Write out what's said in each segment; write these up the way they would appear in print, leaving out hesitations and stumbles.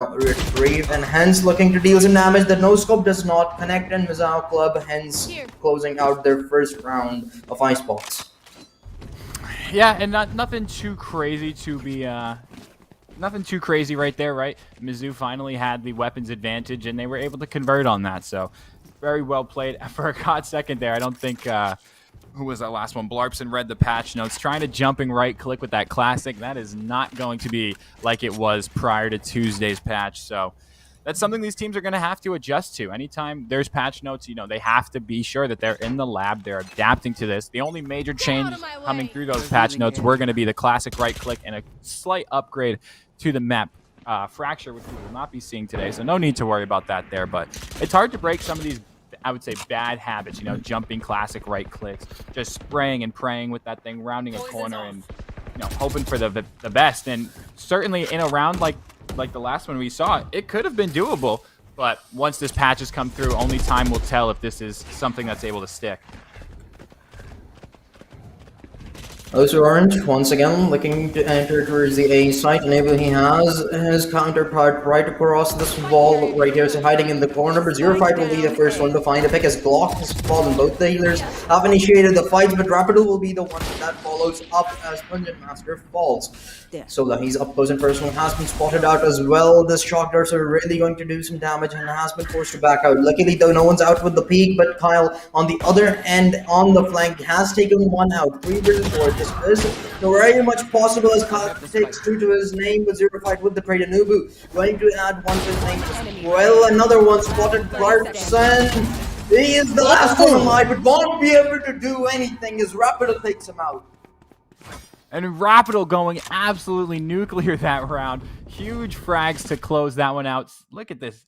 retrieve and hence looking to deal some damage. The no scope does not connect and Mizao Club hence closing out their first round of Icebox. Yeah, and nothing too crazy to be nothing too crazy right there, right? Mizzou finally had the weapons advantage and they were able to convert on that. So very well played. For a hot second there, I don't think who was that last one? Blarpson read the patch notes, trying to jumping right click with that classic. That is not going to be like it was prior to Tuesday's patch. So that's something these teams are going to have to adjust to. Anytime there's patch notes, you know, they have to be sure that they're in the lab, they're adapting to this. The only major change coming through those patch notes were going to be the classic right click and a slight upgrade to the map fracture, which we will not be seeing today. So no need to worry about that there, but it's hard to break some of these, I would say, bad habits, you know, jumping classic right clicks, just spraying and praying with that thing, rounding a corner and, you know, hoping for the best. And certainly in a round like the last one we saw, it could have been doable, but once this patch has come through, only time will tell if this is something that's able to stick. Also Orange, once again, looking to enter towards the A site. Enable, he has his counterpart right across this wall right here, so hiding in the corner, but Zero Fight will be the first one to find a pick as Glock has fallen. Both the healers have initiated the fight, but Rapido will be the one that follows up as Pungent Master falls. So that he's up close and personal, has been spotted out as well. This shock darts are really going to do some damage and has been forced to back out. Luckily though, no one's out with the peak, but Kyle on the other end on the flank has taken one out. 3 versus 4. This is very much possible as Kyle takes 2 to his name, but Zero Fight with the trade. Anubu going to add 1 to his name as well. Another one spotted. Clarkson. He is the last one alive, but won't be able to do anything as Rapido takes him out. And Rapido going absolutely nuclear that round. Huge frags to close that one out. Look at this.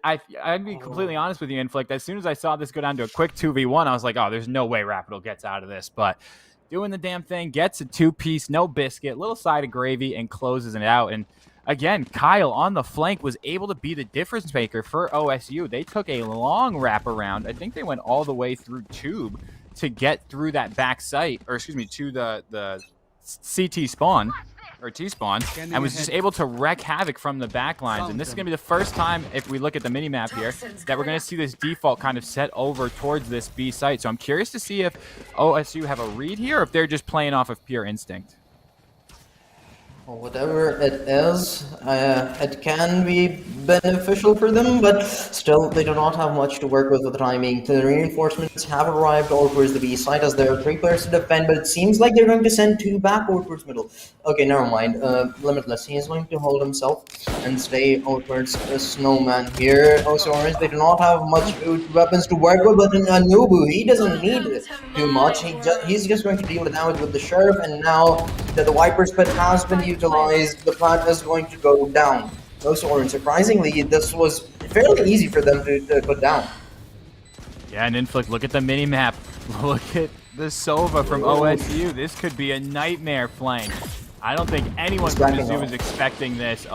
I'd be completely honest with you, Inflict. As soon as I saw this go down to a quick 2v1, I was like, oh, there's no way Rapido gets out of this. But doing the damn thing, gets a 2-piece, no biscuit, little side of gravy, and closes it out. And again, Kyle on the flank was able to be the difference maker for OSU. They took a long wraparound. I think they went all the way through Tube to get through that back site, or excuse me, to the CT spawn, or T-spawn, and was just able to wreak havoc from the back lines. And this is going to be the first time, if we look at the minimap here, that we're going to see this default kind of set over towards this B site. So I'm curious to see if OSU have a read here, or if they're just playing off of pure instinct. Whatever it is, it can be beneficial for them, but still they do not have much to work with for the time being. The reinforcements have arrived all towards the B site as there are 3 players to defend, but it seems like they're going to send 2 back over towards middle. Okay, never mind. Limitless, he is going to hold himself and stay over towards Snowman here. Also Orange, they do not have much weapons to work with, but in Anubu, he doesn't need it too much. He's just going to deal with damage with the Sheriff, and now that the Viper's Pit has been utilized, the plant is going to go down. Also Orange, surprisingly, this was fairly easy for them to put down. Yeah, and Inflict, look at the mini-map. Look at the Sova from OSU. This could be a nightmare flank. I don't think anyone from Mizzou is expecting this.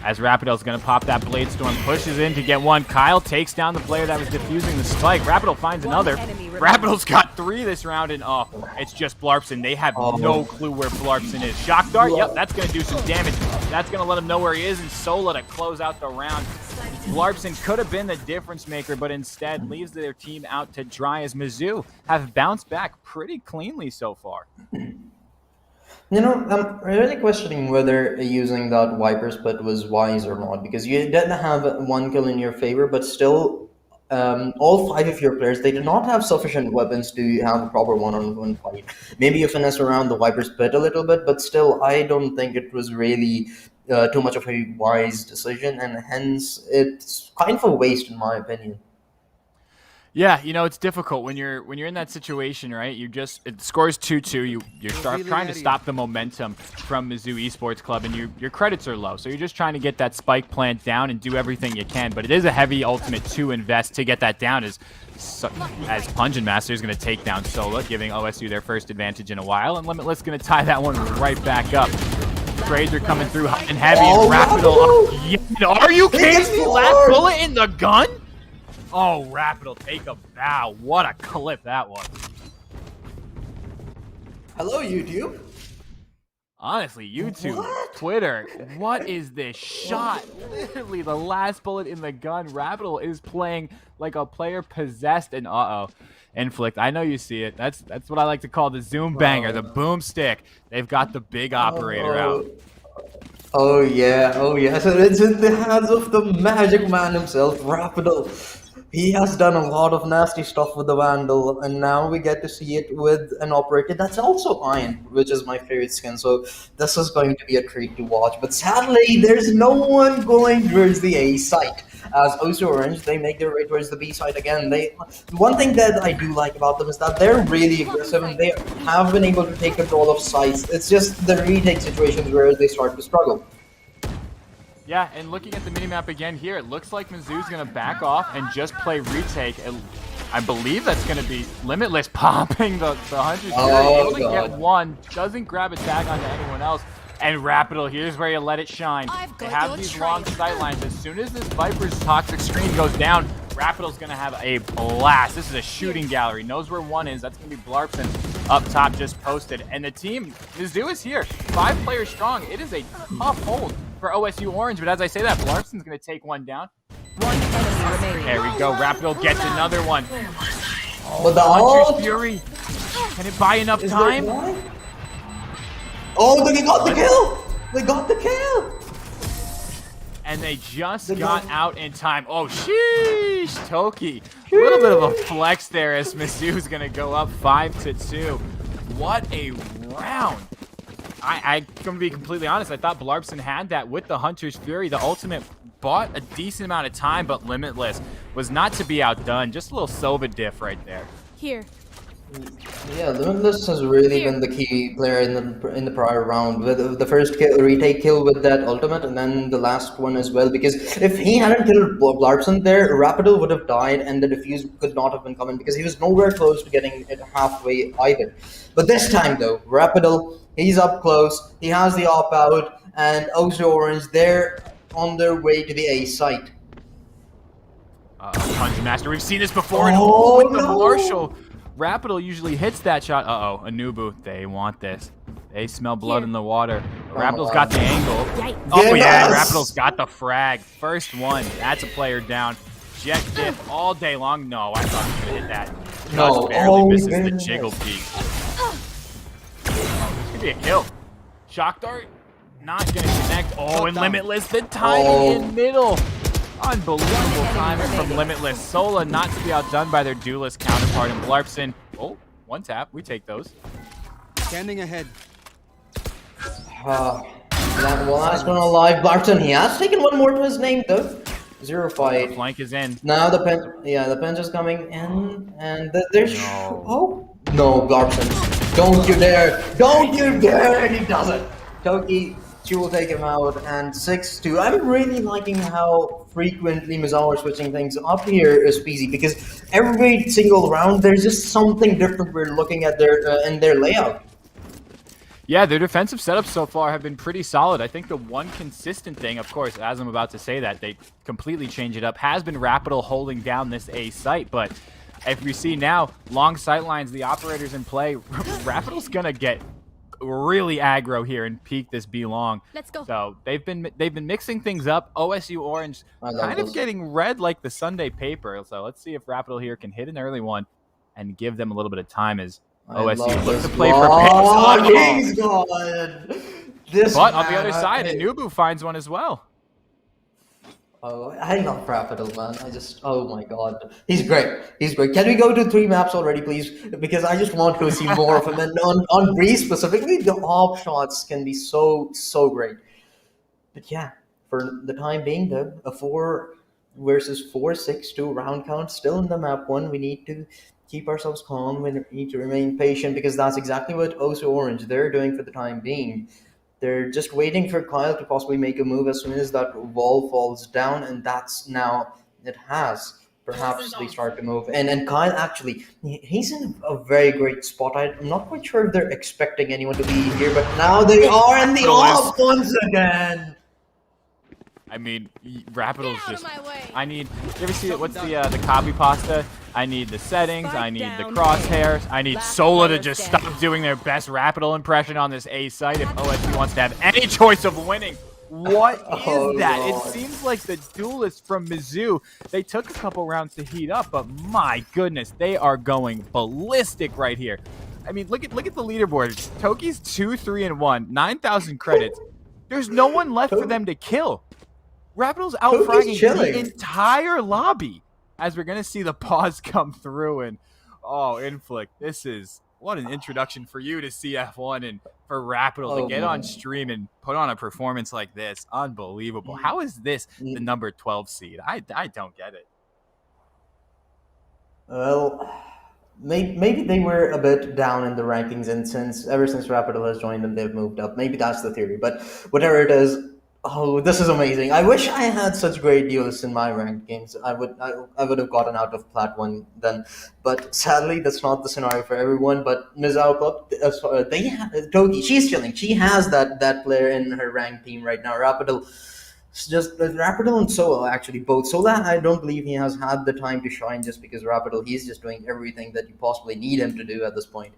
As Rapido's going to pop that Blade Storm, pushes in to get one. Kyle takes down the player that was defusing the spike. Rapido finds another. Rapido's got 3 this round, and it's just Blarpson. They have no clue where Blarpson is. Shock Dart, yep, that's going to do some damage. That's going to let him know where he is, and Sola to close out the round. Blarpson could have been the difference maker, but instead leaves their team out to dry as Mizzou have bounced back pretty cleanly so far. You know, I'm really questioning whether using that Viper's Pit was wise or not, because you did have 1 kill in your favor, but still, all 5 of your players, they do not have sufficient weapons to have a proper one-on-one fight. Maybe you finesse around the Viper's Pit a little bit, but still, I don't think it was really too much of a wise decision, and hence, it's kind of a waste in my opinion. Yeah, you know, it's difficult when you're in that situation, right? It scores 2-2. You start trying to stop the momentum from Mizzou Esports Club, and your credits are low. So you're just trying to get that spike plant down and do everything you can. But it is a heavy ultimate to invest to get that down, as Pungent Master is going to take down Sola, giving OSU their first advantage in a while, and Limitless going to tie that one right back up. Trades are coming through hot and heavy, and Rapido. Are you kidding me? Last bullet in the gun? Oh, Rapido take a bow. What a clip that was. Hello, YouTube. Honestly, YouTube, What? Twitter, what is this shot? Literally the last bullet in the gun. Rapidal is playing like a player possessed, and Inflict, I know you see it. That's what I like to call the zoom banger, the boomstick. They've got the big operator out. Oh yeah, oh yeah. So it's in the hands of the magic man himself, Rapidal. He has done a lot of nasty stuff with the Vandal, and now we get to see it with an operator that's also Iron, which is my favorite skin. So this is going to be a treat to watch. But sadly, there's no one going towards the A site. As also Orange, they make their way towards the B side again. One thing that I do like about them is that they're really aggressive and they have been able to take control of sites. It's just the retake situations where they start to struggle. Yeah, and looking at the minimap again here, it looks like Mizzou's going to back off and just play retake. And I believe that's going to be Limitless popping the Hunter's able to get one, doesn't grab a tag onto anyone else. And Rapidal, here's where you let it shine. They have these long sight lines. As soon as this Viper's toxic screen goes down, Rapidal's going to have a blast. This is a shooting gallery. Knows where one is. That's going to be Blarpson up top just posted. And the team, Mizzou is here. 5 players strong. It is a tough hold for OSU Orange. But as I say that, Blarpson's going to take one down. One enemy remaining. There we go. Rapidal gets another one. But the Hunter's Fury. Can it buy enough time? Oh, they got the kill! They got the kill! And they just got out in time. Oh, sheesh, Toki. A little bit of a flex there as Mizzou's going to go up 5-2. What a round. I'm going to be completely honest. I thought Blarpson had that with the Hunter's Fury. The ultimate bought a decent amount of time, but Limitless was not to be outdone. Just a little Sova diff right there. Here. Yeah, Limitless has really been the key player in the prior round with the first retake kill with that ultimate, and then the last one as well. Because if he hadn't killed Blarpson there, Rapidal would have died, and the defuse could not have been coming because he was nowhere close to getting it halfway either. But this time though, Rapidal, he's up close. He has the op out, and also Orange, they're on their way to the A site. Punch Master, we've seen this before. Oh, And with the no. Marshall. Rapidal usually hits that shot. Anubu, they want this. They smell blood in the water. Rapidal's got the angle. Oh yeah, Rapidal's got the frag. First one, that's a player down. Jet diff all day long. No, I thought he was gonna hit that. No. Just barely misses the goodness. jiggle peek. This could be a kill. Shock dart, not gonna connect. Oh, and Limitless, the timing in middle. Unbelievable timing from Limitless. Sola not to be outdone by their duelist counterpart in Blarpson. Oh, one tap. We take those. Standing ahead. Well, last one alive, Blarpson. He has taken one more to his name though. 0-5. Flank is in. Now the pen is coming in, and there's no, Blarpson. Don't you dare! Don't you dare! And he does it. Toki, she will take him out, and 6-2. I'm really liking how frequently Mizzou are switching things up here, Speezy, because every single round there's just something different we're looking at in their layout. Yeah, their defensive setups so far have been pretty solid. I think the one consistent thing, of course, as I'm about to say that, they completely change it up, has been Rapidal holding down this A site. But if we see now, long sight lines, the operators in play, Rapidal's going to get really aggro here and peak this B long. Let's go. So they've been mixing things up. OSU Orange kind of getting red like the Sunday paper. So let's see if Rapidal here can hit an early one and give them a little bit of time as OSU looks to play for picks. He's gone. This But on the man, other side, Anubu finds one as well. Oh, I love Rapidal, man. Oh my god. He's great. He's great. Can we go to 3 maps already, please? Because I just want to see more of him. And on Breeze specifically, the op shots can be so great. But yeah, for the time being, though, a 4 versus 4, 6-2 round count still in the map 1. We need to keep ourselves calm. We need to remain patient because that's exactly what OSU Orange they're doing for the time being. They're just waiting for Kyle to possibly make a move as soon as that wall falls down, and that's now it has. Perhaps they start to move. And Kyle actually, he's in a very great spot. I'm not quite sure if they're expecting anyone to be here, but now they are in the off once again. I mean, Rapidal's Get out of just. my way. I need. You ever see it? What's the copy pasta? I need the settings. I need the down, crosshairs. I need Last Sola to player just standing. stop doing their best Rapidal impression on this A site if OSU wants to have any choice of winning. What is Oh, that? God. It seems like the duelists from Mizzou, they took a couple rounds to heat up, but my goodness, they are going ballistic right here. I mean, look at the leaderboard. Toki's 2-3-1, 9,000 credits. There's no one left for them to kill. Rapidal's out Toki's fragging chilling. the entire lobby. As we're gonna see the pause come through, and oh, Inflict, this is what an introduction for you to CF1 and for Rapidal to get on stream and put on a performance like this. Unbelievable. How is this the number 12 seed? I don't get it. Well, maybe they were a bit down in the rankings, and ever since Rapidal has joined them, they've moved up. Maybe that's the theory, but whatever it is, oh, this is amazing. I wish I had such great duelists in my ranked games. I would have gotten out of Plat 1 then, but sadly, that's not the scenario for everyone. But Mizao Club, Toki, she's chilling. She has that player in her ranked team right now. Rapidal. It's just Rapidal and Sola, actually, both. Sola, I don't believe he has had the time to shine just because Rapidal, he's just doing everything that you possibly need him to do at this point.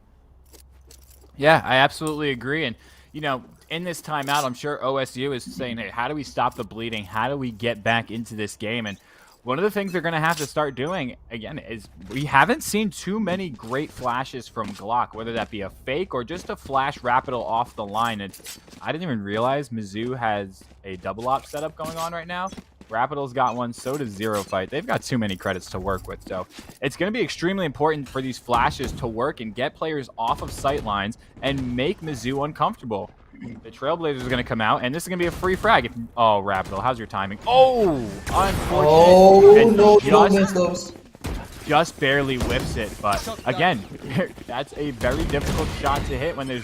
Yeah, I absolutely agree. And, you know, in this timeout, I'm sure OSU is saying, hey, how do we stop the bleeding? How do we get back into this game? And one of the things they're going to have to start doing, again, is we haven't seen too many great flashes from Glock, whether that be a fake or just a flash Rapidal off the line. And I didn't even realize Mizzou has a double op setup going on right now. Rapidal's got one, so does Zero Fight. They've got too many credits to work with. So it's going to be extremely important for these flashes to work and get players off of sight lines and make Mizzou uncomfortable. The Trailblazers are going to come out, and this is going to be a free frag. Oh, Rapidal, how's your timing? Oh, unfortunate. Oh, And no, don't miss those. just barely whips it. But again, that's a very difficult shot to hit when there's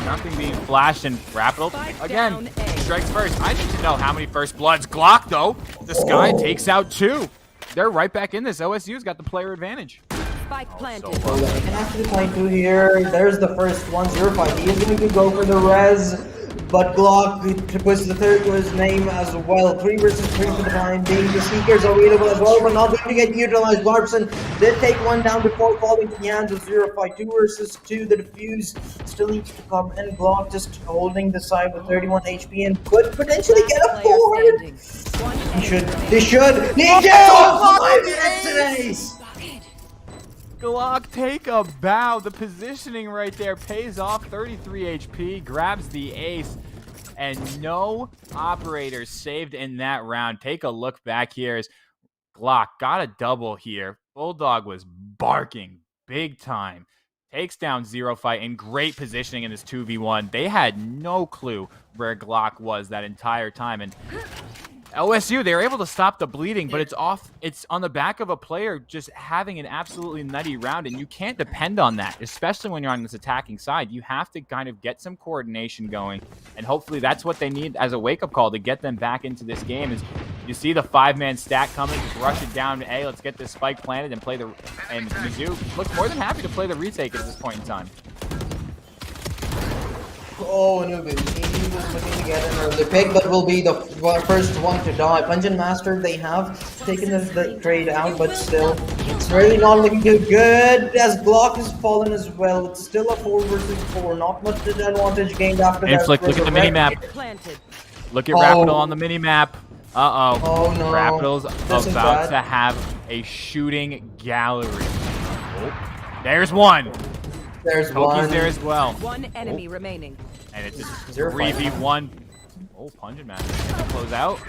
nothing being flashed. And Rapidal, again, strikes first. I need to know how many first bloods. Glock, though, the Sky takes out 2. They're right back in this. OSU's got the player advantage. Spike planted. So they can actually find 2 here. There's the first one, 0-5. He is going to go for the res, but Glock puts the third to his name as well. 3 versus 3 for the time being. The Seekers are available as well, but not going to get utilized. Barbson did take one down before falling to the hands of 0-5. 2 versus 2. The defuse still needs to come in. Glock just holding the side with 31 HP and could potentially get a forward. They should. He does! Glock, take a bow. The positioning right there pays off. 33 HP, grabs the ace, and no operators saved in that round. Take a look back here as Glock got a double here. Bulldog was barking big time. Takes down Zero Fight in great positioning in this 2v1. They had no clue where Glock was that entire time, and OSU, they were able to stop the bleeding, but it's on the back of a player just having an absolutely nutty round, and you can't depend on that, especially when you're on this attacking side. You have to kind of get some coordination going, and hopefully that's what they need as a wake-up call to get them back into this game. Is you see the 5-man stack coming, just rush it down to A, let's get this spike planted and play the, and Mizzou looks more than happy to play the retake at this point in time. Oh, no, he was looking to get an early pick, but will be the first one to die. Punch Master, they have taken the trade out, but still, it's really not looking too good as Glock has fallen as well. It's still a 4 versus 4, not much advantage gained after that. Inflict, look at the mini-map. Look at Rapidal on the mini-map. Uh-oh. Oh, no. Rapidal's This is about bad. to have a shooting gallery. Oh, there's one. There's Toki's one. there as well. One enemy remaining. And it's a 0-5. 3v1. Oh, Pungent Master. Can they close out?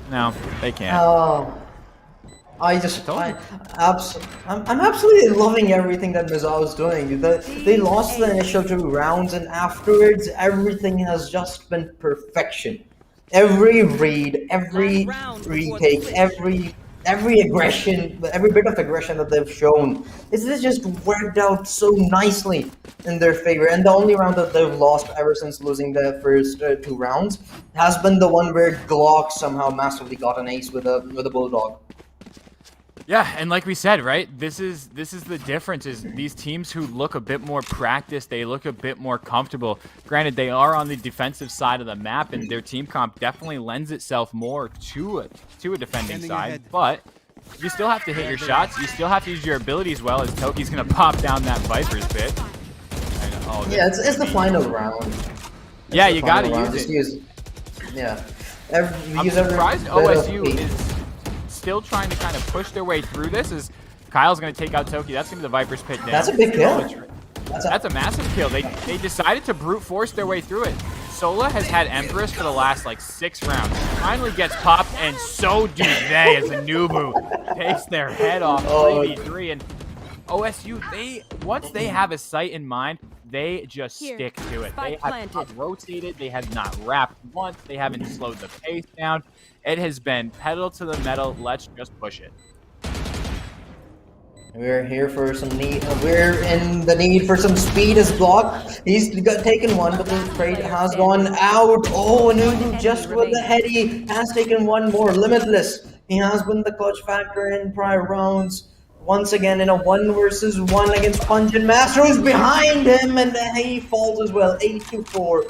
No, they can't. Oh, I'm absolutely loving everything that Mizao is doing. They lost the initial 2 rounds, and afterwards, everything has just been perfection. Every read, every retake, every aggression, every bit of aggression that they've shown, it's just worked out so nicely in their favor. And the only round that they've lost ever since losing the first 2 rounds has been the one where Glock somehow massively got an ace with a Bulldog. Yeah, and like we said, right, this is the difference, is these teams who look a bit more practiced, they look a bit more comfortable. Granted, they are on the defensive side of the map, and their team comp definitely lends itself more to a defending Standing side, ahead. but you still have to hit your shots. You still have to use your abilities well, as Toki's going to pop down that Viper's pit. And, oh, Yeah, it's the final round. Yeah, The you got to final round. use Just it. Yeah. I'm Use every surprised bit of OSU peek. is still trying to kind of push their way through this, as Kyle's going to take out Toki. That's going to be the Viper's pit down. That's a big kill. That's a massive kill. They decided to brute force their way through it. Sola has had Empress for the last like 6 rounds. Finally gets popped, and so do they, as Anubu takes their head off 3v3. And OSU, once they have a sight in mind, they just stick to it. They have not rotated. They have not wrapped once. They haven't slowed the pace down. It has been pedal to the metal. Let's just push it. We're here for some need. We're in the need for some speed as block. He's got taken one, but the trade has gone out. Oh, Anubu just with the heady has taken one more. Limitless. He has been the clutch factor in prior rounds. Once again in a 1 versus 1 against Pungent Master, who's behind him, and he falls as well. 8-4.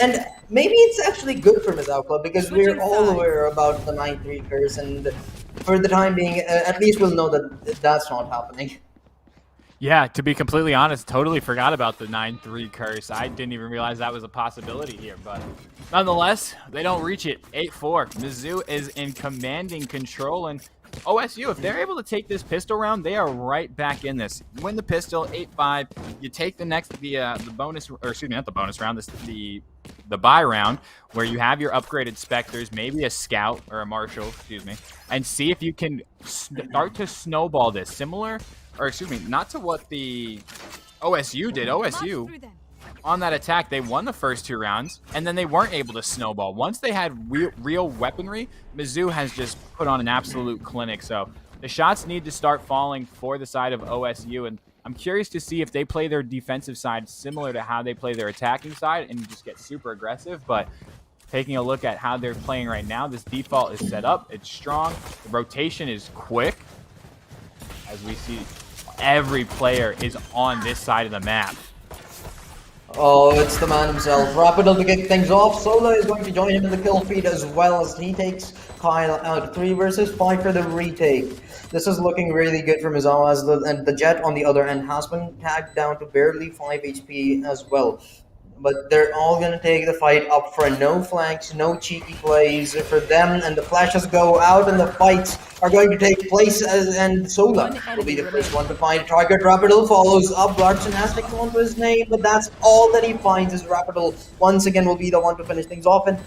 And maybe it's actually good for Mizzou Club, because we're all aware about the 9-3 curse, and for the time being, at least we'll know that that's not happening. Yeah, to be completely honest, totally forgot about the 9-3 curse. I didn't even realize that was a possibility here, but nonetheless, they don't reach it. 8-4. Mizzou is in commanding control, and OSU, if they're able to take this pistol round, they are right back in this. You win the pistol, 8-5. You take the bonus, or excuse me, not the bonus round, the buy round, where you have your upgraded Spectres, maybe a Scout or a Marshal, excuse me, and see if you can start to snowball this. Similar, or excuse me, not to what the OSU did. OSU, on that attack, they won the first 2 rounds, and then they weren't able to snowball. Once they had real weaponry, Mizzou has just put on an absolute clinic. So the shots need to start falling for the side of OSU, and I'm curious to see if they play their defensive side similar to how they play their attacking side and just get super aggressive. But taking a look at how they're playing right now, this default is set up. It's strong. The rotation is quick. As we see, every player is on this side of the map. Oh, it's the man himself. Rapido to kick things off. Sola is going to join him in the kill feed as well, as he takes Kyle out. 3 versus 5 for the retake. This is looking really good for Mizzou, as the Jet on the other end has been tagged down to barely 5 HP as well. But they're all going to take the fight up front. No flanks, no cheeky plays for them, and the flashes go out, and the fights are going to take place, and Sola will be the first one to find a target. Rapido follows up. Larson has taken on to his name, but that's all that he finds is Rapido once again will be the one to finish things off. And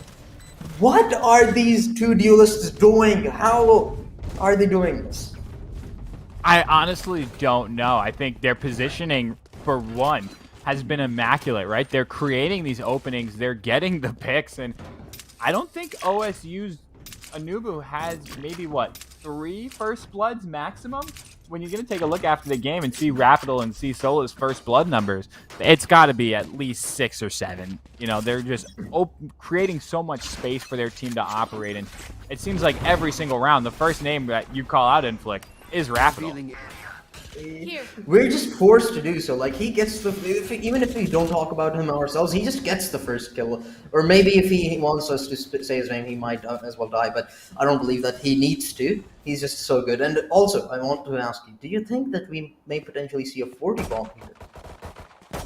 what are these 2 duelists doing? How are they doing this? I honestly don't know. I think their positioning, for one, has been immaculate, right? They're creating these openings, they're getting the picks, and I don't think OSU's Anubu has maybe, what, 3 first bloods maximum? When you're going to take a look after the game and see Rapido and see Sola's first blood numbers, it's got to be at least 6 or 7. You know, they're just creating so much space for their team to operate, and it seems like every single round, the first name that you call out Inflict is Rapido. We're just forced to do so. Like, he gets even if we don't talk about him ourselves, he just gets the first kill. Or maybe if he wants us to say his name, he might as well die, but I don't believe that he needs to. He's just so good. And also, I want to ask you, do you think that we may potentially see a 40 bomb here?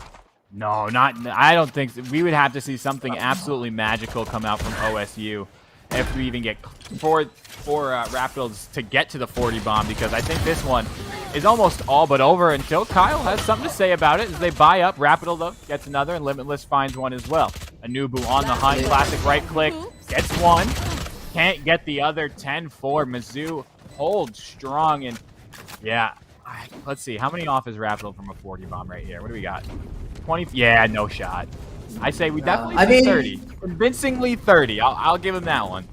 No, I don't think so. We would have to see something absolutely magical come out from OSU if we even get four Rapids to get to the 40 bomb, because I think this one is almost all but over until Kyle has something to say about it as they buy up. Rapido, though, gets another, and Limitless finds one as well. Anubu on the hunt, classic right click, gets one, can't get the other. 10-4. Mizzou holds strong, and yeah, let's see. How many off is Rapido from a 40 bomb right here? What do we got? 20? Yeah, no shot. I say we definitely see 30. Convincingly 30. I'll give him that one.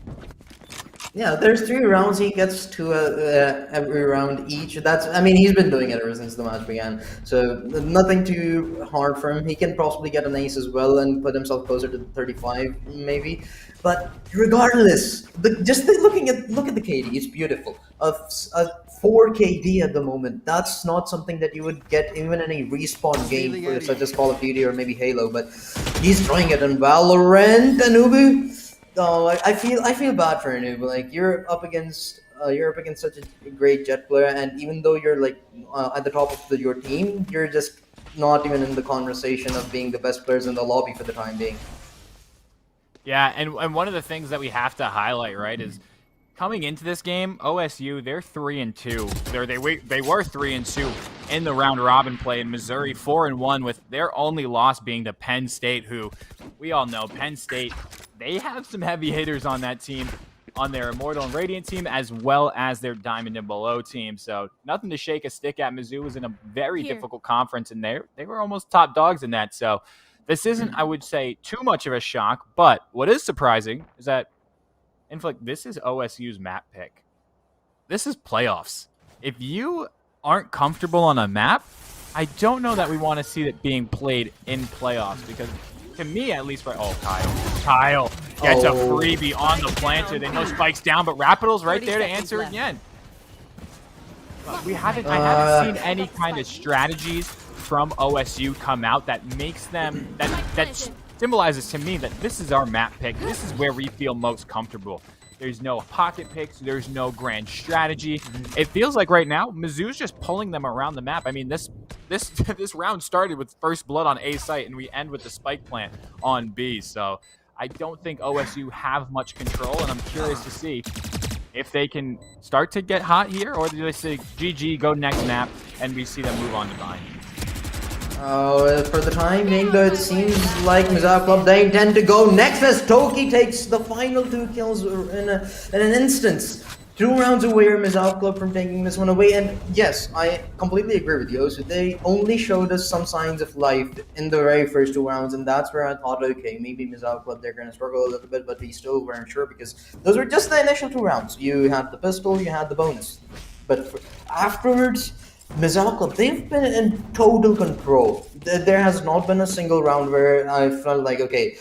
Yeah, there's 3 rounds he gets to every round each. He's been doing it ever since the match began. So nothing too hard for him. He can possibly get an ace as well and put himself closer to 35 maybe. But regardless, look at the KD. It's beautiful. A 4 KD at the moment. That's not something that you would get even in a respawn game for, such as Call of Duty or maybe Halo. But he's trying it in Valorant. Anubu. Oh, I feel bad for Anubu. Like you're up against such a great Jet player, and even though you're like at the top of your team, you're just not even in the conversation of being the best players in the lobby for the time being. Yeah, and one of the things that we have to highlight, right, is coming into this game, OSU, they're 3-2. They were 3-2 in the round robin play, and Missouri 4-1, with their only loss being to Penn State, who we all know Penn State, they have some heavy hitters on that team, on their Immortal and Radiant team, as well as their Diamond and Below team. So nothing to shake a stick at. Mizzou was in a very difficult conference, and they were almost top dogs in that. So this isn't, I would say, too much of a shock. But what is surprising is that, Inflict, this is OSU's map pick. This is playoffs. If you aren't comfortable on a map, I don't know that we want to see it being played in playoffs, because to me, at least, Kyle gets a freebie on the planter. They know spikes down, but Rapidal's right there to answer again. But I haven't seen any kind of strategies from OSU come out that makes them, that symbolizes to me that this is our map pick. This is where we feel most comfortable. There's no pocket picks. There's no grand strategy. It feels like right now, Mizzou's just pulling them around the map. I mean, this round started with first blood on A site, and we end with the spike plant on B. So I don't think OSU have much control, and I'm curious to see if they can start to get hot here, or do they say GG, go next map, and we see them move on to Vine. For the time being, though, it seems like Mizzou Club, they intend to go next as Toki takes the final 2 kills in an instance. 2 rounds away from Mizzou Club from taking this one away, and yes, I completely agree with you. So they only showed us some signs of life in the very first 2 rounds, and that's where I thought, okay, maybe Mizzou Club, they're going to struggle a little bit, but we still weren't sure, because those were just the initial 2 rounds. You had the pistol, you had the bonus. But afterwards, Mizzou Club, they've been in total control. There has not been a single round where I felt like, okay,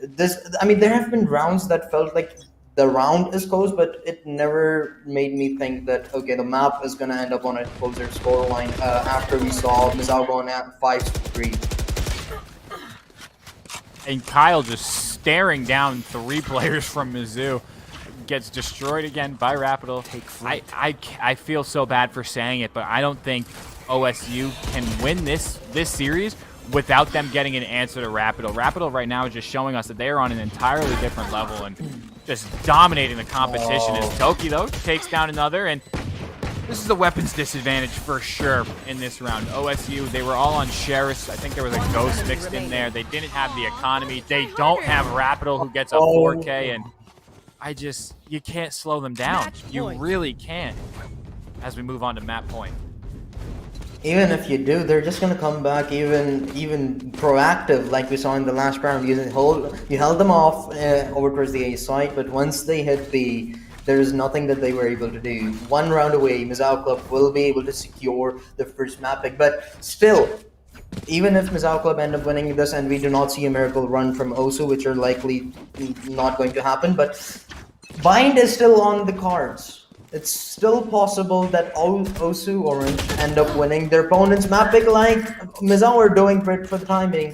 there have been rounds that felt like the round is close, but it never made me think that, okay, the map is going to end up on a closer scoreline after we saw Mizzou going at 5-3. And Kyle just staring down 3 players from Mizzou. Gets destroyed again by Rapidal. I feel so bad for saying it, but I don't think OSU can win this series without them getting an answer to Rapidal. Rapidal right now is just showing us that they are on an entirely different level and just dominating the competition. As Toki, though, takes down another, and this is a weapons disadvantage for sure in this round. OSU, they were all on Sheriffs. I think there was a Ghost mixed in there. They didn't have the economy. They don't have Rapidal, who gets a 4K, and you can't slow them down. You really can't. As we move on to map point. Even if you do, they're just gonna come back even proactive, like we saw in the last round. You held them off over towards the A site, but once they hit B, there is nothing that they were able to do. 1 round away, Mizzou Club will be able to secure the first map pick, but still, even if Mizzou Club end up winning this and we do not see a miracle run from Osu, which are likely not going to happen, but Bind is still on the cards. It's still possible that Osu Orange end up winning their opponent's map pick, like Mizzou are doing for the time being.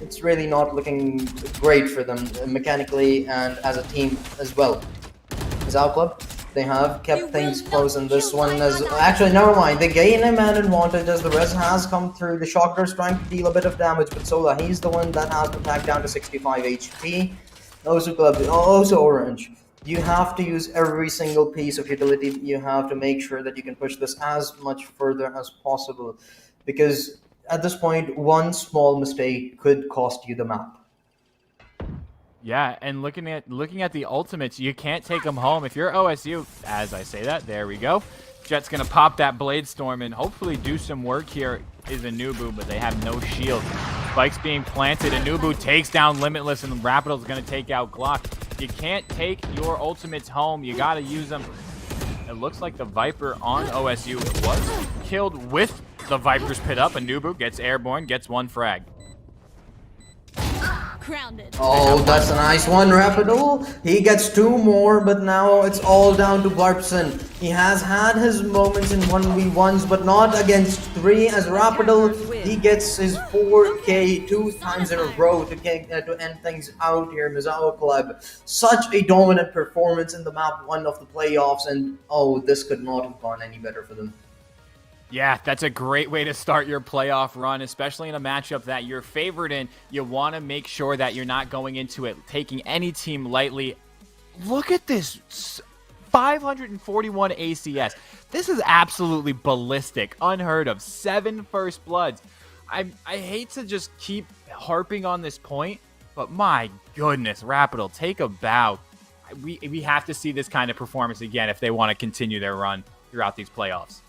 It's really not looking great for them mechanically and as a team as well. Mizzou Club, they have kept things close in this one. Actually, never mind. They gain a man advantage as the res has come through. The Shocker is trying to deal a bit of damage, but Sola, he's the one that has the attack down to 65 HP. Osu Club, Osu Orange. You have to use every single piece of utility. You have to make sure that you can push this as much further as possible, because at this point, one small mistake could cost you the map. Yeah, and looking at the ultimates, you can't take them home. If you're OSU, as I say that, there we go. Jet's going to pop that Blade Storm and hopefully do some work here is Anubu, but they have no shield. Spike's being planted. Anubu takes down Limitless, and Rapidal's going to take out Glock. You can't take your ultimates home. You got to use them. It looks like the Viper on OSU was killed with the Viper's pit up. Anubu gets airborne, gets 1 frag. grounded. Oh, that's a nice one, Rapido. He gets 2 more, but now it's all down to Barbson. He has had his moments in 1v1s, but not against 3. As Rapido, he gets his 4K 2 times in a row to end things out here, Mizawa Club. Such a dominant performance in the map 1 of the playoffs, and oh, this could not have gone any better for them. Yeah, that's a great way to start your playoff run, especially in a matchup that you're favored in. You want to make sure that you're not going into it taking any team lightly. Look at this, 541 ACS. This is absolutely ballistic, unheard of. 7 first bloods. I hate to just keep harping on this point, but my goodness, Rapido, take a bow. We have to see this kind of performance again if they want to continue their run throughout these playoffs.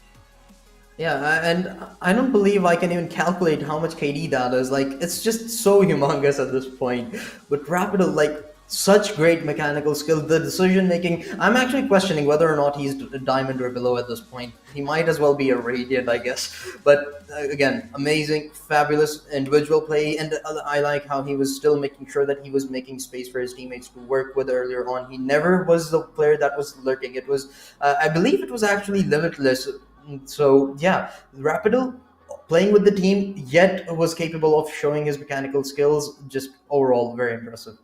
Yeah, and I don't believe I can even calculate how much KD that is. Like, it's just so humongous at this point. But Rapido, like, such great mechanical skill, the decision making. I'm actually questioning whether or not he's a diamond or below at this point. He might as well be a radiant, I guess. But again, amazing, fabulous individual play, and I like how he was still making sure that he was making space for his teammates to work with earlier on. He never was the player that was lurking. It was, I believe, it was actually Limitless. So yeah, Rapido playing with the team, yet was capable of showing his mechanical skills. Just overall very impressive.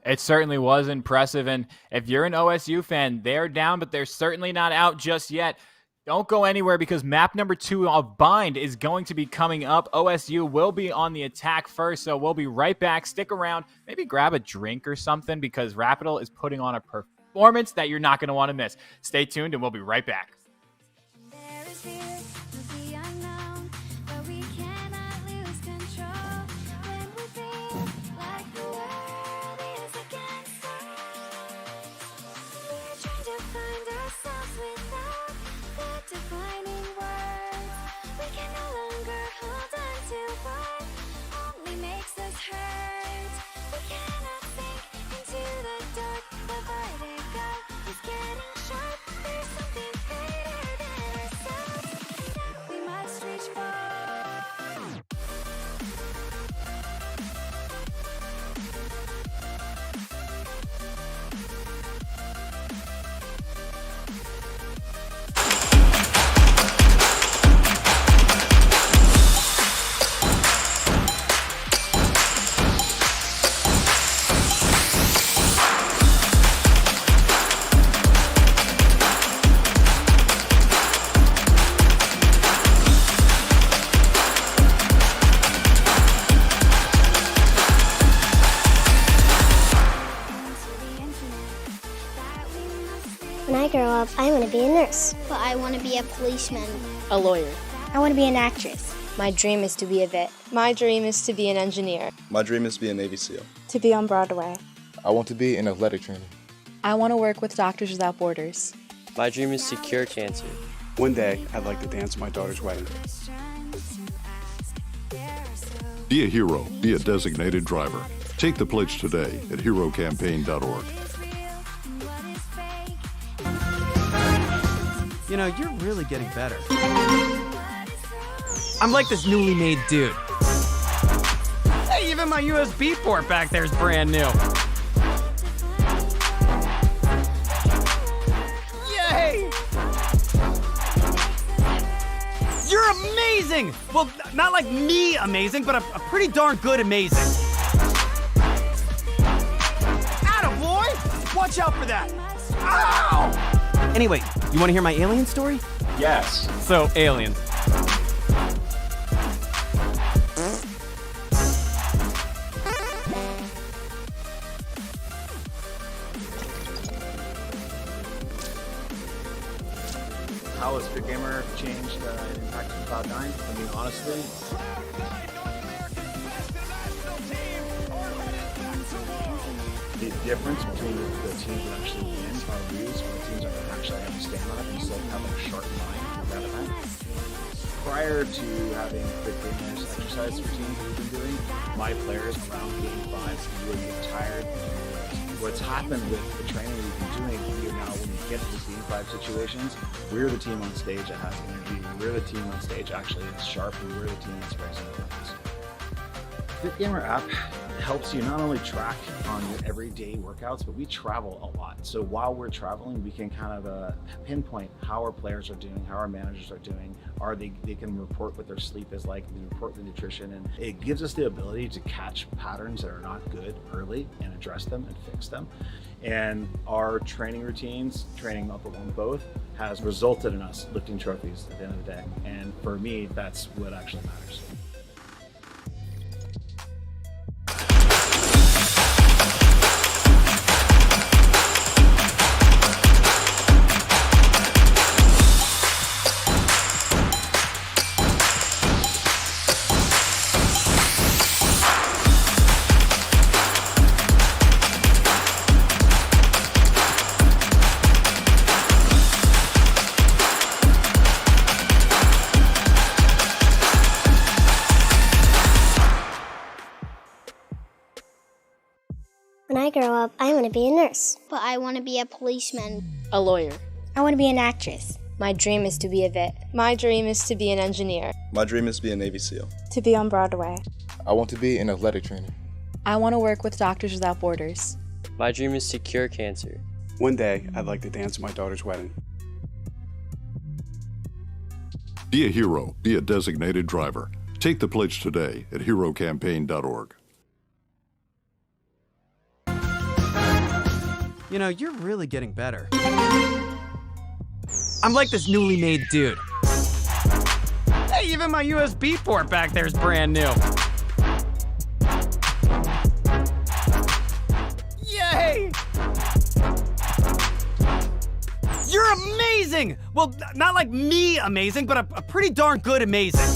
It certainly was impressive, and if you're an OSU fan, they're down, but they're certainly not out just yet. Don't go anywhere because map number 2 of Bind is going to be coming up. OSU will be on the attack first, so we'll be right back. Stick around, maybe grab a drink or something because Rapido is putting on a performance that you're not going to want to miss. Stay tuned, and we'll be right back. When I grow up, I want to be a nurse. But I want to be a policeman. A lawyer. I want to be an actress. My dream is to be a vet. My dream is to be an engineer. My dream is to be a Navy SEAL. To be on Broadway. I want to be an athletic trainer. I want to work with Doctors Without Borders. My dream is to cure cancer. One day, I'd like to dance at my daughter's wedding. Be a hero. Be a designated driver. Take the pledge today at herocampaign.org. You know, you're really getting better. I'm like this newly made dude. Hey, even my USB port back there is brand new. Yay! You're amazing! Well, not like me amazing, but a pretty darn good amazing. Attaboy! Watch out for that! Ow! Anyway, you want to hear my alien story? Yes. So, aliens. How has Big Gamer changed Impact to Cloud9? I mean, honestly, the difference between the teams that actually win or lose and the teams that actually have stamina and still have a sharp mind through that event. Prior to having Big Gamer's exercise routine that we've been doing, my players around game 5 would get tired. What's happened with the training we've been doing, we are now, when we get to the game 5 situations, we're the team on stage that has energy, we're the team on stage actually that's sharp, and we're the team that's raising the weapons. The Gamer app helps you not only track on your everyday workouts, but we travel a lot. So while we're traveling, we can kind of pinpoint how our players are doing, how our managers are doing. They can report what their sleep is like, they report the nutrition, and it gives us the ability to catch patterns that are not good early and address them and fix them. And our training routines, training upper one both, has resulted in us lifting trophies at the end of the day. And for me, that's what actually matters. When I grow up, I want to be a nurse. But I want to be a policeman. A lawyer. I want to be an actress. My dream is to be a vet. My dream is to be an engineer. My dream is to be a Navy SEAL. To be on Broadway. I want to be an athletic trainer. I want to work with Doctors Without Borders. My dream is to cure cancer. One day, I'd like to dance at my daughter's wedding. Be a hero. Be a designated driver. Take the pledge today at herocampaign.org. You know, you're really getting better. I'm like this newly made dude. Hey, even my USB port back there is brand new. Yay! You're amazing! Well, not like me amazing, but a pretty darn good amazing.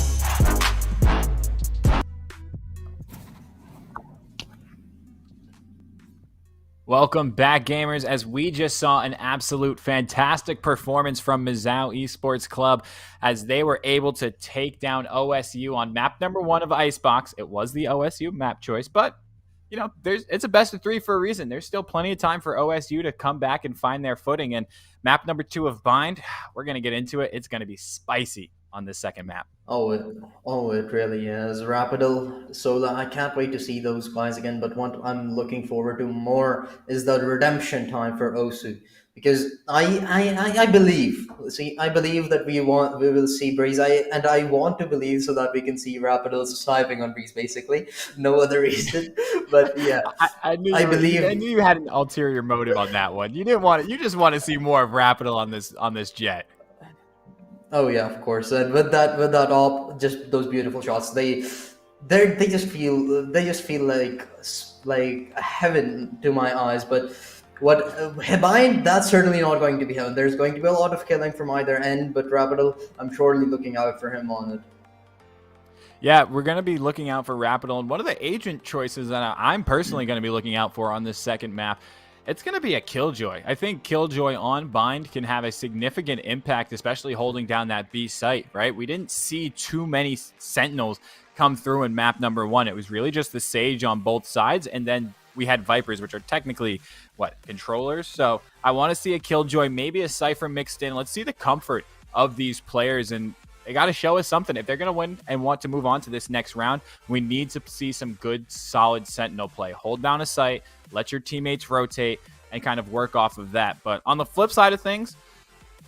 Welcome back, gamers, as we just saw an absolute fantastic performance from Mizou Esports Club as they were able to take down OSU on map number 1 of Icebox. It was the OSU map choice, but, you know, it's a best of 3 for a reason. There's still plenty of time for OSU to come back and find their footing, and map number 2 of Bind, we're going to get into it. It's going to be spicy on this second map. Oh, it really is. Rapidal, Sola, I can't wait to see those guys again, but what I'm looking forward to more is the redemption time for Osu. Because I believe that we will see Breeze. I want to believe so that we can see Rapidal sniping on Breeze, basically. No other reason. But yeah. I knew you had an ulterior motive on that one. You just want to see more of Rapidal on this jet. Oh yeah, of course. And with that op, just those beautiful shots, they just feel like heaven to my eyes. But what Bind, that's certainly not going to be heaven. There's going to be a lot of killing from either end, but Rapidal, I'm surely looking out for him on it. Yeah, we're going to be looking out for Rapidal, and one of the agent choices that I'm personally going to be looking out for on this second map, it's going to be a Killjoy. I think Killjoy on Bind can have a significant impact, especially holding down that B site, right? We didn't see too many Sentinels come through in map number 1. It was really just the Sage on both sides, and then we had Vipers, which are technically, controllers? So I want to see a Killjoy, maybe a Cypher mixed in. Let's see the comfort of these players, and they got to show us something. If they're going to win and want to move on to this next round, we need to see some good, solid Sentinel play. Hold down a site, let your teammates rotate, and kind of work off of that. But on the flip side of things,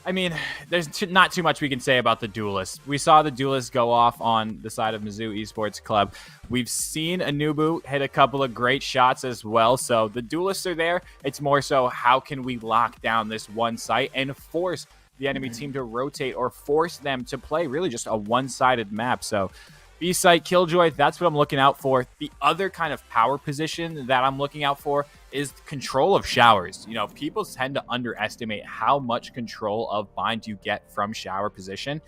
I mean, there's not too much we can say about the Duelists. We saw the Duelists go off on the side of Mizou Esports Club. We've seen Anubu hit a couple of great shots as well. So the Duelists are there. It's more so how can we lock down this one site and force the enemy team to rotate or force them to play really just a one-sided map. So B-site, Killjoy, that's what I'm looking out for. The other kind of power position that I'm looking out for is control of showers. You know, people tend to underestimate how much control of Bind you get from shower position.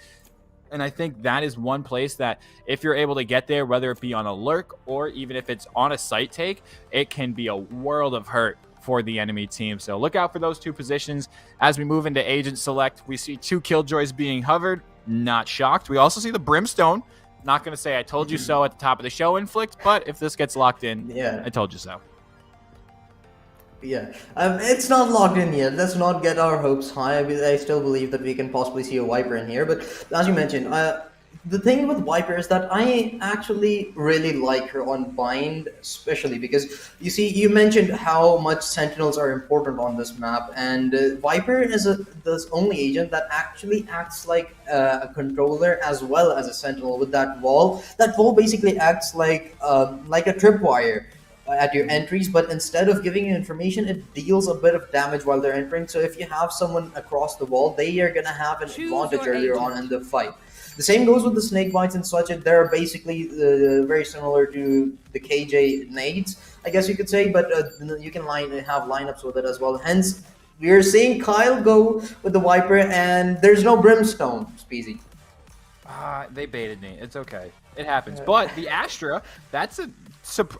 And I think that is one place that if you're able to get there, whether it be on a lurk or even if it's on a site take, it can be a world of hurt for the enemy team. So look out for those two positions. As we move into agent select, we see 2 Killjoys being hovered. Not shocked. We also see the Brimstone. Not going to say I told you so at the top of the show, Inflict, but if this gets locked in, yeah, I told you so. Yeah, it's not locked in yet. Let's not get our hopes high. I still believe that we can possibly see a Viper in here. But as you mentioned, the thing with Viper is that I actually really like her on Bind, especially because you see, you mentioned how much Sentinels are important on this map, and Viper is the only agent that actually acts like a controller as well as a Sentinel with that wall. That wall basically acts like a tripwire at your entries, but instead of giving you information, it deals a bit of damage while they're entering. So if you have someone across the wall, they are gonna have an advantage earlier on in the fight. The same goes with the snake bites and such. They're basically very similar to the KJ nades, I guess you could say, but you can have lineups with it as well. Hence, we're seeing Kyle go with the Viper, and there's no Brimstone, Speezy. They baited me. It's okay. It happens. But the Astra, that's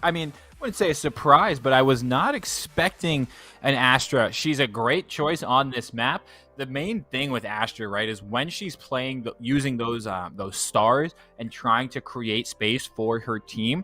I mean, I wouldn't say a surprise, but I was not expecting an Astra. She's a great choice on this map. The main thing with Astra, right, is when she's playing, using those stars and trying to create space for her team,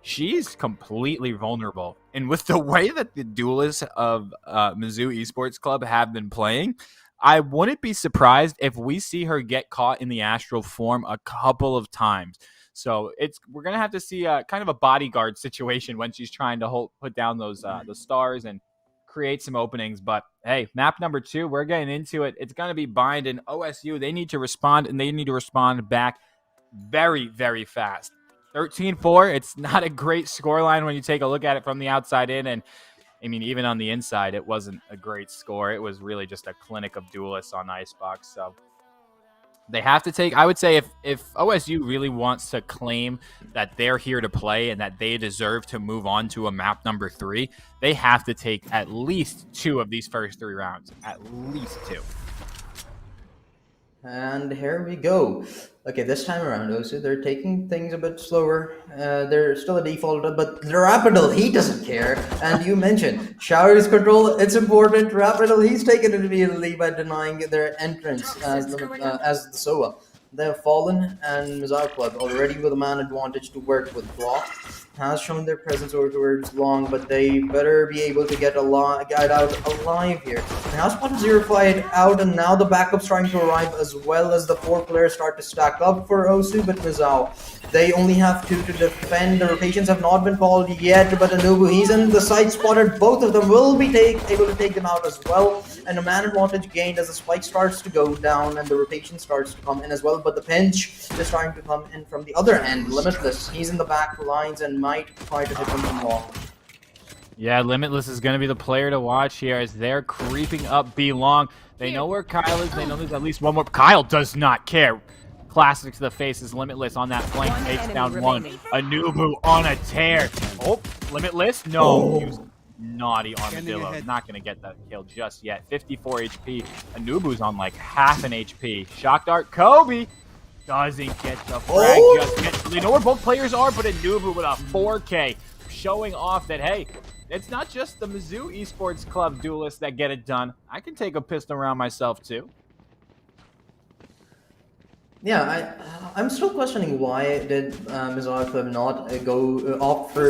she's completely vulnerable. And with the way that the duelists of Mizzou Esports Club have been playing, I wouldn't be surprised if we see her get caught in the astral form a couple of times. So we're gonna have to see kind of a bodyguard situation when she's trying to put down those the stars and create some openings. But hey, map number 2, we're getting into it. It's gonna be Bind, and OSU. They need to respond, and they need to respond back very, very fast. 13-4. It's not a great scoreline when you take a look at it from the outside in, and I mean, even on the inside, it wasn't a great score. It was really just a clinic of duelists on Icebox. So they have to take, I would say, if OSU really wants to claim that they're here to play and that they deserve to move on to a map number 3, they have to take at least 2 of these first 3 rounds. At least 2. And here we go. Okay, this time around, OSU, they're taking things a bit slower. They're still a default, but Rapidal, he doesn't care. And you mentioned Showers control, it's important. Rapidal, he's taken it immediately by denying their entrance as the SOA. They've fallen, and Mizzou Club, already with a man advantage to work with Block, has shown their presence over towards Long, but they better be able to get out alive here. And now Spot zerofied out, and now the backup's trying to arrive as well as the 4 players start to stack up for Osu, but Mizzou, they only have 2 to defend. The rotations have not been called yet, but Anubu, he's in the side spotted. Both of them will be able to take them out as well, and a man advantage gained as the spike starts to go down and the rotation starts to come in as well, but the pinch is trying to come in from the other end. Limitless, he's in the back lines and might try to hit him from long. Yeah, Limitless is going to be the player to watch here as they're creeping up B long. They know where Kyle is. They know there's at least one more. Kyle does not care. Classic to the face is Limitless on that flank. Takes down one. Anubu on a tear. Oh, Limitless? No. He was naughty Armadillo. Not going to get that kill just yet. 54 HP. Anubu's on like half an HP. Shock Dart. Kobe doesn't get the frag just yet. They know where both players are, but Anubu with a 4K showing off that, hey, it's not just the Mizzou Esports Club duelists that get it done. I can take a pistol round myself too. Yeah, I'm still questioning why did Mizzou Club not opt for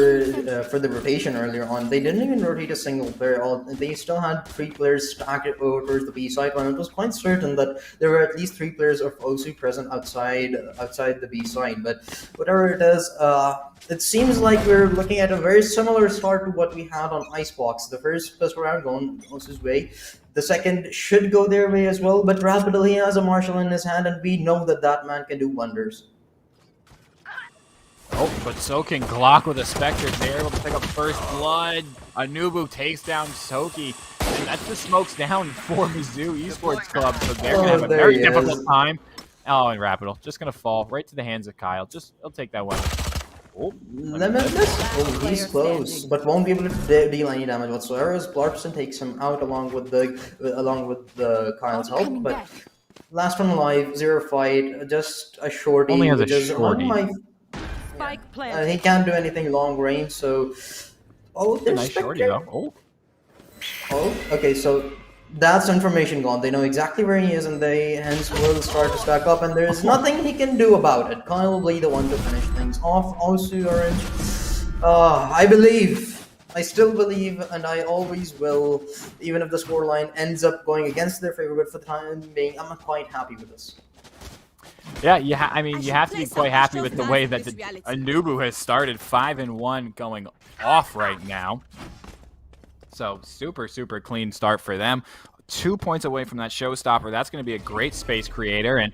the rotation earlier on. They didn't even rotate a single player. They still had 3 players stacked over towards the B side, when it was quite certain that there were at least 3 players of OSU present outside the B side. But whatever it is, it seems like we're looking at a very similar start to what we had on Icebox. The first round going OSU's way. The second should go their way as well, but Rapidly has a Marshall in his hand, and we know that that man can do wonders. Oh, but so can Glock with a Spectre. They're able to pick up first blood. Anubu takes down Soki, and that's the smokes down for Mizzou Esports Club, so they're going to have a very difficult time. Oh, and Rapidal just going to fall right to the hands of Kyle. He'll take that one. Oh, Limitless. Oh, he's close, but won't be able to deal any damage whatsoever as Blarpson takes him out along with the Kyle's help. But last one alive, 0 fight, just a shorty. Only has a shorty. He can't do anything long range, so there's nice shorty though. Oh, okay, so that's information gone. They know exactly where he is, and they hence will start to stack up, and there's nothing he can do about it. Kyle will be the one to finish things off. Also, Orange. I still believe, and I always will, even if the scoreline ends up going against their favor, but for the time being, I'm quite happy with this. Yeah, I mean, you have to be quite happy with the way that Anubu has started 5-1 going off right now. So super, super clean start for them. 2 points away from that showstopper. That's going to be a great space creator. And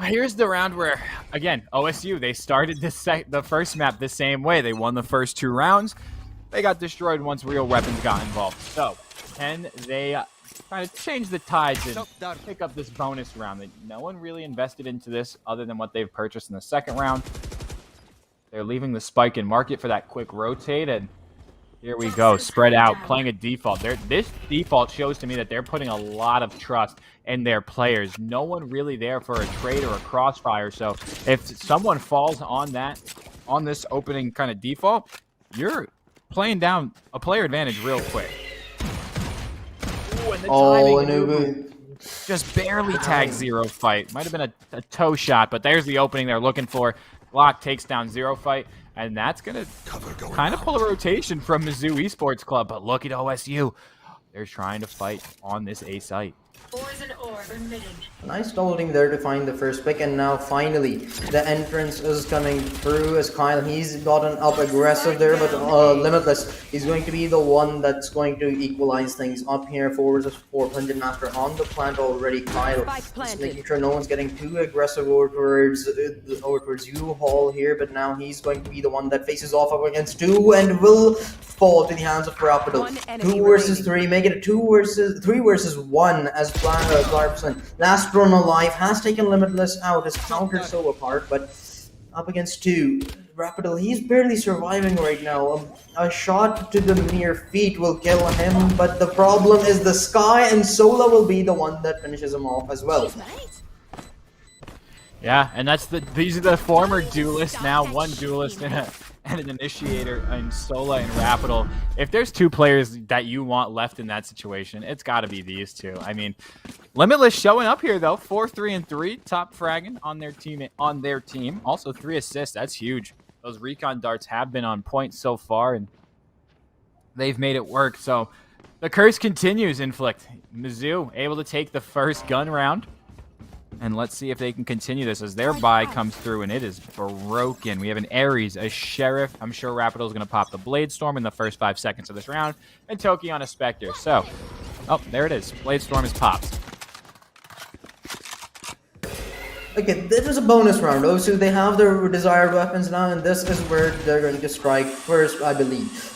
here's the round where, again, OSU, they started the first map the same way. They won the first 2 rounds. They got destroyed once real weapons got involved. So can they try to change the tides and pick up this bonus round? That no one really invested into this other than what they've purchased in the second round. They're leaving the spike in market for that quick rotate, and here we go, spread out, playing a default. This default shows to me that they're putting a lot of trust in their players. No one really there for a trade or a crossfire. So if someone falls on this opening kind of default, you're playing down a player advantage real quick. Ooh, and the timing just barely tagged Zero Fight. Might have been a toe shot, but there's the opening they're looking for. Glock takes down Zero Fight. And that's going to kind of pull a rotation from Mizzou Esports Club. But look at OSU. They're trying to fight on this A site. Nice holding there to find the first pick, and now finally the entrance is coming through as Kyle. He's gotten up aggressive there, but Limitless, he's going to be the one that's going to equalize things up here. 4 versus 4, Punjab Master on the plant already. Kyle just making sure no one's getting too aggressive over towards U-Haul here, but now he's going to be the one that faces off up against 2 and will fall to the hands of Rapido. 2 versus 3, make it a 3 versus 1 as Blarpson, last run alive, has taken Limitless out. His counter so apart, but up against 2. Rapido, he's barely surviving right now. A shot to the mere feet will kill him, but the problem is the sky, and Sola will be the one that finishes him off as well. Yeah, and these are the former duelists now. One duelist and an initiator in Sola and Rapido. If there's 2 players that you want left in that situation, it's got to be these 2. I mean, Limitless showing up here though, 4-3-3, top fragging on their team. Also 3 assists. That's huge. Those recon darts have been on point so far, and they've made it work. So the curse continues. Inflict. Mizzou able to take the first gun round. And let's see if they can continue this as their buy comes through, and it is broken. We have an Ares, a Sheriff. I'm sure Rapido is going to pop the Blade Storm in the first 5 seconds of this round, and Toki on a Spectre. So, oh, there it is. Blade Storm is popped. Okay, this is a bonus round. Also, they have their desired weapons now, and this is where they're going to strike first, I believe.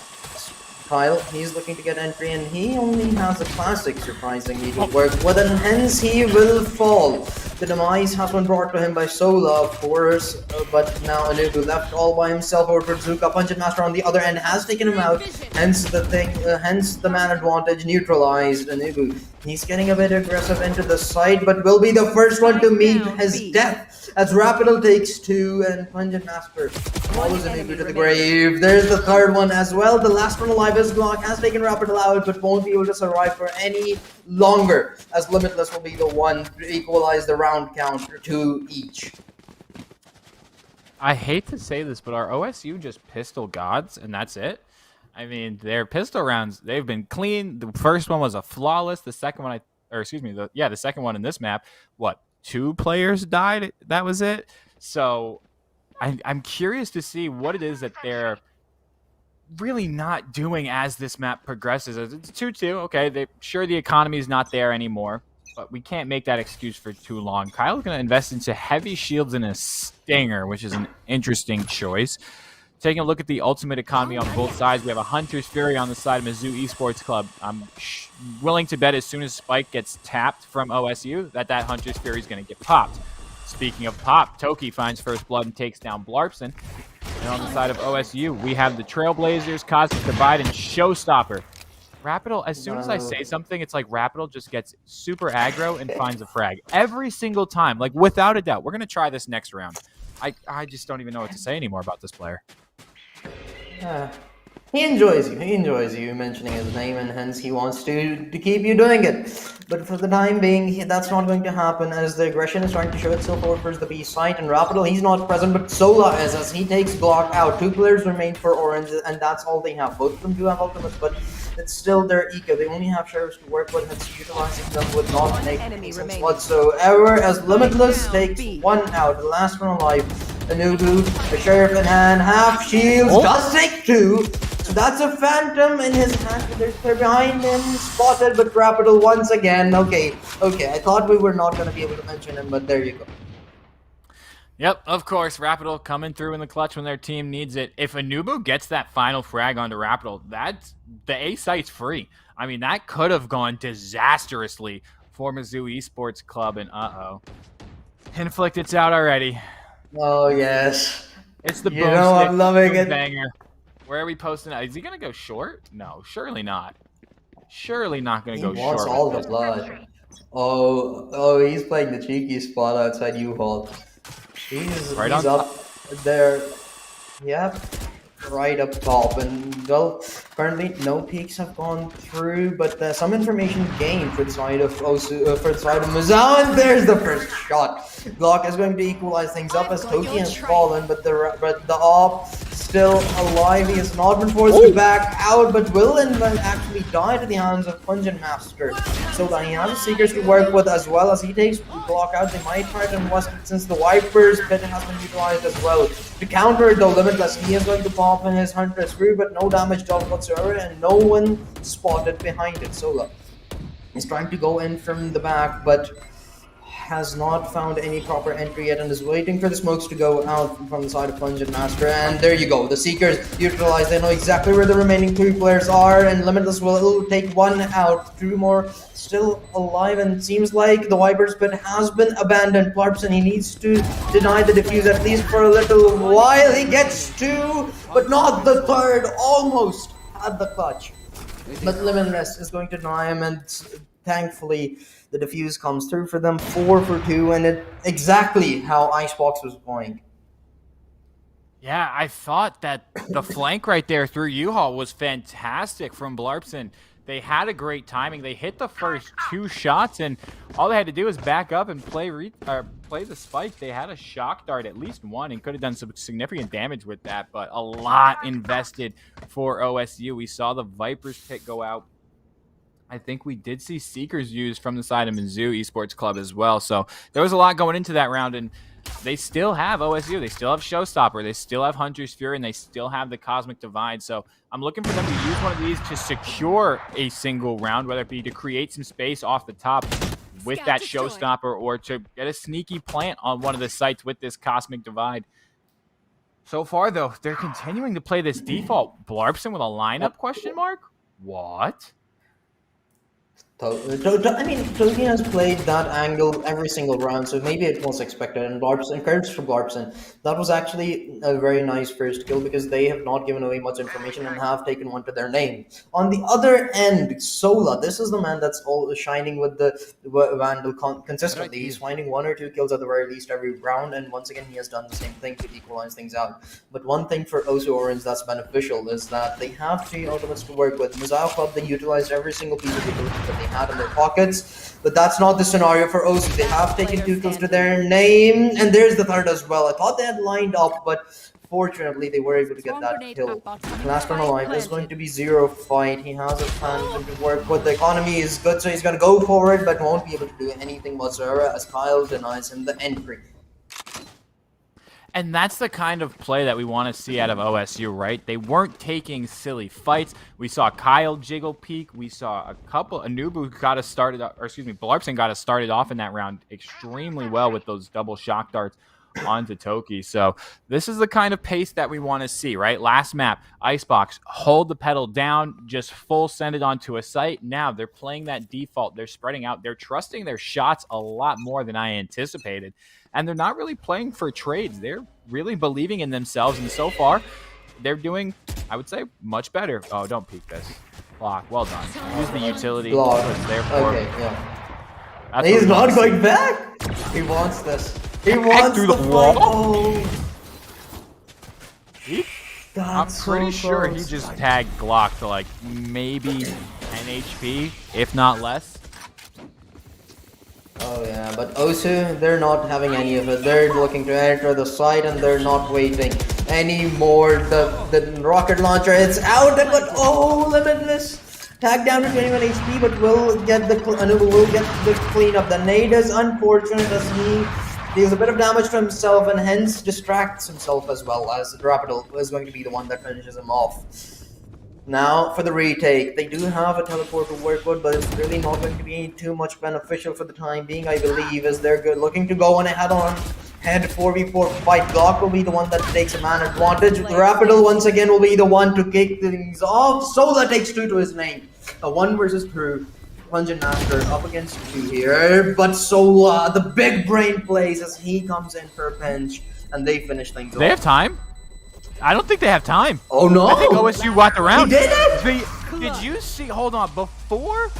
Kyle, he's looking to get entry, and he only has a classic, surprisingly, to work with, and hence he will fall. The demise has been brought to him by Sola, of course, but now Anubu left all by himself over to Zuka. Punjab Master on the other end has taken him out, hence the man advantage neutralized. Anubu, he's getting a bit aggressive into the side, but will be the first one to meet his death as Rapido takes 2 and Punjab Master follows Anubu to the grave. There's the third one as well. The last one alive is Glock, has taken Rapido out, but won't be able to survive for any longer, as Limitless will be the one to equalize the round count to 2 each. I hate to say this, but are OSU just pistol gods, and that's it? I mean, their pistol rounds, they've been clean. The first one was a flawless. The second one, the second one in this map, what, 2 players died? That was it? So I'm curious to see what it is that they're really not doing as this map progresses. It's 2-2. Okay, the economy is not there anymore, but we can't make that excuse for too long. Kyle's going to invest into heavy shields and a stinger, which is an interesting choice. Taking a look at the ultimate economy on both sides, we have a Hunter's Fury on the side of Mizzou Esports Club. I'm willing to bet as soon as Spike gets tapped from OSU that Hunter's Fury is going to get popped. Speaking of pop, Toki finds first blood and takes down Blarpson. And on the side of OSU, we have the Trailblazers, Cosmic Divide, and Showstopper. Rapido, as soon as I say something, it's like Rapido just gets super aggro and finds a frag. Every single time, like without a doubt. We're going to try this next round. I just don't even know what to say anymore about this player. He enjoys you. He enjoys you mentioning his name, and hence he wants to keep you doing it. But for the time being, that's not going to happen, as the aggression is trying to show itself over towards the B site, and Rapido, he's not present, but Sola is, as he takes Glock out. 2 players remain for Orange, and that's all they have. Both of them do have ultimates, but it's still their eco. They only have sheriffs to work with, and it's utilizing them would not make any sense remaining. whatsoever, as Limitless takes one out, the last one alive. Anubu, the sheriff in hand, half shields, does take two. So that's a phantom in his hand, but there's clear behind him, spotted, but Rapital once again. Okay, I thought we were not going to be able to mention him, but there you go. Yep, of course, Rapital coming through in the clutch when their team needs it. If Anubu gets that final frag onto Rapital, that's the A site's free. I mean, that could have gone disastrously for Mizzou Esports Club, and Inflict, it's out already. Oh yes, it's the boom I'm loving it. Banger. Where are we posting it? Is he gonna go short? No, surely not. Surely not gonna go short. He wants all the blood. Oh, he's playing the cheeky spot outside U-Haul. He's up there. Yep, right up top. And well, currently no peaks have gone through, but some information gained for the side of Mizzou, and there's the first shot. Glock is going to equalize things up as Toki has fallen, but the op still alive. He has not been forced to back out, but will actually die to the hands of Punjin Master. So that he has the Seekers to work with, as well as he takes Glock out. They might try to invest it since the Wipers pit has been utilized as well. To counter it though, Limitless, he is going to pop in his Hunter screw, but no damage done whatsoever, and no one spotted behind it. Sola is trying to go in from the back, but has not found any proper entry yet and is waiting for the smokes to go out from the side of Punjin Master. And there you go, the Seekers utilize, they know exactly where the remaining two players are, and Limitless will take one out. Two more still alive, and it seems like the Vipers pit has been abandoned. Blarpson, he needs to deny the defuse at least for a little while. He gets two, but not the third, almost at the clutch. But Limitless is going to deny him, and thankfully the defuse comes through for them, 4 for 2, and it exactly how Icebox was going. Yeah, I thought that the flank right there through U-Haul was fantastic from Blarpson. They had a great timing. They hit the first 2 shots, and all they had to do was back up and play the spike. They had a shock dart, at least one, and could have done some significant damage with that, but a lot invested for OSU. We saw the Vipers pit go out. I think we did see Seekers used from the side of Mizzou Esports Club as well. So there was a lot going into that round, and they still have OSU. They still have Showstopper. They still have Hunter's Fury, and they still have the Cosmic Divide. So I'm looking for them to use one of these to secure a single round, whether it be to create some space off the top with that Showstopper or to get a sneaky plant on one of the sites with this Cosmic Divide. So far, though, they're continuing to play this default. Blarpson with a lineup question mark? What? I mean, Toki has played that angle every single round, so maybe it was expected. And Blarpson, encouraged for Blarpson, that was actually a very nice first kill because they have not given away much information and have taken one to their name. On the other end, Sola, this is the man that's all shining with the Vandal consistently. He's finding 1 or 2 kills at the very least every round, and once again, he has done the same thing to equalize things out. But one thing for Osu Orange that's beneficial is that they have 3 ultimates to work with. Mizzou Club, they utilized every single piece of ability that they had in their pockets, but that's not the scenario for Osu. They have taken 2 kills to their name, and there's the third as well. I thought they had lined up, but fortunately they were able to get that kill. Last one alive is going to be Zero Fight. He has a plan to work with. The economy is good, so he's going to go forward, but won't be able to do anything whatsoever as Kyle denies him the entry. And that's the kind of play that we want to see out of OSU, right? They weren't taking silly fights. We saw Kyle jiggle peek. We saw a couple. Anubu got us started, or excuse me, Blarpson got us started off in that round extremely well with those double shock darts onto Toki. So this is the kind of pace that we want to see, right? Last map, Icebox, hold the pedal down, just full send it onto a site. Now they're playing that default. They're spreading out. They're trusting their shots a lot more than I anticipated. And they're not really playing for trades. They're really believing in themselves. And so far, they're doing, I would say, much better. Oh, don't peek this. Block. Well done. Use the utility. Block. There for. Okay, yeah. He's not going back. He wants this. He wants through the wall. Oh. I'm pretty sure he just tagged Glock to like maybe 10 HP, if not less. Oh yeah, but Osu, they're not having any of it. They're looking to enter the site and they're not waiting anymore. The rocket launcher, it's out, but oh, Limitless Tag down to 21 HP, but will get the cleanup. The nade is unfortunate as he deals a bit of damage to himself and hence distracts himself as well, as Rapidal is going to be the one that finishes him off. Now for the retake, they do have a teleport to work with, but it's really not going to be too much beneficial for the time being, I believe, as they're looking to go on a head 4v4 fight. Glock will be the one that takes a man advantage. Rapidal once again will be the one to kick things off. Sola takes 2 to his name. A 1 versus 2. Pungent Master up against 2 here, but Sola, the big brain plays as he comes in for a pinch, and they finish things off. They have time? I don't think they have time. Oh no! I think OSU walked around. He did it? Did you see? Hold on. Before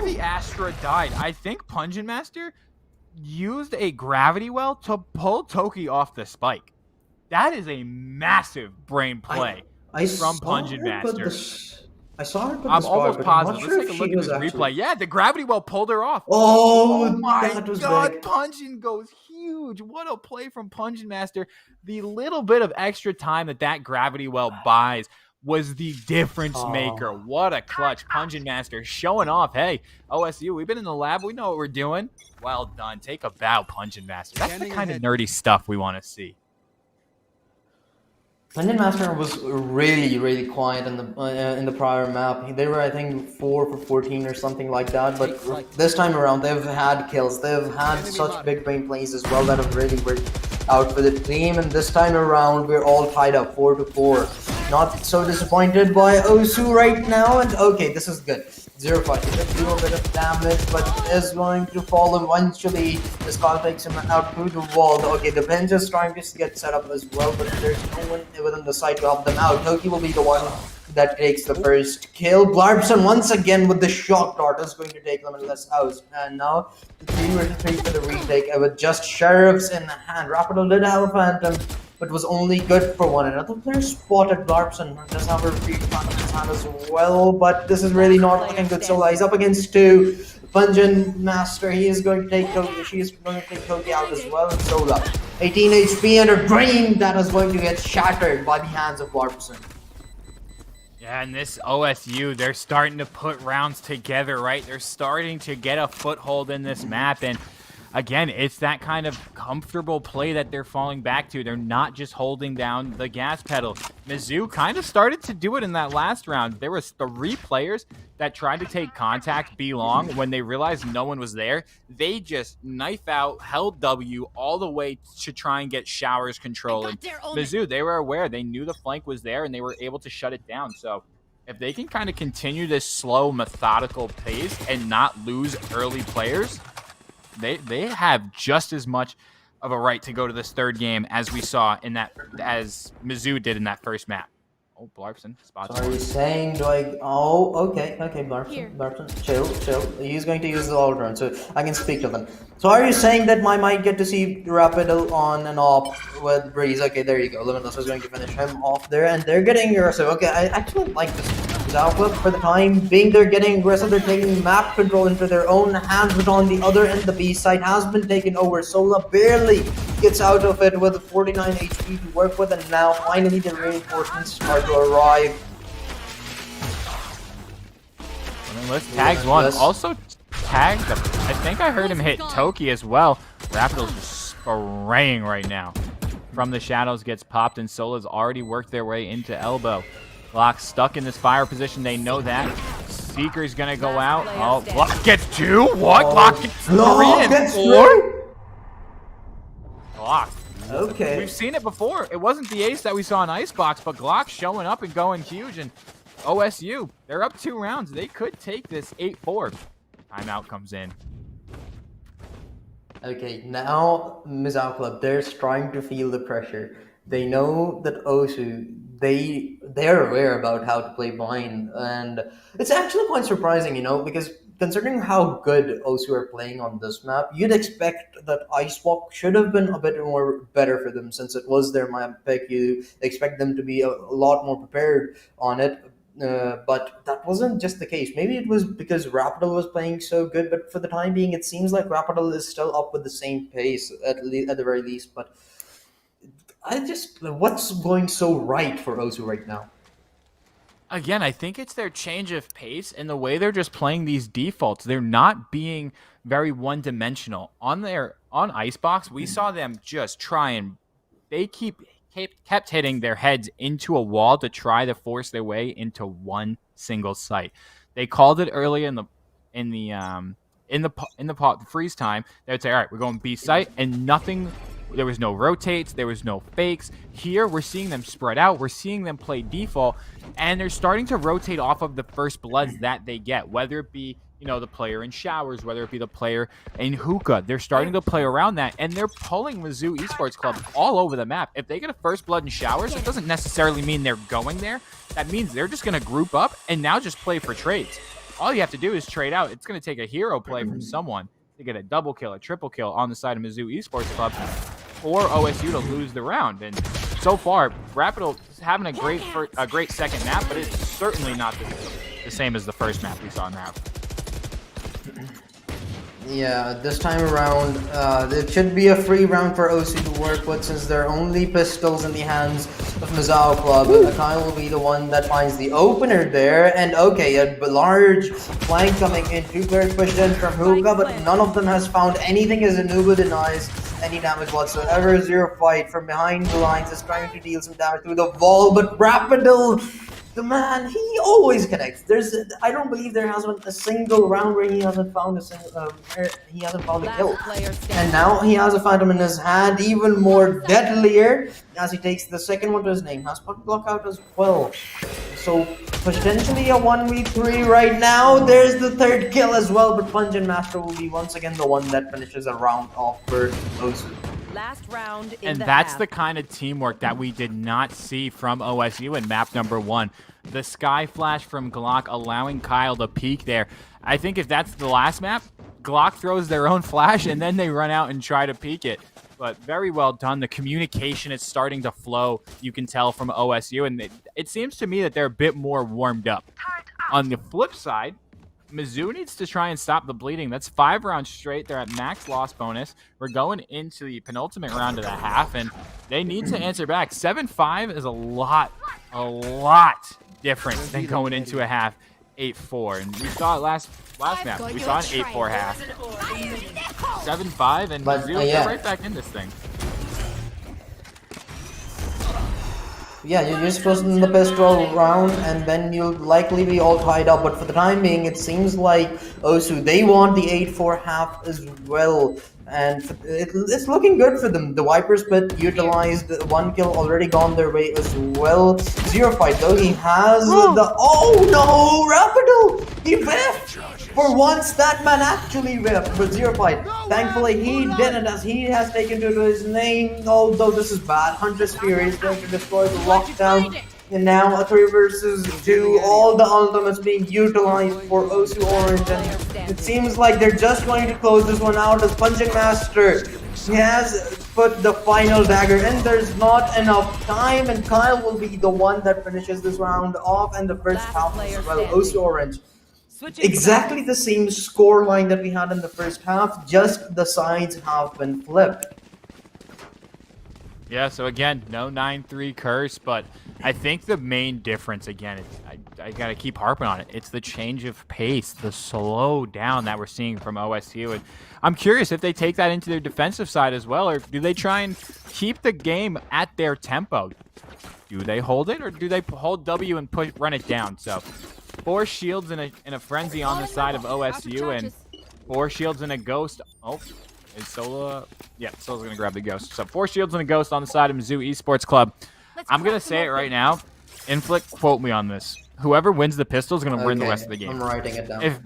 the Astra died, I think Pungent Master used a gravity well to pull Toki off the spike. That is a massive brain play from Pungent Master. I saw her put I'm the almost spot, positive. but I'm not Let's take a sure look if at she this was replay. actually... Yeah, the gravity well pulled her off. Oh, my that was God, big. Pungent goes huge. What a play from Pungent Master. The little bit of extra time that gravity well buys was the difference maker. What a clutch. Pungent Master showing off. Hey, OSU, we've been in the lab. We know what we're doing. Well done. Take a bow, Pungent Master. That's the kind of nerdy stuff we want to see. Pungent Master was really quiet in the prior map. They were, I think, 4 for 14 or something like that. But this time around, they've had kills. They've had such big brain plays as well that have really worked out for the team. And this time around, we're all tied up 4-4. Not so disappointed by Osu right now. And okay, this is good. 0-5. He did do a bit of damage, but is going to fall eventually. The Skull takes him out through the wall. Okay, the bench is trying to get set up as well, but there's no one within the site to help them out. Toki will be the one that takes the first kill. Blarbson once again with the shock dart is going to take Limitless out. And now the 3 versus 3 for the retake with just sheriffs in hand. Rapidal did have a phantom, but was only good for 1. Another player spotted Blarbson. Does have a free phantom in his hand as well, but this is really not looking good. Sola, he's up against 2. Pungent Master, he is going to take Toki. She is going to take Toki out as well. And Sola, 18 HP and her brain that is going to get shattered by the hands of Blarbson. Yeah, and this OSU, they're starting to put rounds together, right? They're starting to get a foothold in this map, and again, it's that kind of comfortable play that they're falling back to. They're not just holding down the gas pedal. Mizzou kind of started to do it in that last round. There was 3 players that tried to take contact B-long. When they realized no one was there, they just knife out, held W all the way to try and get Showers control. And Mizzou, they were aware. They knew the flank was there, and they were able to shut it down. So if they can kind of continue this slow, methodical pace and not lose early players, they have just as much of a right to go to this 3rd game as we saw in that, as Mizzou did in that first map. Oh, Blarbson spots. So are you saying, oh, okay, Blarbson, chill. He's going to use the all-round, so I can speak to them. So are you saying that I might get to see Rapidal on and off with Breeze? Okay, there you go. Limitless is going to finish him off there, and they're getting aggressive. Okay, I actually like this outlook for the time being. They're getting aggressive. They're taking map control into their own hands, but on the other end, the B side has been taken over. Sola barely gets out of it with 49 HP to work with, and now finally the reinforcements start to arrive. Limitless tags one. Also tagged, I think I heard him hit Toki as well. Rapidal's just spraying right now. From the shadows gets popped, and Sola's already worked their way into elbow. Glock stuck in this fire position. They know that. Seeker's gonna go out. Oh, Glock gets 2? What? Glock gets 3 and 4? Glock. Okay. We've seen it before. It wasn't the ace that we saw in Icebox, but Glock showing up and going huge. And OSU, they're up 2 rounds. They could take this 8-4. Timeout comes in. Okay, now Mizzou Club, they're trying to feel the pressure. They know that Osu, they're aware about how to play blind, and it's actually quite surprising, you know, because considering how good Osu are playing on this map, you'd expect that Icewalk should have been a bit more better for them since it was their map pick. You expect them to be a lot more prepared on it. But that wasn't just the case. Maybe it was because Rapidal was playing so good, but for the time being, it seems like Rapidal is still up with the same pace, at the very least. But what's going so right for Osu right now? Again, I think it's their change of pace and the way they're just playing these defaults. They're not being very one-dimensional. On Icebox, we saw them just try and they kept hitting their heads into a wall to try to force their way into one single site. They called it early in the freeze time. They would say, "All right, we're going B site," and nothing. There was no rotates. There was no fakes. Here, we're seeing them spread out. We're seeing them play default, and they're starting to rotate off of the first bloods that they get, whether it be, the player in showers, whether it be the player in hookah. They're starting to play around that, and they're pulling Mizzou Esports Club all over the map. If they get a first blood in showers, it doesn't necessarily mean they're going there. That means they're just going to group up and now just play for trades. All you have to do is trade out. It's going to take a hero play from someone to get a double kill, a triple kill on the side of Mizzou Esports Club for OSU to lose the round. And so far, Rapido is having a great second map, but it's certainly not the same as the first map we saw in Rap. Yeah, this time around, it should be a free round for OSU to work with since they're only pistols in the hands of Mizzou Club. Kyle will be the one that finds the opener there. And okay, a large flank coming in. 2 players pushed in from hookah, but none of them has found anything as Anuba denies any damage whatsoever. Zero fight from behind the lines is trying to deal some damage through the wall, but Rapido, the man, he always connects. I don't believe there has been a single round where he hasn't found a kill. And now he has a Phantom in his hand, even more deadlier as he takes the second one to his name. Has put block out as well. So potentially a 1v3 right now. There's the third kill as well, but Pungent Master will be once again the one that finishes a round off for OSU. Last round in and the that's half. the kind of teamwork that we did not see from OSU in map number 1. The sky flash from Glock allowing Kyle to peek there. I think if that's the last map, Glock throws their own flash and then they run out and try to peek it. But very well done. The communication is starting to flow, you can tell, from OSU. And it seems to me that they're a bit more warmed up. On the flip side, Mizzou needs to try and stop the bleeding. That's 5 rounds straight. They're at max loss bonus. We're going into the penultimate round of the half, and they need to answer back. 7-5 is a lot different than going into a half 8-4. And we saw it last map. We saw an 8-4 half. 7-5, and Mizzou get right back in this thing. Yeah, you're just closing the pistol round, and then you'll likely be all tied up. But for the time being, it seems like OSU, they want the 8-4 half as well. And it's looking good for them. The Vipers pit utilized, 1 kill already gone their way as well. Zero fight though, he has oh no, Rapido! He whiffed! For once, that man actually whiffed, but Zero fight. Thankfully, he didn't, as he has taken to his name, although this is bad. Huntress Fury is going to destroy the lockdown. And now a 3 versus 2, all the ultimates being utilized for OSU Orange, and it seems like they're just going to close this one out as Punching Master. He has put the final dagger in, there's not enough time, and Kyle will be the one that finishes this round off, and the first half as well. OSU Orange. Exactly the same score line that we had in the first half, just the sides have been flipped. Yeah, so again, no 9-3 curse, but I think the main difference, again, I got to keep harping on it. It's the change of pace, the slow down that we're seeing from OSU. And I'm curious if they take that into their defensive side as well, or do they try and keep the game at their tempo? Do they hold it, or do they hold W and run it down? So 4 shields in a frenzy on the side of OSU, and 4 shields and a ghost. Oh, is Sola? Yeah, Sola's going to grab the ghost. So 4 shields and a ghost on the side of Mizzou Esports Club. I'm going to say it right now. Inflict, quote me on this. Whoever wins the pistol is going to win the rest of the game. I'm writing it down. If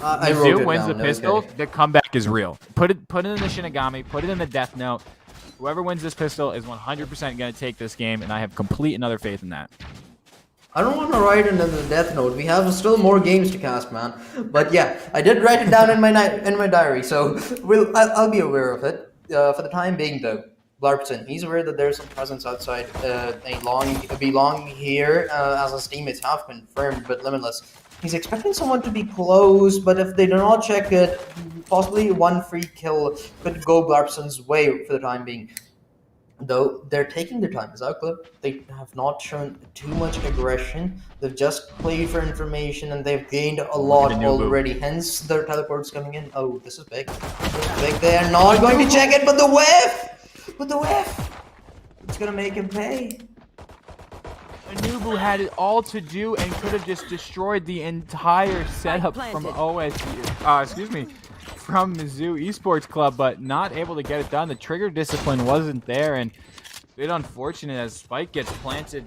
Mizzou wins the pistol, the comeback is real. Put it in the Shinigami. Put it in the Death Note. Whoever wins this pistol is 100% going to take this game, and I have complete and utter faith in that. I don't want to write it in the Death Note. We have still more games to cast, man. But yeah, I did write it down in my diary, so I'll be aware of it. For the time being, though, Blarpson, he's aware that there's some presence outside belonging here, as his teammates have confirmed, but Limitless. He's expecting someone to be close, but if they do not check it, possibly 1 free kill could go Blarpson's way for the time being. Though they're taking their time. As our clip, they have not shown too much aggression. They've just played for information and they've gained a lot already. Hence, their teleports coming in. Oh, this is big. This is big. They are not going to check it, but the whiff! But the whiff! It's gonna make him pay. Anubu had it all to do and could have just destroyed the entire setup from OSU. Excuse me. From Mizzou Esports Club, but not able to get it done. The trigger discipline wasn't there, and a bit unfortunate as Spike gets planted.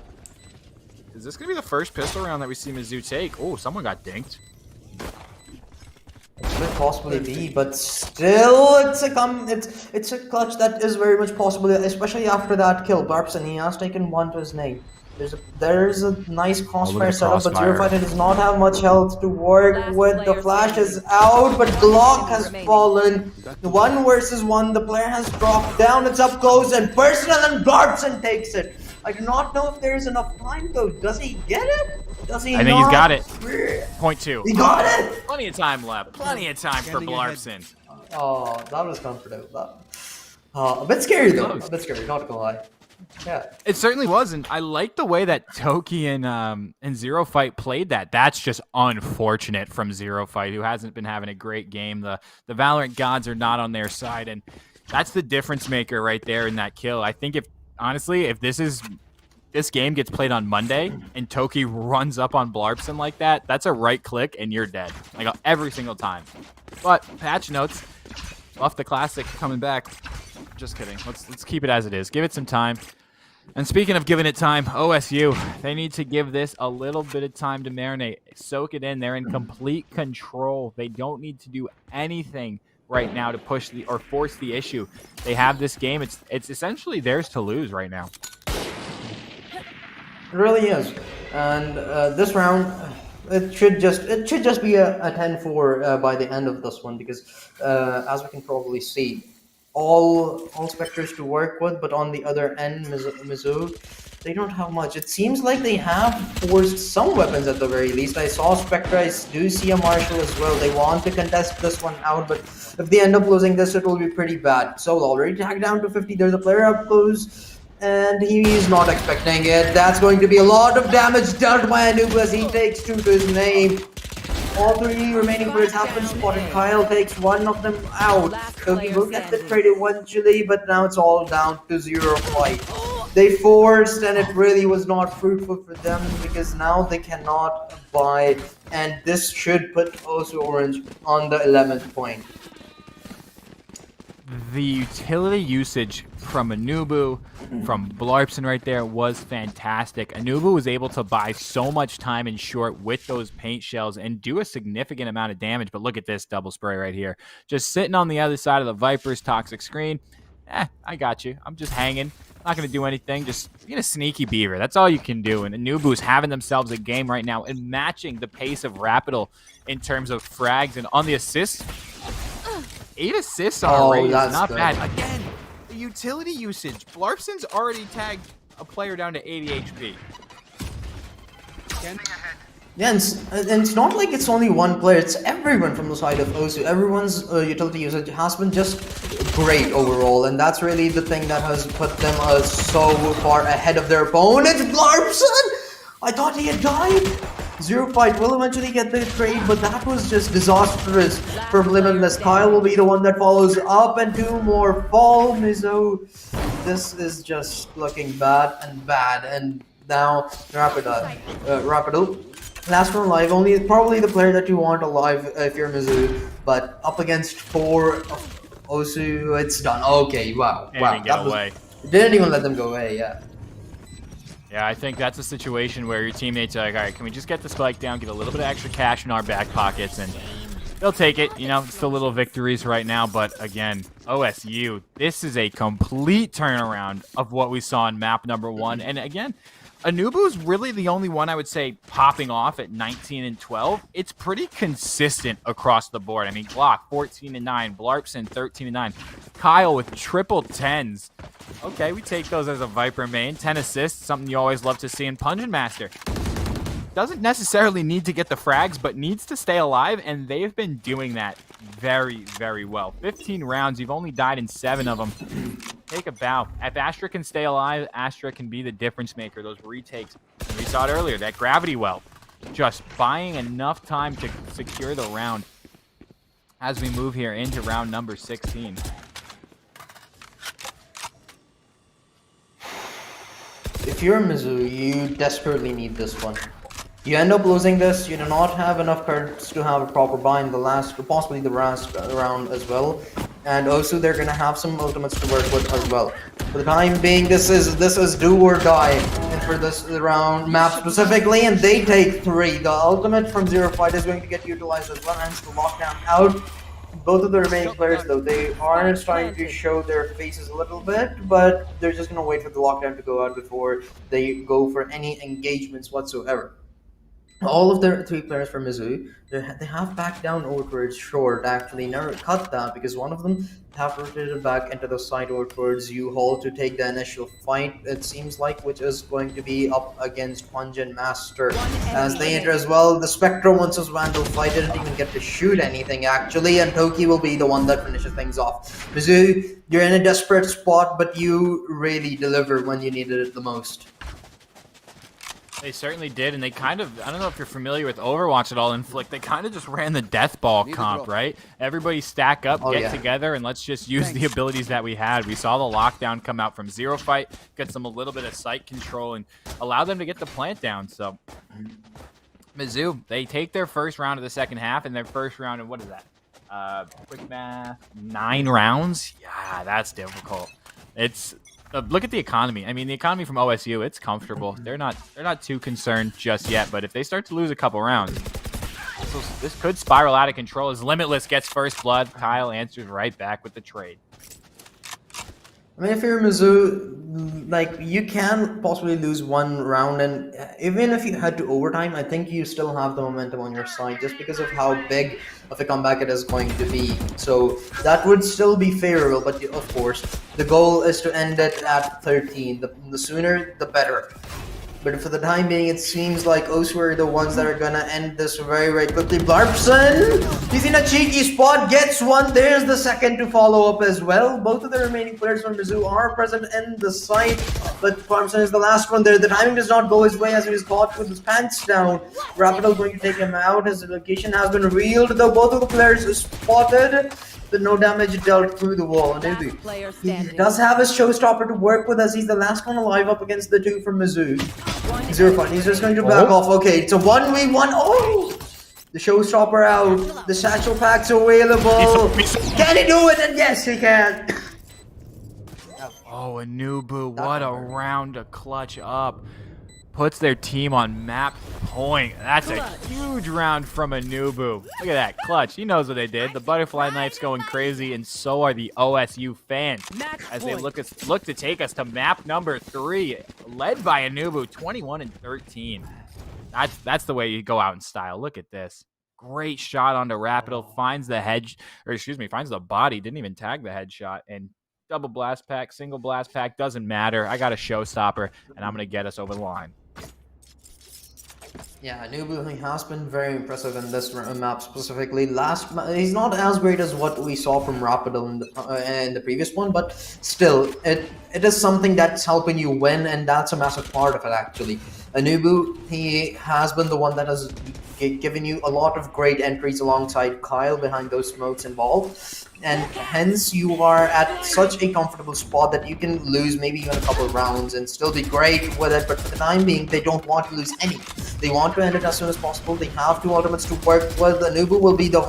Is this going to be the first pistol round that we see Mizzou take? Oh, someone got dinked. It could possibly be, but still, it's a clutch that is very much possible, especially after that kill. Barbson, he has taken one to his name. There's a nice crossfire setup, but Zero Fighter does not have much health to work with. The flash is out, but Glock has fallen. 1 versus 1, the player has dropped down. It's up close and personal, and Barbson takes it. I do not know if there is enough time though. Does he get it? Does he? I think he's got it. Point 2. He got it. Plenty of time left. Plenty of time for Blarpson. Oh, that was comfortable. A bit scary though. A bit scary. Not gonna lie. Yeah, it certainly wasn't. I like the way that Toki and Zero Fight played that. That's just unfortunate from Zero Fight, who hasn't been having a great game. The Valorant gods are not on their side, and that's the difference maker right there in that kill. I think if this game gets played on Monday and Toki runs up on Blarpson like that, that's a right click and you're dead. Like every single time. But patch notes, Buff the Classic coming back. Just kidding. Let's keep it as it is. Give it some time. And speaking of giving it time, OSU, they need to give this a little bit of time to marinate. Soak it in. They're in complete control. They don't need to do anything right now to push or force the issue. They have this game. It's essentially theirs to lose right now. It really is. And this round, it should just be a 10-4 by the end of this one, because as we can probably see, all Spectres to work with, but on the other end, Mizzou, they don't have much. It seems like they have forced some weapons at the very least. I saw Spectre, I do see a Marshall as well. They want to contest this one out, but if they end up losing this, it will be pretty bad. So already tagged down to 50. There's a player up close, and he's not expecting it. That's going to be a lot of damage dealt by Anubu as he takes 2 to his name. All 3 remaining players have been spotted. Kyle takes 1 of them out. Toki will get the trade eventually, but now it's all down to Zero Fight. They forced, and it really was not fruitful for them, because now they cannot buy, and this should put OSU Orange on the 11th point. The utility usage from Anubu, from Blarpson right there, was fantastic. Anubu was able to buy so much time in short with those paint shells and do a significant amount of damage. But look at this double spray right here. Just sitting on the other side of the Viper's toxic screen. I got you. I'm just hanging. Not going to do anything. Just being a sneaky beaver. That's all you can do. And Anubu's having themselves a game right now and matching the pace of Rapidal in terms of frags. And on the assists, 8 assists on a raid is not bad. Again, the utility usage. Blarpson's already tagged a player down to 80 HP. Yeah, and it's not like it's only one player, it's everyone from the side of OSU. Everyone's utility usage has been just great overall, and that's really the thing that has put them so far ahead of their opponent. Blarpson! I thought he had died! Zero Fight will eventually get the trade, but that was just disastrous for Limitless. Kyle will be the one that follows up, and 2 more fall. Mizzou, this is just looking bad, and now Rapidal. Last one alive, probably the player that you want alive if you're Mizzou, but up against 4 of OSU, it's done. Okay, wow. Didn't even let them go away, yeah. Yeah, I think that's a situation where your teammates are like, all right, can we just get the spike down, get a little bit of extra cash in our back pockets, and they'll take it. You know, it's the little victories right now, but again, OSU, this is a complete turnaround of what we saw in map number 1. And again, Anubu's really the only one I would say popping off at 19 and 12. It's pretty consistent across the board. I mean, Glock 14 and 9, Blarpson 13 and 9, Kyle with triple 10s. Okay, we take those as a Viper main. 10 assists, something you always love to see in Pungent Master. Doesn't necessarily need to get the frags, but needs to stay alive, and they've been doing that very, very well. 15 rounds, you've only died in 7 of them. take a bow. If Astra can stay alive, Astra can be the difference maker. Those retakes. And we saw it earlier, that gravity well. Just buying enough time to secure the round as we move here into round number 16. If you're Mizzou, you desperately need this one. You end up losing this, you do not have enough cards to have a proper buy in the last, or possibly the last round as well. And also they're gonna have some ultimates to work with as well. For the time being, this is do or die. And for this round map specifically, and they take 3. The ultimate from Zero Fight is going to get utilized as well, hence the lockdown out. Both of the remaining players, though, they are trying to show their faces a little bit, but they're just gonna wait for the lockdown to go out before they go for any engagements whatsoever. All of the 3 players from Mizzou, they have backed down over towards short, actually never cut that because one of them have rotated back into the side over towards U-Hall to take the initial fight, it seems like, which is going to be up against Pungent Master. As they enter as well, the Spectre once his Vandal fight didn't even get to shoot anything actually, and Toki will be the one that finishes things off. Mizzou, you're in a desperate spot, but you really deliver when you needed it the most. They certainly did, and they kind of, I don't know if you're familiar with Overwatch at all, Inflict, they kind of just ran the death ball comp, right? Everybody stack up, get together, and let's just use the abilities that we had. We saw the lockdown come out from Zero Fight, get them a little bit of sight control, and allow them to get the plant down. So, Mizzou, they take their first round of the second half, and their first round of, what is that? Quick math, 9 rounds? Yeah, that's difficult. It's... look at the economy. I mean, the economy from OSU, it's comfortable. They're not too concerned just yet, but if they start to lose a couple rounds, this could spiral out of control as Limitless gets first blood. Kyle answers right back with the trade. I mean, if you're Mizzou, like, you can possibly lose 1 round, and even if you head to overtime, I think you still have the momentum on your side just because of how big of a comeback it is going to be. So that would still be favorable, but of course, the goal is to end it at 13. The sooner, the better. But for the time being, it seems like Osu are the ones that are gonna end this very, very quickly. Blarpson, he's in a cheeky spot, gets one. There's the second to follow up as well. Both of the remaining players from Mizzou are present in the site, but Blarpson is the last one there. The timing does not go his way as he was caught with his pants down. Rapido going to take him out. His location has been revealed, though both of the players are spotted. But no damage dealt through the wall. And he does have his showstopper to work with as he's the last one alive up against the 2 from Mizzou. Zero Fight. He's just going to back off. Okay, it's a 1v1. Oh! The showstopper out. The satchel pack's available. Can he do it? And yes, he can. Oh, Anubu, what a round to clutch up. Puts their team on map point. That's a huge round from Anubu. Look at that, clutch. He knows what they did. The butterfly knife's going crazy, and so are the OSU fans as they look to take us to map number 3, led by Anubu, 21-13. That's the way you go out in style. Look at this. Great shot onto Rapido. Finds the body. Didn't even tag the headshot, and double blast pack, single blast pack, doesn't matter. I got a showstopper, and I'm gonna get us over the line. Yeah, Anubu, he has been very impressive in this map specifically. He's not as great as what we saw from Rapido in the previous one, but still, it is something that's helping you win, and that's a massive part of it, actually. Anubu, he has been the one that has given you a lot of great entries alongside Kyle behind those smokes involved, and hence you are at such a comfortable spot that you can lose maybe even a couple of rounds and still be great with it. But for the time being, they don't want to lose any. They want to end it as soon as possible. They have 2 ultimates to work with. Anubu will be the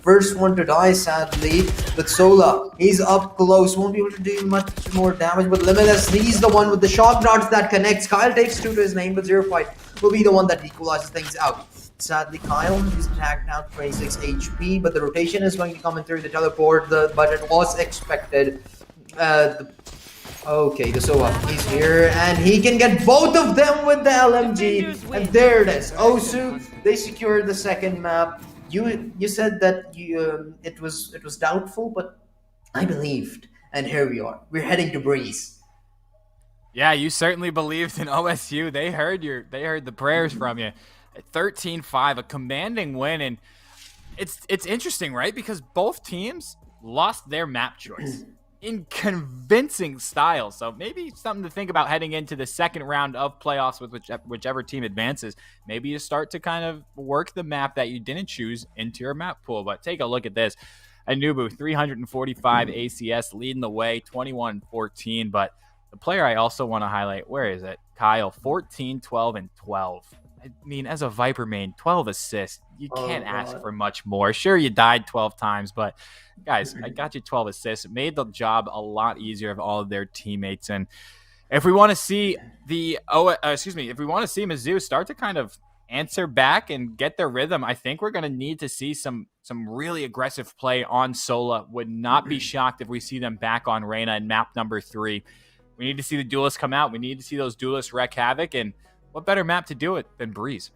first one to die, sadly. But Sola, he's up close, won't be able to do much more damage. But Limitless, he's the one with the shock darts that connects. Kyle takes 2 to his name, but Zero Fight will be the one that equalizes things out. Sadly, Kyle, he's attacked now 26 HP, but the rotation is going to come in through the teleport, but it was expected. Okay, the Soa, he's here, and he can get both of them with the LMG, and there it is. Osu, they secured the second map. You said that it was doubtful, but I believed, and here we are. We're heading to Breeze. Yeah, you certainly believed in OSU. They heard the prayers from you. 13-5, a commanding win, and it's interesting, right? Because both teams lost their map choice. in convincing style. So maybe something to think about heading into the second round of playoffs with whichever team advances. Maybe you start to kind of work the map that you didn't choose into your map pool. But take a look at this. Anubu, 345 ACS, leading the way, 21-14. But the player I also want to highlight, where is it? Kyle, 14, 12, and 12. I mean, as a Viper main, 12 assists. You can't ask for much more. Sure, you died 12 times, but guys, I got you 12 assists. It made the job a lot easier of all of their teammates. And if we want to see if we want to see Mizzou start to kind of answer back and get their rhythm, I think we're going to need to see some really aggressive play on Sola. Would not be shocked if we see them back on Reyna in map number 3. We need to see the duelists come out. We need to see those duelists wreak havoc, and what better map to do it than Breeze?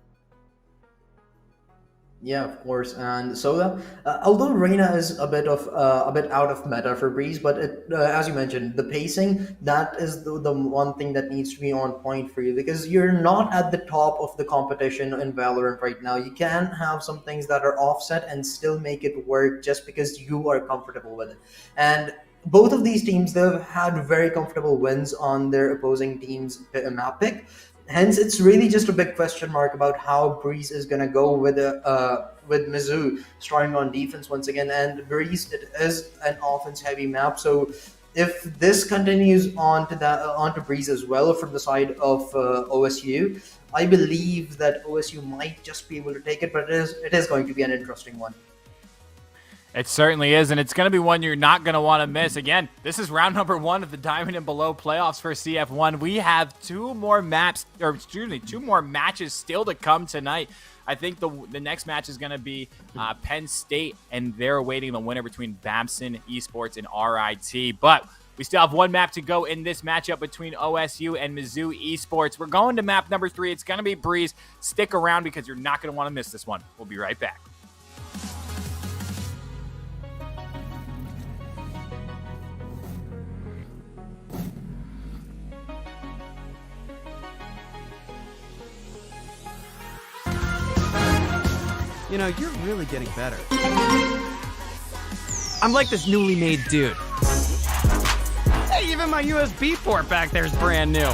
Yeah, of course. And Sola, although Reyna is a bit out of meta for Breeze, but as you mentioned, the pacing, that is the one thing that needs to be on point for you, because you're not at the top of the competition in Valorant right now. You can have some things that are offset and still make it work just because you are comfortable with it. And both of these teams, they've had very comfortable wins on their opposing team's map pick. Hence, it's really just a big question mark about how Breeze is going to go with Mizzou starting on defense once again. And Breeze, it is an offense-heavy map, so if this continues onto Breeze as well from the side of OSU, I believe that OSU might just be able to take it, but it is going to be an interesting one. It certainly is, and it's going to be one you're not going to want to miss. Again, this is round number 1 of the Diamond and Below playoffs for CF1. We have 2 more matches still to come tonight. I think the next match is going to be Penn State, and they're awaiting the winner between Babson Esports and RIT. But we still have 1 map to go in this matchup between OSU and Mizzou Esports. We're going to map number 3. It's going to be Breeze. Stick around because you're not going to want to miss this one. We'll be right back. You know, you're really getting better. I'm like this newly made dude. Hey, even my USB port back there is brand new.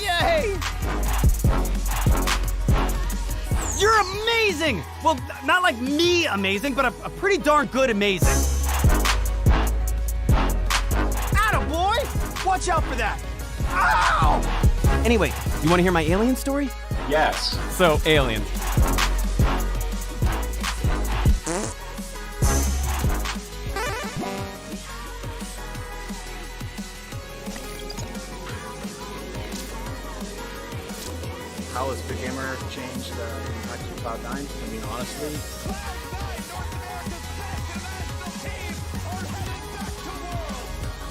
Yay! You're amazing! Well, not like me amazing, but a pretty darn good amazing. Attaboy! Watch out for that! Ow! Anyway, you want to hear my alien story? Yes. So, alien. How has Big Gamer changed the impact of Cloud9? I mean, honestly,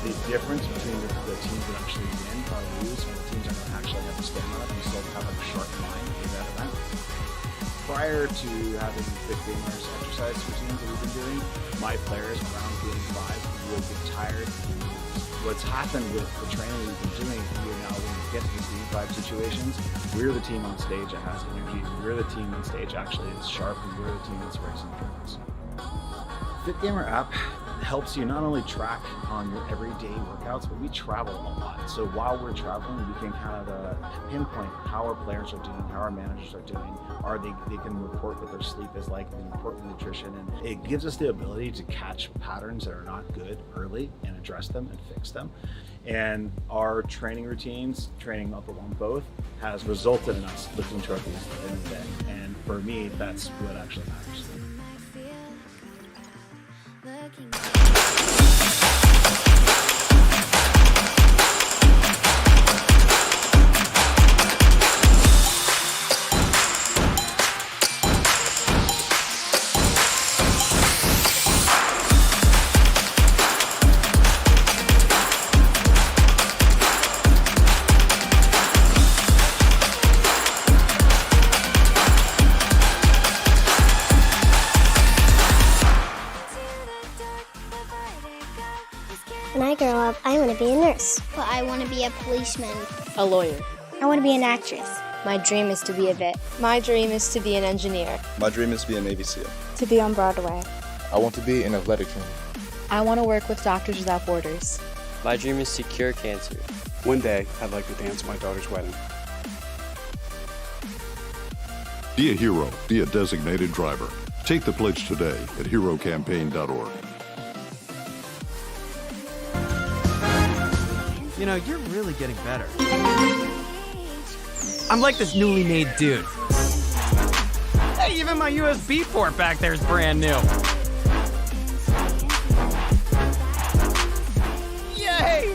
the difference between the teams that actually win or lose and the teams that don't actually have the stamina, you still have a sharp mind in that event. Prior to having Big Gamer's exercise routines that we've been doing, my players around game 5 would get tired. What's happened with the training we've been doing here now, when we get to these game 5 situations, we're the team on stage that has energy. We're the team on stage actually that's sharp, and we're the team that's racing drones. Fit Gamer app helps you not only track on your everyday workouts, but we travel a lot. So while we're traveling, we can kind of pinpoint how our players are doing, how our managers are doing. They can report what their sleep is like, they can report nutrition, and it gives us the ability to catch patterns that are not good early and address them and fix them. And our training routines, training up along both, has resulted in us lifting trophies at the end of the day. And for me, that's what actually matters. When I grow up, I want to be a nurse. But I want to be a policeman. A lawyer. I want to be an actress. My dream is to be a vet. My dream is to be an engineer. My dream is to be a Navy SEAL. To be on Broadway. I want to be an athletic trainer. I want to work with Doctors Without Borders. My dream is to cure cancer. One day, I'd like to dance at my daughter's wedding. Be a hero. Be a designated driver. Take the pledge today at herocampaign.org. You know, you're really getting better. I'm like this newly made dude. Hey, even my USB port back there is brand new. Yay!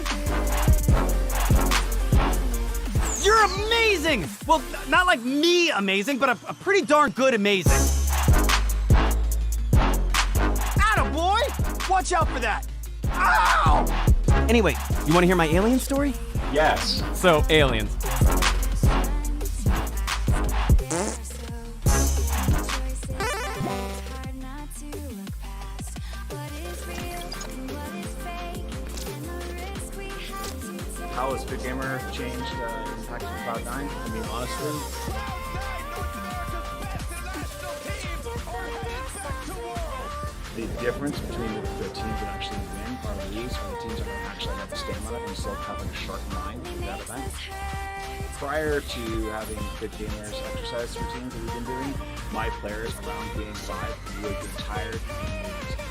You're amazing! Well, not like me amazing, but a pretty darn good amazing. Attaboy! Watch out for that! Ow! Anyway, you want to hear my alien story? Yes. So, aliens. How has Big Gamer changed impact of Cloud9? I mean, honestly, the difference between the teams that actually win or lose are the teams that don't actually have the stamina and still have a sharp mind through that event. Prior to having Big Gamer's exercise routines that we've been doing, my players around Game 5 would get tired.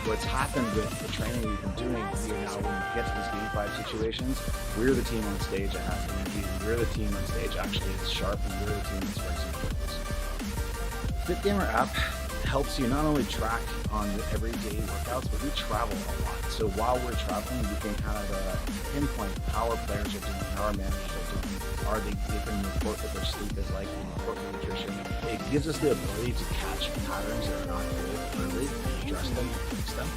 What's happened with the training we've been doing, we are now, when we get to these Game 5 situations, we're the team on stage that has energy, and we're the team on stage actually is sharp, and we're the team that's racing focus. The Gamer app helps you not only track on the everyday workouts, but we travel a lot. So while we're traveling, we can kind of pinpoint how our players are doing, how our managers are doing. They can report what their sleep is like, and report their nutrition. It gives us the ability to catch patterns that are not good early, address them, fix them.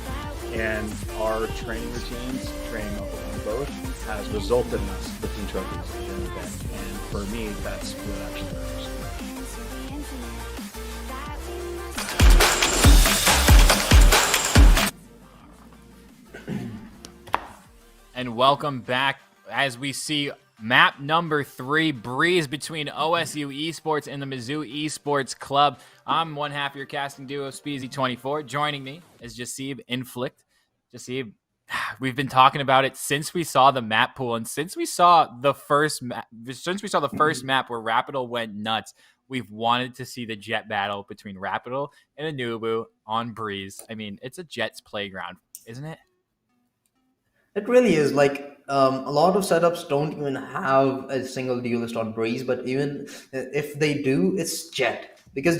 And our training routines, training on both, has resulted in us lifting trophies at the end of the event. And for me, that's what actually matters. And welcome back as we see map number 3, Breeze between OSU Esports and the Mizzou Esports Club. I'm one half of your casting duo, Speezy24. Joining me is Jasib Inflict. Jasib, we've been talking about it since we saw the map pool, and since we saw the first map where Rapital went nuts. We've wanted to see the jet battle between Rapital and Anubu on Breeze. I mean, it's a Jets playground, isn't it? It really is. Like, a lot of setups don't even have a single duelist on Breeze, but even if they do, it's Jet. Because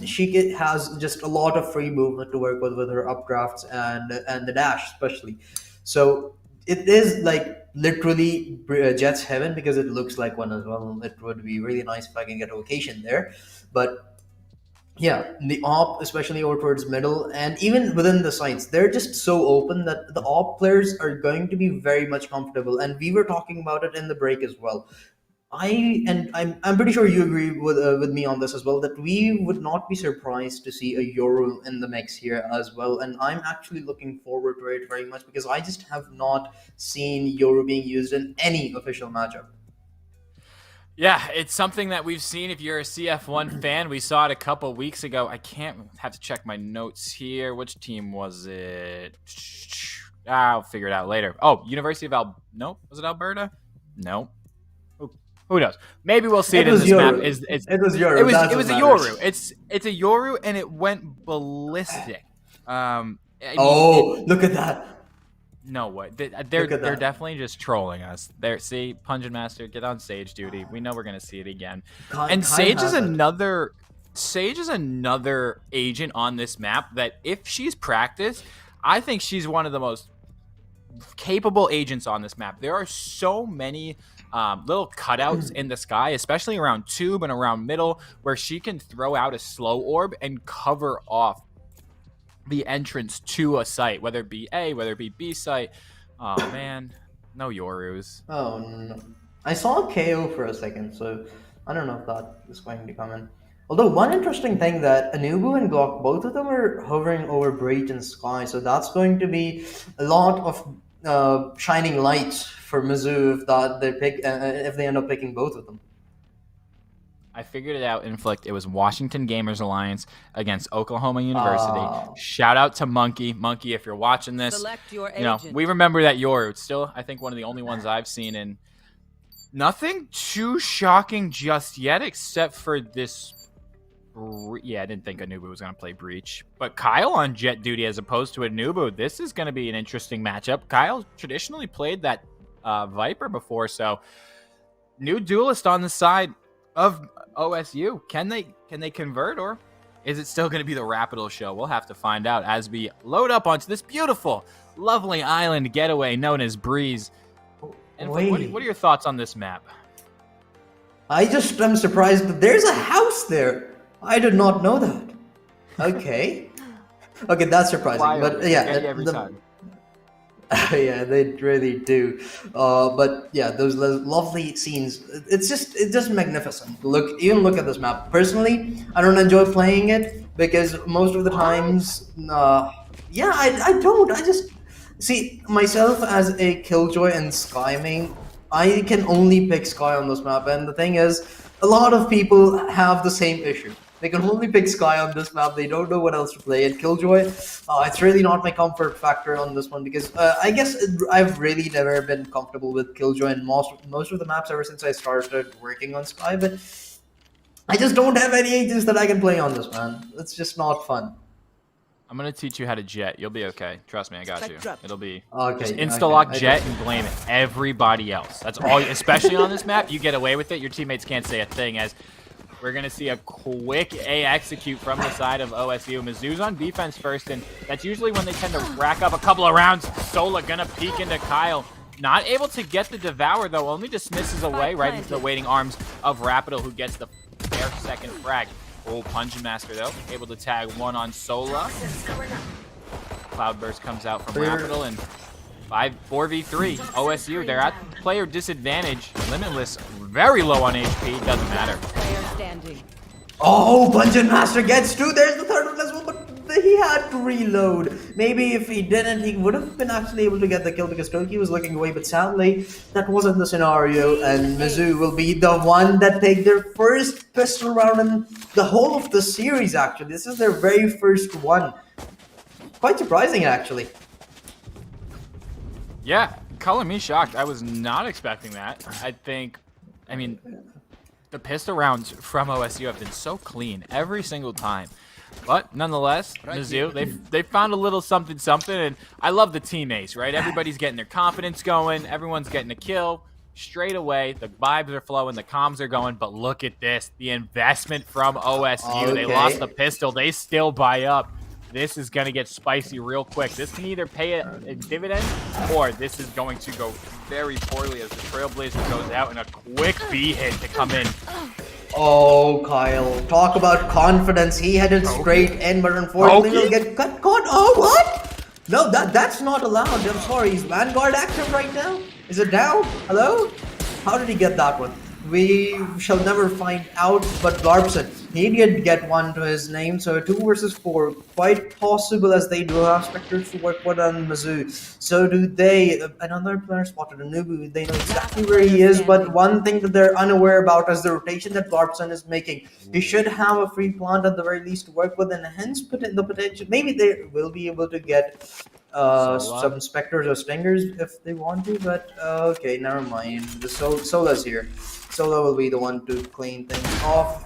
she has just a lot of free movement to work with her updrafts and the dash especially. So it is like literally Jet's heaven, because it looks like one as well. It would be really nice if I can get a location there. But yeah, the op, especially over towards middle, and even within the sites, they're just so open that the op players are going to be very much comfortable. And we were talking about it in the break as well. I'm pretty sure you agree with me on this as well, that we would not be surprised to see a Yoru in the mix here as well. And I'm actually looking forward to it very much, because I just have not seen Yoru being used in any official matchup. Yeah, it's something that we've seen. If you're a CF1 fan, we saw it a couple weeks ago. I have to check my notes here. Which team was it? I'll figure it out later. Oh, University of no, was it Alberta? No. Who knows? Maybe we'll see it in this map. It was Yoru. It was a Yoru. It's a Yoru, and it went ballistic. Look at that. No way. They're definitely just trolling us. See, Pungent Master, get on Sage duty. We know we're gonna see it again. Sage is another agent on this map that, if she's practiced, I think she's one of the most capable agents on this map. There are so many little cutouts in the sky, especially around tube and around middle, where she can throw out a slow orb and cover off the entrance to a site, whether it be A, whether it be B site. Oh man, no Yorus. Oh no. I saw a KO for a second, so I don't know if that is going to come in. Although one interesting thing, that Anubu and Glock, both of them are hovering over Breach and Sky, so that's going to be a lot of shining lights for Mizzou if they end up picking both of them. I figured it out, Inflict. It was Washington Gamers Alliance against Oklahoma University. Shout out to Monkey. Monkey, if you're watching this, Select your you know, agent. we remember that you're still, I think, one of the only ones I've seen. And nothing too shocking just yet, except for this. Yeah, I didn't think Anubu was going to play Breach. But Kyle on jet duty as opposed to Anubu. This is going to be an interesting matchup. Kyle traditionally played that Viper before, so new duelist on the side of OSU. Can they convert, or is it still going to be the Rapido show? We'll have to find out as we load up onto this beautiful, lovely island getaway known as Breeze. And what are your thoughts on this map? I just am surprised that there's a house there. I did not know that. Okay. Okay, that's surprising. But yeah, every time. Yeah, they really do. But yeah, those lovely scenes. It's just magnificent. Look at this map. Personally, I don't enjoy playing it because most of the times, yeah, I don't. I just see myself as a Killjoy and Sky main. I can only pick Sky on this map, and the thing is, a lot of people have the same issue. They can only pick Sky on this map. They don't know what else to play. And Killjoy, it's really not my comfort factor on this one because I guess I've really never been comfortable with Killjoy in most of the maps ever since I started working on Sky. But I just don't have any agents that I can play on this, man. It's just not fun. I'm going to teach you how to jet. You'll be okay. Trust me, I got you. It'll be okay, just insta-lock jet and blame everybody else. That's all. Especially on this map, you get away with it. Your teammates can't say a thing as we're going to see a quick A execute from the side of OSU. Mizzou's on defense first, and that's usually when they tend to rack up a couple of rounds. Sola going to peek into Kyle. Not able to get the Devour, though. Only dismisses away right into the waiting arms of Rapido, who gets the fair second frag. Oh, Punch Master, though, able to tag one on Sola. Cloudburst comes out from Rapido, and 4v3. OSU, they're at player disadvantage. Limitless, very low on HP, doesn't matter. Oh, Punch Master gets two. There's the third one as well, but he had to reload. Maybe if he didn't, he would have been actually able to get the kill because Toki was looking away, but sadly, that wasn't the scenario, and Mizzou will be the one that take their first pistol round in the whole of the series, actually. This is their very first one. Quite surprising, actually. Yeah, calling me shocked. I was not expecting that. I mean, the pistol rounds from OSU have been so clean every single time. But nonetheless, Mizzou, they found a little something, and I love the teammates, right? Everybody's getting their confidence going. Everyone's getting a kill straight away. The vibes are flowing. The comms are going. But look at this. The investment from OSU. Okay. They lost the pistol. They still buy up. This is going to get spicy real quick. This can either pay a dividend, or this is going to go very poorly as the Trailblazer goes out and a quick B hit to come in. Oh, Kyle, talk about confidence. He headed straight in, but unfortunately will get caught. Oh, what? No, that's not allowed. I'm sorry. Is Vanguard active right now? Is it down? Hello? How did he get that one? We shall never find out, but Garbson, he did get one to his name, so 2 versus 4, quite possible as they do have Spectres to work with on Mizzou. So do they. Another player spotted Anubu. They know exactly where he is, but one thing that they're unaware about is the rotation that Garbson is making. He should have a free plant at the very least to work with, and hence the potential. Maybe they will be able to get some Spectres or Stingers if they want to, but okay, never mind. The Sola's here. Sola will be the one to clean things off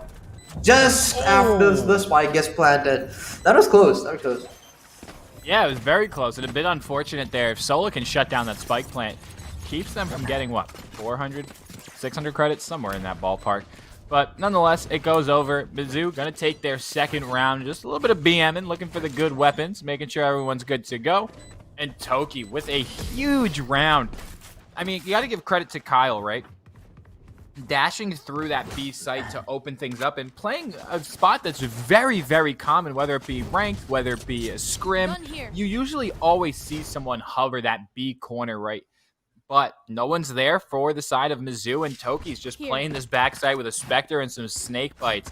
just after the spike gets planted. That was close. Yeah, it was very close and a bit unfortunate there. If Sola can shut down that spike plant, keeps them from getting, what, 400, 600 credits? Somewhere in that ballpark. But nonetheless, it goes over. Mizzou going to take their second round. Just a little bit of BMing, looking for the good weapons, making sure everyone's good to go. And Toki with a huge round. I mean, you got to give credit to Kyle, right? Dashing through that B site to open things up and playing a spot that's very, very common, whether it be ranked, whether it be a scrim. You usually always see someone hover that B corner, right? But no one's there for the side of Mizzou, and Toki's just playing this backside with a Spectre and some snake bites.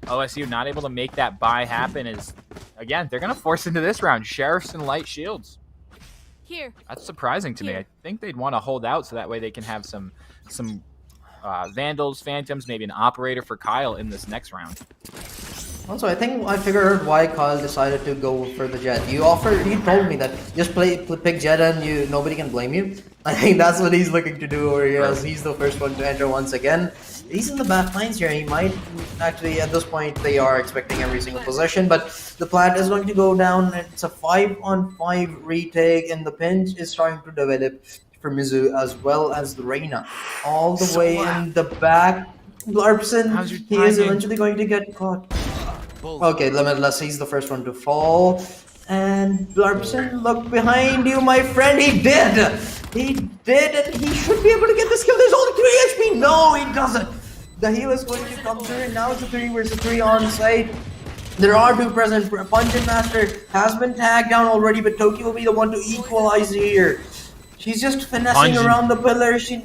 OSU not able to make that buy happen is, again, they're going to force into this round. Sheriffs and light shields. That's surprising to me. I think they'd want to hold out so that way they can have some Vandals, Phantoms, maybe an Operator for Kyle in this next round. Also, I think I figured out why Kyle decided to go for the Jet. You told me that just pick Jet and nobody can blame you. I think that's what he's looking to do over here, as he's the first one to enter once again. He's in the back lines here. He might actually, at this point, they are expecting every single possession, but the plant is going to go down. It's a 5-on-5 retake, and the pinch is starting to develop for Mizu as well as the Reina. All the way in the back. Blarpson, he is eventually going to get caught. Okay, Limitless, he's the first one to fall. And Blarpson, look behind you, my friend. He did! He did, and he should be able to get this kill. There's only 3 HP. No, he doesn't. The heal is going to come through, and now it's a 3 versus 3 on site. There are 2 present. Punch Master has been tagged down already, but Toki will be the one to equalize here. She's just finessing around the pillar. She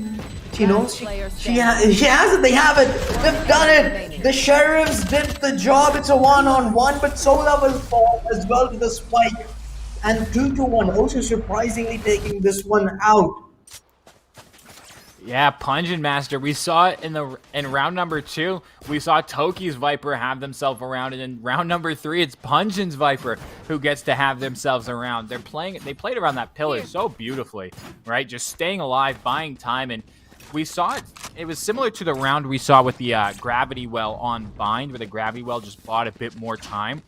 knows she has it. They have it. They've done it. The Sheriffs did the job. It's a 1-on-1, but Sola will fall as well to the spike. And 2-1, also surprisingly taking this one out. Yeah, Pungent Master. We saw it in round number 2. We saw Toki's Viper have themselves around, and in round number 3, it's Pungent's Viper who gets to have themselves around. They played around that pillar so beautifully, right? Just staying alive, buying time, and we saw it. It was similar to the round we saw with the Gravity Well on Bind, where the Gravity Well just bought a bit more time.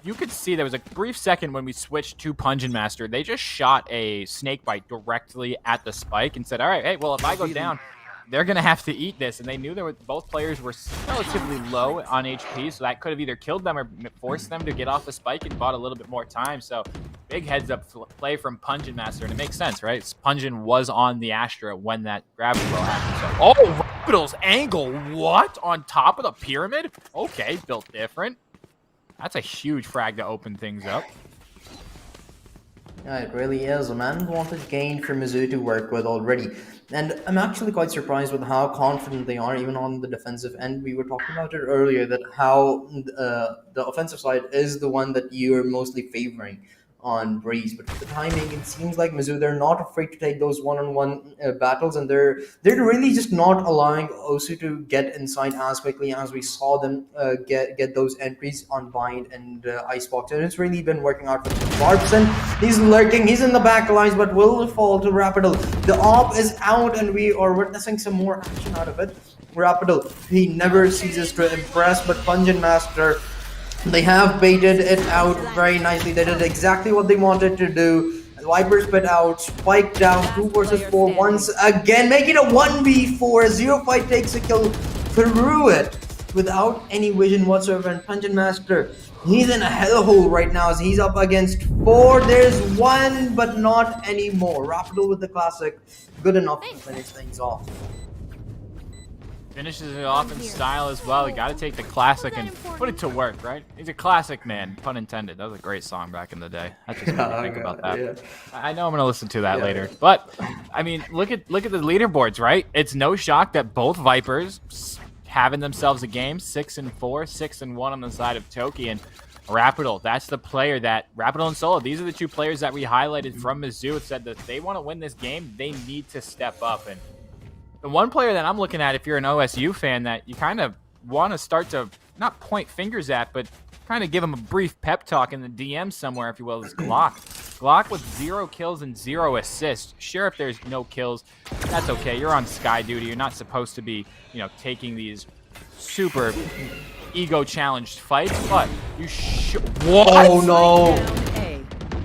You could see there was a brief second when we switched to Pungent Master. They just shot a Snakebite directly at the spike and said, all right, hey, well, if I go down, they're going to have to eat this. And they knew both players were relatively low on HP, so that could have either killed them or forced them to get off the spike and bought a little bit more time. So big heads-up play from Pungent Master, and it makes sense, right? Pungent was on the Astra when that Gravity Well happened. So, oh, Rapidal's angle, what? On top of the pyramid? Okay, built different. That's a huge frag to open things up. Yeah, it really is. A man-wanted gain for Mizu to work with already. And I'm actually quite surprised with how confident they are, even on the defensive end. We were talking about it earlier, that how the offensive side is the one that you're mostly favoring on Breeze, but for the timing, it seems like Mizu, they're not afraid to take those one-on-one battles, and they're really just not allowing Osu to get inside as quickly as we saw them get those entries on Bind and Icebox, and it's really been working out for Barbson. He's lurking, he's in the back lines, but will fall to Rapidal. The AWP is out, and we are witnessing some more action out of it. Rapidal, he never ceases to impress, but Pungent Master, they have baited it out very nicely. They did exactly what they wanted to do. Viper spit out, spike down, 2 versus 4 once again, making a 1v4. 0-5 takes a kill through it without any vision whatsoever. And Pungent Master, he's in a hellhole right now as he's up against 4. There's 1, but not anymore. Rapidal with the classic, good enough to finish things off. Finishes it off in style as well. You got to take the classic and put it to work, right? He's a classic man, pun intended. That was a great song back in the day. I just made me think about that. Yeah. I know I'm gonna listen to that later, but I mean, look at the leaderboards, right? It's no shock that both Vipers having themselves a game, 6-4, 6-1 on the side of Toki, and Rapidal. That's the player that Rapidal and Solo. These are the 2 players that we highlighted from Mizzou. Said that they want to win this game. They need to step up. And the one player that I'm looking at, if you're an OSU fan, that you kind of want to start to not point fingers at, but kind of give him a brief pep talk in the DM somewhere, if you will, is Glock. Glock with 0 kills and 0 assists. Sure, if there's no kills, that's okay. You're on Sky duty. You're not supposed to be, taking these super ego-challenged fights, but you should... What? Oh, no.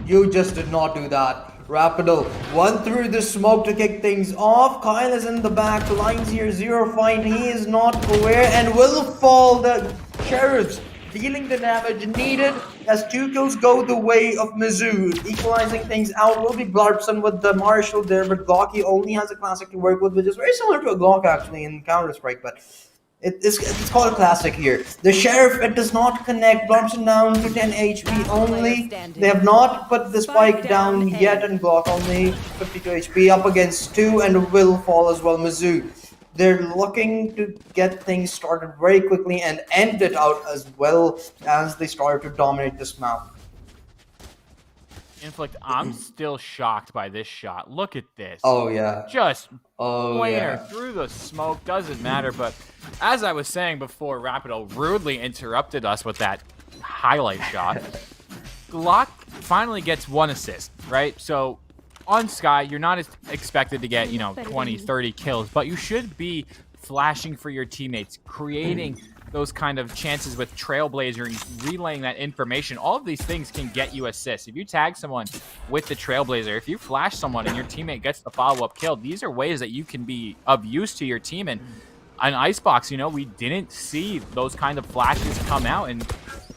You just did not do that. Rapidal, 1 through the smoke to kick things off. Kyle is in the back lines here. 0-5. He is not aware and will fall. The Sheriffs dealing the damage needed as 2 kills go the way of Mizzou. Equalizing things out will be Blarpson with the Marshall there, but Glocky only has a classic to work with, which is very similar to a Glock actually in Counter-Strike, but it's called a classic here. The Sheriff, it does not connect. Blarpson down to 10 HP only. They have not put the spike down yet, and Glock only 52 HP up against 2 and will fall as well. Mizzou, they're looking to get things started very quickly and end it out as well as they start to dominate this map. Inflict, I'm still shocked by this shot. Look at this. Oh, yeah. Just Oh, pointer yeah. through the smoke. Doesn't matter. But as I was saying before, Rapido rudely interrupted us with that highlight shot. Glock finally gets 1 assist, right? So on Sky, you're not expected to get, 20, 30 kills, but you should be flashing for your teammates, creating those kind of chances with Trailblazer, relaying that information. All of these things can get you assists. If you tag someone with the Trailblazer, if you flash someone and your teammate gets the follow-up kill, these are ways that you can be of use to your team. And on Icebox, we didn't see those kind of flashes come out. And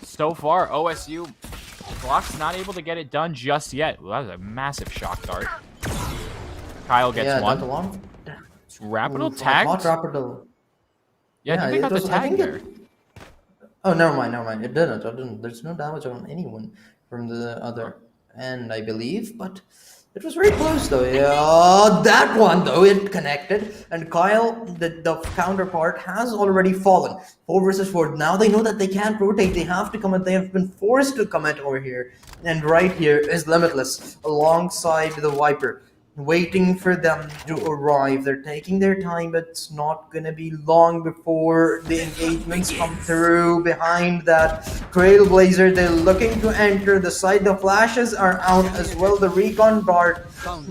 so far, OSU, Glock's not able to get it done just yet. Well, that was a massive shock dart. Kyle gets one. Rapido tagged? Not Rapido. Yeah, I think they got the tag there. Oh, never mind. It didn't. There's no damage on anyone from the other end, I believe, but it was very close, though. Yeah, that one, though, it connected, and Kyle, the counterpart, has already fallen. 4 versus 4. Now they know that they can't rotate. They have to commit. They have been forced to commit over here, and right here is Limitless alongside the Viper, waiting for them to arrive. They're taking their time, but it's not gonna be long before the engagements come through. Behind that Trailblazer, they're looking to enter the site. The flashes are out as well. The recon dart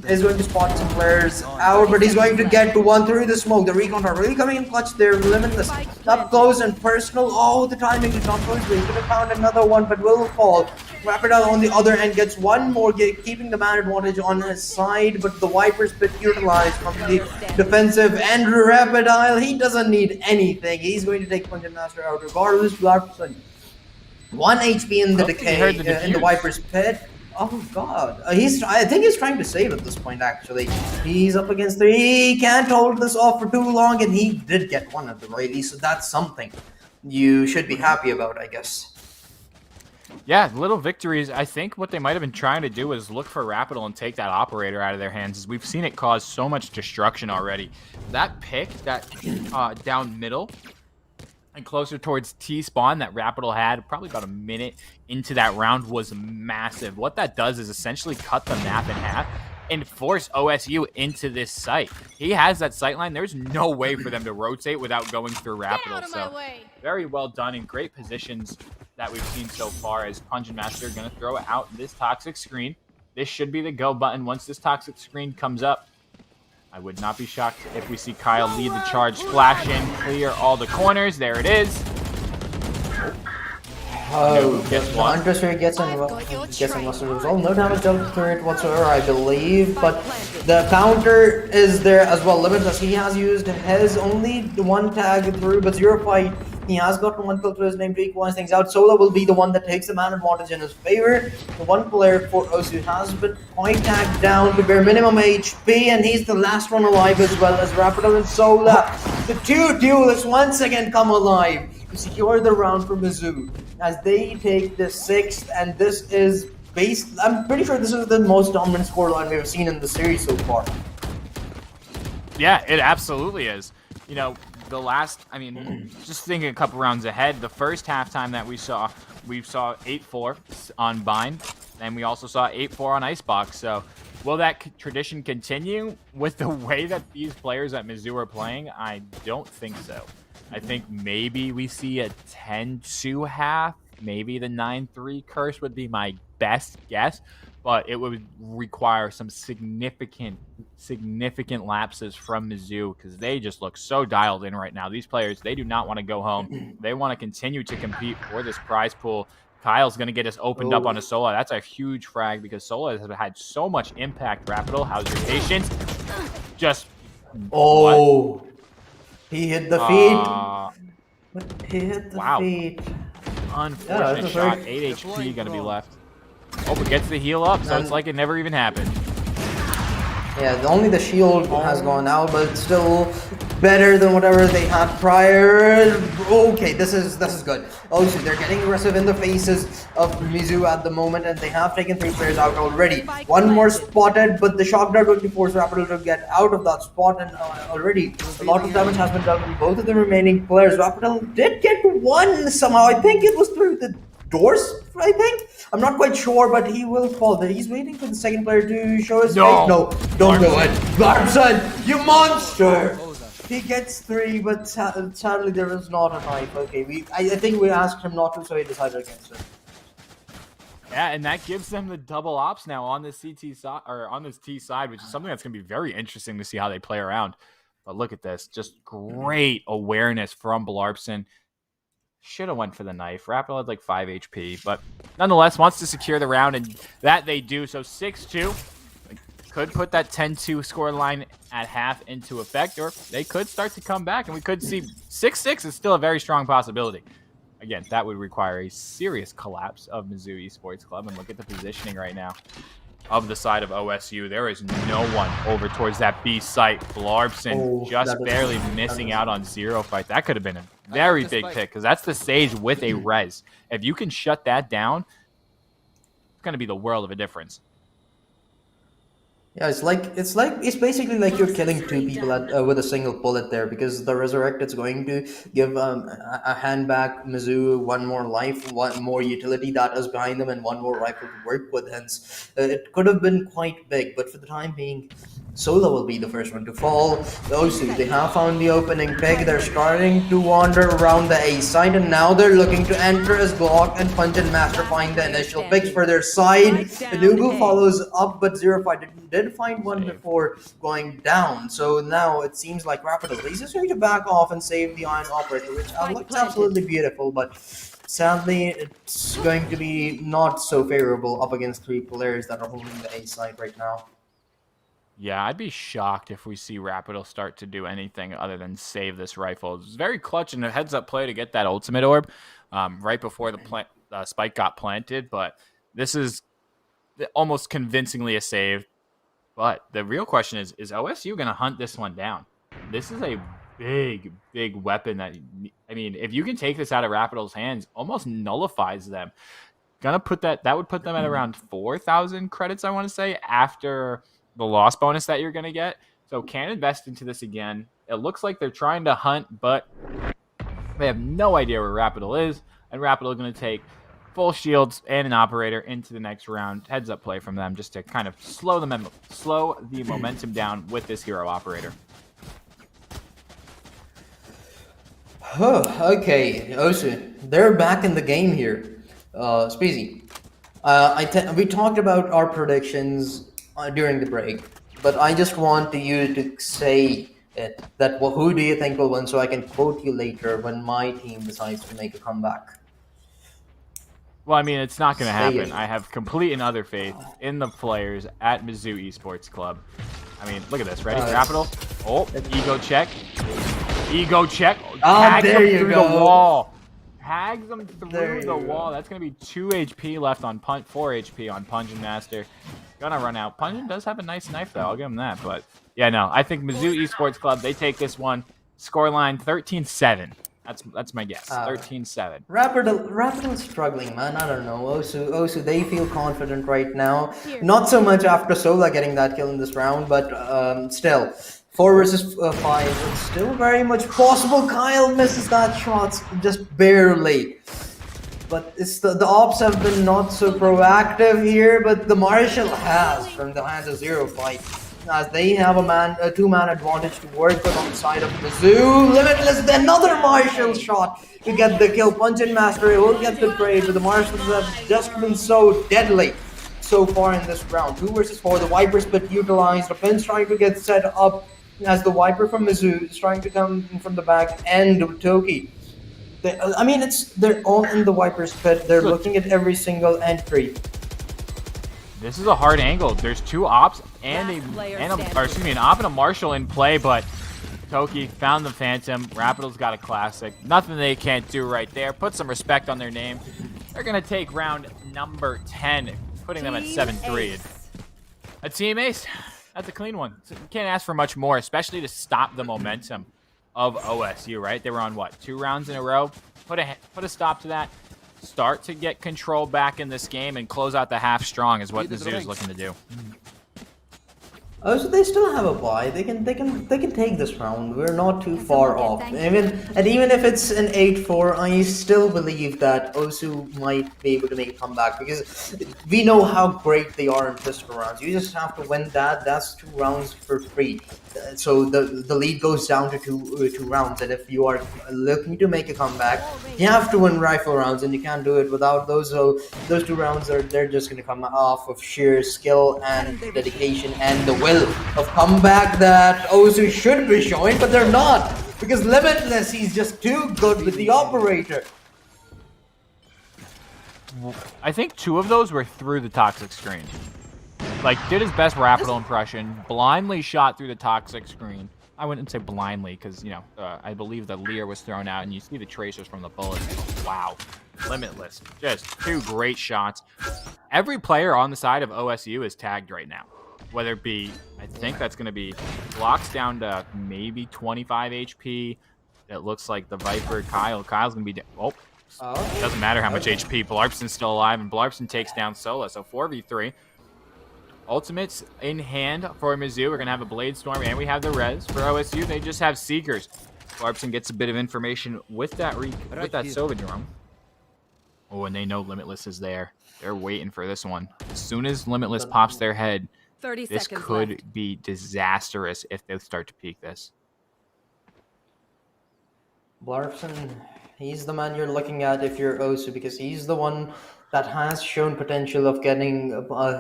is going to spot some players out, but he's going to get to one through the smoke. The recon dart really coming in clutch. They're Limitless up close and personal. Oh, the timing is not going great. Could have found another one, but will fall. Rapido on the other end gets one more, keeping the man advantage on his side, but the Viper's been utilized from the defensive end. Rapidile, he doesn't need anything. He's going to take Punch Master out regardless. 1 HP in the decay, in the Viper's pit. Oh god, I think he's trying to save at this point, actually. He's up against 3, he can't hold this off for too long, and he did get one at the very least, so that's something you should be happy about, I guess. Yeah, little victories. I think what they might have been trying to do is look for Rapido and take that operator out of their hands, as we've seen it cause so much destruction already. That pick, that down middle and closer towards T-spawn that Rapido had probably about a minute into that round was massive. What that does is essentially cut the map in half and force OSU into this site. He has that sight line. There's no way for them to rotate without going through Rapido. So very well done in great positions that we've seen so far, as Punch Master going to throw out this toxic screen. This should be the go button once this toxic screen comes up. I would not be shocked if we see Kyle lead the charge, flash in, clear all the corners. There it is. Oh, gets in Western result. No damage dealt through it whatsoever, I believe, but the counter is there as well. Limitless, he has used his only one tag through, but 0 fight. He has gotten 1 kill to his name to equalize things out. Sola will be the one that takes the man advantage in his favor. The one player for OSU has been point tagged down to bare minimum HP, and he's the last one alive as well as Rapido and Sola. The two duelists once again come alive to secure the round for Mizzou as they take the 6th, and this is I'm pretty sure this is the most dominant scoreline we've seen in the series so far. Yeah, it absolutely is. The last, just thinking a couple rounds ahead, the first halftime that we saw 8-4 on Bind, and we also saw 8-4 on Icebox. So will that tradition continue with the way that these players at Mizzou are playing? I don't think so. I think maybe we see a 10-2 half. Maybe the 9-3 curse would be my best guess, but it would require some significant lapses from Mizzou, because they just look so dialed in right now. These players, they do not want to go home. They want to continue to compete for this prize pool. Kyle's going to get us opened up on a Sola. That's a huge frag, because Sola has had so much impact. Rapido, how's your patience? Just... Oh! What? He hit the feet. He hit the feet. Unfortunate shot. 8 HP going to be left. Oh, but gets the heal up, so it's like it never even happened. Yeah, only the shield has gone out, but it's still better than whatever they had prior. Okay, this is good. Also, they're getting aggressive in the faces of Mizzou at the moment, and they have taken 3 players out already. One more spotted, but the shock dart going to force Rapido to get out of that spot, and already a lot of damage has been done to both of the remaining players. Rapido did get one somehow. I think it was through the doors, I think. I'm not quite sure, but he will fall there. He's waiting for the second player to show his face. No, don't do it. Larson, you monster! He gets 3, but sadly there is not a knife. Okay, I think we asked him not to, so he decided against it. Yeah, and that gives them the double ops now on the CT side, or on this T side, which is something that's going to be very interesting to see how they play around. But look at this, just great awareness from Blarpson. Should have went for the knife. Rapidol had like 5 HP, but nonetheless wants to secure the round, and that they do. So 6-2 could put that 10-2 score line at half into effect, or they could start to come back, and we could see 6-6 is still a very strong possibility. Again, that would require a serious collapse of Mizzou Esports Club, and look at the positioning right now of the side of OSU. There is no one over towards that B site. Blarpson just barely missing out on zero fight. That could have been a very big pick, because that's the Sage with a res. If you can shut that down, it's going to be the world of a difference. Yeah, it's basically like you're killing 2 people with a single bullet there, because the Resurrect is going to give a hand back Mizzou 1 more life, 1 more utility that is behind them, and 1 more rifle to work with. Hence, it could have been quite big, but for the time being, Solo will be the first one to fall. Those 2, they have found the opening pick. They're starting to wander around the A side, and now they're looking to enter as Glock and Pungent Master find the initial picks for their side. Inugu follows up, but 0-5 did find one before going down. So now it seems like Rapidol is just going to back off and save the Iron Operator, which looks absolutely beautiful, but sadly it's going to be not so favorable up against 3 players that are holding the A side right now. Yeah, I'd be shocked if we see Rapidol start to do anything other than save this rifle. It's very clutch and a heads-up play to get that ultimate orb right before the spike got planted, but this is almost convincingly a save. But the real question is OSU going to hunt this one down? This is a big, big weapon that, I mean, if you can take this out of Rapidol's hands, almost nullifies them. Gonna put that would put them at around 4,000 credits, I want to say, after the loss bonus that you're going to get. So can invest into this again. It looks like they're trying to hunt, but they have no idea where Rapidol is, and Rapidol is going to take full shields and an operator into the next round. Heads up play from them just to kind of slow the momentum down with this hero operator. Okay, Osu, they're back in the game here. Speezy, we talked about our predictions during the break, but I just want you to say it, that who do you think will win, so I can quote you later when my team decides to make a comeback. Well, I mean, it's not going to happen. I have complete and utter faith in the players at Mizzou Esports Club. I mean, look at this. Ready? Rapidol. Oh, ego check. Ego check. Tags there him you through go. the wall. Tags him through the wall. That's going to be 2 HP left on 4 HP on Pungent Master. Gonna run out. Pungent does have a nice knife, though. I'll give him that. But, yeah, no. I think Mizzou Esports Club, they take this one. Scoreline 13-7. That's my guess. 13-7. Rapidol struggling, man. I don't know. Osu, they feel confident right now. Not so much after Sola getting that kill in this round, but still. 4 versus 5. It's still very much possible. Kyle misses that shot just barely. But it's the ops have been not so proactive here, but the Marshall has from the hands of 0-5. As they have a 2-man advantage to work with on the side of Mizzou. Limitless, another Marshall shot to get the kill. Pungent Master will get the trade, but the Marshalls have just been so deadly so far in this round. 2 versus 4, the Viper split utilized. The Pin's trying to get set up as the Viper from Mizzou is trying to come in from the back end of Toki. They're all in the Viper's pit. They're looking at every single entry. This is a hard angle. There's 2 ops and an op and a Marshall in play, but Toki found the Phantom. Rapidol's got a classic. Nothing they can't do right there. Put some respect on their name. They're going to take round number 10, putting them at 7-3. A team ace. That's a clean one. So you can't ask for much more, especially to stop the momentum of OSU, right? They were on, 2 rounds in a row? Put a stop to that. Start to get control back in this game and close out the half strong is what Mizzou is looking to do. Oh, so they still have a bye. They can take this round. We're not too far off. Even if it's an 8-4, I still believe that Osu might be able to make a comeback because we know how great they are in pistol rounds. You just have to win that. That's 2 rounds for free. So the lead goes down to two rounds. And if you are looking to make a comeback, you have to win rifle rounds, and you can't do it without those. So those 2 rounds they're just going to come off of sheer skill and dedication and the will of comeback that Osu should be showing, but they're not because Limitless, he's just too good with the operator. I think 2 of those were through the toxic screen. Like, did his best Rapido impression, blindly shot through the toxic screen. I wouldn't say blindly because, you know, I believe the Lear was thrown out and you see the tracers from the bullets. Wow. Limitless. Just 2 great shots. Every player on the side of OSU is tagged right now. Whether it be, I think that's going to be Glock's down to maybe 25 HP. It looks like the Viper, Kyle's going to be... it doesn't matter how much HP. Blarpson's still alive, and Blarpson takes down Sola. So 4v3. Ultimates in hand for Mizzou. We're going to have a Blade Storm, and we have the res. For OSU, they just have Seekers. Blarpson gets a bit of information with that Sova drone. Oh, and they know Limitless is there. They're waiting for this one. As soon as Limitless pops their head, 30 this seconds could left. be disastrous if they start to peek this. Blarpson, he's the man you're looking at if you're Osu because he's the one that has shown potential of getting.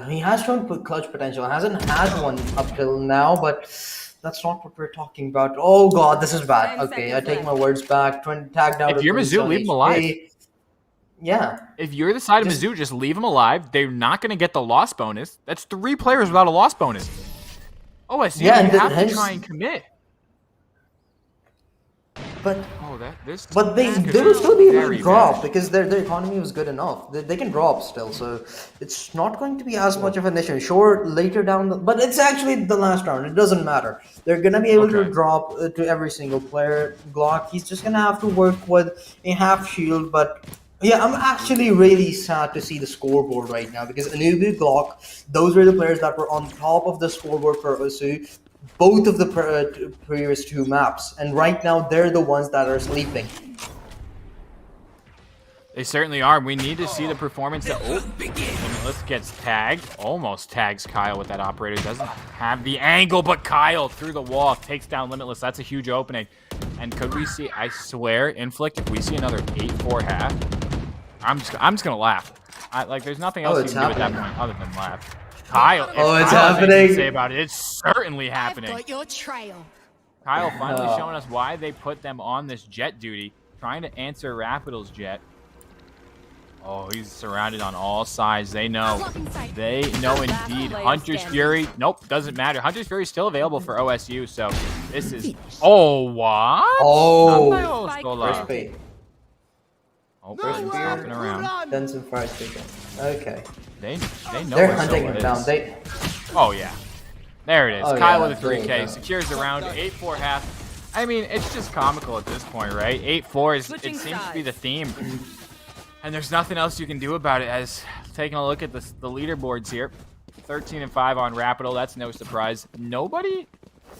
He has shown clutch potential. Hasn't had one up till now, but that's not what we're talking about. Oh god, this is bad. Okay, I take my words back. Tag down. If you're Mizzou, leave him alive. Yeah. If you're the side of Mizzou, just leave them alive. They're not going to get the loss bonus. That's 3 players without a loss bonus. OSU, you have to try and commit. But but they will still be able to drop because their economy was good enough. They can drop still, so it's not going to be as much of an issue. Sure, later down, but it's actually the last round. It doesn't matter. They're gonna be able to drop to every single player. Glock, he's just gonna have to work with a half shield, but. Yeah, I'm actually really sad to see the scoreboard right now because Anubu, Glock, those were the players that were on top of the scoreboard for Osu, both of the previous 2 maps, and right now they're the ones that are sleeping. They certainly are. We need to see the performance. Limitless gets tagged. Almost tags Kyle with that operator. Doesn't have the angle, but Kyle through the wall takes down Limitless. That's a huge opening. And could we see, I swear, Inflict, if we see another 8-4 half, I'm just gonna laugh. There's nothing else you can do at that point other than laugh. Kyle, it's happening. To say about it, it's certainly happening. I've got your trail. Kyle finally showing us why they put them on this jet duty, trying to answer Rapidal's jet. Oh, he's surrounded on all sides. They know. They know indeed. Hunter's Fury. Nope, doesn't matter. Hunter's Fury is still available for OSU, so this is... Oh, what? Oh. First bait. Oh, first hopping around. Then some fries taken. Okay. They know they're hunting him down. Oh, yeah. There it is. Oh, Kyle yeah, with a 3K. Secures the round. 8-4 half. I mean, it's just comical at this point, right? 8-4 is... It seems to be the theme. And there's nothing else you can do about it. As taking a look at the leaderboards here, 13-5 on Rapido. That's no surprise. Nobody,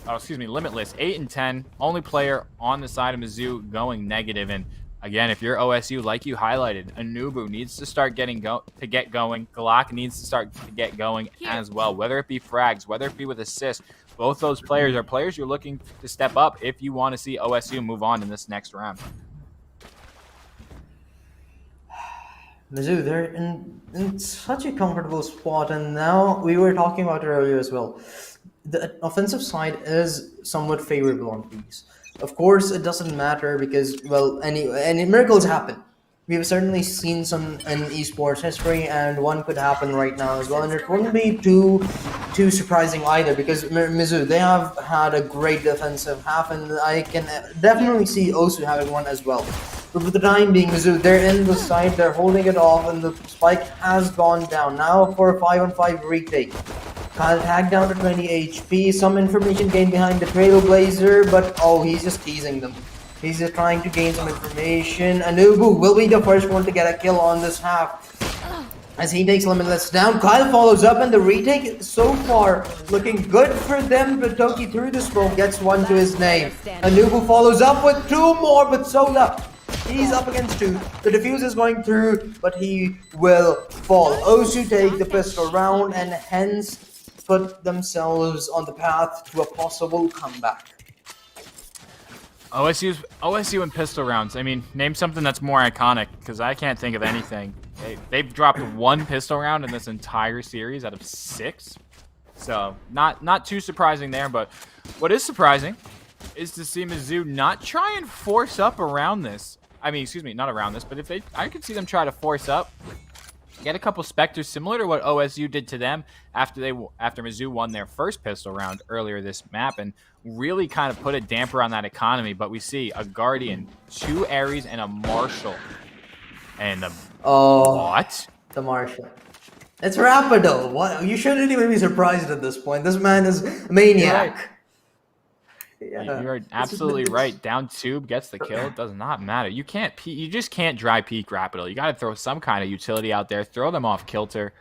Limitless 8-10. Only player on the side of Mizzou going negative. And again, if you're OSU, like you highlighted, Anubu needs to start get going. Glock needs to start to get going as well. Whether it be frags, whether it be with assists, both those players are players you're looking to step up if you want to see OSU move on in this next round. Mizzou, they're in such a comfortable spot, and now we were talking about it earlier as well. The offensive side is somewhat favorable on these. Of course, it doesn't matter because, well, any miracles happen. We've certainly seen some in esports history, and one could happen right now as well. And it wouldn't be too surprising either because Mizzou, they have had a great defensive half, and I can definitely see Osu having one as well. But for the time being, Mizzou, they're in the side, they're holding it off, and the spike has gone down. Now for a 5-on-5 retake. Kyle tagged down to 20 HP. Some information gained behind the Trailblazer, but he's just teasing them. He's just trying to gain some information. Anubu will be the first one to get a kill on this half. as he takes Limitless down. Kyle follows up, and the retake so far looking good for them, but Toki through the smoke gets one to his name. Anubu follows up with 2 more, but Sola, he's up against 2. The defuse is going through, but he will fall. Osu take the pistol round and hence put themselves on the path to a possible comeback. OSU and pistol rounds. I mean, name something that's more iconic, because I can't think of anything. They've dropped 1 pistol round in this entire series out of 6. So not too surprising there, but what is surprising is to see Mizzou not try and force up around this. I mean, excuse me, not around this, but I could see them try to force up, get a couple Spectres similar to what OSU did to them after Mizzou won their first pistol round earlier this map, and really kind of put a damper on that economy. But we see a Guardian, 2 Ares, and a Marshal. And the what? The Marshal. It's Rapido. What? You shouldn't even be surprised at this point. This man is a maniac. Yeah, you're absolutely right. Down tube gets the kill. It does not matter. You just can't dry peek Rapido. You got to throw some kind of utility out there. Throw them off kilter.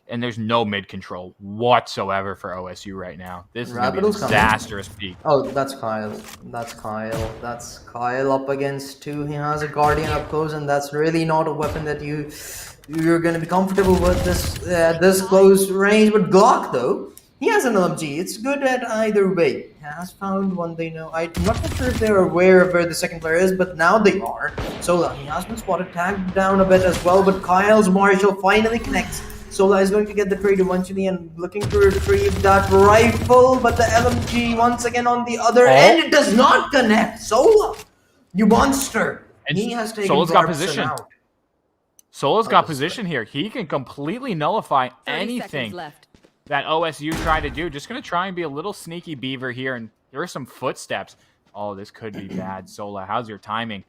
And there's no mid control whatsoever for OSU right now. This is going to be a disastrous peak. Oh, that's Kyle. That's Kyle up against 2. He has a Guardian up close, and that's really not a weapon that you're going to be comfortable with this close range. But Glock, though, he has an LMG. It's good at either way. He has found one they know. I'm not sure if they're aware of where the second player is, but now they are. So he has been spotted, tagged down a bit as well, but Kyle's Marshal finally connects. Sola is going to get the trade eventually and looking to retrieve that rifle, but the LMG once again on the other end, it does not connect. Sola, you monster. And he has taken Sola's got position. Out. Sola's got position here. He can completely nullify anything that OSU tried to do. Just going to try and be a little sneaky beaver here, and here are some footsteps. Oh, this could be bad. Sola, how's your timing?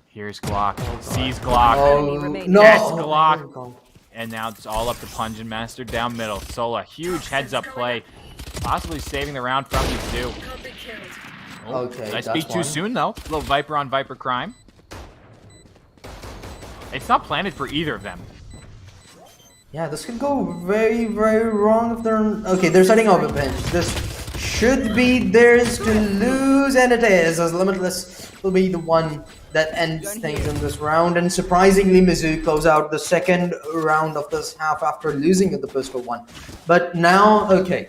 Here's Glock. Sees Glock. No. Gets Glock. And now it's all up to Punjin Master down middle. Sola, huge heads-up play. Possibly saving the round from Mizzou. Okay, did I speak too soon, though? A little Viper on Viper crime. It's not planted for either of them. Yeah, this could go very, very wrong if they're... Okay, they're setting up a bench. This should be theirs to lose, and it is, as Limitless will be the one that ends things in this round. And surprisingly, Mizzou close out the second round of this half after losing at the pistol one. But now, okay,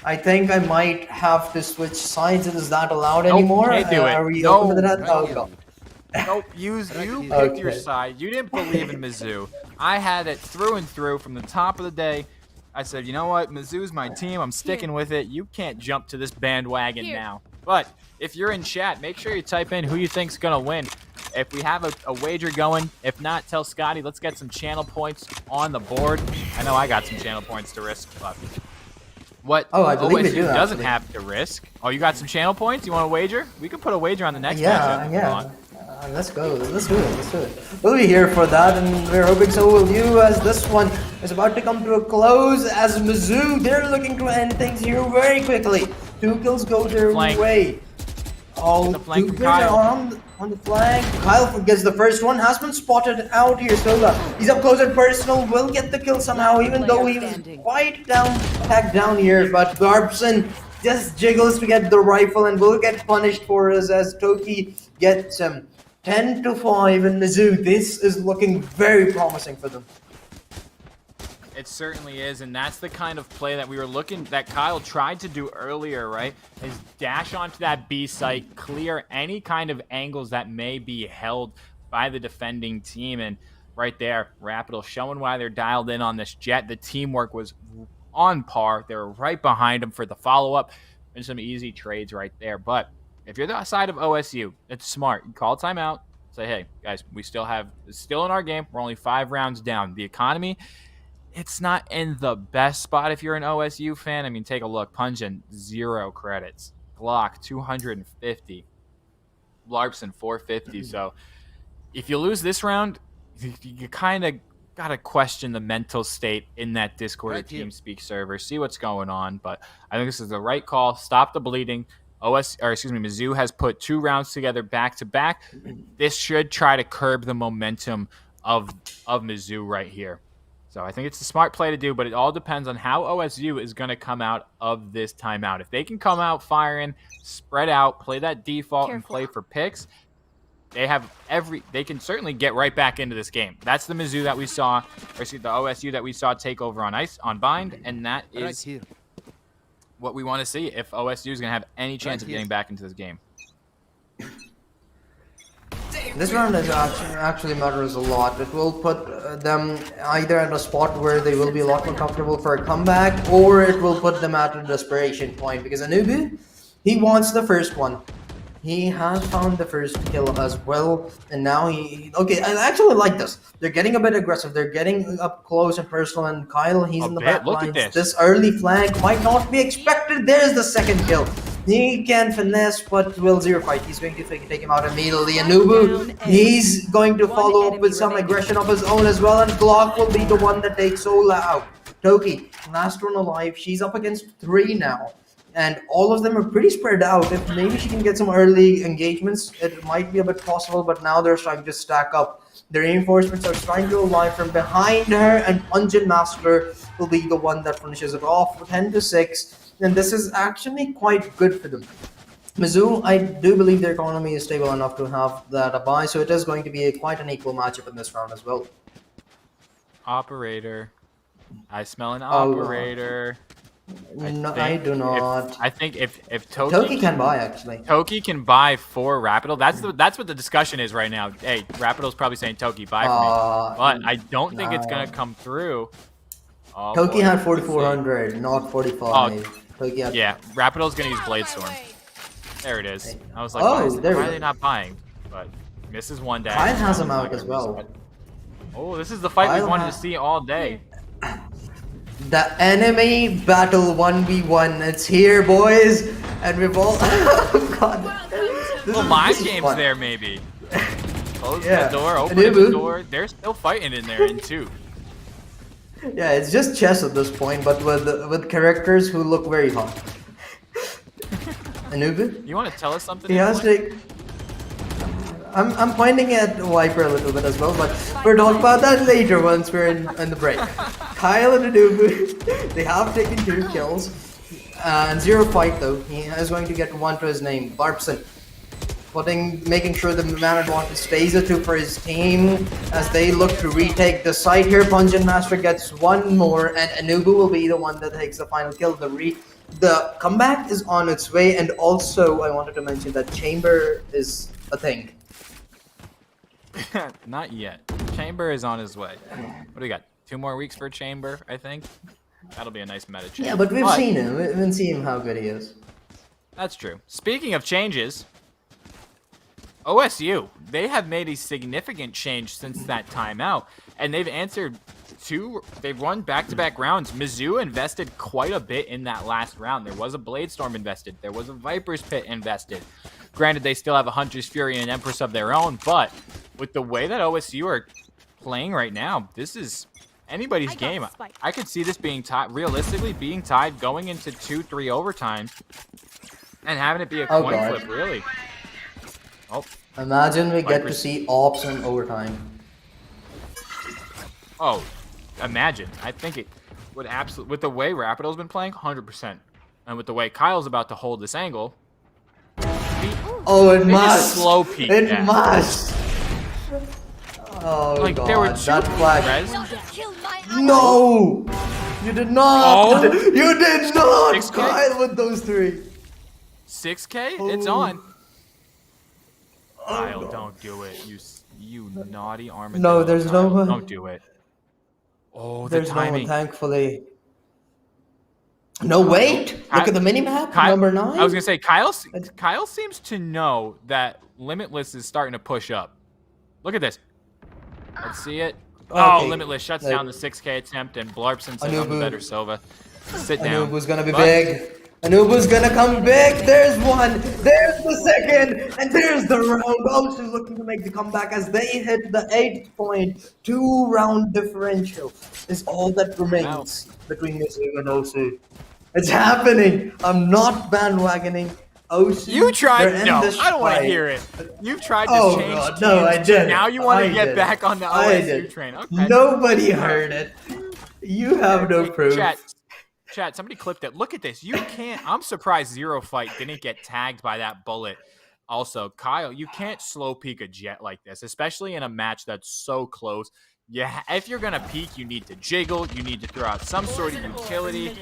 I think I might have to switch sides. Is that allowed anymore? Can't do it. Are we open to that? Oh, God. Nope, you picked your side. You didn't believe in Mizzou. I had it through and through from the top of the day. I said, you know what? Mizzou's my team. I'm sticking with it. You can't jump to this bandwagon now. But if you're in chat, make sure you type in who you think's going to win. If we have a wager going, if not, tell Scotty, let's get some channel points on the board. I know I got some channel points to risk, but what I believe OSU doesn't have to risk. Oh, you got some channel points? You want to wager? We can put a wager on the next matchup. Yeah. Let's go. Let's do it. We'll be here for that, and we're hoping so will you, as this one is about to come to a close. As Mizzou, they're looking to end things here very quickly. 2 kills go their way. Oh, 2 kills are on the flank. Kyle gets the first one, has been spotted out here. Sola, he's up close and personal, will get the kill somehow, even though he was quite tagged down here. But Garbson just jiggles to get the rifle and will get punished for us as Toki gets 10-5 in Mizzou. This is looking very promising for them. It certainly is, and that's the kind of play that we were looking, that Kyle tried to do earlier, right? Is dash onto that B site, clear any kind of angles that may be held by the defending team, and right there, Rapido showing why they're dialed in on this jet. The teamwork was on par. They were right behind him for the follow-up, and some easy trades right there. But if you're the side of OSU, it's smart. You call timeout, say, hey, guys, it's still in our game. We're only 5 rounds down. The economy, it's not in the best spot if you're an OSU fan. I mean, take a look. Punjin, 0 credits. Glock, 250. Larpson, 450. So if you lose this round, you kind of got to question the mental state in that Discord or TeamSpeak server. See what's going on. But I think this is the right call. Stop the bleeding. Mizzou has put 2 rounds together back-to-back. This should try to curb the momentum of Mizzou right here. So I think it's a smart play to do, but it all depends on how OSU is going to come out of this timeout. If they can come out firing, spread out, play that default, and play for picks, they can certainly get right back into this game. That's the Mizzou that we saw, or excuse the OSU that we saw take over on Bind, and that is what we want to see if OSU is going to have any chance of getting back into this game. This round actually matters a lot. It will put them either at a spot where they will be a lot more comfortable for a comeback, or it will put them at a desperation point, because Anubu, he wants the first one. He has found the first kill as well, and now okay, I actually like this. They're getting a bit aggressive. They're getting up close and personal, and Kyle, he's in the back lines. This early flag might not be expected. There's the second kill. He can finesse, but will zero fight. He's going to take him out immediately. Anubu, he's going to follow up with some aggression of his own as well, and Glock will be the one that takes Sola out. Toki, last one alive. She's up against 3 now. And all of them are pretty spread out. If maybe she can get some early engagements, it might be a bit possible, but now they're trying to stack up. The reinforcements are trying to arrive from behind her, and Punjin Master will be the one that finishes it off with 10-6. And this is actually quite good for them. Mizzou, I do believe their economy is stable enough to have that a buy, so it is going to be quite an equal matchup in this round as well. Operator. I smell an operator. No, I do not. I think if Toki can buy, actually. Toki can buy for Rapido. That's what the discussion is right now. Hey, Rapido's probably saying Toki buy for me, but I don't think it's gonna come through. Oh, Toki had 4,400, not 45. Toki had... Yeah, Rapido's gonna use Blade Storm. There it is. I was like, why are they not buying? But misses one dash. Kyle has him out as well. Oh, this is the fight we wanted to see all day. The enemy battle 1v1, it's here, boys, and we've all. Oh God. Well, my game's there maybe. Close the door, open the door. They're still fighting in there in 2. Yeah, it's just chess at this point, but with characters who look very hot. Anubu? You want to tell us something? He has to. I'm pointing at Viper a little bit as well, but we'll talk about that later once we're in the break. Kyle and Anubu, they have taken 2 kills. And 0 fight though. He is going to get 1 to his name. Barbson making sure the man advantage stays a 2 for his team as they look to retake the site here. Punjin Master gets 1 more, and Anubu will be the one that takes the final kill. The comeback is on its way, and also I wanted to mention that Chamber is a thing. Not yet. Chamber is on his way. What do we got? 2 more weeks for Chamber, I think. That'll be a nice meta change. Yeah, but we've seen him. We've seen how good he is. That's true. Speaking of changes, OSU, they have made a significant change since that timeout, and they've answered 2. They've won back-to-back rounds. Mizzou invested quite a bit in that last round. There was a Blade Storm invested. There was a Viper's Pit invested. Granted, they still have a Hunter's Fury and Empress of their own, but with the way that OSU are playing right now, this is anybody's game. I could see this being tied, realistically being tied going into 2-3 overtime and having it be a coin flip, really. Oh. Imagine we get to see ops in overtime. Oh, imagine. I think it would absolutely, with the way Rapido's been playing, 100%. And with the way Kyle's about to hold this angle. Oh, it must. Slow peek. It must. Oh, like, God. There were 2 that flag. No! You did not! Oh. You did not! 6K? Kyle with those 3. 6K? Oh. It's on. Kyle, no. don't do it. You naughty armadillo. No, there's Kyle, no one. Don't do it. Oh, the There's timing. no one, thankfully. No, wait! Look at the minimap, number 9. I was going to say, Kyle seems to know that Limitless is starting to push up. Look at this. Let's see it. Okay. Oh, Limitless shuts down the 6K attempt, and Blarpson says on the better Silva. Sit down. Anubu's gonna be big. Anubu's gonna come big. There's 1. There's the 2nd. And there's the round. Also looking to make the comeback as they hit the 8-point 2-round differential. Is all that remains between Mizzou and OSU. It's happening. I'm not bandwagoning. Osu, You tried. they're in No, this I don't want to fight. hear it. You tried to Oh, change God, no, I teams. didn't. Now you want I to get didn't. back on the I OSU didn't. train. Okay. Nobody heard it. You have no Hey, proof. Chat, somebody clipped it. Look at this. You can't. I'm surprised Zero Fight didn't get tagged by that bullet. Also, Kyle, you can't slow peek a jet like this, especially in a match that's so close. Yeah, if you're gonna peek, you need to jiggle. You need to throw out some sort of utility.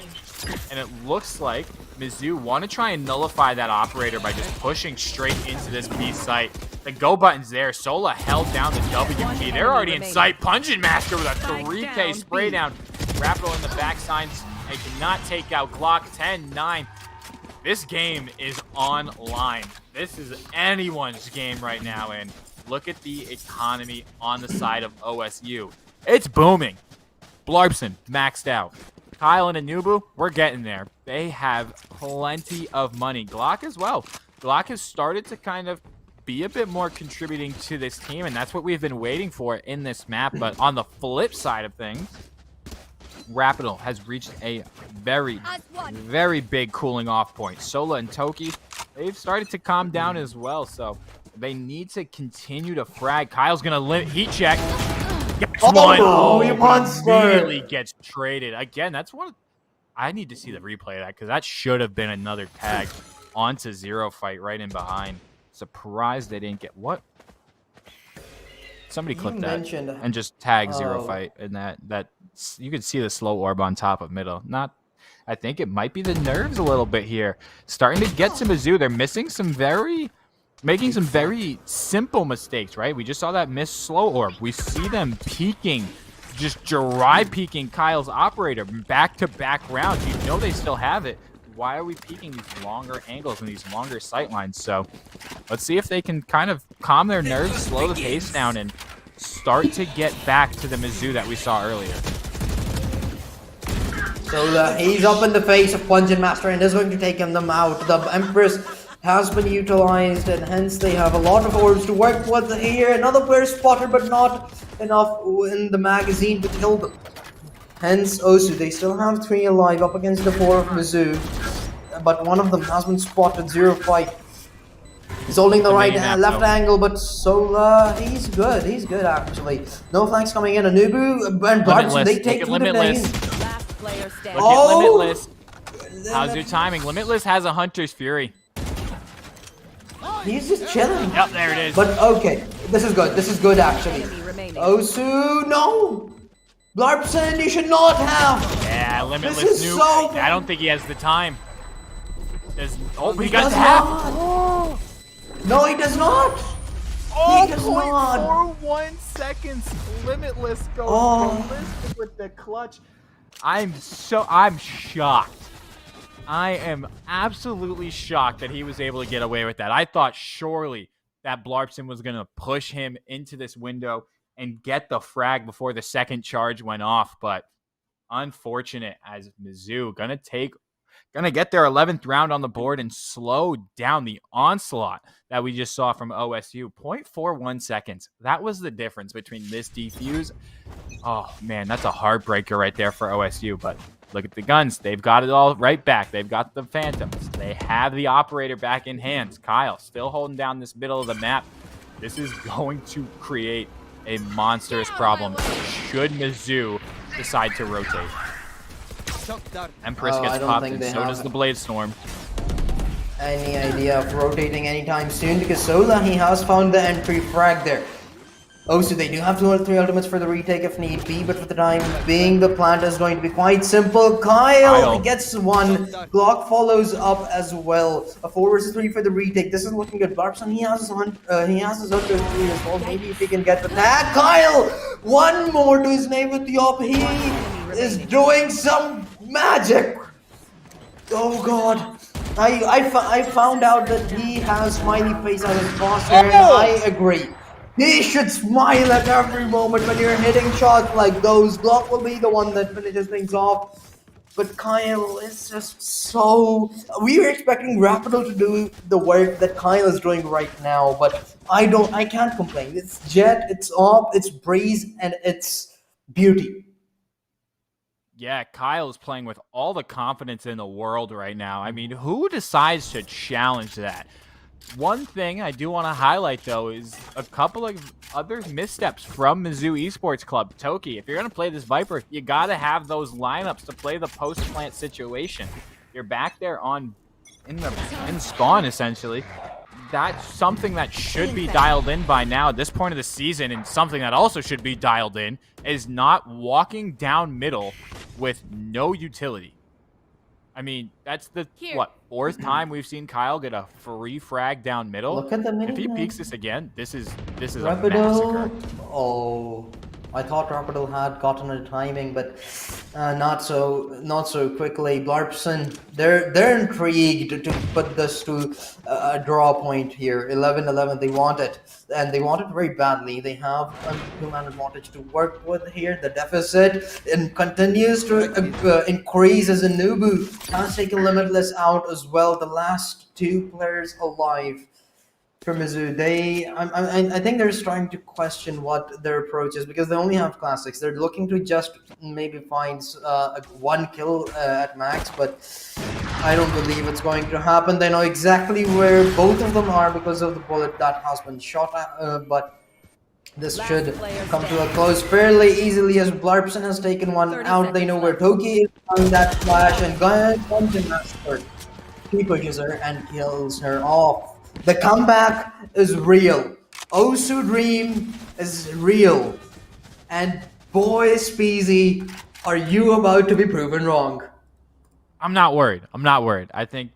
And it looks like Mizzou want to try and nullify that operator by just pushing straight into this B site. The go button's there. Sola held down the W key. They're already in sight. Pungent Master with a 3K spray down. Rapido in the backside. They cannot take out Glock 10-9. This game is online. This is anyone's game right now, and look at the economy on the side of OSU. It's booming. Blarbson maxed out. Kyle and Anubu, we're getting there. They have plenty of money. Glock as well. Glock has started to kind of be a bit more contributing to this team, and that's what we've been waiting for in this map. But on the flip side of things, Rapido has reached a very, very big cooling off point. Sola and Toki, they've started to calm down as well, so they need to continue to frag. Kyle's gonna heat check. Gets one. He monster. Immediately gets traded. Again, that's one. I need to see the replay of that because that should have been another tag onto Zero Fight right in behind. Surprised they didn't get what? Somebody clip that and just tag Zero Fight, and that you can see the slow orb on top of middle. Not, I think it might be the nerves a little bit here. Starting to get to Mizzou. They're missing making some very simple mistakes, right? We just saw that miss slow orb. We see them peeking, just dry peeking Kyle's operator back-to-back rounds. You know they still have it. Why are we peeking these longer angles and these longer sight lines? So let's see if they can kind of calm their nerves, slow the pace down, and start to get back to the Mizzou that we saw earlier. So he's up in the face of Pungent Master and is going to take them out. The Empress has been utilized, and hence they have a lot of orbs to work with here. Another player spotted, but not enough in the magazine to kill them. Hence Osu, they still have 3 alive up against the 4 of Mizzou, but one of them has been spotted. Zero Fight. He's holding the right left angle, but Sola, he's good actually. No flanks coming in. Anubu and Blartson, they take to the lane. Look at Limitless. How's your timing? Limitless has a Hunter's Fury. He's just chilling. Yep, there it is. But okay, this is good actually. Osu, no! Blartson, you should not have! Yeah, Limitless This is knew. so I don't think he has the time. He does got half. not. No, he does not! He does not! 0.41 seconds. Limitless goes ballistic with the clutch. I'm shocked. I am absolutely shocked that he was able to get away with that. I thought surely that Blartson was going to push him into this window and get the frag before the second charge went off, but unfortunate as Mizzou gonna get their 11th round on the board and slow down the onslaught that we just saw from OSU. 0.41 seconds. That was the difference between this defuse. Oh man, that's a heartbreaker right there for OSU, but look at the guns. They've got it all right back. They've got the Phantoms. They have the operator back in hands. Kyle still holding down this middle of the map. This is going to create a monstrous problem should Mizzou decide to rotate. Empress gets popped, and so does the Blade Storm. Any idea of rotating anytime soon? Because Sola, he has found the entry frag there. Oh, so they do have 2 or 3 ultimates for the retake if need be, but for the time being, the plant is going to be quite simple. Kyle gets 1. Glock follows up as well. A 4 versus 3 for the retake. This is looking good. Blartson, he has his under 3 as well. Maybe if he can get the tag. Kyle! 1 more to his name with the op. He is doing some magic. Oh god. I found out that he has smiley face as his boss here, and I agree. He should smile at every moment when you're hitting shots like those. Glock will be the one that finishes things off. But Kyle is just so... We were expecting Rapido to do the work that Kyle is doing right now, but I can't complain. It's Jet, it's Op, it's Breeze, and it's Beauty. Yeah, Kyle's playing with all the confidence in the world right now. I mean, who decides to challenge that? One thing I do want to highlight, though, is a couple of other missteps from Mizzou Esports Club. Toki, if you're going to play this Viper, you got to have those lineups to play the post-plant situation. You're back there in spawn, essentially. That's something that should be dialed in by now at this point of the season, and something that also should be dialed in is not walking down middle with no utility. I mean, that's the, fourth time we've seen Kyle get a free frag down middle. Look at the mini. If he peeks this again, this is a Rapido. massacre. Oh, I thought Rapido had gotten a timing, but not so quickly. Blarpson, they're intrigued to put this to a draw point here. 11-11, they want it, and they want it very badly. They have a two-man advantage to work with here. The deficit and continues to increase as Anubu has taken Limitless out as well. The last two players alive for Mizzou. I think they're starting to question what their approach is, because they only have classics. They're looking to just maybe find one kill at max, but I don't believe it's going to happen. They know exactly where both of them are because of the bullet that has been shot at, but this should come to a close fairly easily as Blarpson has taken one out. They know where Toki is on that flash, and comes in master. He pushes her and kills her off. The comeback is real. Osu Dream is real. And boy, Speezy, are you about to be proven wrong? I'm not worried. I think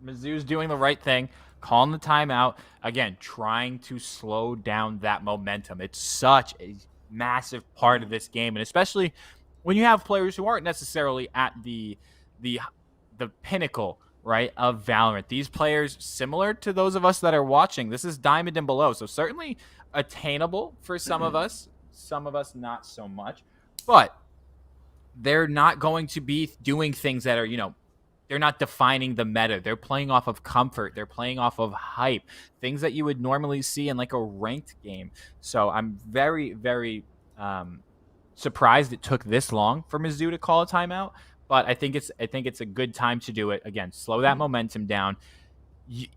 Mizzou's doing the right thing, calling the timeout. Again, trying to slow down that momentum. It's such a massive part of this game, and especially when you have players who aren't necessarily at the pinnacle, right, of Valorant. These players, similar to those of us that are watching, this is diamond and below, so certainly attainable for some of us not so much, but they're not going to be doing things that are, they're not defining the meta. They're playing off of comfort. They're playing off of hype, things that you would normally see in like a ranked game. So I'm very, very surprised it took this long for Mizzou to call a timeout. But I think it's a good time to do it. Again, slow that momentum down.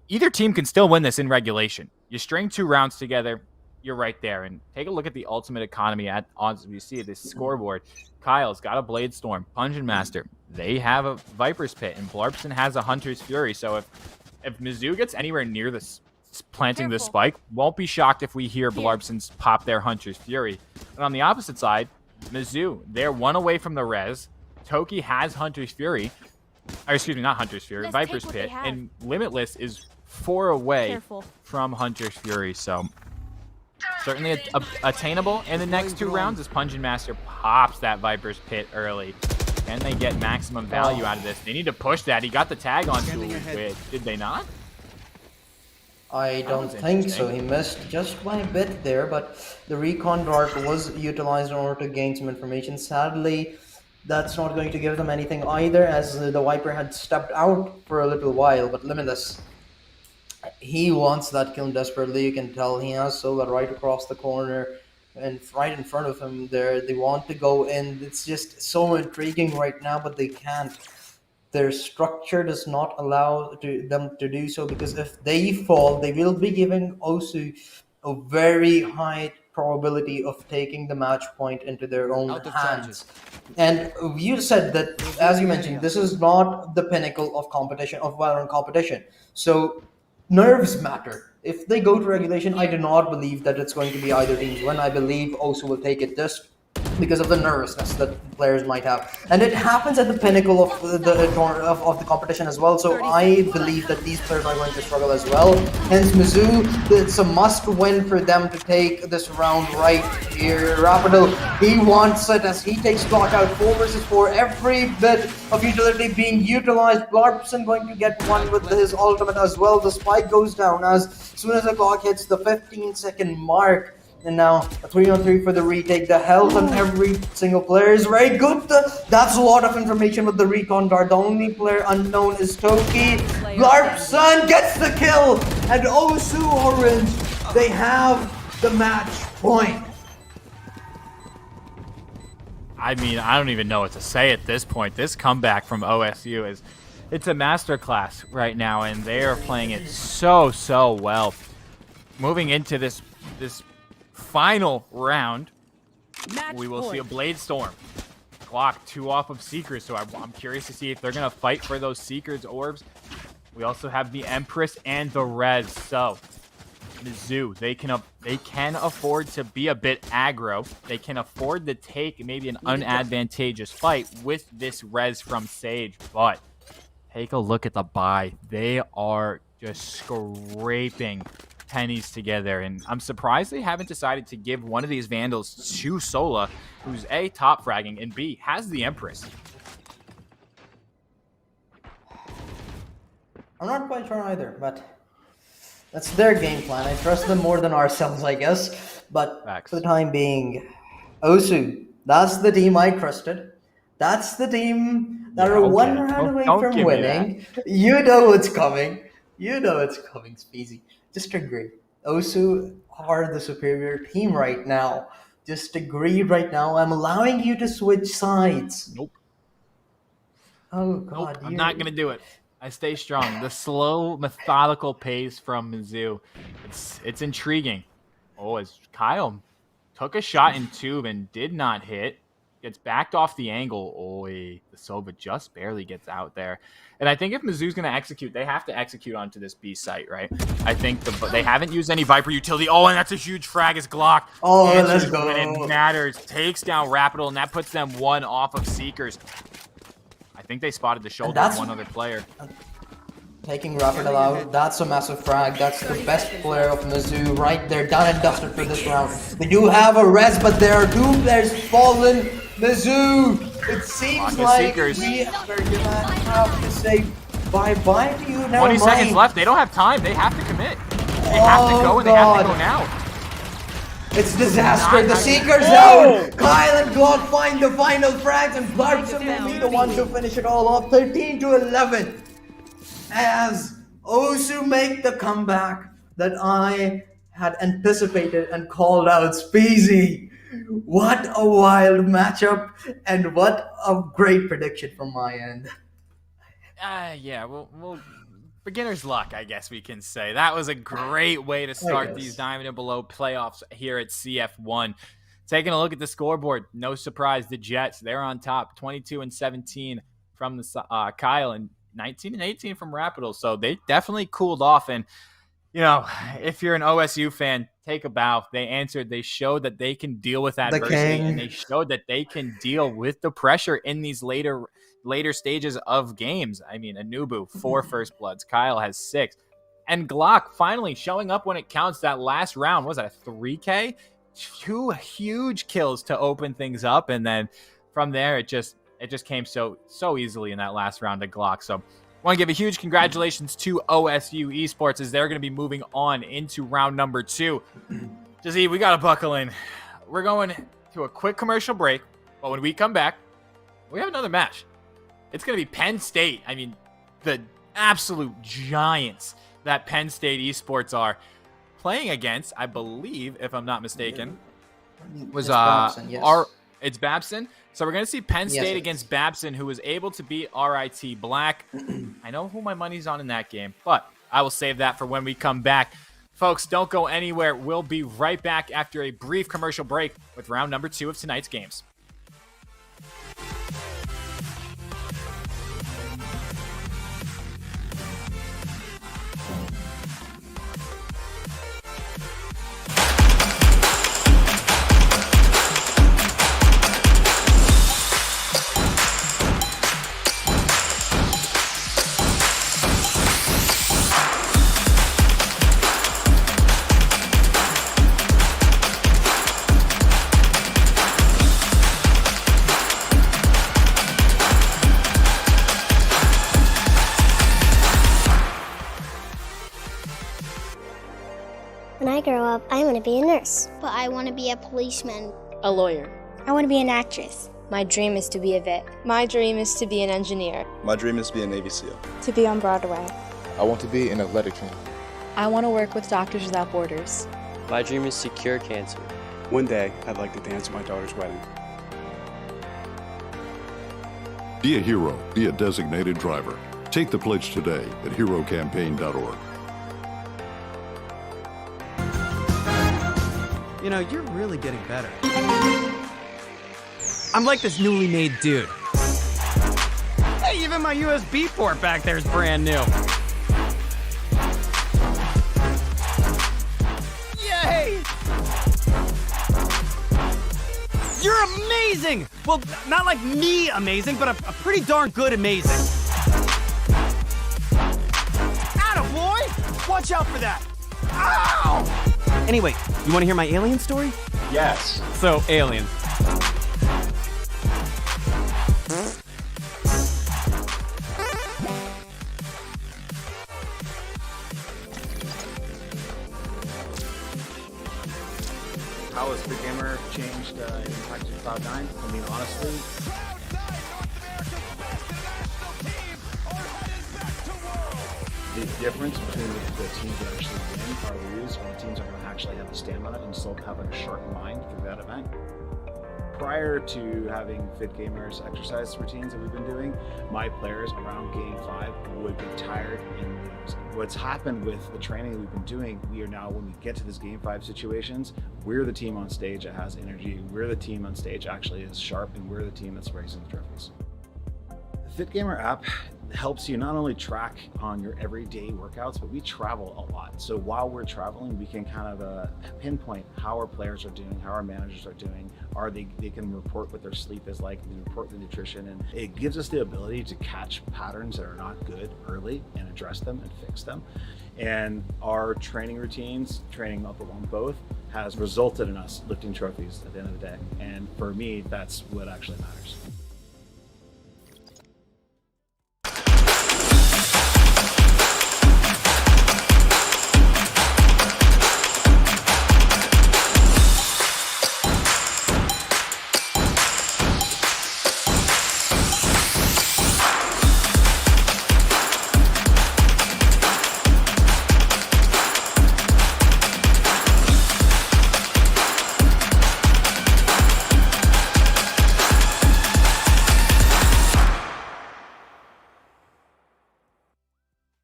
Either team can still win this in regulation. You string 2 rounds together, you're right there. And take a look at the ultimate economy at odds. You see this scoreboard. Kyle's got a Blade Storm, Pungent Master. They have a Viper's Pit, and Blarpson has a Hunter's Fury. So if Mizzou gets anywhere near this planting the spike, won't be shocked if we hear Blarpson's pop their Hunter's Fury. And on the opposite side, Mizzou, they're 1 away from the res. Toki has Hunter's Fury, or excuse me, not Hunter's Fury, Viper's Pit, and Limitless is 4 away from Hunter's Fury, so certainly attainable in the next 2 rounds as Pungent Master pops that Viper's Pit early. Can they get maximum value out of this? They need to push that. He got the tag onto it. Did they not? I don't think so. He missed just by a bit there, but the recon dart was utilized in order to gain some information. Sadly, that's not going to give them anything either, as the Viper had stepped out for a little while, but Limitless, he wants that kill desperately. You can tell he has Sola right across the corner and right in front of him there. They want to go in. It's just so intriguing right now, but they can't. Their structure does not allow them to do so, because if they fall, they will be giving Osu a very high probability of taking the match point into their own hands. And you said that, as you mentioned, this is not the pinnacle of competition, of Valorant competition. So nerves matter. If they go to regulation, I do not believe that it's going to be either team's win. I believe Osu will take it just because of the nervousness that players might have, and it happens at the pinnacle of the competition as well. So I believe that these players are going to struggle as well. Hence, Mizzou, it's a must-win for them to take this round right here. Rapido, he wants it as he takes Blockout 4 versus 4. Every bit of utility being utilized. Blarpson going to get one with his ultimate as well. The spike goes down as soon as the clock hits the 15-second mark. And now a 3-on-3 for the retake. The health on every single player is very good. That's a lot of information with the recon dart. The only player unknown is Toki. Blarpson gets the kill, and Osu Orange, they have the match point. I mean, I don't even know what to say at this point. This comeback from OSU it's a masterclass right now, and they are playing it so well. Moving into this final round, we will see a Blade Storm. Glock 2 off of Seekers, so I'm curious to see if they're going to fight for those Seekers orbs. We also have the Empress and the Rez, so Mizzou, they can afford to be a bit aggro. They can afford to take maybe an unadvantageous fight with this Rez from Sage, but take a look at the buy. They are just scraping pennies together, and I'm surprised they haven't decided to give one of these Vandals to Sola, who's A, top fragging, and B, has the Empress. I'm not quite sure either, but that's their game plan. I trust them more than ourselves, I guess. But Facts. for the time being, Osu, that's the team I trusted. That's the team that are one round away from winning. You know what's coming. You know it's coming, Speezy. Just agree. Osu are the superior team right now. Just agree right now. I'm allowing you to switch sides. Nope. Oh, God. Nope, I'm not going to do it. I stay strong. The slow, methodical pace from Mizzou. It's intriguing. Oh, as Kyle took a shot in tube and did not hit. Gets backed off the angle. Oh, the Sova just barely gets out there. And I think if Mizzou's going to execute, they have to execute onto this B site, right? I think they haven't used any Viper utility. Oh, and that's a huge frag as Glock. Oh, let's go. When it matters. Takes down Rapidal, and that puts them one off of Seekers. I think they spotted the shoulder of one other player. Taking Rapidal out, that's a massive frag. That's the best player of Mizzou right there, done and dusted for this round. They do have a res, but there are 2 players fallen. Mizzou, it seems like Seekers. we are gonna have to say bye-bye to you now. 20 seconds left. They don't have time. They have to commit. They have to go, and they have to go now. It's disaster. The Seekers out. Kyle and Glock find the final frags, and Clarkson will be the one to finish it all off. 13-11. As Osu make the comeback that I had anticipated and called out. Speezy, what a wild matchup, and what a great prediction from my end. Yeah, well, beginner's luck, I guess we can say. That was a great way to start these Diamond and Below playoffs here at CF1. Taking a look at the scoreboard, no surprise, the Jets, they're on top, 22-17 from the Kyle, and 19-18 from Rapidal. So they definitely cooled off. And, you know, if you're an OSU fan, take a bow. They answered. They showed that they can deal with adversity, and they showed that they can deal with the pressure in these later stages of games. I mean, Anubu, 4 first bloods. Kyle has 6. And Glock finally showing up when it counts. That last round, was that a 3K? 2 huge kills to open things up. And then from there, it just came so easily in that last round of Glock. So I want to give a huge congratulations to OSU Esports as they're going to be moving on into round number 2. Jazzy, we got to buckle in. We're going to a quick commercial break, but when we come back, we have another match. It's going to be Penn State. I mean, the absolute giants that Penn State Esports are playing against, I believe, if I'm not mistaken, was Babson, yes. It's Babson. So we're going to see Penn State against Babson, who was able to beat RIT Black. I know who my money's on in that game, but I will save that for when we come back. Folks, don't go anywhere. We'll be right back after a brief commercial break with round number 2 of tonight's games. When I grow up, I want to be a nurse. But I want to be a policeman. A lawyer. I want to be an actress. My dream is to be a vet. My dream is to be an engineer. My dream is to be a Navy SEAL. To be on Broadway. I want to be an athletic trainer. I want to work with Doctors Without Borders. My dream is to cure cancer. One day, I'd like to dance at my daughter's wedding. Be a hero. Be a designated driver. Take the pledge today at herocampaign.org. You know, you're really getting better. I'm like this newly made dude. Hey, even my USB port back there is brand new. Yay! You're amazing! Well, not like me amazing, but a pretty darn good amazing. Attaboy! Watch out for that! Ow! Anyway, you want to hear my alien story? Yes. So, aliens. How has Big Gamer changed Impact to Cloud9? I mean, honestly, the difference between the teams that actually win or lose are the teams that are going to actually have the stamina and still have a sharp mind through that event. Prior to having fit gamers exercise routines that we've been doing, my players around Game 5 would get tired and lose. What's happened with the training that we've been doing, we are now, when we get to this Game 5 situations, we're the team on stage that has energy, we're the team on stage actually is sharp, and we're the team that's raising the trophies. The Fit Gamer app helps you not only track on your everyday workouts, but we travel a lot. So while we're traveling, we can kind of pinpoint how our players are doing, how our managers are doing. They can report what their sleep is like, they report the nutrition, and it gives us the ability to catch patterns that are not good early and address them and fix them. And our training routines, training up along both, has resulted in us lifting trophies at the end of the day. And for me, that's what actually matters.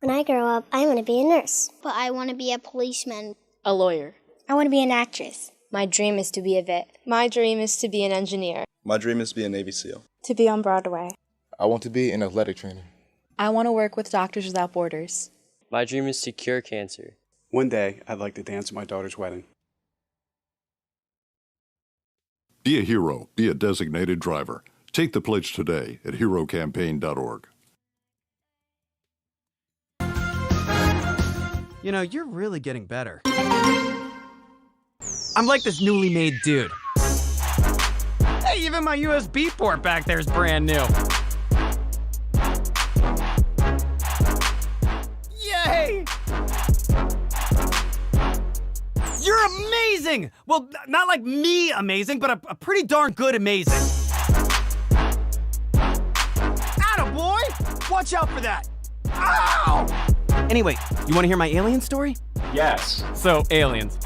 When I grow up, I want to be a nurse. But I want to be a policeman. A lawyer. I want to be an actress. My dream is to be a vet. My dream is to be an engineer. My dream is to be a Navy SEAL. To be on Broadway. I want to be an athletic trainer. I want to work with Doctors Without Borders. My dream is to cure cancer. One day, I'd like to dance at my daughter's wedding. Be a hero. Be a designated driver. Take the pledge today at herocampaign.org. You know, you're really getting better. I'm like this newly made dude. Hey, even my USB port back there is brand new. Yay! You're amazing! Well, not like me amazing, but a pretty darn good amazing. Attaboy! Watch out for that! Ow! Anyway, you want to hear my alien story? Yes. So, aliens.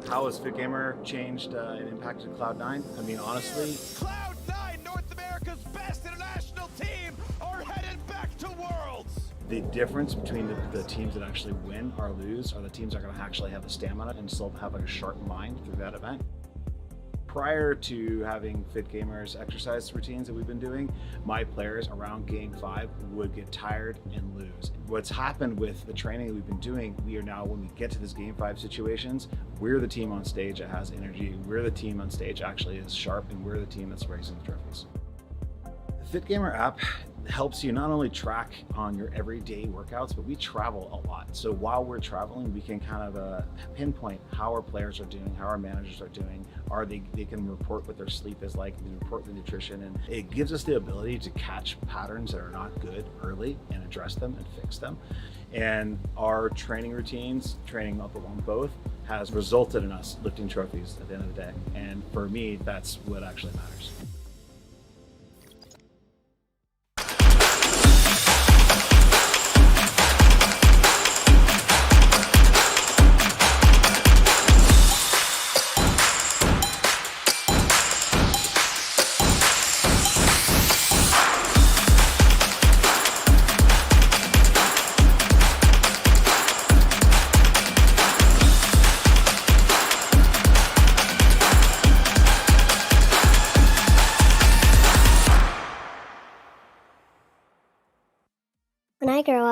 How has Fit Gamer changed and impacted Cloud9? I mean, honestly, Cloud9, North America's best international team, are headed back to Worlds. the difference between the teams that actually win or lose are the teams that are going to actually have the stamina and still have a sharp mind through that event. Prior to having fit gamers exercise routines that we've been doing, my players around Game 5 would get tired and lose. What's happened with the training that we've been doing, we are now, when we get to this Game 5 situations, we're the team on stage that has energy, we're the team on stage actually is sharp, and we're the team that's raising the trophies. The Fit Gamer app helps you not only track on your everyday workouts, but we travel a lot. So while we're traveling, we can kind of pinpoint how our players are doing, how our managers are doing. They can report what their sleep is like, they report the nutrition, and it gives us the ability to catch patterns that are not good early and address them and fix them. And our training routines, training up along both, has resulted in us lifting trophies at the end of the day. And for me, that's what actually matters.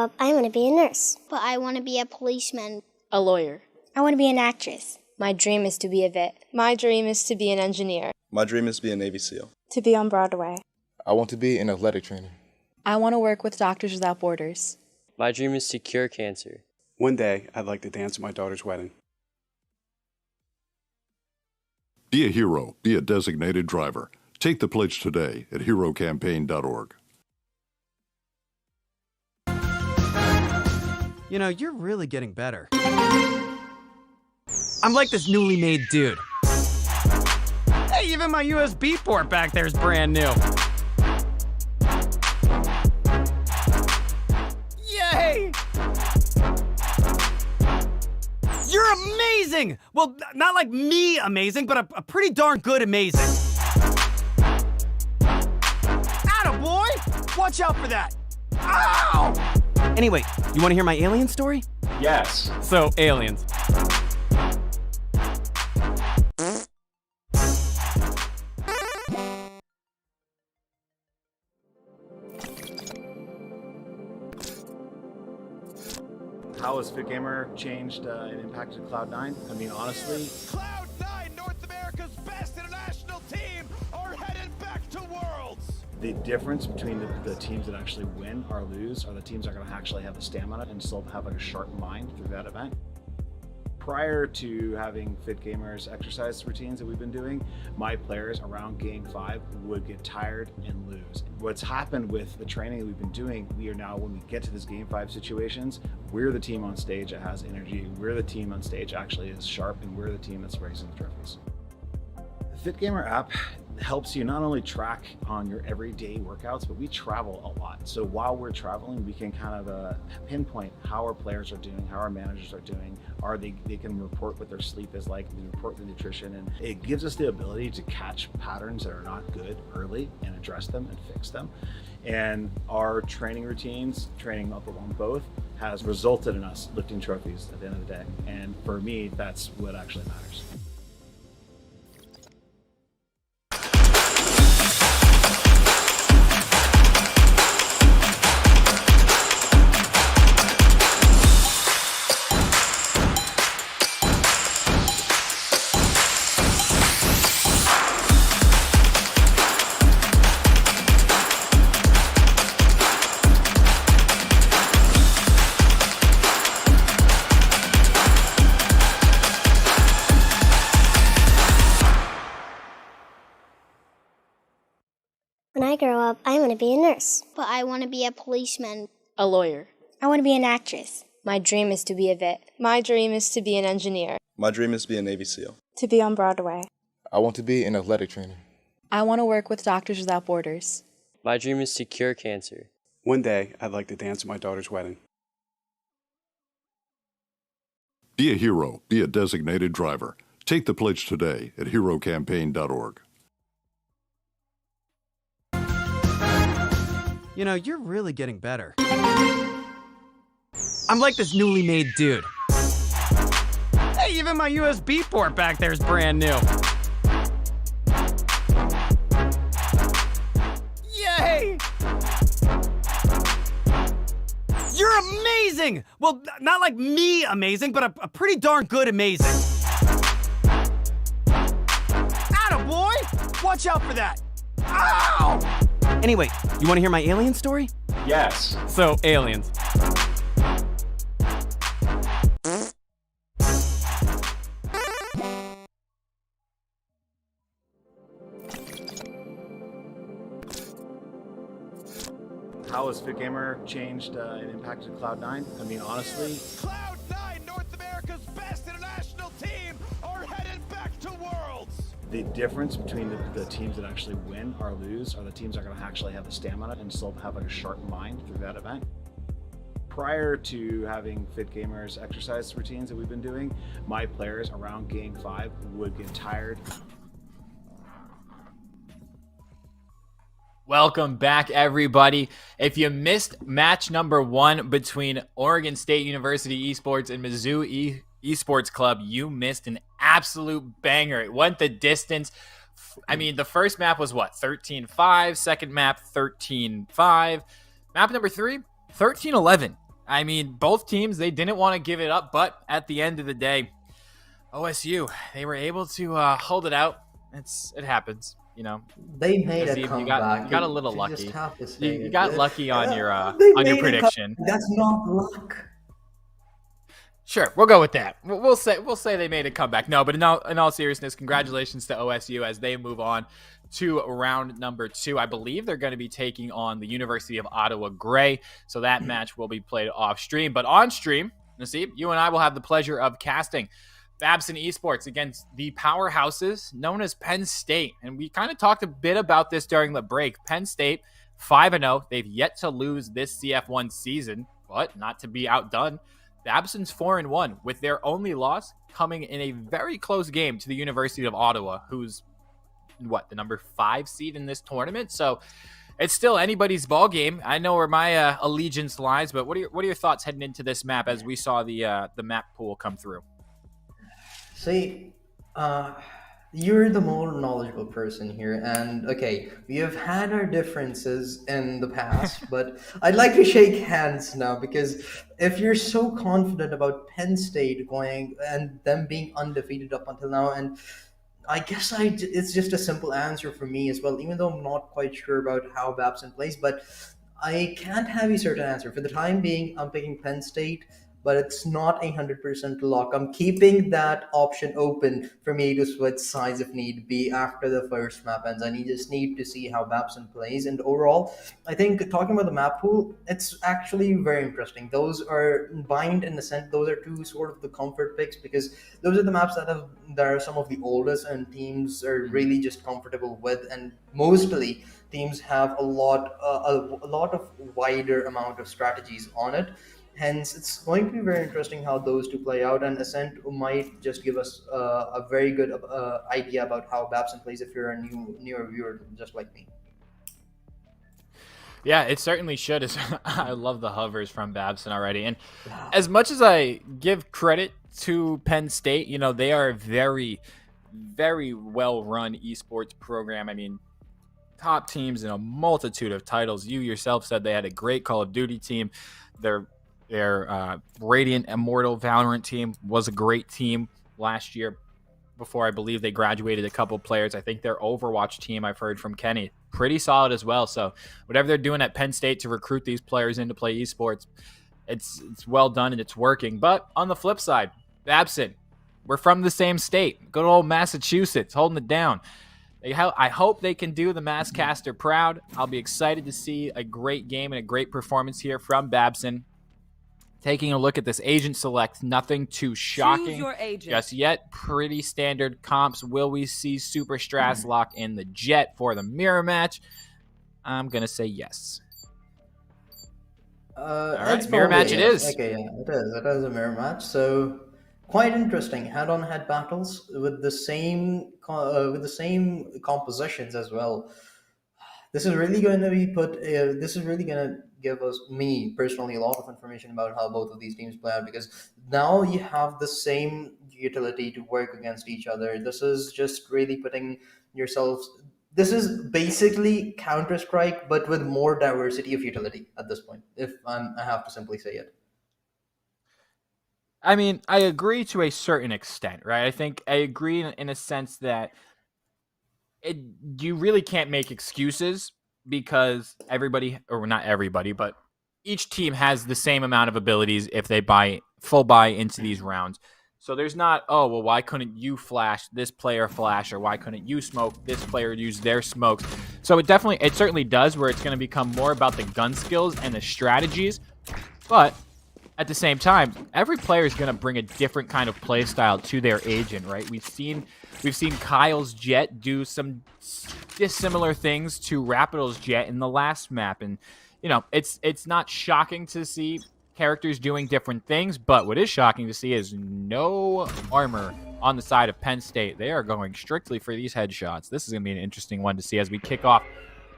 up, I want to be a nurse. But I want to be a policeman. A lawyer. I want to be an actress. My dream is to be a vet. My dream is to be an engineer. My dream is to be a Navy SEAL. To be on Broadway. I want to be an athletic trainer. I want to work with Doctors Without Borders. My dream is to cure cancer. One day, I'd like to dance at my daughter's wedding. Be a hero. Be a designated driver. Take the pledge today at herocampaign.org. You know, you're really getting better. I'm like this newly made dude. Hey, even my USB port back there is brand new. Yay! You're amazing! Well, not like me amazing, but a pretty darn good amazing. Attaboy! Watch out for that! Ow! Anyway, you want to hear my alien story? Yes. So, aliens. How has FitGamer changed and impacted Cloud9? I mean, honestly, Cloud9, North America's best international team, are headed back to Worlds. The difference between the teams that actually win or lose are the teams that are going to actually have the stamina and still have like a sharp mind through that event. Prior to having FitGamer's exercise routines that we've been doing, my players around Game 5 would get tired and lose. What's happened with the training that we've been doing, we are now, when we get to this Game 5 situations, we're the team on stage that has energy, we're the team on stage actually is sharp, and we're the team that's raising the trophies. The FitGamer app helps you not only track on your everyday workouts, but we travel a lot. So while we're traveling, we can kind of pinpoint how our players are doing, how our managers are doing. They can report what their sleep is like, they report the nutrition, and it gives us the ability to catch patterns that are not good early and address them and fix them. And our training routines, training up along both, has resulted in us lifting trophies at the end of the day. And for me, that's what actually matters. When I grow up, I want to be a nurse. But I want to be a policeman. A lawyer. I want to be an actress. My dream is to be a vet. My dream is to be an engineer. My dream is to be a Navy SEAL. To be on Broadway. I want to be an athletic trainer. I want to work with Doctors Without Borders. My dream is to cure cancer. One day, I'd like to dance at my daughter's wedding. Be a hero. Be a designated driver. Take the pledge today at herocampaign.org. You know, you're really getting better. I'm like this newly made dude. Hey, even my USB port back there is brand new. Yay! You're amazing! Well, not like me amazing, but a pretty darn good amazing. Attaboy! Watch out for that! Ow! Anyway, you want to hear my alien story? Yes. So, aliens. How has FitGamer changed and impacted Cloud9? I mean, honestly, Cloud9, North America's best international team, are headed back to Worlds. The difference between the teams that actually win or lose are the teams that are going to actually have the stamina and still have like a sharp mind through that event. Prior to having FitGamer's exercise routines that we've been doing, my players around Game 5 would get tired. Welcome back, everybody. If you missed match number 1 between Oregon State University Esports and Mizzou Esports Club, you missed an absolute banger. It went the distance. I mean, the first map was what? 13-5. Second map, 13-5. Map number 3, 13-11. I mean, both teams, they didn't want to give it up, but at the end of the day, OSU, they were able to hold it out. It happens, you know. They made a You comeback. got a little You lucky. just have to say You it. got lucky on your They on your made a prediction. comeback. That's not luck. Sure, we'll go with that. We'll say they made a comeback. No, but in all seriousness, congratulations to OSU as they move on to round number 2. I believe they're going to be taking on the University of Ottawa Gray, so that match will be played off stream. But on stream, Naseeb, you and I will have the pleasure of casting Babson Esports against the powerhouses known as Penn State. And we kind of talked a bit about this during the break. Penn State, 5-0. They've yet to lose this CF1 season, but not to be outdone. Babson's 4-1, with their only loss coming in a very close game to the University of Ottawa, who's, the number 5 seed in this tournament? So it's still anybody's ball game. I know where my allegiance lies, but what are your thoughts heading into this map as we saw the map pool come through? See, you're the more knowledgeable person here, and okay, we have had our differences in the past, but I'd like to shake hands now, because if you're so confident about Penn State going and them being undefeated up until now, and I guess it's just a simple answer for me as well, even though I'm not quite sure about how Babson plays, but I can't have a certain answer. For the time being, I'm picking Penn State, but it's not 100% lock. I'm keeping that option open for me to switch sides if need be after the first map ends. I just need to see how Babson plays. And overall, I think talking about the map pool, it's actually very interesting. Those are bind in the sense, those are two sort of the comfort picks, because those are the maps that are some of the oldest and teams are really just comfortable with, and mostly teams have a lot of wider amount of strategies on it. Hence, it's going to be very interesting how those two play out, and Ascent might just give us a very good idea about how Babson plays if you're a newer viewer just like me. Yeah, it certainly should. I love the hovers from Babson already. And as much as I give credit to Penn State, they are a very, very well-run esports program. I mean, top teams in a multitude of titles. You yourself said they had a great Call of Duty team. Their Radiant Immortal Valorant team was a great team last year before I believe they graduated a couple players. I think their Overwatch team, I've heard from Kenny, pretty solid as well. So whatever they're doing at Penn State to recruit these players in to play esports, it's well done and it's working. But on the flip side, Babson, we're from the same state. Good old Massachusetts holding it down. I hope they can do the Masscaster proud. I'll be excited to see a great game and a great performance here from Babson. Taking a look at this agent select, nothing too shocking just yet. Pretty standard comps. Will we see Super Strass lock in the Jet for the mirror match? I'm going to say yes. All right, mirror match it is. Okay, yeah, it is a mirror match. So quite interesting. Head-on-head battles with the same compositions as well. This is really going to be this is really going to give me personally a lot of information about how both of these teams play out, because now you have the same utility to work against each other. This is just really putting yourselves. This is basically Counter-Strike, but with more diversity of utility at this point, if I have to simply say it. I mean, I agree to a certain extent, right? I think I agree in a sense that you really can't make excuses, because everybody, or not everybody, but each team has the same amount of abilities if they full buy into these rounds. So there's not, oh, well, why couldn't you flash, this player flash, or why couldn't you smoke, this player use their smokes? So it certainly does, where it's going to become more about the gun skills and the strategies. But at the same time, every player is going to bring a different kind of play style to their agent, right? We've seen Kyle's Jet do some dissimilar things to Rapidal's Jet in the last map, and it's not shocking to see characters doing different things, but what is shocking to see is no armor on the side of Penn State. They are going strictly for these headshots. This is going to be an interesting one to see as we kick off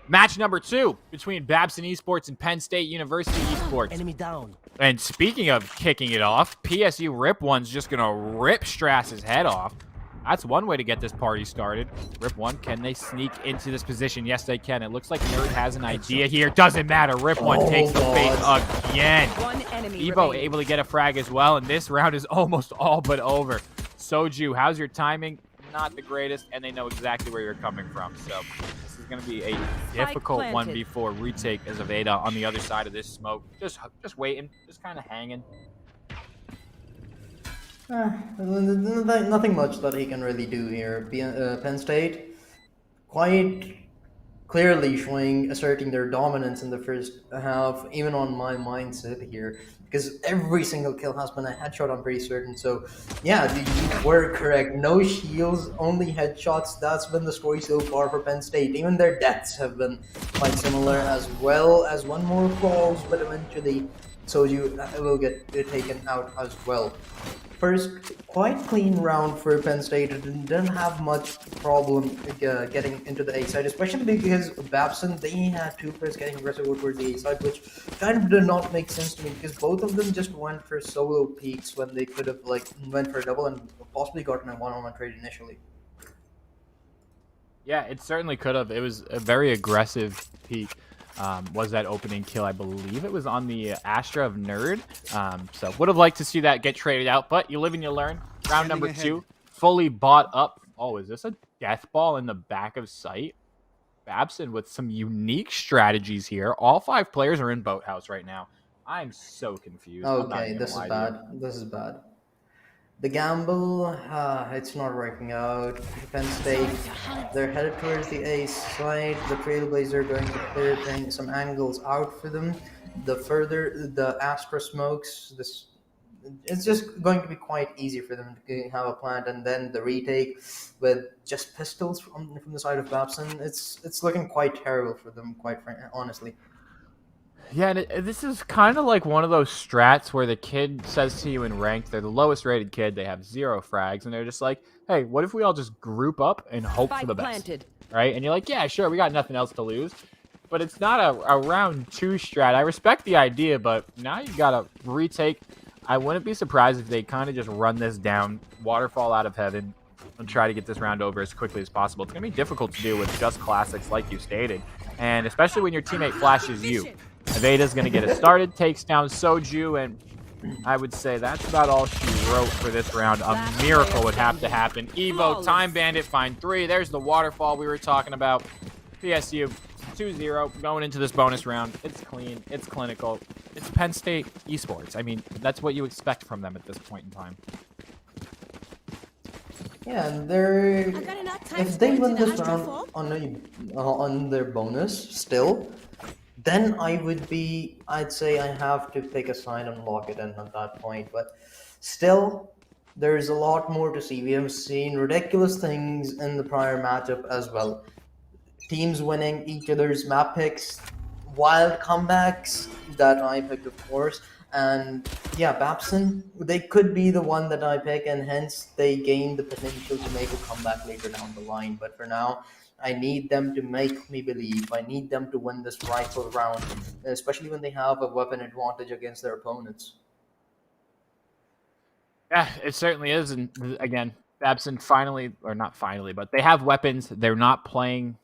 match number 2 between Babson Esports and Penn State University Esports. Enemy down. And speaking of kicking it off, PSU Rip One's just going to rip Strass's head off. That's one way to get this party started. Rip 1, can they sneak into this position? Yes, they can. It looks like Nerd has an idea here. Doesn't matter. Rip 1 takes the bait again. One enemy Evo remaining. able to get a frag as well, and this round is almost all but over. Soju, how's your timing? Not the greatest, and they know exactly where you're coming from. So this is going to be a difficult planted. 1v4 retake as Aveda on the other side of this smoke. Just waiting, just kind of hanging. Nothing much that he can really do here. Penn State quite clearly asserting their dominance in the first half, even on my mindset here, because every single kill has been a headshot, I'm pretty certain. So yeah, you were correct. No shields, only headshots. That's been the story so far for Penn State. Even their deaths have been quite similar, as well as one more falls, but eventually Soju will get taken out as well. First, quite clean round for Penn State. Didn't have much problem getting into the A side, especially because Babson, they had two players getting aggressive towards the A side, which kind of did not make sense to me because both of them just went for solo peaks when they could have went for a double and possibly gotten a one-on-one trade initially. Yeah, it certainly could have. It was a very aggressive peak. Was that opening kill? I believe it was on the Astra of Nerd. So would have liked to see that get traded out, but you live and you learn. Round number 2, fully bought up. Oh, is this a death ball in the back of sight? Babson with some unique strategies here. All 5 players are in Boathouse right now. I'm so confused. Okay, this is bad. This is bad. The gamble, it's not working out. Penn State, they're headed towards the A side. The Trailblazers are going to clear some angles out for them. The further the Astra smokes, it's just going to be quite easy for them to have a plant, and then the retake with just pistols from the side of Babson. It's looking quite terrible for them, quite honestly. Yeah, and this is kind of like one of those strats where the kid says to you in ranked, they're the lowest rated kid, they have 0 frags, and they're just like, hey, what if we all just group up and hope for the best? Right? And you're like, yeah, sure, we got nothing else to lose. But it's not a round 2 strat. I respect the idea, but now you got to retake. I wouldn't be surprised if they kind of just run this down, waterfall out of heaven, and try to get this round over as quickly as possible. It's going to be difficult to do with just classics like you stated, and especially when your teammate flashes you. Aveda's going to get it started, takes down Soju, and I would say that's about all she wrote for this round. A miracle would have to happen. Evo, Time Bandit, find 3. There's the waterfall we were talking about. PSU, 2-0, going into this bonus round. It's clean, it's clinical. It's Penn State esports. I mean, that's what you expect from them at this point in time. Yeah, if they win this round on their bonus still, then I'd say I have to pick a side and lock it in at that point. But still, there's a lot more to see. We have seen ridiculous things in the prior matchup as well. Teams winning each other's map picks, wild comebacks that I picked, of course. And yeah, Babson, they could be the one that I pick, and hence they gain the potential to make a comeback later down the line. But for now, I need them to make me believe. I need them to win this rifle round, especially when they have a weapon advantage against their opponents. Yeah, it certainly is. And again, Babson finally, or not finally, but they have weapons. They're not playing,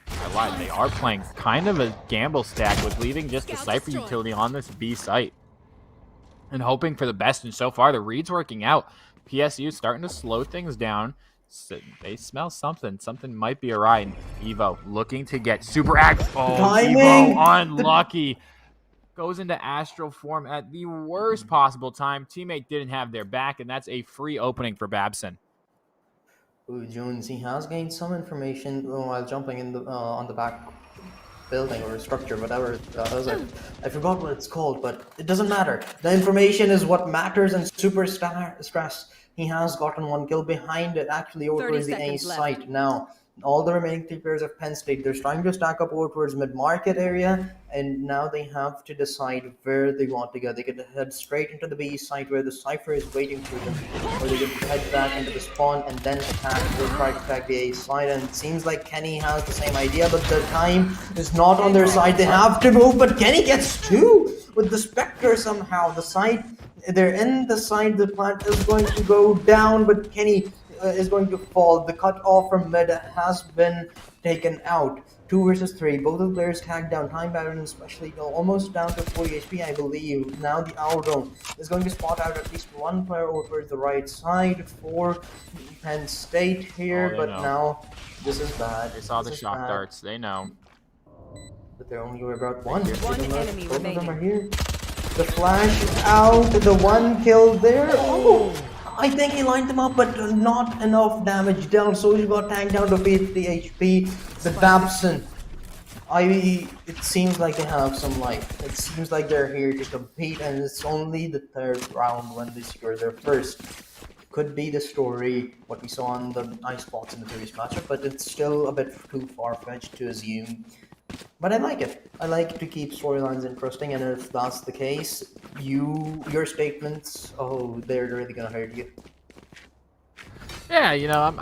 I lied, they are playing kind of a gamble stack with leaving just the Cypher utility on this B site and hoping for the best. And so far, the read's working out. PSU starting to slow things down. So they smell something. Something might be awry. And Evo looking to get super active. Oh, Evo unlucky. Goes into astral form at the worst possible time. Teammate didn't have their back, and that's a free opening for Babson. Ooh, Jones, he has gained some information while jumping in on the back building or structure, whatever that is. I forgot what it's called, but it doesn't matter. The information is what matters in super stress. He has gotten 1 kill behind it, actually over towards the A site. Now, all the remaining 3 players of Penn State, they're trying to stack up over towards mid-market area, and now they have to decide where they want to go. They could head straight into the B site where the Cypher is waiting for them, or they could head back into the spawn and then try to attack the A site. And it seems like Kenny has the same idea, but the time is not on their side. They have to move, but Kenny gets 2 with the Spectre somehow. The site, they're in the site, the plant is going to go down, but Kenny is going to fall. The cut off from mid has been taken out. 2 versus 3. Both of the players tagged down. Time Baron especially almost down to 40 HP, I believe. Now the Owl Dome is going to spot out at least one player over the right side for Penn State here, but now this is bad. They saw the shock darts. They know. But they're only about one. One enemy Both of them are remaining. here. The flash is out. The one kill there. Oh, I think he lined them up, but not enough damage dealt. Soju got tagged down to 50 HP. The Babson. It seems like they have some life. It seems like they're here to compete, and it's only the 3rd round when they secure their first. Could be the story, what we saw on the ice box in the previous matchup, but it's still a bit too far-fetched to assume. But I like it. I like to keep storylines interesting, and if that's the case, your statements, they're really gonna hurt you. Yeah, you know,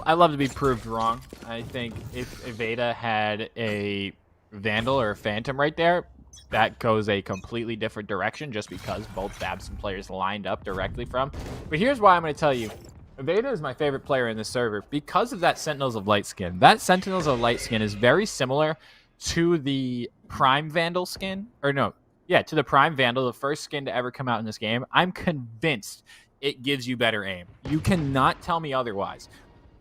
I love to be proved wrong. I think if Evada had a Vandal or a Phantom right there, that goes a completely different direction just because both Babson players lined up directly from. But here's why I'm going to tell you. Evada is my favorite player in this server because of that Sentinels of Light skin. That Sentinels of Light skin is very similar to the Prime Vandal skin. Or no, yeah, to the Prime Vandal, the first skin to ever come out in this game. I'm convinced it gives you better aim. You cannot tell me otherwise.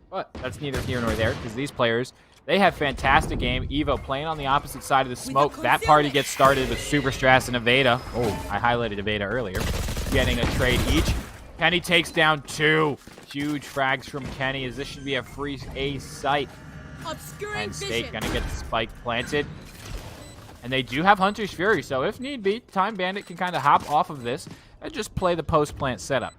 But that's neither here nor there because these players, they have fantastic aim. Evo playing on the opposite side of the smoke. That party gets started with Super Strass and Evada. Oh, I highlighted Evada earlier. Getting a trade each. Kenny takes down 2. Huge frags from Kenny as this should be a free A site. Penn State gonna get the spike planted. And they do have Hunter's Fury, so if need be, Time Bandit can kind of hop off of this and just play the post-plant setup.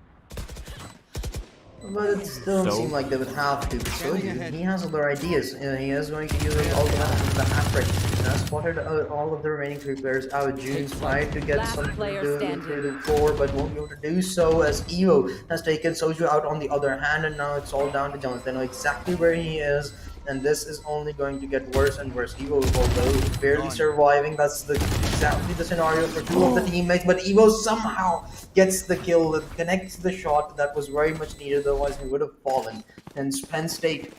But it still doesn't seem like they would have to. So he has other ideas. He is going to use all the hat-trick. He has spotted all of the remaining 3 players out. June's tried to get something to the floor, but won't be able to do so as Evo has taken Soju out on the other hand, and now it's all down to Jones. They know exactly where he is, and this is only going to get worse and worse. Evo, although barely surviving, that's exactly the scenario for 2 of the teammates, but Evo somehow gets the kill, connects the shot that was very much needed, otherwise he would have fallen. And Penn State,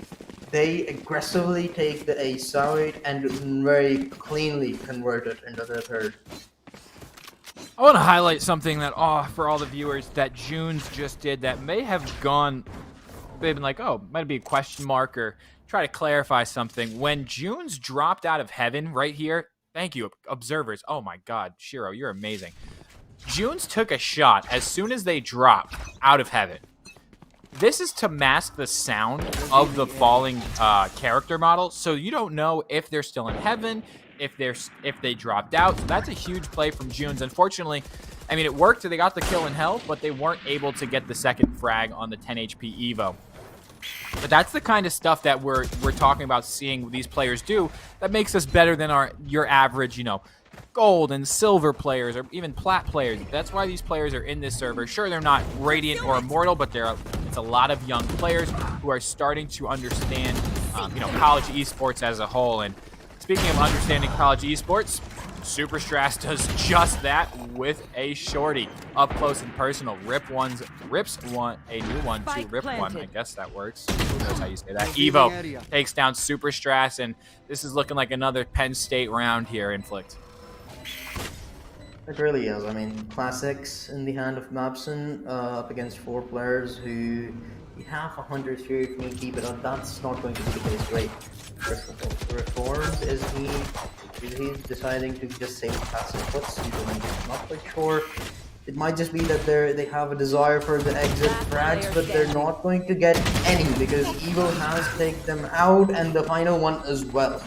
they aggressively take the A side and very cleanly convert it into their 3rd. I want to highlight something that, for all the viewers, that Junes just did that may have gone, they've been like, might be a question mark or try to clarify something. When Junes dropped out of heaven right here, thank you, observers. Oh my God, Shiro, you're amazing. Junes took a shot as soon as they dropped out of heaven. This is to mask the sound of the falling character model, so you don't know if they're still in heaven, if they dropped out. So that's a huge play from Junes. Unfortunately, I mean, it worked. They got the kill in hell, but they weren't able to get the 2nd frag on the 10 HP Evo. But that's the kind of stuff that we're talking about seeing these players do that makes us better than your average, you know, gold and silver players or even plat players. That's why these players are in this server. Sure, they're not radiant or immortal, but it's a lot of young players who are starting to understand, you know, college esports as a whole. And speaking of understanding college esports, Super Strass does just that with a shorty up close and personal. Rips one, a new one to Rip one. I guess that works. Who knows how you say that? Evo takes down Super Strass, and this is looking like another Penn State round here, Inflict. It really is. I mean, classics in the hand of Mabson up against 4 players who have 100 Fury if need be, but that's not going to be the case, right? Reformed, is he deciding to just save the passive puts? I'm not quite sure. It might just be that they have a desire for the exit frags, but they're not going to get any because Evo has taken them out and the final one as well.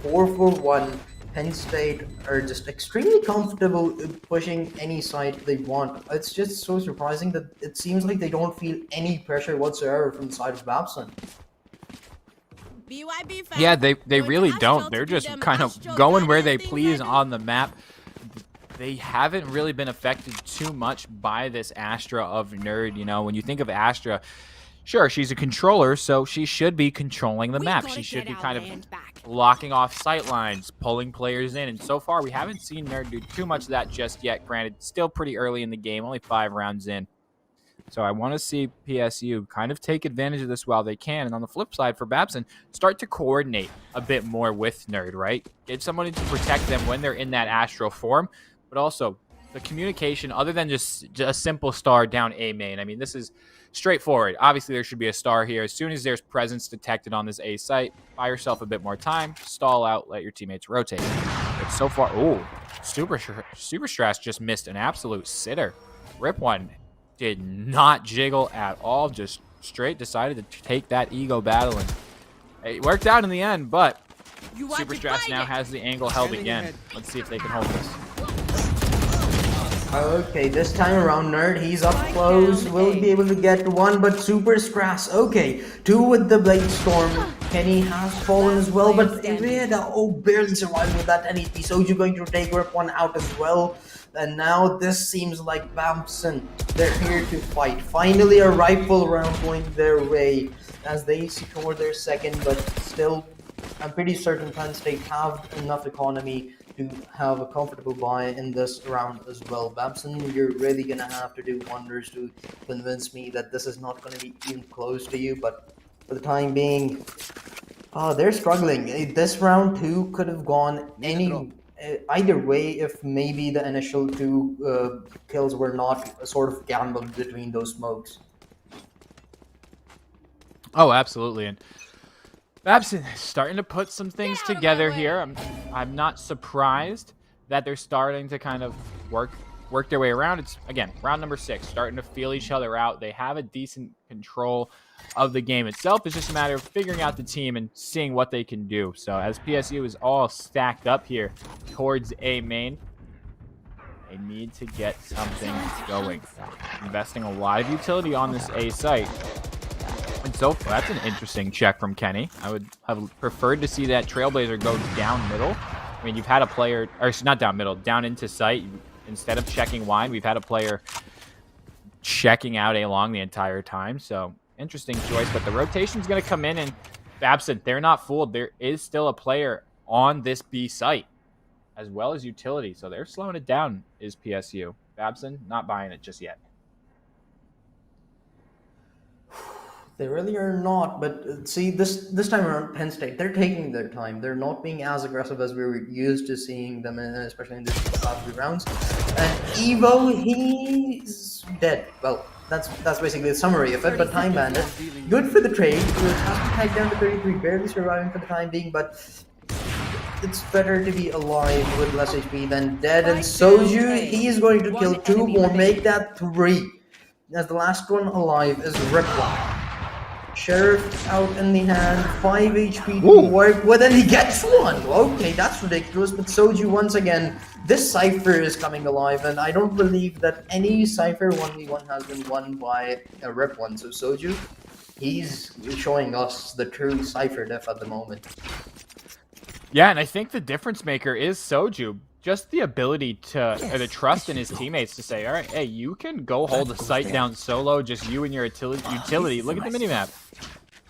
4 for 1. Penn State are just extremely comfortable pushing any side they want. It's just so surprising that it seems like they don't feel any pressure whatsoever from the side of Babson. Yeah, they really don't. They're just kind of going where they please on the map. They haven't really been affected too much by this Astra of Nerd. You know, when you think of Astra, sure, she's a controller, so she should be controlling the map. She should be kind of locking off sight lines, pulling players in. And so far, we haven't seen Nerd do too much of that just yet. Granted, still pretty early in the game, only 5 rounds in. So I want to see PSU kind of take advantage of this while they can. And on the flip side for Babson, start to coordinate a bit more with Nerd, right? Get somebody to protect them when they're in that astral form, but also the communication other than just a simple star down A main. I mean, this is straightforward. Obviously, there should be a star here. As soon as there's presence detected on this A site, buy yourself a bit more time, stall out, let your teammates rotate. But so far, Super Stress just missed an absolute sitter. Rip One did not jiggle at all, just straight decided to take that ego battle, and it worked out in the end, but Super Stress now has the angle held again. Let's see if they can hold this. Okay, this time around, Nerd, he's up close, will be able to get one, but Super Stress, okay, 2 with the Blade Storm. Kenny has fallen as well, but barely survived with that NEP. Soju going to take Rip One out as well. And now this seems like Babson. They're here to fight. Finally, a rifle round going their way as they secure their second, but still, I'm pretty certain Penn State have enough economy to have a comfortable buy in this round as well. Babson, you're really gonna have to do wonders to convince me that this is not gonna be even close to you, but for the time being, they're struggling. This round 2 could have gone either way if maybe the initial 2 kills were not sort of gambled between those smokes. Oh, absolutely. And Babson starting to put some things together here. I'm not surprised that they're starting to kind of work their way around. It's, again, round number 6, starting to feel each other out. They have a decent control of the game itself. It's just a matter of figuring out the team and seeing what they can do. So as PSU is all stacked up here towards A main, they need to get something going. Investing a lot of utility on this A site. And so that's an interesting check from Kenny. I would have preferred to see that Trailblazer go down middle. I mean, you've had a player, or not down middle, down into sight. Instead of checking wide, we've had a player checking out A long the entire time. So interesting choice, but the rotation's going to come in, and Babson, they're not fooled. There is still a player on this B site as well as utility. So they're slowing it down, is PSU. Babson, not buying it just yet. They really are not, but see, this time around, Penn State, they're taking their time. They're not being as aggressive as we were used to seeing them, especially in the past 3 rounds. And Evo, he's dead. Well, that's basically the summary of it, but Time Bandit, good for the trade. It has to tag down to 33, barely surviving for the time being, but it's better to be alive with less HP than dead. And Soju, he is going to kill 2 more, make that 3. As the last one alive is Ripple. Sheriff out in the hand, 5 HP to work with, and he gets 1! Okay, that's ridiculous, but Soju once again, this Cypher is coming alive, and I don't believe that any Cypher 1v1 has been won by a Rip One, so Soju, he's showing us the true Cypher def at the moment. Yeah, and I think the difference maker is Soju. Just the ability to, or the trust in his teammates to say, all right, hey, you can go hold the site down solo, just you and your utility. Look at the minimap.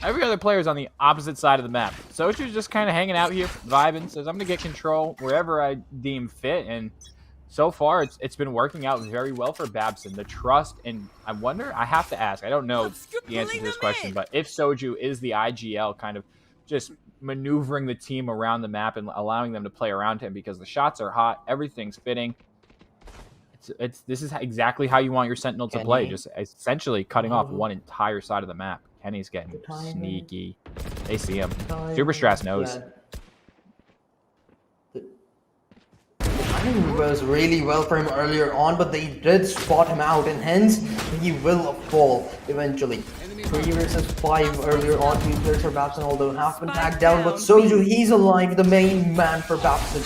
Every other player is on the opposite side of the map. Soju's just kind of hanging out here, vibing, says, I'm going to get control wherever I deem fit, and so far, it's been working out very well for Babson. The trust, and I wonder, I have to ask, I don't know the answer to this question, but if Soju is the IGL kind of just maneuvering the team around the map and allowing them to play around him, because the shots are hot, everything's fitting. This is exactly how you want your Sentinel to play, just essentially cutting off one entire side of the map. Kenny's getting sneaky. They see him. Super Stress knows. Timing was really well for him earlier on, but they did spot him out, and hence he will fall eventually. 3 versus 5 earlier on, 2 players for Babson, although half been tagged down, but Soju, he's alive, the main man for Babson.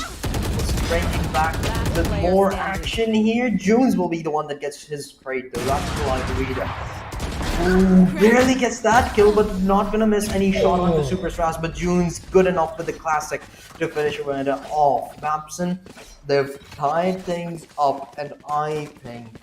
Let's bring him back with more action here. Junes will be the one that gets his trade, though. That's the line to read it. Ooh, barely gets that kill, but not gonna miss any shot onto Super Stress, but June's good enough with the classic to finish it off. Babson, they've tied things up, and I think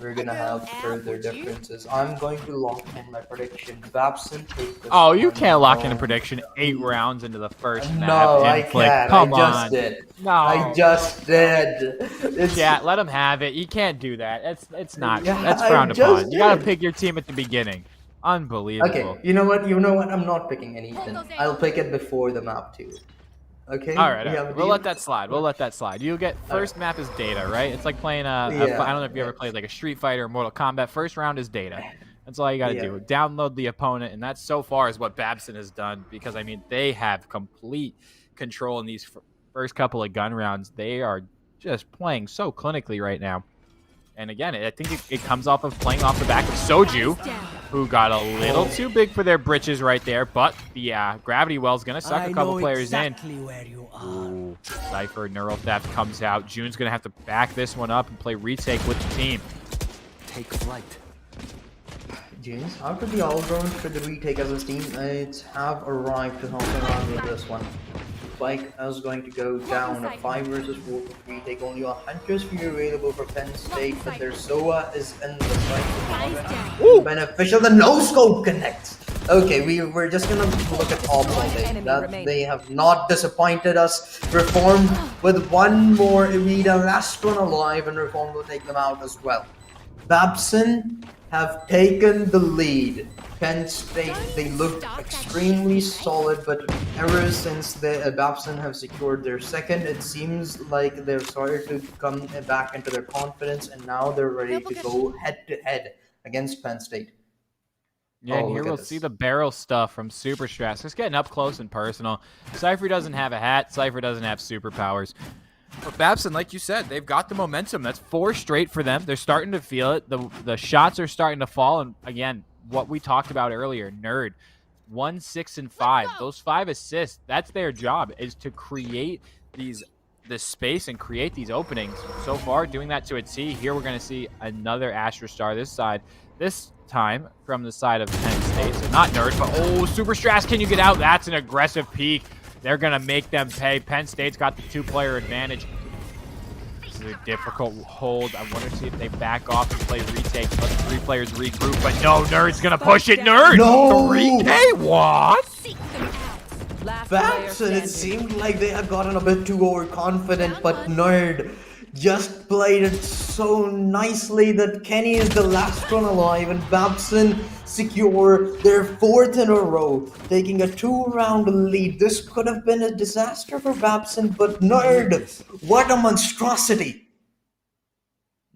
we're gonna have further differences. I'm going to lock in my prediction. Babson take this. Oh, you one can't lock in a home. prediction 8 rounds into the first map. No, I Inflict. can't. Come I just on. did. No. I just did. It's, Chat, let him have it. You can't do that. It's not. Yeah, That's I frowned just upon. You gotta did. pick your team at the beginning. Unbelievable. Okay, you know what? You know what? I'm not picking anything. I'll pick it before the map too. Okay. All right, We have a we'll deal? let that slide. We'll let that slide. You get first map is data, right? It's like playing I don't know if you ever played like a Street Fighter or Mortal Kombat. First round is data. That's all you got to do. Download the opponent, and that so far is what Babson has done because I mean they have complete control in these first couple of gun rounds. They are just playing so clinically right now. And again, I think it comes off of playing off the back of Soju, who got a little too big for their britches right there. But the gravity well's going to suck a couple players in. Ooh, Cypher, Neural Theft comes out. June's going to have to back this one up and play retake with the team. Take flight. James, after the all-round for the retake as a team, have arrived to help around with this one. Spike is going to go down a 5 versus 4 retake. Only a Hunter's Fury available for Penn State, but their SOA is in the site. Ooh, beneficial. The no-scope connects. Okay, we're just gonna look at all day. That they have not disappointed us. Reform with one more Irida, last one alive, and Reform will take them out as well. Babson have taken the lead. Penn State, they looked extremely solid, but ever since the Babson have secured their second, it seems like they've started to come back into their confidence, and now they're ready to go head-to-head against Penn State. Yeah, and here we'll see the barrel stuff from Super Strats. Just getting up close and personal. Cypher doesn't have a hat. Cypher doesn't have superpowers. But Babson, like you said, they've got the momentum. That's 4 straight for them. They're starting to feel it. The shots are starting to fall. And again, what we talked about earlier, Nerd, 1, 6, and 5. Those 5 assists, that's their job, is to create this space and create these openings. So far, doing that to a T. Here we're going to see another Astra Star this side. This time from the side of Penn State. So not Nerd, but oh, Super Strats, can you get out? That's an aggressive peek. They're going to make them pay. Penn State's got the 2-player advantage. This is a difficult hold. I want to see if they back off and play retake. Let the 3 players regroup, but no, Nerd's going to push it. Nerd! No! 3K? What? Babson, it seemed like they had gotten a bit too overconfident, but Nerd just played it so nicely that Kenny is the last one alive, and Babson secure their 4th in a row, taking a 2-round lead. This could have been a disaster for Babson, but Nerd, what a monstrosity!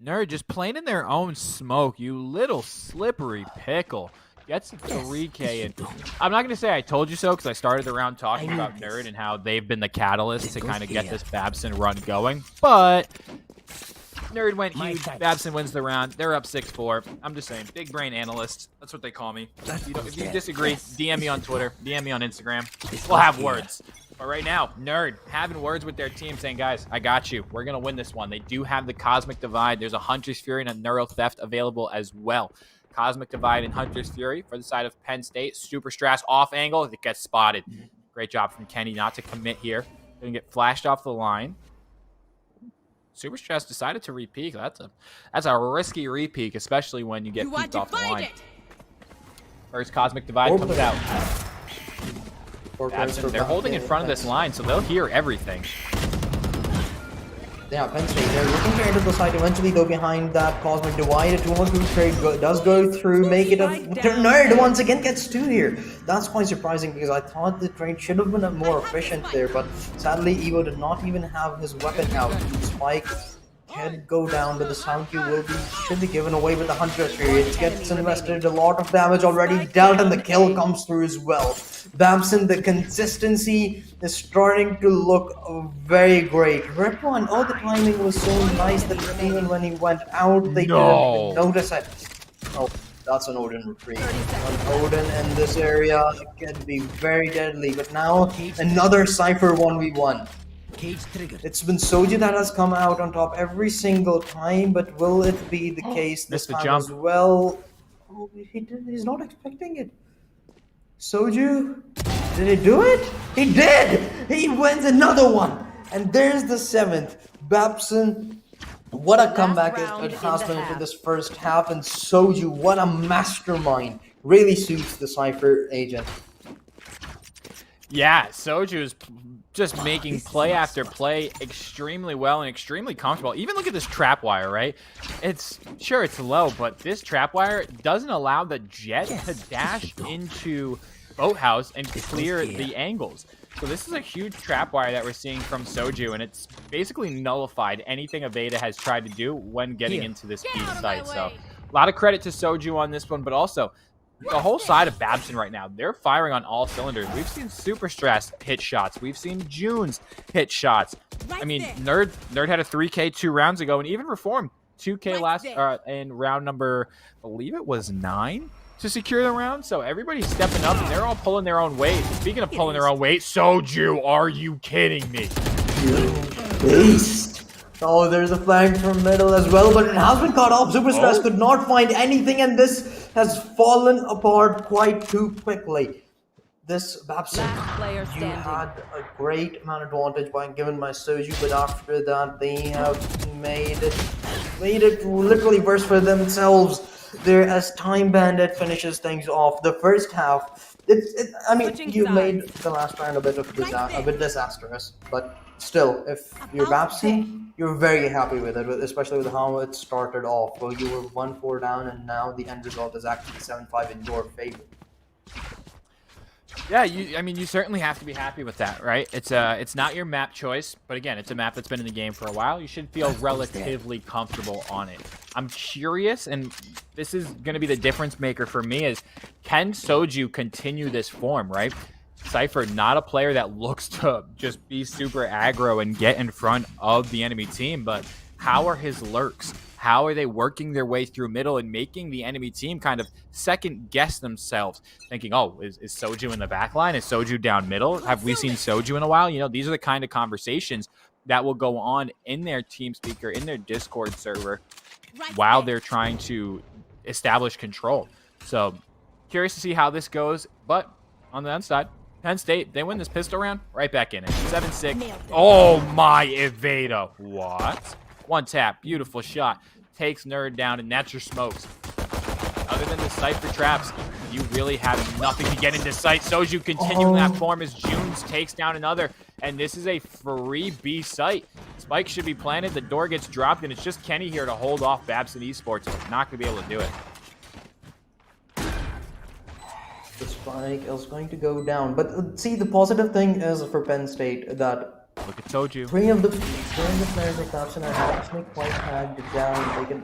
Nerd just playing in their own smoke, you little slippery pickle. Gets a 3K in. I'm not going to say I told you so because I started the round talking about Nerd and how they've been the catalyst to kind of get this Babson run going. But Nerd went huge. Babson wins the round. They're up 6-4. I'm just saying, big brain analyst. That's what they call me. If you disagree, DM me on Twitter, DM me on Instagram. We'll have words. But right now, Nerd having words with their team saying, guys, I got you. We're going to win this one. They do have the Cosmic Divide. There's a Hunter's Fury and a Neural Theft available as well. Cosmic Divide and Hunter's Fury for the side of Penn State. Super Strats off angle. It gets spotted. Great job from Kenny not to commit here. Going to get flashed off the line. Super Strats decided to re-peek. That's a risky re-peek, especially when you get peeked off the line. First Cosmic Divide comes out. They're holding in front of this line, so they'll hear everything. Yeah, Penn State, they're looking to enter the side. Eventually, though, behind that Cosmic Divide, a 2-on-2 trade does go through, make it a... Nerd once again gets 2 here. That's quite surprising because I thought the trade should have been more efficient there, but sadly, Evo did not even have his weapon out. Spike can go down, but the sound cue should be given away with the Hunter's Fury. It gets invested, a lot of damage already dealt, and the kill comes through as well. Babson, the consistency is starting to look very great. Rip one, oh, the timing was so nice that even when he went out, they didn't even notice it. Oh, that's an Odin retreat. An Odin in this area can be very deadly, but now another Cypher 1v1. It's been Soji that has come out on top every single time, but will it be the case this time as well? Oh, he's not expecting it. Soju, did he do it? He did! He wins another one! And there's the 7th. Babson What a comeback round it in has the been into half. this first half, and Soju, what a mastermind. Really suits the Cypher agent. Yeah, Soju is just making play after play extremely well and extremely comfortable. Even look at this trap wire, right? It's low, but this trap wire doesn't allow the jet to dash into boathouse and clear the angles. So this is a huge trap wire that we're seeing from Soju, and it's basically nullified anything Aveda has tried to do when getting into this B site. So a lot of credit to Soju on this one, but also the whole side of Babson right now, they're firing on all cylinders. We've seen Super Stress hit shots. We've seen Junes hit shots. I mean, Nerd had a 3K 2 rounds ago, and even Reform 2K last in round number, I believe it was 9 to secure the round. So everybody's stepping up, and they're all pulling their own weight. Speaking of pulling their own weight, Soju, are you kidding me? Beast. Oh, there's a flank from middle as well, but it has been cut off. Super Stress could not find anything, and this has fallen apart quite too quickly. This Babson, player you standing. had a great man advantage by given by Soju, but after that they have made it literally worse for themselves. There, as Time Bandit finishes things off, the first half. I mean, you made the last round a bit disastrous, but still, if you're Babson, you're very happy with it, especially with how it started off. Well, you were 1-4 down, and now the end result is actually 7-5 in your favor. Yeah, I mean, you certainly have to be happy with that, right? It's not your map choice, but again, it's a map that's been in the game for a while. You should feel relatively comfortable on it. I'm curious, and this is going to be the difference maker for me, is can Soju continue this form, right? Cypher, not a player that looks to just be super aggro and get in front of the enemy team, but how are his lurks? How are they working their way through middle and making the enemy team kind of second guess themselves, thinking, oh, is Soju in the back line? Is Soju down middle? Have we seen Soju in a while? You know, these are the kind of conversations that will go on in their team speaker, in their Discord server, while they're trying to establish control. So curious to see how this goes, but on the inside, Penn State, they win this pistol round, right back in it. 7-6. Oh my Aveda. What? One tap, beautiful shot. Takes Nerd down, and that's your smokes. Other than the Cypher traps, you really have nothing to get into sight. Soju continuing that form as Junes takes down another, and this is a free B site. Spike should be planted, the door gets dropped, and it's just Kenny here to hold off Babson Esports. Not going to be able to do it. The spike is going to go down, but see, the positive thing is for Penn State that look at Soju. Three of the players of Babson are actually quite tagged down. They can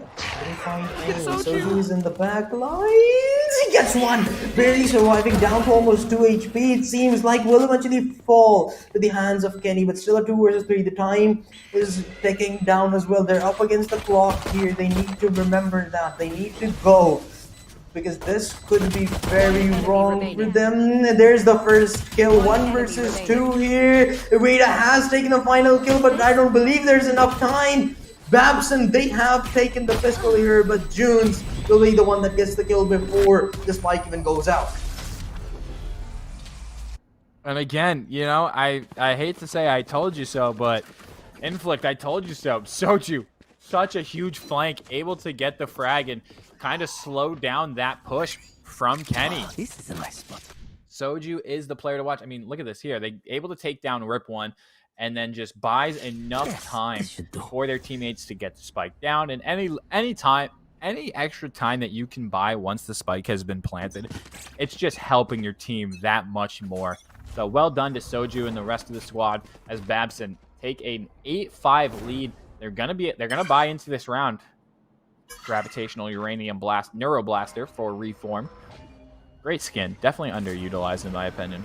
find anyone. Soju is in the back lines. He gets one, barely surviving, down to almost 2 HP. It seems like will eventually fall to the hands of Kenny, but still a 2 versus 3. The time is ticking down as well. They're up against the clock here. They need to remember that. They need to go, because this could be very wrong for them. There's the first kill, 1 versus 2 here. Aveda has taken the final kill, but I don't believe there's enough time. Babson, they have taken the pistol here, but Junes will be the one that gets the kill before the spike even goes out. And again, you know, I hate to say I told you so, but Inflict, I told you so. Soju, such a huge flank, able to get the frag and kind of slow down that push from Kenny. This is a nice spot. Soju is the player to watch. I mean, look at this here. They able to take down Rip 1 and then just buys enough time for their teammates to get the spike down. And any extra time that you can buy once the spike has been planted, it's just helping your team that much more. So well done to Soju and the rest of the squad as Babson take an 8-5 lead. They're gonna buy into this round. Gravitational Uranium Blast, Neuroblaster for Reform. Great skin. Definitely underutilized in my opinion.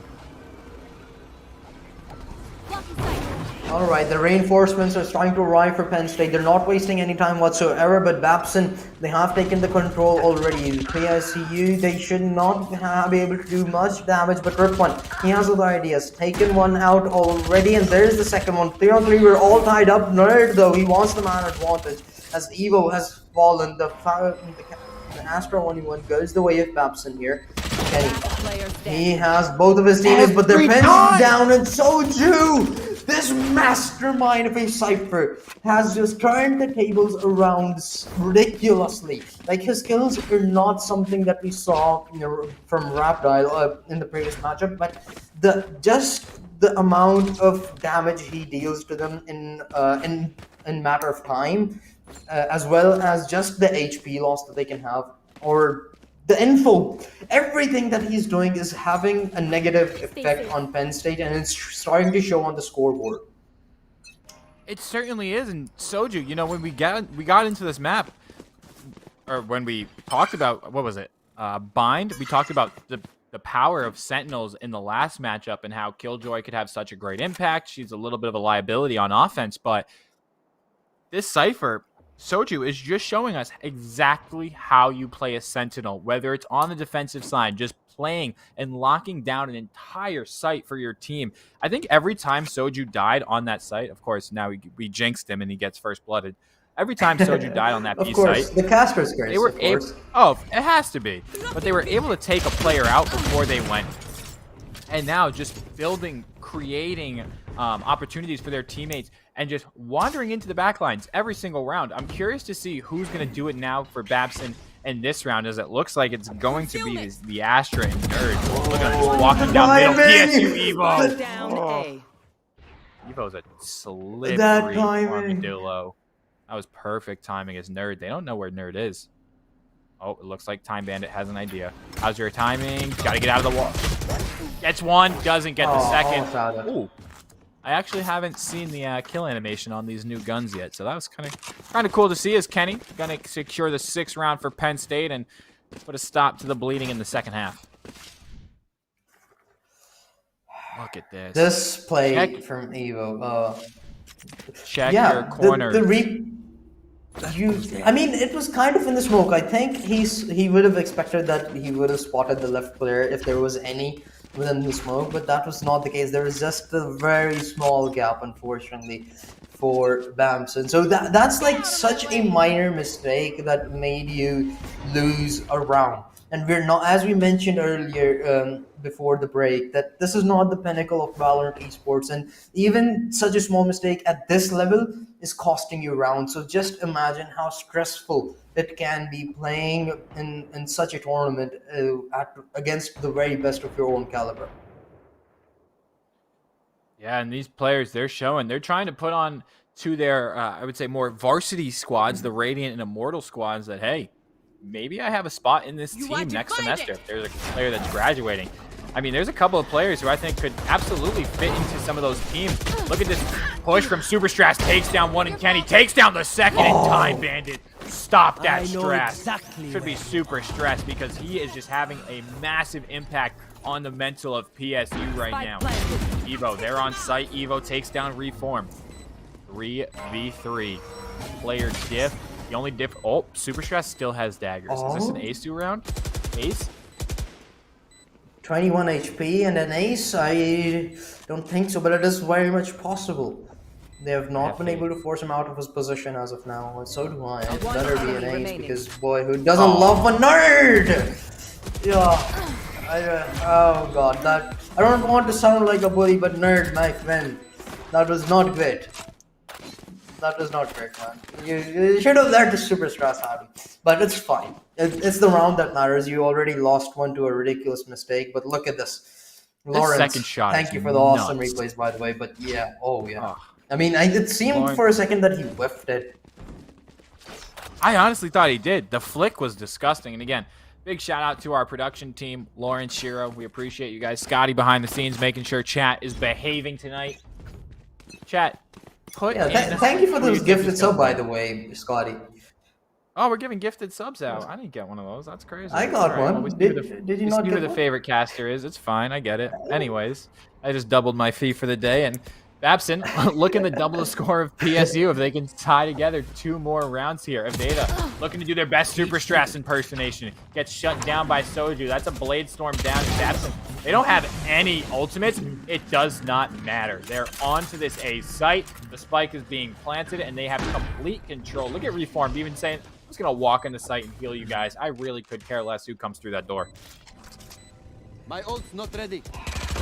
Alright, the reinforcements are starting to arrive for Penn State. They're not wasting any time whatsoever, but Babson, they have taken the control already. PICU, they should not be able to do much damage, but Rip 1, he has other ideas. Taken one out already, and there's the second one. 3 on 3, we're all tied up. Nerd, though, he wants the man advantage. As Evo has fallen, the Astra 1v1 goes the way of Babson here. Kenny, he has both of his teammates, but they're pinned down, and Soju! This mastermind of a Cypher has just turned the tables around ridiculously. Like, his skills are not something that we saw, you know, from Rapdial in the previous matchup, but the amount of damage he deals to them in matter of time, as well as just the HP loss that they can have, or the info, everything that he's doing is having a negative effect on Penn State, and it's starting to show on the scoreboard. It certainly is, and Soju, you know, when we got into this map, or when we talked about, what was it, Bind, we talked about the power of Sentinels in the last matchup and how Killjoy could have such a great impact. She's a little bit of a liability on offense, but this Cypher, Soju, is just showing us exactly how you play a Sentinel, whether it's on the defensive side, just playing and locking down an entire site for your team. I think every time Soju died on that site, of course, now we jinxed him and he gets first blooded. Every time Soju died on that B site, the caster's curse, they were able. Oh, it has to be. But they were able to take a player out before they went, and now just building, creating opportunities for their teammates, and just wandering into the backlines every single round. I'm curious to see who's going to do it now for Babson in this round, as it looks like it's going to be the Astra and Nerd. Look at him just walking down middle. PSU Evo. Down A. Evo's a slippery armadillo. That was perfect timing as Nerd. They don't know where Nerd is. Oh, it looks like Time Bandit has an idea. How's your timing? Got to get out of the wall. Gets one, doesn't get the second. Ooh. I actually haven't seen the kill animation on these new guns yet, so that was kind of cool to see. As Kenny gonna secure the 6th round for Penn State and put a stop to the bleeding in the second half. Look at this. This play from Evo. Check your corner. I mean, it was kind of in the smoke. I think he would have expected that he would have spotted the left player if there was any within the smoke, but that was not the case. There was just a very small gap, unfortunately, for Bamson. So that's like such a minor mistake that made you lose a round. And we're not, as we mentioned earlier before the break, that this is not the pinnacle of Valorant esports, and even such a small mistake at this level is costing you rounds. So just imagine how stressful it can be playing in such a tournament against the very best of your own caliber. Yeah, and these players, they're trying to put on to their, I would say, more varsity squads, the Radiant and Immortal squads, that, hey, maybe I have a spot in this team next semester if there's a player that's graduating. I mean, there's a couple of players who I think could absolutely fit into some of those teams. Look at this push from Superstrass, takes down one, and Kenny takes down the second, and Time Bandit stop that stress. Should be super stressed because he is just having a massive impact on the mental of PSU right now. Evo, they're on site. Evo takes down Reform. 3v3. Player diff. The only diff. Oh, Superstress still has daggers. Is this an ace-2 round? Ace? 21 HP and an ace? I don't think so, but it is very much possible. They have not been able to force him out of his position as of now, and so do I. It better be an ace because, boy, who doesn't love a nerd? Yeah. Oh god, that I don't want to sound like a bully, but Nerd, my friend, that was not great. That was not great, man. You should have let the Superstrass happen, but it's fine. It's the round that matters. You already lost one to a ridiculous mistake, but look at this. Lawrence, second shot thank you for the awesome replays, by the way. But yeah, I mean, it seemed for a second that he whiffed it. I honestly thought he did. The flick was disgusting, and again, big shout out to our production team, Lawrence, Shiro. We appreciate you guys. Scotty behind the scenes, making sure chat is behaving tonight. Chat. Thank you for those gifted sub, by the way, Scotty. Oh, we're giving gifted subs out. I didn't get one of those. That's crazy. I got one. Did you not get who the one? favorite caster is. It's fine. I get it. Anyways, I just doubled my fee for the day, and Babson looking to double the score of PSU if they can tie together 2 more rounds here. Aveda looking to do their best Superstrass impersonation. Gets shut down by Soju. That's a Blade Storm down to Babson. They don't have any ultimates. It does not matter. They're onto this A site. The spike is being planted, and they have complete control. Look at Reformed even saying, I'm just going to walk in the site and heal you guys. I really could care less who comes through that door. My ult's not ready.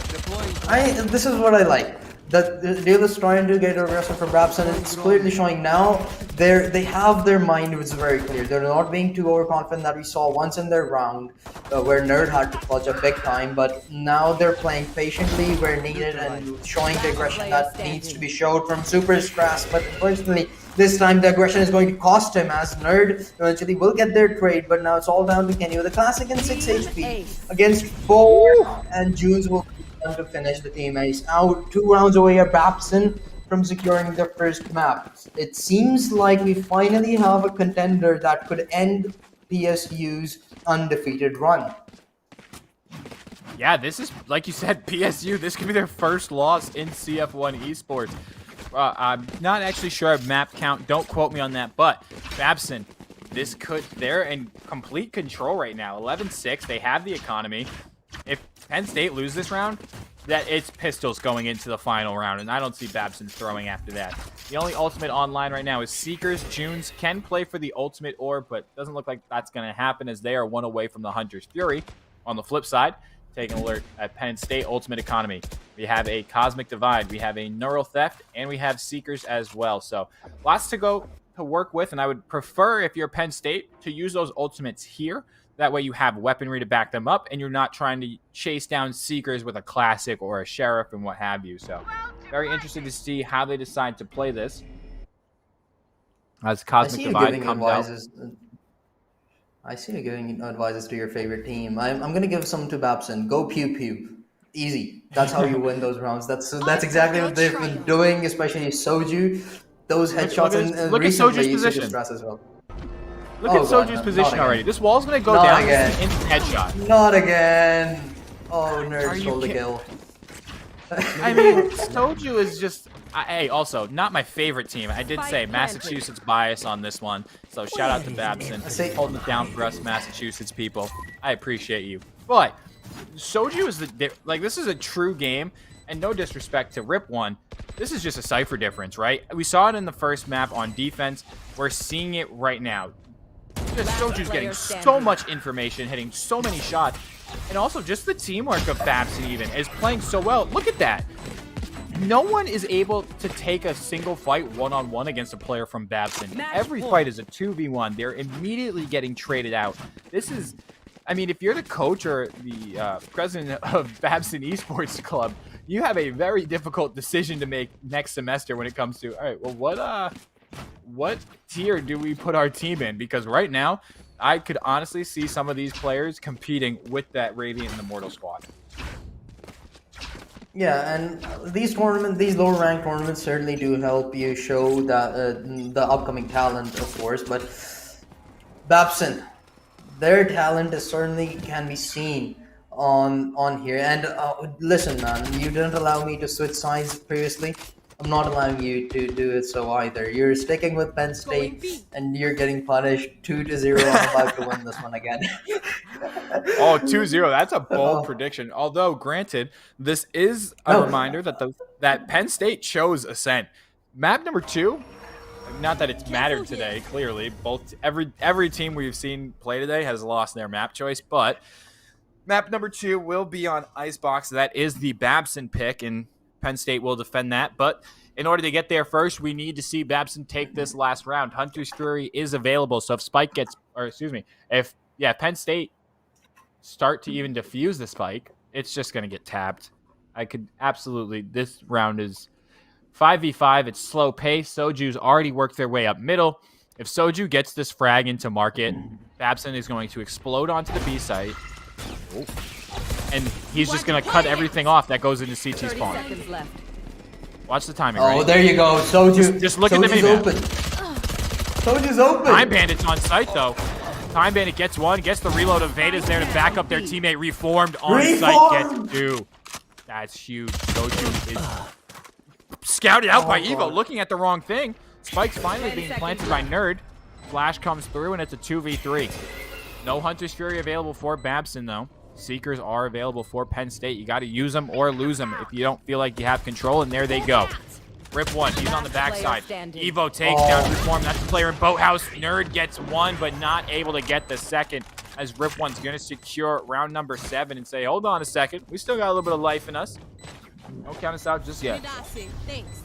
This is what I like. that the deal is trying to get aggressive for Babson, and it's clearly showing now. They have their mind, which is very clear. They're not being too overconfident that we saw once in their round, where Nerd had to clutch a big time. But now they're playing patiently where needed and showing the aggression that needs to be showed from Super Stress. But unfortunately, this time the aggression is going to cost him, as Nerd eventually will get their trade. But now it's all down to Kenny with a classic and 6 HP against 4, and Junes will to finish the team ace. Out 2 rounds away are Babson from securing the first map. It seems like we finally have a contender that could end PSU's undefeated run. Yeah, this is, like you said, PSU. This could be their first loss in CF1 esports. I'm not actually sure of map count. Don't quote me on that. But Babson, they're in complete control right now. 11-6. They have the economy. If Penn State lose this round, that it's pistols going into the final round, and I don't see Babson throwing after that. The only ultimate online right now is Seekers. Junes can play for the ultimate orb, but doesn't look like that's going to happen, as they are 1 away from the Hunter's Fury. On the flip side, taking a alert at Penn State ultimate economy, we have a Cosmic Divide, we have a Neural Theft, and we have Seekers as well. So lots to go to work with, and I would prefer, if you're Penn State, to use those ultimates here. That way you have weaponry to back them up, and you're not trying to chase down Seekers with a Classic or a Sheriff and what have you. So very interested to see how they decide to play this. As Cosmic Divide comes out. I see you giving advices to your favorite team. I'm going to give some to Babson. Go pew pew. Easy. That's how you win those rounds. That's exactly what they've been doing, especially Soju. Those headshots and look at Soju's position. As well. Look at Soju's position already. This wall's going to go down in headshot. Not again. Oh, Nerd stole the kill. I mean, Soju is just... hey, also, not my favorite team. I did say Massachusetts bias on this one. So shout out to Babson. Holding it down for us Massachusetts people. I appreciate you. But Soju is this is a true game. And no disrespect to Rip 1, this is just a cipher difference, right? We saw it in the first map on defense. We're seeing it right now. Soju's getting so much information, hitting so many shots, and also just the teamwork of Babson even is playing so well. Look at that. No one is able to take a single fight one-on-one against a player from Babson. Every fight is a 2v1. They're immediately getting traded out. This is, I mean, if you're the coach or the president of Babson Esports Club, you have a very difficult decision to make next semester when it comes to, all right, well, what tier do we put our team in? Because right now, I could honestly see some of these players competing with that Radiant and the Mortal squad. Yeah, and these lower ranked tournaments certainly do help you show that the upcoming talent, of course. But Babson, their talent is certainly can be seen on here. And listen, man, you didn't allow me to switch sides previously. I'm not allowing you to do it so either. You're sticking with Penn State, and you're getting punished 2-0. I'm about to win this one again. Oh, 2-0. That's a bold prediction. Although, granted, this is a reminder that Penn State chose Ascent. Map number 2, not that it's mattered today, clearly. Every team we've seen play today has lost their map choice, but map number 2 will be on Icebox. That is the Babson pick, and Penn State will defend that. But in order to get there first, we need to see Babson take this last round. Hunter's Fury is available, so if Spike gets, or excuse me, if Penn State start to even defuse the Spike, it's just going to get tapped. I could absolutely, this round is 5v5. It's slow pace. Soju's already worked their way up middle. If Soju gets this frag into market, Babson is going to explode onto the B site. Oh. And he's just going to cut everything off that goes into CT spawn. Watch the timing, right? Oh, there you go. Soju. Just look at the minimap. Soju's open. Time Bandit's on site, though. Time Bandit gets one, gets the reload of Veda's there to back up their teammate. Reformed on site, gets 2. That's huge. Soju is scouted out by Evo, looking at the wrong thing. Spike's finally being planted by Nerd. Flash comes through, and it's a 2v3. No Hunter's Fury available for Babson, though. Seekers are available for Penn State. You got to use them or lose them if you don't feel like you have control, and there they go. Rip 1, he's on the backside. Evo takes down Reform. That's the player in Boathouse. Nerd gets 1, but not able to get the second, as Rip 1's going to secure round number 7 and say, hold on a second. We still got a little bit of life in us. Don't count us out just yet. Thanks.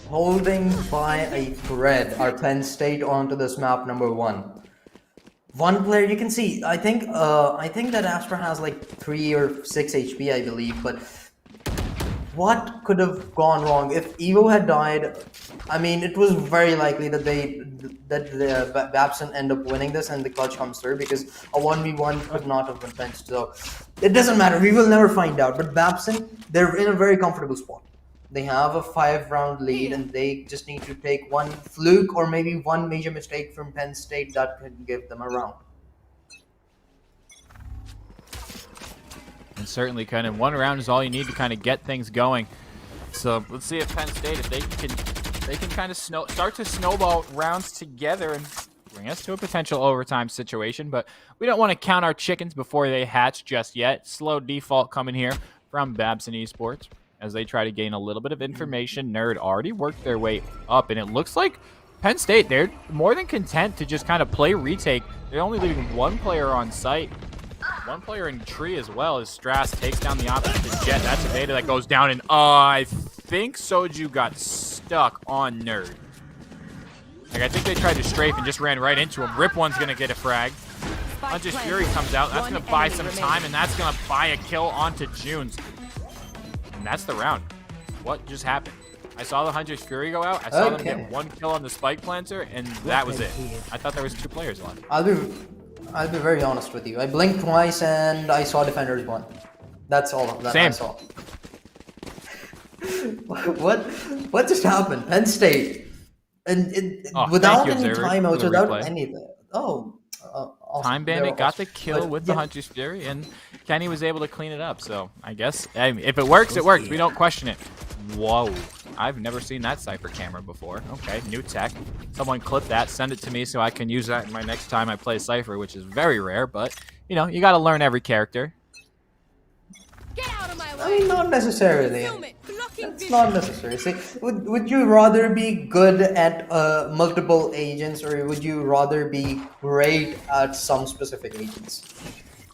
Holding by a thread are Penn State onto this map number 1. One player you can see. I think that Astra has like 3 or 6 HP, I believe. But what could have gone wrong if Evo had died? I mean, it was very likely that Babson end up winning this and the clutch comes through, because a 1v1 could not have been fenced. So it doesn't matter. We will never find out. But Babson, they're in a very comfortable spot. They have a 5-round lead, and they just need to take one fluke or maybe one major mistake from Penn State that could give them a round. And certainly, kind of one round is all you need to kind of get things going. So let's see if Penn State, if they can kind of start to snowball rounds together and bring us to a potential overtime situation. But we don't want to count our chickens before they hatch just yet. Slow default coming here from Babson Esports as they try to gain a little bit of information. Nerd already worked their way up, and it looks like Penn State, they're more than content to just kind of play retake. They're only leaving one player on site. One player in tree as well as Strass takes down the opposite jet. That's a data that goes down, and I think Soju got stuck on Nerd. Like, I think they tried to strafe and just ran right into him. Rip One's going to get a frag. Hunter's Fury comes out. That's going to buy some time, and that's going to buy a kill onto Junes. And that's the round. What just happened? I saw the Hunter's Fury go out. I saw them get one kill on the Spike Planter, and that was it. I thought there was 2 players left. I'll be very honest with you. I blinked twice and I saw Defenders 1. That's all that I saw. What just happened? Penn State. And without any timeouts, without anything. Awesome. Time Bandit got the kill with the Hunter's Fury, and Kenny was able to clean it up. So I guess if it works, it works. We don't question it. Whoa. I've never seen that Cypher camera before. Okay, new tech. Someone clip that, send it to me so I can use that in my next time I play Cypher, which is very rare, but, you know, you got to learn every character. Get out of my way. I mean, not necessarily. It's not necessary. See, would you rather be good at multiple agents, or would you rather be great at some specific agents?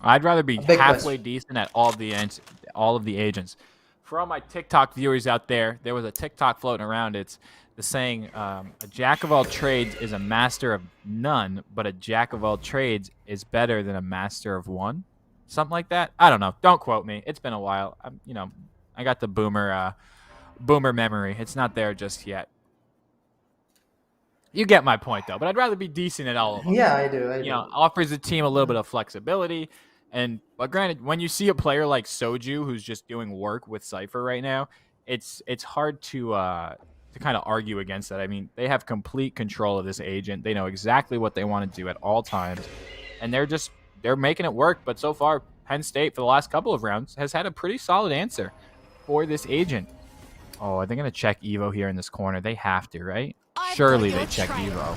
I'd rather be halfway decent at all of the agents. For all my TikTok viewers out there, there was a TikTok floating around. It's the saying, a jack of all trades is a master of none, but a jack of all trades is better than a master of one. Something like that. I don't know. Don't quote me. It's been a while. I got the boomer memory. It's not there just yet. You get my point, though. But I'd rather be decent at all of them. Yeah, I do. You know, offers the team a little bit of flexibility. But granted, when you see a player like Soju who's just doing work with Cypher right now, it's hard to kind of argue against that. I mean, they have complete control of this agent. They know exactly what they want to do at all times, and they're making it work. But so far, Penn State for the last couple of rounds has had a pretty solid answer for this agent. Oh, are they going to check Evo here in this corner? They have to, right? Surely they check Evo.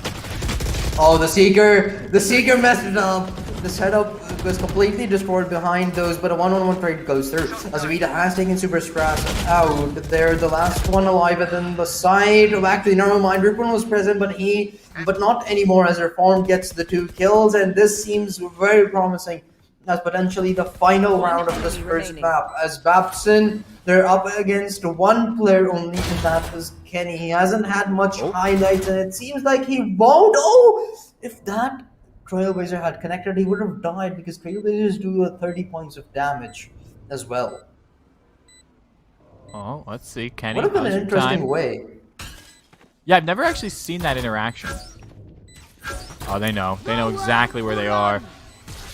Oh, the Seeker messed it up. The setup was completely destroyed behind those, but a 1-on-1 trade goes through. Azavita has taken Super Strass out. They're the last one alive within the side. Actually, never mind. Ripon was present, but not anymore, as Reform gets the 2 kills, and this seems very promising as potentially the final round of this first map. As Babson, they're up against one player only, and that is Kenny. He hasn't had much highlights, and it seems like he won't. Oh, if that Trailblazer had connected, he would have died, because Trailblazers do 30 points of damage as well. Oh, let's see. Kenny, would have been an interesting way. Yeah, I've never actually seen that interaction. Oh, they know. They know exactly where they are.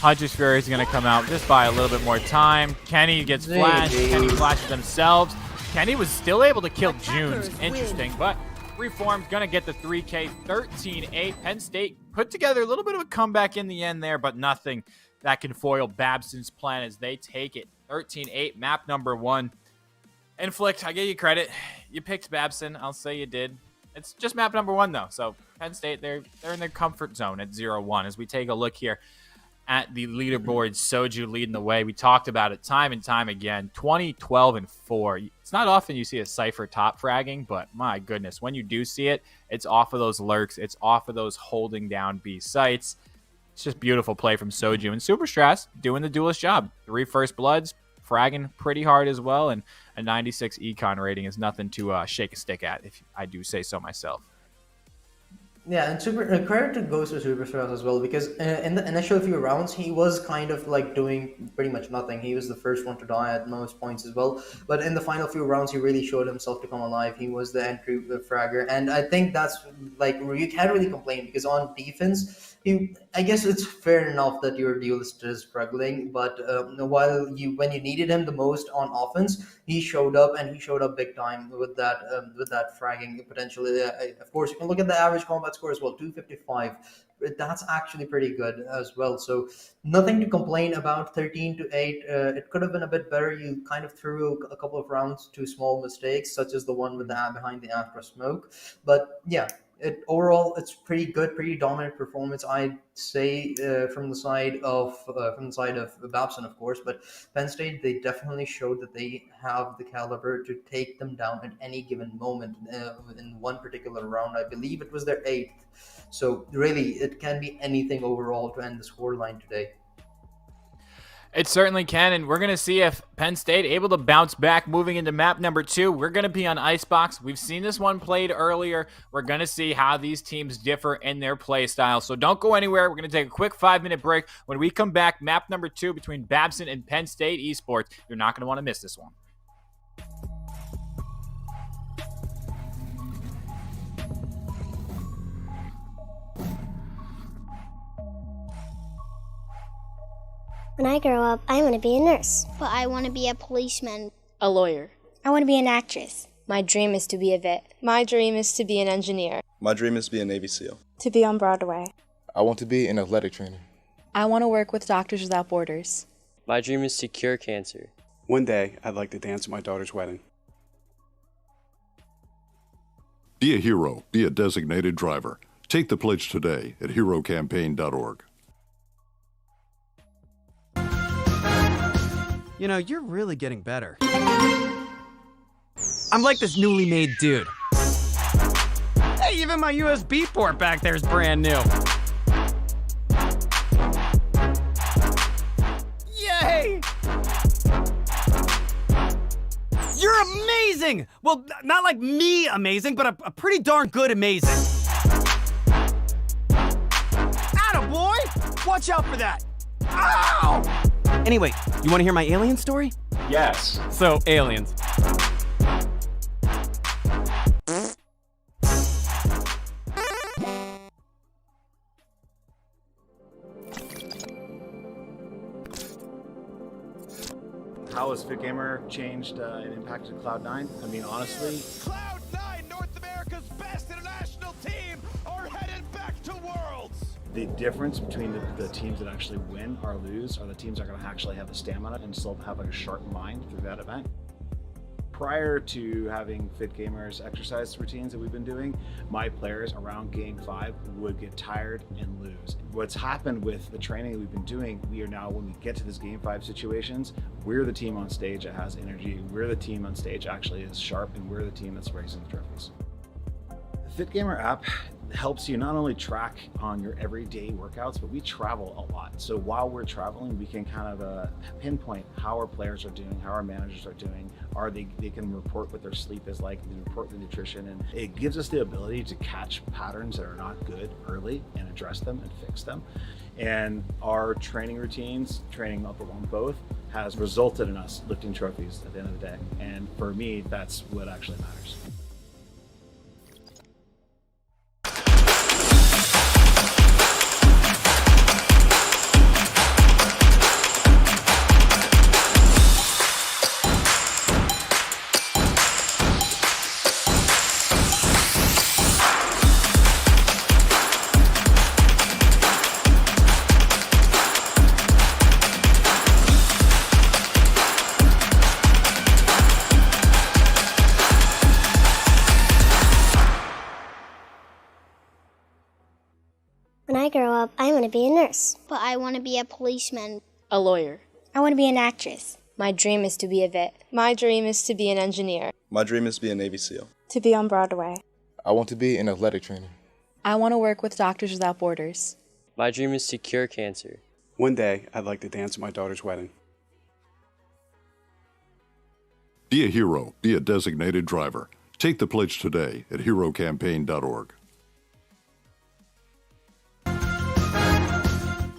Hunter's Fury is going to come out just by a little bit more time. Kenny gets flashed. Kenny flashes themselves. Kenny was still able to kill Junes. Interesting, but Reform's going to get the 3K 13-8. Penn State put together a little bit of a comeback in the end there, but nothing that can foil Babson's plan as they take it. 13-8, map number 1. Inflict, I give you credit. You picked Babson. I'll say you did. It's just map number 1, though. So Penn State, they're in their comfort zone at 0-1 as we take a look here at the leaderboard. Soju leading the way. We talked about it time and time again. 20, 12, and 4. It's not often you see a Cypher top fragging, but my goodness, when you do see it, it's off of those lurks. It's off of those holding down B sites. It's just beautiful play from Soju. And Super Strass doing the duelist job. 3 first bloods, fragging pretty hard as well, and a 96 econ rating is nothing to shake a stick at, if I do say so myself. Yeah, and credit goes to Superstars as well, because in the initial few rounds he was kind of like doing pretty much nothing. He was the first one to die at most points as well, but in the final few rounds he really showed himself to come alive. He was the entry fragger, and I think that's like you can't really complain, because on defense, I guess it's fair enough that your duelist is struggling, but when you needed him the most on offense, he showed up, and he showed up big time with that fragging potential. Of course, you can look at the average combat score as well, 255. That's actually pretty good as well. So nothing to complain about. 13-8. It could have been a bit better. You kind of threw a couple of rounds to small mistakes, such as the one with the behind the Astra smoke. But yeah. Overall, it's pretty good, pretty dominant performance, I'd say, from the side of Babson, of course. But Penn State, they definitely showed that they have the caliber to take them down at any given moment. In one particular round, I believe it was their 8th. So really, it can be anything overall to end the scoreline today. It certainly can, and we're going to see if Penn State able to bounce back moving into map number 2. We're going to be on Icebox. We've seen this one played earlier. We're going to see how these teams differ in their play style. So don't go anywhere. We're going to take a quick 5-minute break. When we come back, map number 2 between Babson and Penn State Esports. You're not going to want to miss this one. When I grow up, I want to be a nurse. But I want to be a policeman. A lawyer. I want to be an actress. My dream is to be a vet. My dream is to be an engineer. My dream is to be a Navy SEAL. To be on Broadway. I want to be an athletic trainer. I want to work with Doctors Without Borders. My dream is to cure cancer. One day, I'd like to dance at my daughter's wedding. Be a hero. Be a designated driver. Take the pledge today at herocampaign.org. You know, you're really getting better. I'm like this newly made dude. Hey, even my USB port back there is brand new. Yay! You're amazing! Well, not like me amazing, but a pretty darn good amazing. Attaboy! Watch out for that! Ow! Anyway, you want to hear my alien story? Yes. So, aliens. How has FitGamer changed and impacted Cloud9? I mean, honestly, Cloud9, North America's best international team, are headed back to Worlds. the difference between the teams that actually win or lose are the teams that are going to actually have the stamina and still have like a sharp mind through that event. Prior to having Fit Gamers exercise routines that we've been doing, my players around Game 5 would get tired and lose. What's happened with the training that we've been doing, we are now, when we get to this Game 5 situations, we're the team on stage that has energy, we're the team on stage actually is sharp, and we're the team that's raising the trophies. The FitGamer app helps you not only track on your everyday workouts, but we travel a lot. So while we're traveling, we can kind of pinpoint how our players are doing, how our managers are doing. They can report what their sleep is like, they can report the nutrition, and it gives us the ability to catch patterns that are not good early and address them and fix them. And our training routines, training up along both, has resulted in us lifting trophies at the end of the day. And for me, that's what actually matters. When I grow up, I want to be a nurse. But I want to be a policeman. A lawyer. I want to be an actress. My dream is to be a vet. My dream is to be an engineer. My dream is to be a Navy SEAL. To be on Broadway. I want to be an athletic trainer. I want to work with Doctors Without Borders. My dream is to cure cancer. One day, I'd like to dance at my daughter's wedding. Be a hero. Be a designated driver. Take the pledge today at herocampaign.org.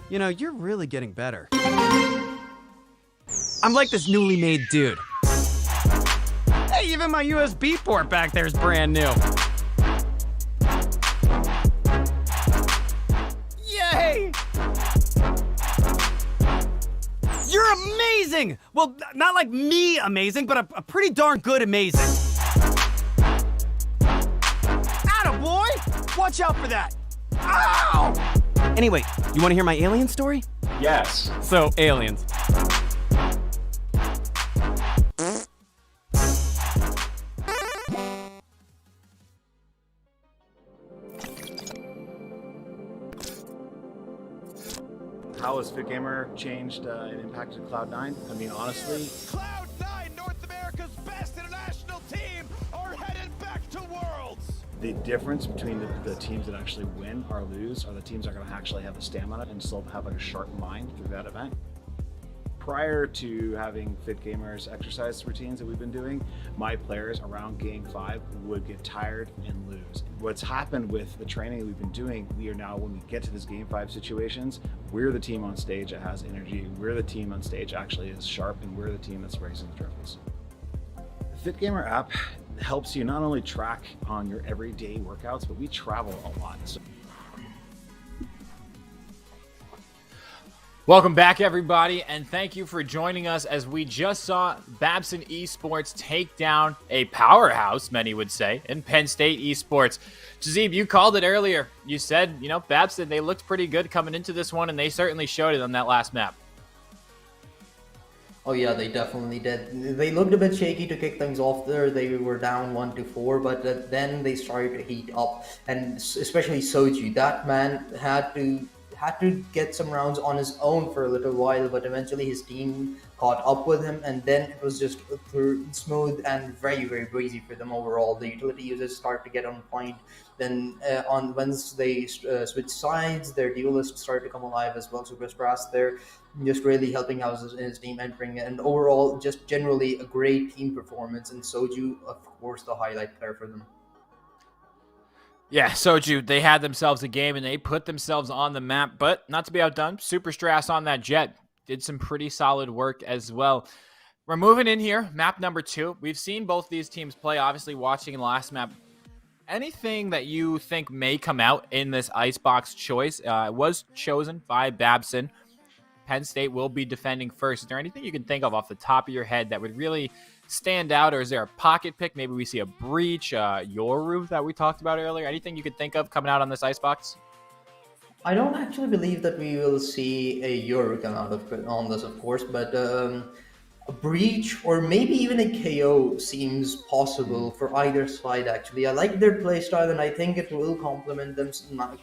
You know, you're really getting better. I'm like this newly made dude. Hey, even my USB port back there is brand new. Yay! You're amazing! Well, not like me amazing, but a pretty darn good amazing. Attaboy! Watch out for that! Ow! Anyway, you want to hear my alien story? Yes. So, aliens. How has FitGamer changed and impacted Cloud9? I mean, honestly, Cloud9, North America's best international team, are headed back to Worlds. the difference between the teams that actually win or lose are the teams that are going to actually have the stamina and still have like a sharp mind through that event. Prior to having FitGamer's exercise routines that we've been doing, my players around Game 5 would get tired and lose. What's happened with the training that we've been doing, we are now, when we get to this Game 5 situations, we're the team on stage that has energy, we're the team on stage actually is sharp, and we're the team that's raising the trophies. The FitGamer app helps you not only track on your everyday workouts, but we travel a lot. So welcome back, everybody, and thank you for joining us as we just saw Babson Esports take down a powerhouse, many would say, in Penn State Esports. Jazib, you called it earlier. You said, you know, Babson, they looked pretty good coming into this one, and they certainly showed it on that last map. Oh yeah, they definitely did. They looked a bit shaky to kick things off there. They were down 1-4, but then they started to heat up, and especially Soji. That man had to get some rounds on his own for a little while, but eventually his team caught up with him, and then it was just smooth and very, very breezy for them overall. The utility users start to get on point. Then once they switch sides, their duelists start to come alive as well. So Chris Brass there just really helping out his team entering, and overall just generally a great team performance, and Soju, of course, the highlight player for them. Yeah, Soju, they had themselves a game and they put themselves on the map, but not to be outdone, Super Strass on that jet did some pretty solid work as well. We're moving in here, map number 2. We've seen both these teams play, obviously watching the last map. Anything that you think may come out in this Icebox choice was chosen by Babson. Penn State will be defending first. Is there anything you can think of off the top of your head that would really stand out, or is there a pocket pick? Maybe we see a breach, Yoru that we talked about earlier. Anything you could think of coming out on this Icebox? I don't actually believe that we will see a Yoru come out on this, of course, but a breach or maybe even a KO seems possible for either side, actually. I like their playstyle, and I think it will complement them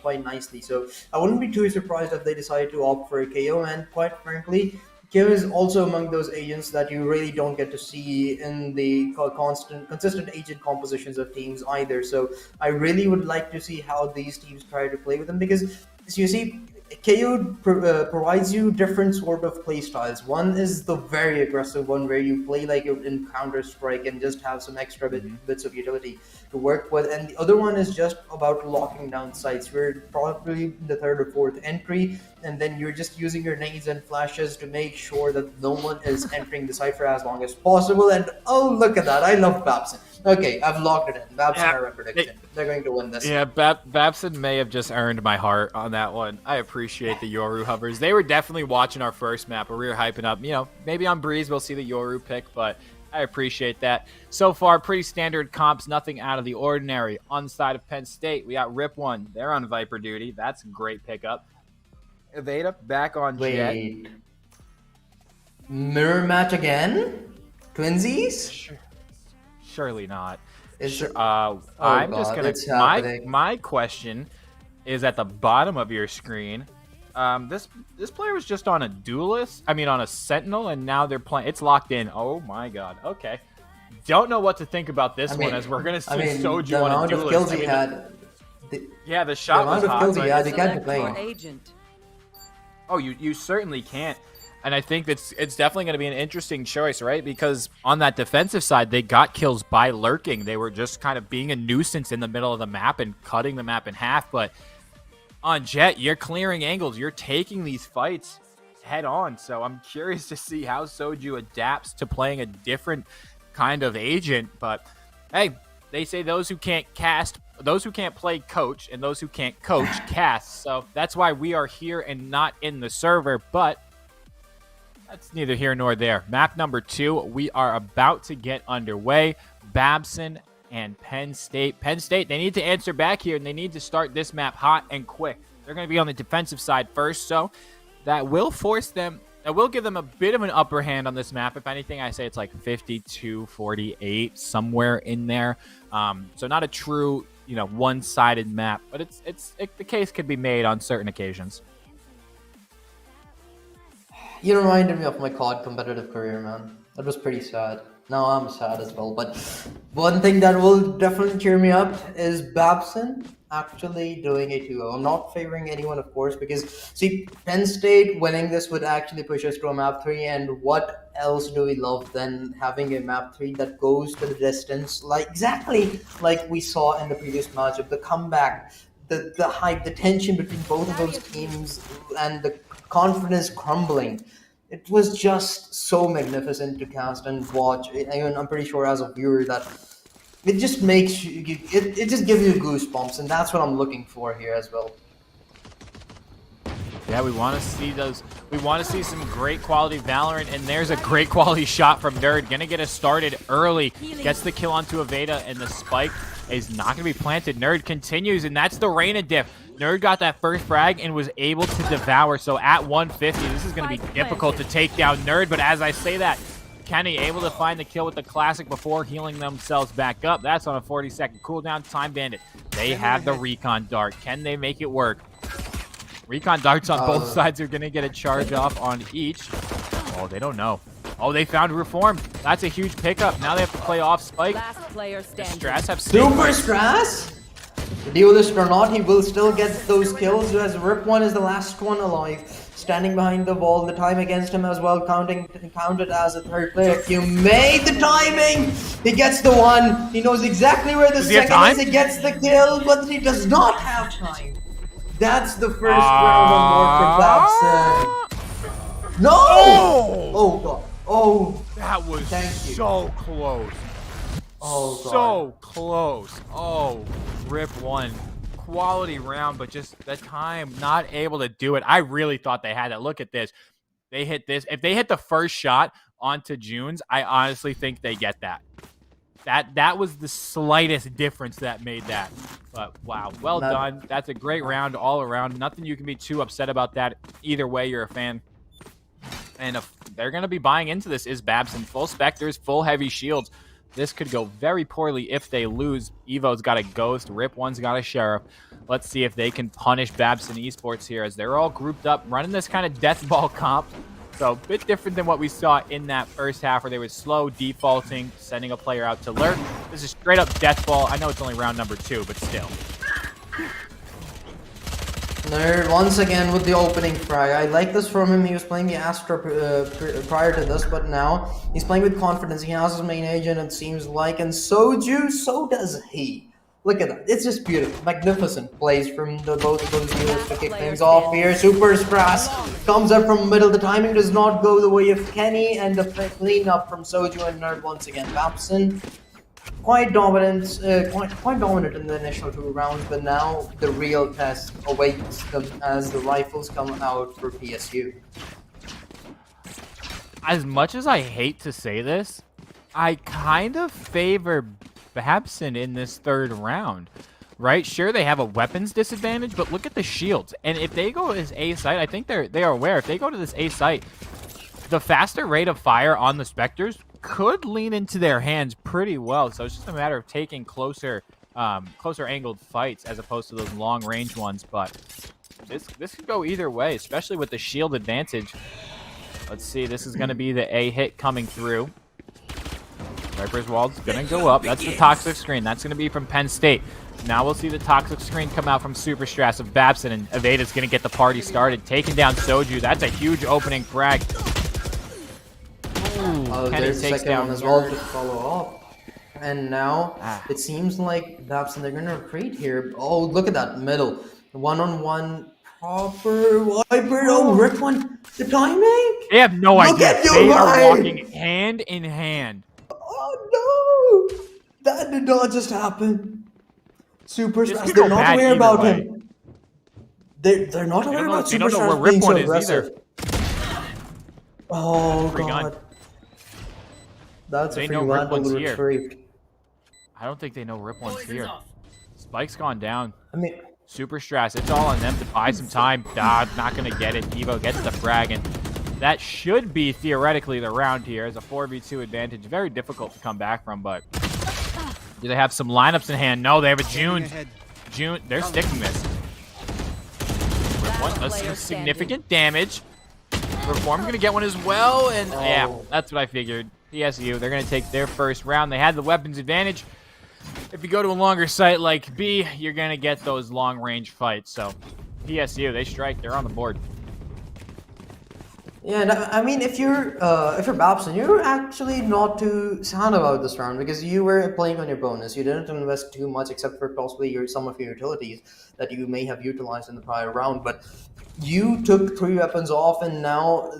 quite nicely. So I wouldn't be too surprised if they decide to opt for a KO, and quite frankly, KO is also among those agents that you really don't get to see in the consistent agent compositions of teams either. So I really would like to see how these teams try to play with them, because as you see, KO provides you different sort of play styles. One is the very aggressive one where you play like in Counter-Strike and just have some extra bits of utility to work with, and the other one is just about locking down sites. We're probably the third or fourth entry, and then you're just using your nades and flashes to make sure that no one is entering the site for as long as possible. And oh, look at that, I love Babson. Okay, I've locked it in. Babson, yeah, our prediction. They're going to win this. Yeah, Babson may have just earned my heart on that one. I appreciate the Yoru hovers. They were definitely watching our first map where we were hyping up. You know, maybe on Breeze we'll see the Yoru pick, but I appreciate that. So far, pretty standard comps, nothing out of the ordinary. On the side of Penn State, we got Rip One. They're on Viper duty. That's a great pickup. Evada back on Jet. Mirror match again? Twinsies? Surely not. I'm just gonna. My question is at the bottom of your screen. This player was just on a duelist. I mean, on a sentinel, and now they're playing. It's locked in. Oh my god. Okay. Don't know what to think about this one, as we're gonna see Soju on a duelist. The shot was hot. You can't complain. Oh, you certainly can't. And I think it's definitely going to be an interesting choice, right? Because on that defensive side, they got kills by lurking. They were just kind of being a nuisance in the middle of the map and cutting the map in half. But on Jet, you're clearing angles. You're taking these fights head on. So I'm curious to see how Soju adapts to playing a different kind of agent. But hey, they say those who can't play coach, and those who can't coach cast. So that's why we are here and not in the server. But that's neither here nor there. Map number 2, we are about to get underway. Babson and Penn State. Penn State, they need to answer back here, and they need to start this map hot and quick. They're going to be on the defensive side first, so that will force them, that will give them a bit of an upper hand on this map. If anything, I say it's like 52-48, somewhere in there. So not a true, one-sided map, but the case could be made on certain occasions. You reminded me of my COD competitive career, man. That was pretty sad. Now I'm sad as well, but one thing that will definitely cheer me up is Babson actually doing a 2-0. I'm not favoring anyone, of course, because, see, Penn State winning this would actually push us to a map 3, and what else do we love than having a map 3 that goes to the distance, exactly like we saw in the previous matchup, the comeback, the hype, the tension between both of those teams, and the confidence crumbling. It was just so magnificent to cast and watch. I'm pretty sure as a viewer that it just makes you, it just gives you goosebumps, and that's what I'm looking for here as well. Yeah, we want to see those. We want to see some great quality Valorant, and there's a great quality shot from Nerd. Gonna get us started early. Gets the kill onto Aveda, and the spike is not gonna be planted. Nerd continues, and that's the Reyna diff. Nerd got that first frag and was able to devour. So at 150, this is gonna be difficult to take down Nerd. But as I say that, Kenny able to find the kill with the classic before healing themselves back up. That's on a 40-second cooldown. Time Bandit. They have the recon dart. Can they make it work? Recon darts on both sides are going to get a charge off on each. Oh, they don't know. Oh, they found Reform. That's a huge pickup. Now they have to play off Spike. Strass have Super Strass? Duelist or not, he will still get those kills, as Rip1 is the last one alive. Standing behind the wall, the time against him as well, counted as a third player. You made the timing! He gets the one. He knows exactly where the second is. He gets the kill, but he does not have time. That's the first round of more for Babson. No! Oh god. Oh, that was so close. Oh god. So close. Oh, Rip1. Quality round, but just the time not able to do it. I really thought they had it. Look at this. They hit this. If they hit the first shot onto Junes, I honestly think they get that. That was the slightest difference that made that. But wow, well done. That's a great round all around. Nothing you can be too upset about that. Either way, you're a fan. And if they're going to be buying into this is Babson. Full Spectres, full heavy shields. This could go very poorly if they lose. Evo's got a Ghost. Rip1's got a Sheriff. Let's see if they can punish Babson Esports here, as they're all grouped up, running this kind of death ball comp. So a bit different than what we saw in that first half, where they were slow, defaulting, sending a player out to lurk. This is straight up death ball. I know it's only round number 2, but still. Nerd once again with the opening frag. I like this from him. He was playing the Astra prior to this, but now he's playing with confidence. He has his main agent, it seems like, and Soju, so does he. Look at that. It's just beautiful. Magnificent plays from both of those units to kick things off here. Super Strass comes up from middle. The timing does not go the way of Kenny, and the cleanup from Soju and Nerd once again. Babson quite dominant, quite dominant in the initial 2 rounds, but now the real test awaits them as the rifles come out for PSU. As much as I hate to say this, I kind of favor Babson in this 3rd round, right? Sure, they have a weapons disadvantage, but look at the shields. And if they go to this A site, I think they are aware, if they go to this A site, the faster rate of fire on the Spectres could lean into their hands pretty well. So it's just a matter of taking closer angled fights as opposed to those long range ones. But this could go either way, especially with the shield advantage. Let's see, this is going to be the A hit coming through. Viper's Wall's going to go up. That's the toxic screen. That's going to be from Penn State. Now we'll see the toxic screen come out from Super Strass of Babson, and Aveda's going to get the party started, taking down Soju. That's a huge opening frag. Oh, Kenny there's the takes second down one as well Nerd. to follow up. And now it seems like Babson, they're gonna retreat here. Oh, look at that middle. One-on-one proper Viper. Oh, Rip one. The timing? They have no Look idea. at you, They are man! walking hand in hand. Oh no! That did not just happen. Superstars, could they're go not bad aware either about way. him. They're not aware about they don't know Superstars where being so Rip One is either. aggressive. Oh Free gun. god. That's They a free know Rip vandal One's here. retrieved. I don't think they know Rip One's here. Spike's gone down. I mean, Super stress. It's all on them to buy some time. Not going to get it. Evo gets the frag, and that should be theoretically the round here as a 4v2 advantage. Very difficult to come back from, but do they have some lineups in hand? No, they have a June. They're sticking this. Rip One does some significant damage. Reform going to get one as well, and yeah, that's what I figured. PSU, they're going to take their first round. They had the weapons advantage. If you go to a longer site like B, you're going to get those long-range fights. So, PSU, they strike. They're on the board. yeah, and I mean, if you're Babson, you're actually not too sad about this round because you were playing on your bonus. You didn't invest too much except for possibly some of your utilities that you may have utilized in the prior round. But you took 3 weapons off, and now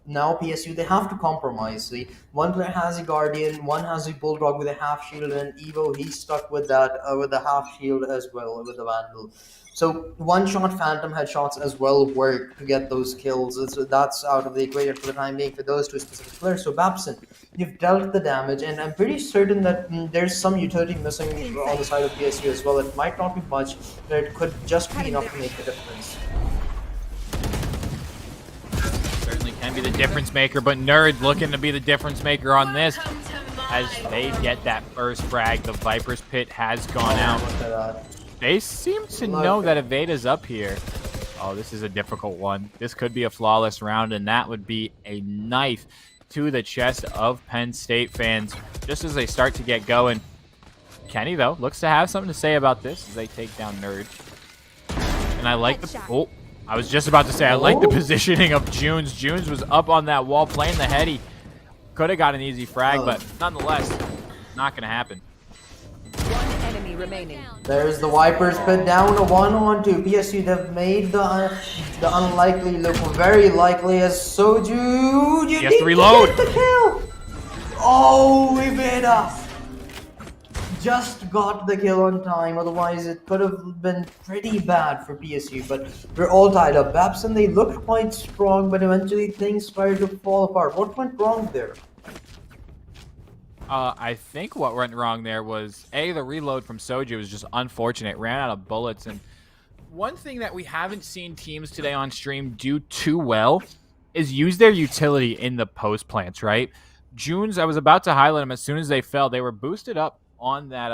PSU, they have to compromise. See, one player has a Guardian, one has a Bulldog with a half shield, and Evo, he's stuck with that with the half shield as well with the Vandal. So one-shot Phantom headshots as well work to get those kills. That's out of the equation for the time being for those 2 specific players. So Babson, you've dealt the damage, and I'm pretty certain that there's some utility missing on the side of PSU as well. It might not be much, but it could just be enough to make a difference. Certainly can be the difference maker, but Nerd looking to be the difference maker on this as they get that first frag. The Viper's Pit has gone out. Look at that. They seem to know that Aveda's up here. Oh, this is a difficult one. This could be a flawless round, and that would be a knife to the chest of Penn State fans just as they start to get going. Kenny, though, looks to have something to say about this as they take down Nerd. And I like the... Oh, I was just about to say, I like the positioning of Junes. Junes was up on that wall playing the heady. Could have got an easy frag, but nonetheless, not going to happen. Enemy remaining. There's the Vipers Pit down to 1-on-2. PSU, they've made the unlikely look very likely as Soju. He has to reload. The kill. Oh, Aveda just got the kill on time. Otherwise, it could have been pretty bad for PSU. But we're all tied up. Babson, they looked quite strong, but eventually things started to fall apart. What went wrong there? I think what went wrong there was, A, the reload from Soju was just unfortunate. Ran out of bullets. And one thing that we haven't seen teams today on stream do too well is use their utility in the post plants, right? Junes, I was about to highlight them as soon as they fell. They were boosted up on that,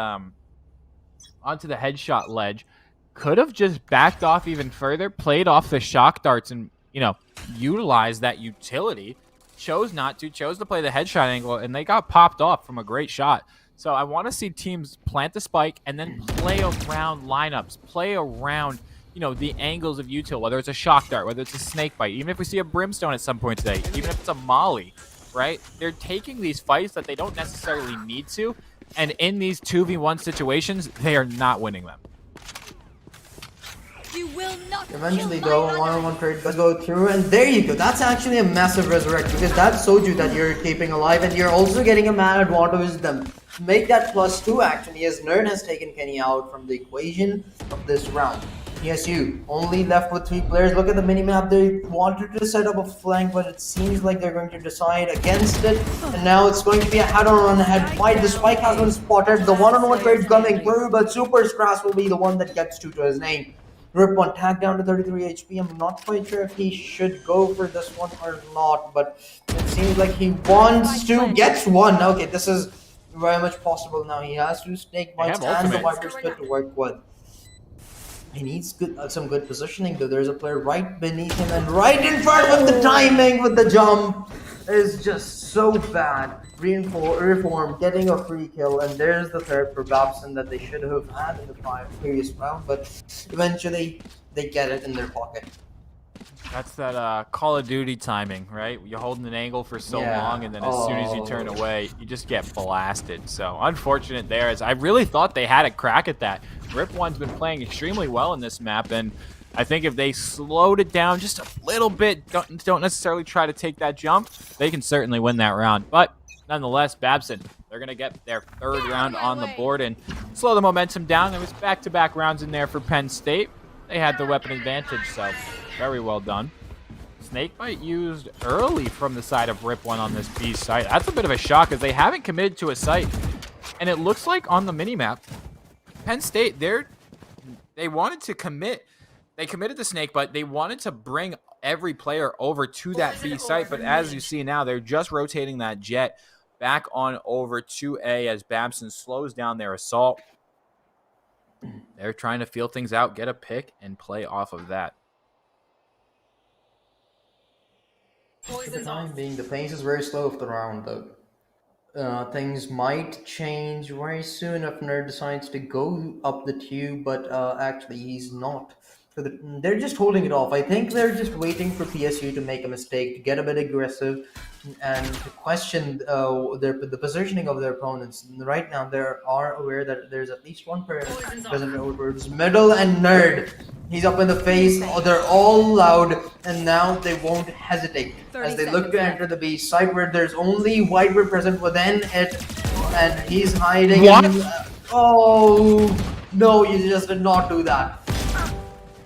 onto the headshot ledge. Could have just backed off even further, played off the shock darts and, you know, utilized that utility. Chose not to, chose to play the headshot angle, and they got popped off from a great shot. So I want to see teams plant the spike and then play around lineups, play around, you know, the angles of util, whether it's a shock dart, whether it's a snake bite, even if we see a brimstone at some point today, even if it's a molly, right? They're taking these fights that they don't necessarily need to, and in these 2v1 situations, they are not winning them. You will not. Eventually, though, a one-on-one trade does go through, and there you go. That's actually a massive resurrection because that's Soju that you're keeping alive, and you're also getting a man advantage them. Make that +2 actually, as Nerd has taken Kenny out from the equation of this round. PSU only left with 3 players. Look at the minimap. They wanted to set up a flank, but it seems like they're going to decide against it. And now it's going to be a head-on-head fight. The spike has been spotted. The one-on-one trade coming through, but Super Strass will be the one that gets 2 to his name. Rip one tag down to 33 HP. I'm not quite sure if he should go for this one or not, but it seems like he wants to. Gets one. Okay, this is very much possible now. He has 2 snake bites and the Viper's Pit to work with. He needs some good positioning though. There's a player right beneath him and right in front with the timing with the jump is just so bad. Reform getting a free kill, and there's the third for Babson that they should have had in the previous round, but eventually they get it in their pocket. That's that Call of Duty timing, right? You're holding an angle for so Yeah. long, and then as soon as you turn away, you just get blasted. So unfortunate there, as I really thought they had a crack at that. Rip1's been playing extremely well in this map, and I think if they slowed it down just a little bit, don't necessarily try to take that jump, they can certainly win that round. But nonetheless, Babson, they're going to get their third round on the board and slow the momentum down. There was back-to-back rounds in there for Penn State. They had the weapon advantage, so very well done. Snakebite used early from the side of Rip1 on this B site. That's a bit of a shock, as they haven't committed to a site. And it looks like on the minimap, Penn State, they wanted to commit. They committed the Snakebite. They wanted to bring every player over to that B site, but as you see now, they're just rotating that jet back on over to A as Babson slows down their assault. They're trying to feel things out, get a pick, and play off of that. For the time being, the pace is very slow of the round, though. Things might change very soon if Nerd decides to go up the tube, but actually he's not. So they're just holding it off. I think they're just waiting for PSU to make a mistake, to get a bit aggressive, and to question the positioning of their opponents. Right now, they are aware that there's at least one player present over middle and Nerd. He's up in the face. They're all loud, and now they won't hesitate as they look to enter the B site where there's only Viper present within it, and he's hiding. What? Oh no! You just did not do that.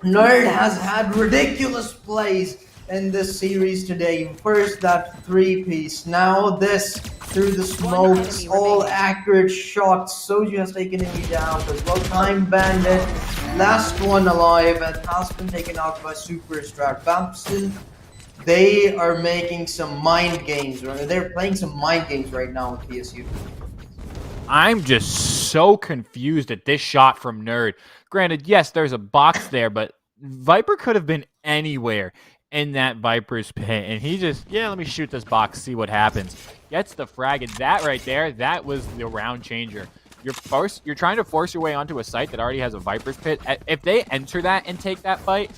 Nerd has had ridiculous plays in this series today. First that 3-piece, now this through the smokes, all accurate shots. Soju has taken him down as well. Time Bandit, last one alive, and has been taken out by Superstrat. Babson, they are making some mind games. They're playing some mind games right now with PSU. I'm just so confused at this shot from Nerd. Granted, yes, there's a box there, but Viper could have been anywhere in that Viper's pit. And he just, let me shoot this box, see what happens. Gets the frag, and that right there, that was the round changer. You're trying to force your way onto a site that already has a Viper's pit. If they enter that and take that fight,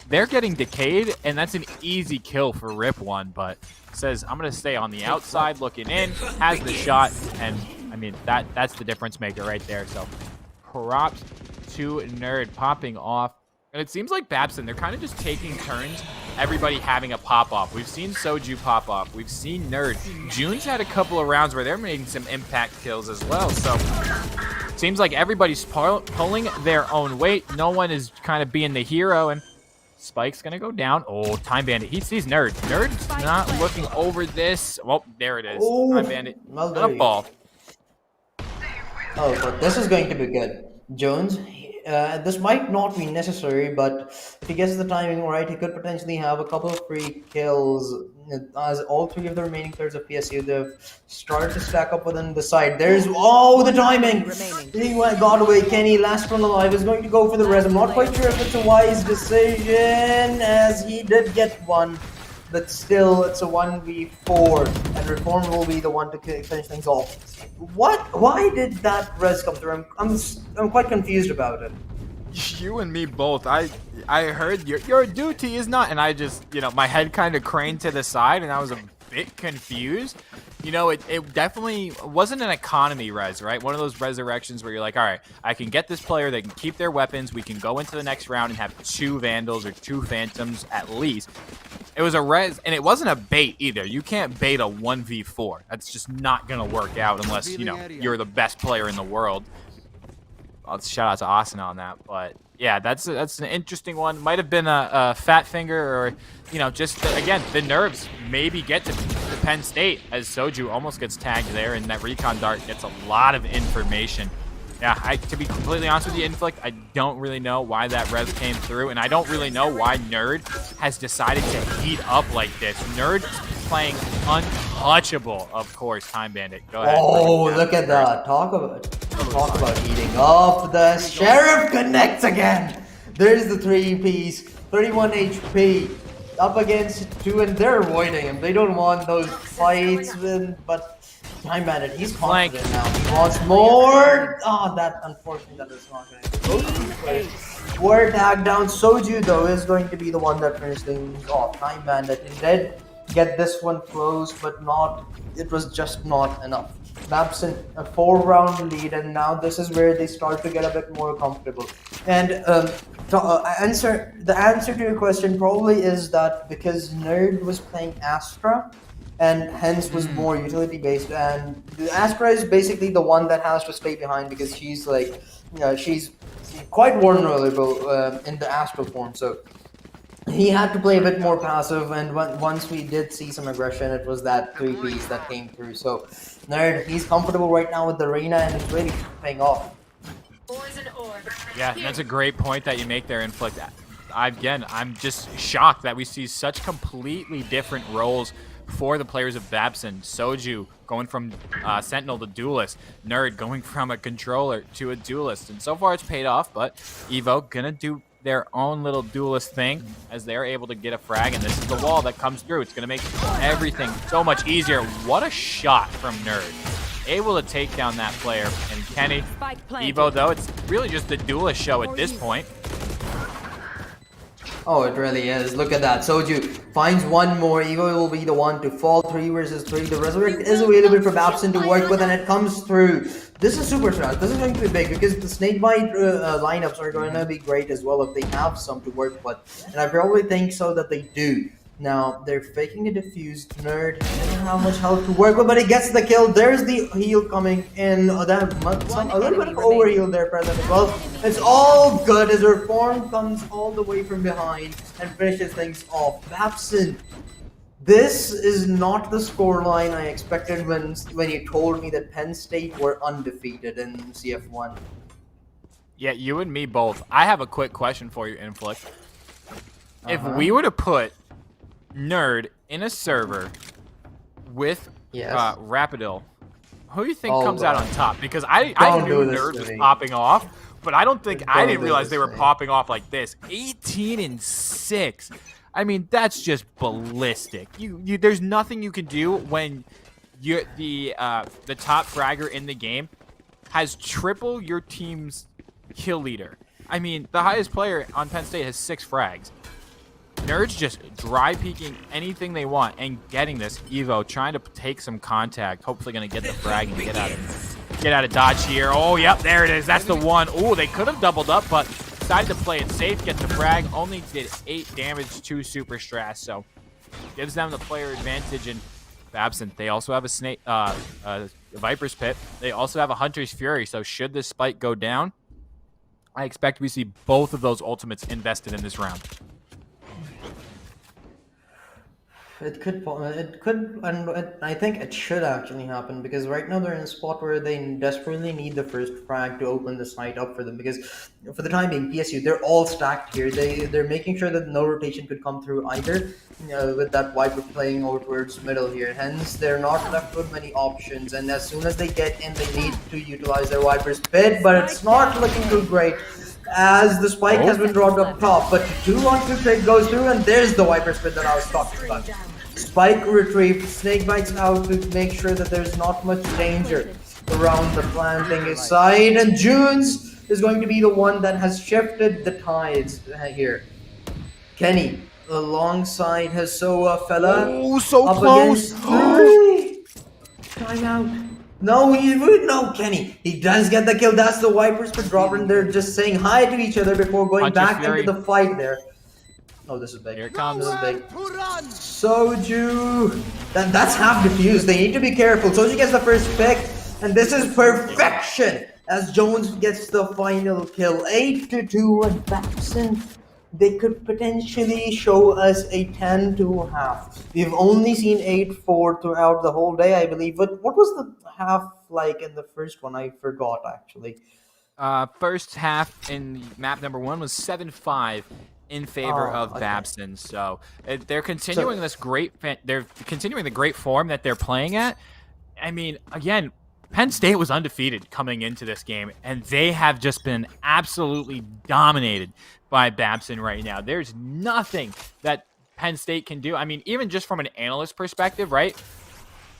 they're getting decayed, and that's an easy kill for Rip1. But says, I'm going to stay on the outside looking in, has the shot, and I mean, that's the difference maker right there. So props to Nerd popping off. And it seems like Babson, they're kind of just taking turns, everybody having a pop-off. We've seen Soju pop off. We've seen Nerd. June's had a couple of rounds where they're making some impact kills as well. So it seems like everybody's pulling their own weight. No one is kind of being the hero. And Spike's going to go down. Oh, Time Bandit. He sees Nerd. Nerd's not looking over this. Well, there it is. Oh, Time Bandit. well, Not a ball. Oh, but this is going to be good. Jones, this might not be necessary, but if he gets the timing right, he could potentially have a couple of free kills. As all three of the remaining players of PSU, they've started to stack up within the side. There's, the timing! He got away. Kenny, last one alive, is going to go for the res. I'm not quite sure if it's a wise decision, as he did get one. But still, it's a 1v4, and Reform will be the one to finish things off. What? Why did that res come through? I'm quite confused about it. You and me both. I heard your duty is not, and I just, my head kind of craned to the side, and I was a bit confused. It definitely wasn't an economy res, right? One of those resurrections where you're like, all right, I can get this player, they can keep their weapons, we can go into the next round and have 2 Vandals or 2 Phantoms at least. It was a res, and it wasn't a bait either. You can't bait a 1v4. That's just not going to work out unless, you're the best player in the world. I'll shout out to Austin on that, but yeah, that's an interesting one. Might have been a fat finger, or just again the nerves maybe get to Penn State, as Soju almost gets tagged there, and that recon dart gets a lot of information. Yeah, to be completely honest with you, Inflict, I don't really know why that res came through, and I don't really know why Nerd has decided to heat up like this. Nerd playing untouchable, of course. Time Bandit, go ahead. Oh, look at that! Talk about heating up. The Sheriff connects again. There's the 3-piece, 31 HP, up against 2, and they're avoiding him. They don't want those fights, but Time Bandit, he's confident now. He wants more. Oh, that unfortunately that is not going to go through. Word tag down. Soju though is going to be the one that finished things off. Time Bandit, he did get this one close, but not. It was just not enough. Babson, a 4-round lead, and now this is where they start to get a bit more comfortable. And the answer to your question probably is that because Nerd was playing Astra, and hence was more utility based, and the Astra is basically the one that has to stay behind because she's like, she's quite vulnerable in the Astral form. So he had to play a bit more passive, and once we did see some aggression, it was that 3-piece that came through. So Nerd, he's comfortable right now with the arena, and it's really paying off. Yeah, that's a great point that you make there, Inflict. Again, I'm just shocked that we see such completely different roles for the players of Babson. Soju going from Sentinel to Duelist. Nerd going from a controller to a Duelist. And so far it's paid off, but Evo gonna do their own little Duelist thing as they're able to get a frag. And this is the wall that comes through. It's gonna make everything so much easier. What a shot from Nerd. Able to take down that player. And Kenny, Evo though, it's really just the Duelist show at this point. Oh, it really is. Look at that. Soju finds one more. Evo will be the one to fall 3 versus 3. The Resurrect is available for Babson to work with, and it comes through. This is super fast. This is going to be big because the Snakebite lineups are going to be great as well if they have some to work with. And I probably think so that they do. Now, they're faking a diffused. Nerd doesn't have much health to work with, but he gets the kill. There's the heal coming in. Oh, that a little bit of overheal there present as well. It's all good as Reform comes all the way from behind and finishes things off. Babson, this is not the scoreline I expected when you told me that Penn State were undefeated in CF1. Yeah, you and me both. I have a quick question for you, Inflict. If we were to put Nerd in a server with Rapidil, who do you think comes out on top? Because I knew Nerd was popping off, but I don't think I didn't realize they were popping off like this. 18-6. I mean, that's just ballistic. There's nothing you can do when you're the top fragger in the game has triple your team's kill leader. I mean, the highest player on Penn State has 6 frags. Nerd's just dry peeking anything they want and getting this. Evo trying to take some contact, hopefully going to get the frag and get out of dodge here. Oh, yep, there it is. That's the one. Oh, they could have doubled up, but decided to play it safe, get the frag. Only did 8 damage to Super Strass, so gives them the player advantage. And Babson, they also have a Viper's Pit. They also have a Hunter's Fury, so should this spike go down, I expect we see both of those ultimates invested in this round. It could, and I think it should actually happen because right now they're in a spot where they desperately need the first frag to open the site up for them. Because for the time being, PSU, they're all stacked here. They're making sure that no rotation could come through either. With that Viper playing over towards middle here, hence they're not left with many options. And as soon as they get in, they need to utilize their Viper's Pit, but it's not looking too great. As the spike has been dropped up top, but 2-on-2 trade goes through, and there's the Viper Spit that I was talking about. Spike retrieved, Snakebite's out to make sure that there's not much danger around the planting side, and Junes is going to be the one that has shifted the tides here. Kenny, alongside his Soa fella. Oh, so up close! Time out. No, Kenny. He does get the kill. That's the Vipers for dropping. They're just saying hi to each other before going back into the fight there. Oh, this is big. Here it comes. This is big. Soju. That's half defused. They need to be careful. Soju gets the first pick, and this is perfection as Jones gets the final kill. 8-2, and Babson, they could potentially show us a 10-2 We've only seen 8-4 throughout the whole day, I believe. But what was the half like in the first one? I forgot actually. First half in map number 1 was 7-5 in favor of Babson. So they're continuing this they're continuing the great form that they're playing at. I mean, again, Penn State was undefeated coming into this game, and they have just been absolutely dominated by Babson right now. There's nothing that Penn State can do. I mean, even just from an analyst perspective, right?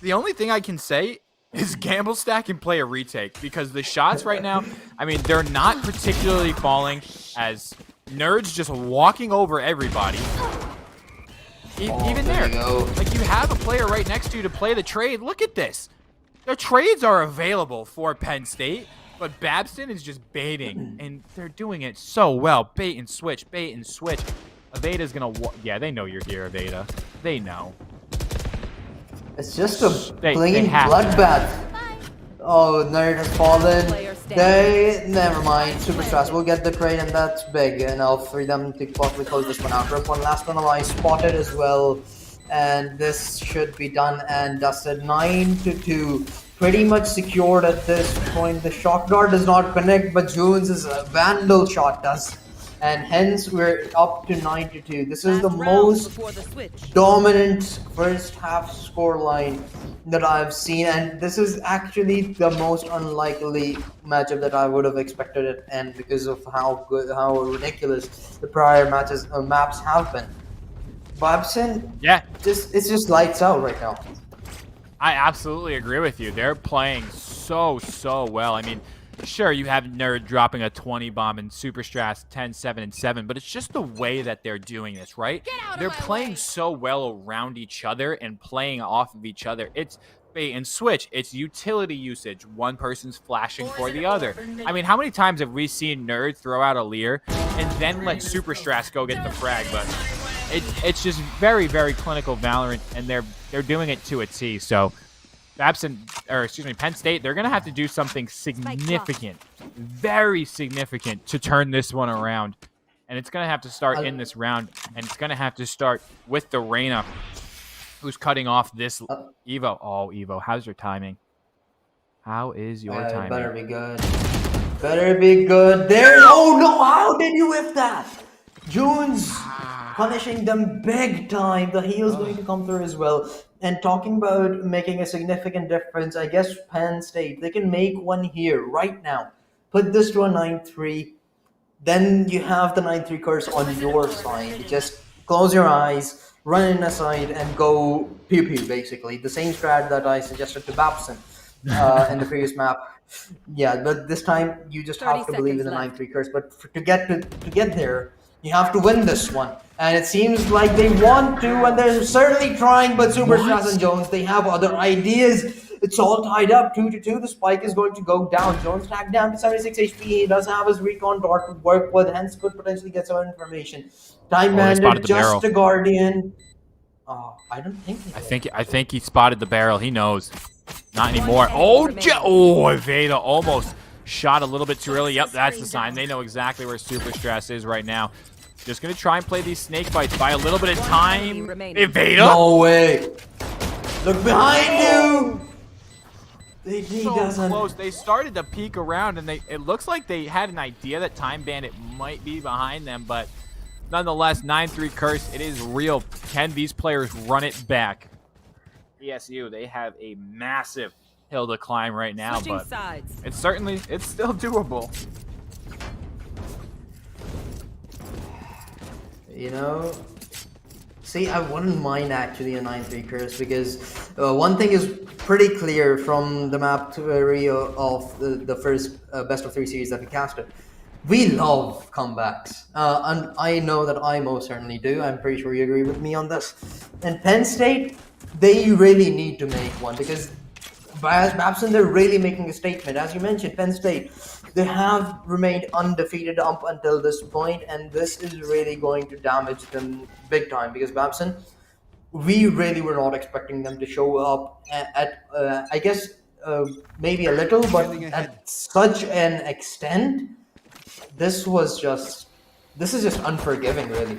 The only thing I can say is gamble stack and play a retake, because the shots right now, I mean, they're not particularly falling, as Nerd's just walking over everybody. Even there, like, you have a player right next to you to play the trade. Look at this. The trades are available for Penn State, but Babson is just baiting, and they're doing it so well. Bait and switch, bait and switch. Aveda's gonna, yeah, they know you're here, Aveda. They know. It's just a plain bloodbath. Oh, Nerd has fallen. Never mind. Super stress. We'll get the trade, and that's big enough for them to possibly close this one out. Rip one last one I spotted as well, and this should be done and dusted. 9-2. Pretty much secured at this point. The shock dart does not connect, but Jones' vandal shot does. And hence we're up to 9-2. This is the most dominant first half scoreline that I've seen, and this is actually the most unlikely matchup that I would have expected it, and because of how ridiculous the prior maps have been. Babson, yeah, it's just lights out right now. I absolutely agree with you. They're playing so well. I mean, sure, you have Nerd dropping a 20 bomb and Super Strats 10, 7, and 7, but it's just the way that they're doing this, right? They're playing so well around each other and playing off of each other. It's bait and switch. It's utility usage. One person's flashing for the other. I mean, how many times have we seen Nerd throw out a Lear and then let Super Strats go get the frag? But it's just very clinical Valorant, and they're doing it to a T. So Penn State, they're going to have to do something significant, very significant, to turn this one around. And it's going to have to start in this round, and it's going to have to start with the Reyna, who's cutting off this Evo. Oh, Evo, how's your timing? How is your timing? Better be good. Better be good. There. Oh, no, how did you whip that? Jones punishing them big time. The heal's going to come through as well. And talking about making a significant difference, I guess Penn State, they can make one here right now. Put this to a 9-3. Then you have the 9-3 curse on your side. Just close your eyes, run in aside, and go pew-pew, basically. The same strat that I suggested to Babson in the previous map. Yeah, but this time you just have to believe in the 9-3 curse. But to get there, you have to win this one. And it seems like they want to, and they're certainly trying, but Super Strats and Jones, they have other ideas. It's all tied up, 2-2. The spike is going to go down. Jones tagged down to 76 HP. He does have his recon dart to work with, hence could potentially get some information. Time bandit, just a guardian. I don't think I think he spotted the barrel. He knows. Not anymore. Aveda almost shot a little bit too early. Yep, that's the sign. They know exactly where Super Stress is right now. Just going to try and play these snake bites by a little bit of time. Aveda? No way. Look behind you. He doesn't. Close. They started to peek around, and it looks like they had an idea that Time Bandit might be behind them, but nonetheless, 9-3 curse. It is real. Can these players run it back? ESU, they have a massive hill to climb right now, but it's still doable. You know, see, I wouldn't mind actually a 9-3 curse, because one thing is pretty clear from the map theory of the first best of 3 series that we casted. We love comebacks, and I know that I most certainly do. I'm pretty sure you agree with me on this. And Penn State, they really need to make one, because by Babson, they're really making a statement. As you mentioned, Penn State, they have remained undefeated up until this point, and this is really going to damage them big time, because Babson, we really were not expecting them to show up at I guess, maybe a little, but at such an extent. This is just unforgiving, really.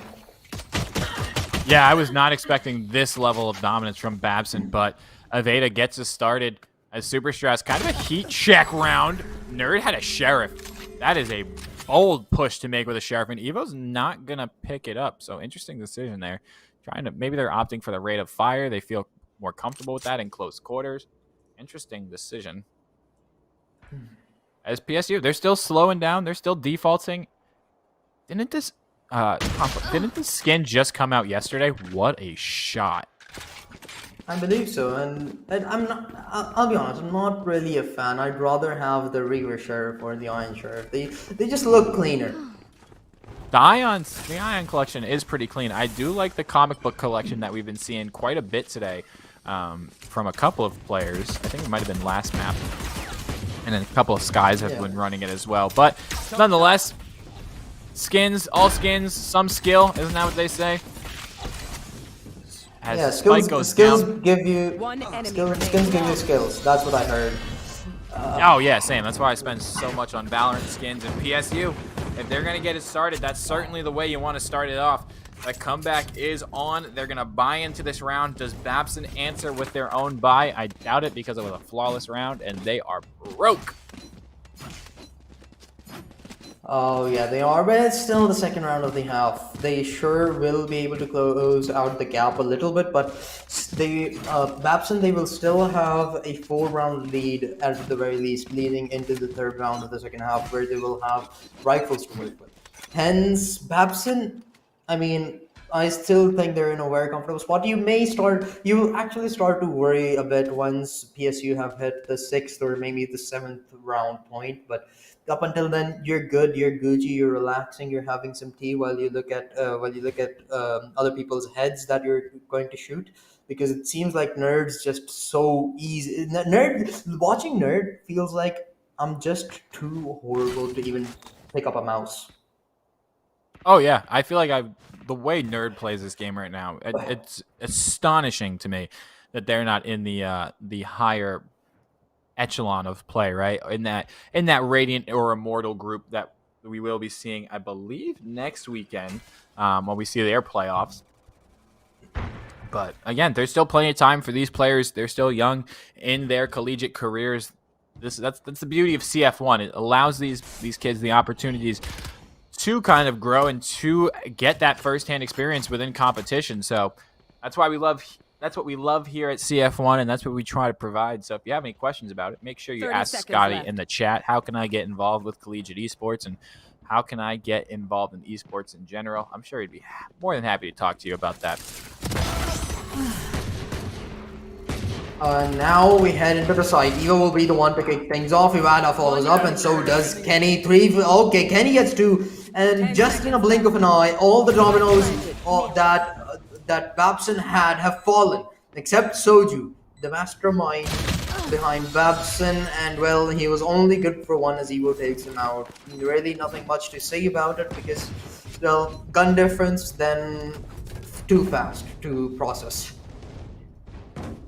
Yeah, I was not expecting this level of dominance from Babson, but Aveda gets us started as Super Stress. Kind of a heat check round. Nerd had a Sheriff. That is a bold push to make with a Sheriff, and Evo's not going to pick it up. So interesting decision there. Maybe they're opting for the rate of fire. They feel more comfortable with that in close quarters. Interesting decision. As PSU, they're still slowing down. They're still defaulting. Didn't this skin just come out yesterday? What a shot. I believe so, and I'm not. I'll be honest. I'm not really a fan. I'd rather have the Reaver Sheriff or the Iron Sheriff. They just look cleaner. The Ion collection is pretty clean. I do like the comic book collection that we've been seeing quite a bit today from a couple of players. I think it might have been last map, and then a couple of Skies have been running it as well. But nonetheless, skins, all skins, some skill. Isn't that what they say? As skills give you skins give you skills. That's what I heard. Oh yeah, same. That's why I spend so much on Valorant skins and PSU. If they're gonna get it started, that's certainly the way you want to start it off. The comeback is on. They're gonna buy into this round. Does Babson answer with their own buy? I doubt it because it was a flawless round and they are broke. Oh yeah, they are, but it's still the second round of the half. They sure will be able to close out the gap a little bit, but Babson, they will still have a 4-round lead at the very least, leading into the third round of the second half, where they will have rifles to work with. Hence, Babson, I mean, I still think they're in a very comfortable spot. You will actually start to worry a bit once PSU have hit the 6th or maybe the 7th round point, but up until then, you're good, you're Gucci, you're relaxing, you're having some tea while you look at other people's heads that you're going to shoot, because it seems like Nerd's just so easy. Watching Nerd feels like I'm just too horrible to even pick up a mouse. Oh yeah, I feel like the way Nerd plays this game right now, it's astonishing to me that they're not in the higher echelon of play, right? In that Radiant or Immortal group that we will be seeing, I believe, next weekend when we see their playoffs. But again, there's still plenty of time for these players. They're still young in their collegiate careers. That's the beauty of CF1. It allows these kids the opportunities to kind of grow and to get that firsthand experience within competition. So that's what we love here at CF1, and that's what we try to provide. So if you have any questions about it, make sure you ask Scotty in the chat. How can I get involved with collegiate esports, and how can I get involved in esports in general? I'm sure he'd be more than happy to talk to you about that. Now we head into the side. Evo will be the one to kick things off. Ivana follows up, and so does Kenny. Okay, Kenny gets 2, and just in a blink of an eye, all the dominoes that Babson had have fallen, except Soju, the mastermind behind Babson, and well, he was only good for 1 as Evo takes him out. Really nothing much to say about it, because, well, gun difference, then too fast to process.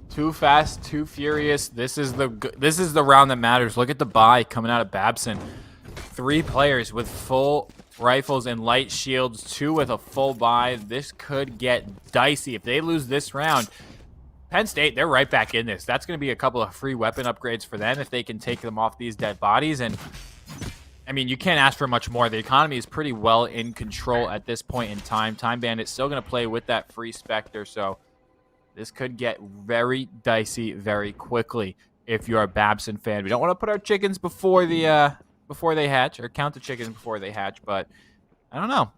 Too fast, too furious. This is the round that matters. Look at the buy coming out of Babson. 3 players with full rifles and light shields, 2 with a full buy. This could get dicey. If they lose this round, Penn State, they're right back in this. That's going to be a couple of free weapon upgrades for them if they can take them off these dead bodies. And I mean, you can't ask for much more. The economy is pretty well in control at this point in time. Time Bandit's still going to play with that free Spectre, so this could get very dicey very quickly if you're a Babson fan. We don't want to put our chickens before they hatch, or count the chickens before they hatch, but I don't know.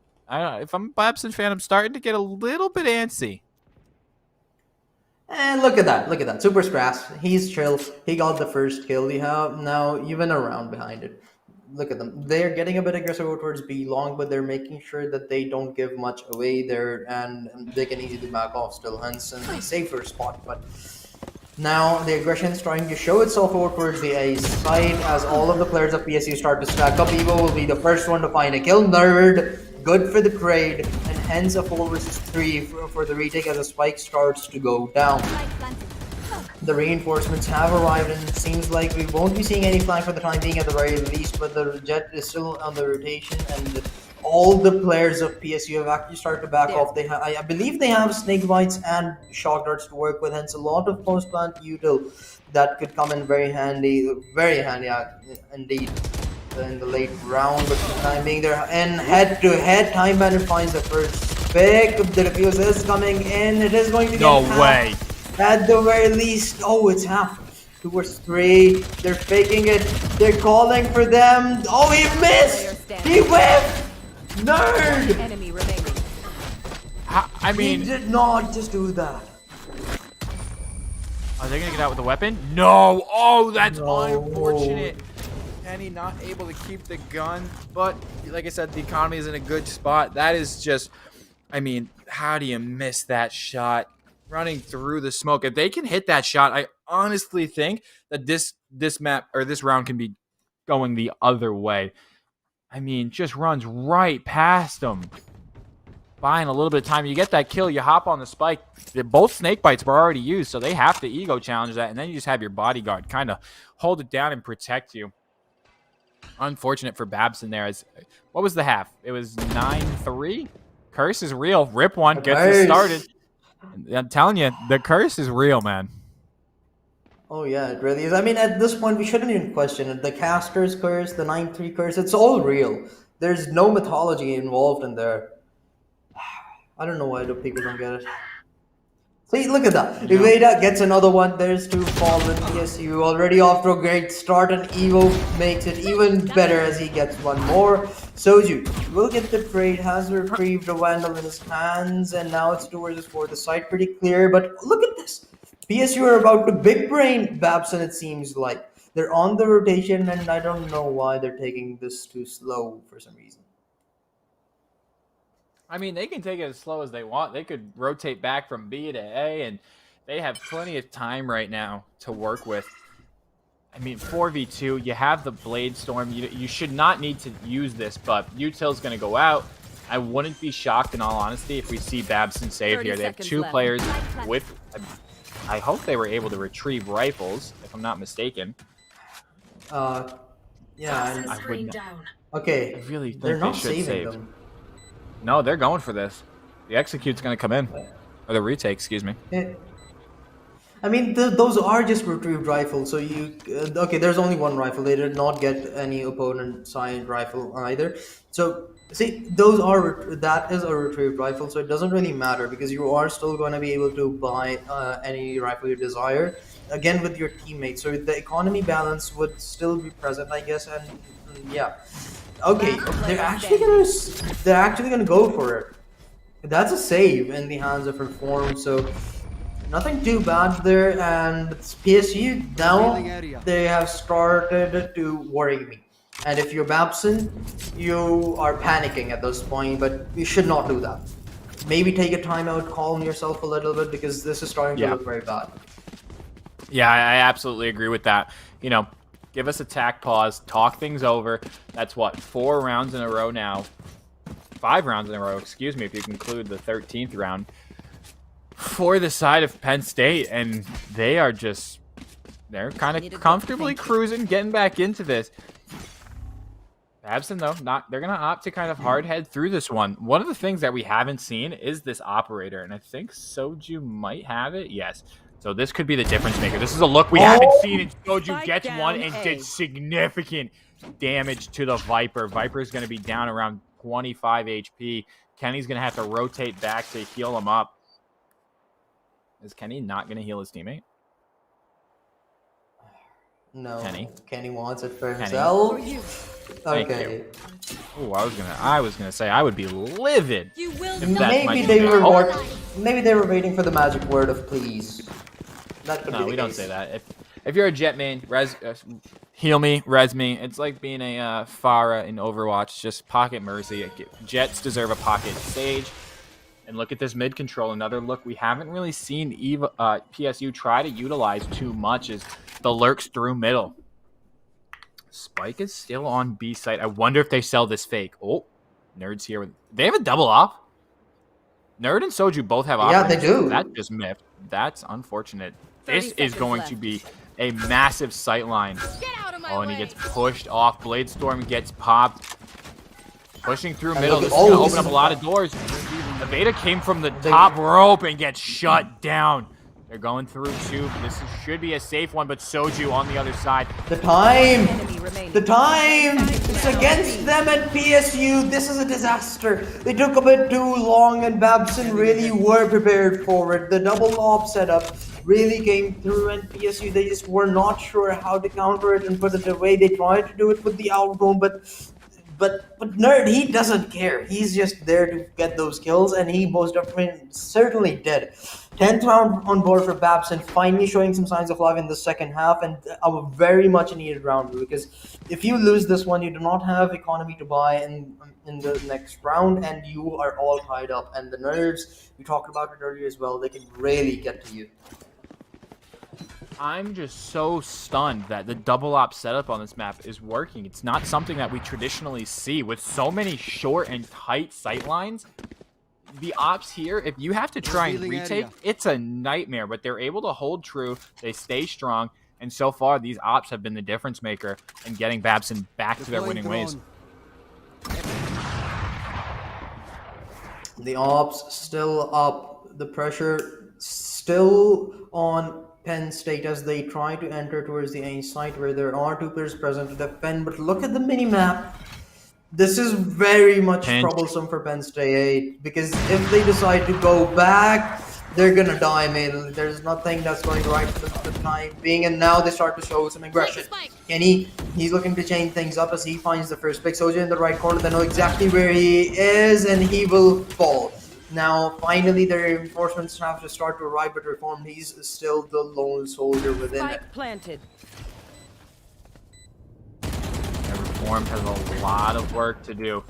If I'm a Babson fan, I'm starting to get a little bit antsy. And look at that. Super Scrass. He's chill. He got the first kill. You have now even a round behind it. Look at them. They're getting a bit aggressive towards B long, but they're making sure that they don't give much away there, and they can easily back off still, hence in a safer spot. But now the aggression is trying to show itself over towards the A side as all of the players of PSU start to stack up. Evo will be the first one to find a kill. Nerd, good for the trade, and hence a 4 versus 3 for the retake as the spike starts to go down. The reinforcements have arrived, and it seems like we won't be seeing any flank for the time being at the very least, but the jet is still on the rotation, and all the players of PSU have actually started to back off. I believe they have snake bites and shock darts to work with, hence a lot of post-plant util that could come in very handy indeed in the late round. But for the time being, they're in head-to-head. Time Bandit finds the first pick. The defuse is coming in. It is going to get No way. At the very least. Oh, it's half. 2 versus 3. They're faking it. They're calling for them. Oh, he missed. He whiffed. Nerd. Enemy remaining. I mean, he did not just do that. Are they gonna get out with the weapon? No! Oh, that's No. unfortunate. Kenny not able to keep the gun, but like I said, the economy is in a good spot. That is just, I mean, how do you miss that shot? Running through the smoke. If they can hit that shot, I honestly think that this map or this round can be going the other way. I mean, just runs right past them. Buying a little bit of time. You get that kill, you hop on the spike. Both snake bites were already used, so they have to ego challenge that, and then you just have your bodyguard kind of hold it down and protect you. Unfortunate for Babson there. What was the half? It was 9-3. Curse is real. Rip one gets it started. I'm telling you, the curse is real, man. Oh yeah, it really is. I mean, at this point, we shouldn't even question it. The caster's curse, the 9-3 curse, it's all real. There's no mythology involved in there. I don't know why the people don't get it. See, look at that. Iveda gets another one. There's two fallen. PSU already off to a great start, and Evo makes it even better as he gets one more. Soju will get the trade, has retrieved a Vandal in his hands, and now it's towards his fourth. The side pretty clear, but look at this. PSU are about to big brain Babson, it seems like. They're on the rotation, and I don't know why they're taking this too slow for some reason. I mean, they can take it as slow as they want. They could rotate back from B to A, and they have plenty of time right now to work with. I mean, 4v2, you have the Blade Storm. You should not need to use this, but Util's going to go out. I wouldn't be shocked, in all honesty, if we see Babson save here. They have two players with... I hope they were able to retrieve rifles, if I'm not mistaken. Yeah. I wouldn't. Okay. I really think they're not they should saving save. them. No, they're going for this. The execute's going to come in. Or the retake, excuse me. I mean, those are just retrieved rifles, so you... okay, there's only one rifle. They did not get any opponent side rifle either. So, see, that is a retrieved rifle, so it doesn't really matter because you are still going to be able to buy any rifle you desire, again with your teammates. So the economy balance would still be present, I guess, and yeah. Okay, they're actually gonna go for it. That's a save in the hands of Reform, so nothing too bad there. And PSU now they have started to worry me. And if you're Babson, you are panicking at this point, but you should not do that. Maybe take a timeout, calm yourself a little bit because this is starting to look very bad. Yeah, I absolutely agree with that. You know, give us a tack pause, talk things over. That's what, 4 rounds in a row now. 5 rounds in a row, excuse me, if you include the 13th round. For the side of Penn State, and they are just, they're kind of comfortably cruising, getting back into this. Babson, though, they're going to opt to kind of hard head through this one. One of the things that we haven't seen is this operator, and I think Soju might have it. Yes. So this could be the difference maker. This is a look we haven't seen, and Soju gets one and did significant damage to the Viper. Viper is going to be down around 25 HP. Kenny's going to have to rotate back to heal him up. Is Kenny not going to heal his teammate? No. Kenny wants it for himself. Okay. Oh, I was gonna say I would be livid. Maybe they were waiting for the magic word of please. That could be the we case. don't say that. If you're a Jet main, heal me, res me. It's like being a Pharah in Overwatch. Just pocket mercy. Jets deserve a pocket Sage. And look at this mid control. Another look we haven't really seen PSU try to utilize too much is the lurks through middle. Spike is still on B site. I wonder if they sell this fake. Oh, Nerd's here. They have a double op. Nerd and Soju both have op. Yeah, they do. That just miffed. That's unfortunate. This is going to be a massive sight line. Oh, and he gets pushed off. Blade Storm gets popped. Pushing through middle. This is going to open up a lot of doors. The Beta came from the top rope and gets shut down. They're going through two. This should be a safe one, but Soju on the other side. The time! The time! It's against them at PSU. This is a disaster. They took a bit too long, and Babson really were prepared for it. The double op setup really came through, and PSU, they just were not sure how to counter it and put it away. They tried to do it with the outroam, but Nerd, he doesn't care. He's just there to get those kills, and he most definitely certainly did. 10th round on board for Babson, finally showing some signs of life in the second half, and a very much needed round, because if you lose this one, you do not have economy to buy in the next round, and you are all tied up. And the nerves, we talked about it earlier as well, they can really get to you. I'm just so stunned that the double op setup on this map is working. It's not something that we traditionally see with so many short and tight sight lines. The ops here, if you have to try and retake, it's a nightmare, but they're able to hold true. They stay strong, and so far, these ops have been the difference maker in getting Babson back to their winning ways. The ops still up. The pressure still on Penn State as they try to enter towards the A site where there are 2 players present to defend. But look at the mini-map. This is very much troublesome for Penn State, because if they decide to go back, they're gonna die, man. There's nothing that's going right for the time being, and now they start to show some aggression. Kenny, he's looking to change things up as he finds the first pick. Soja in the right corner, they know exactly where he is, and he will fall. Now, finally, their reinforcements have to start to arrive, but Reform, he's still the lone soldier within it. Planted. Reform has a lot of work to do.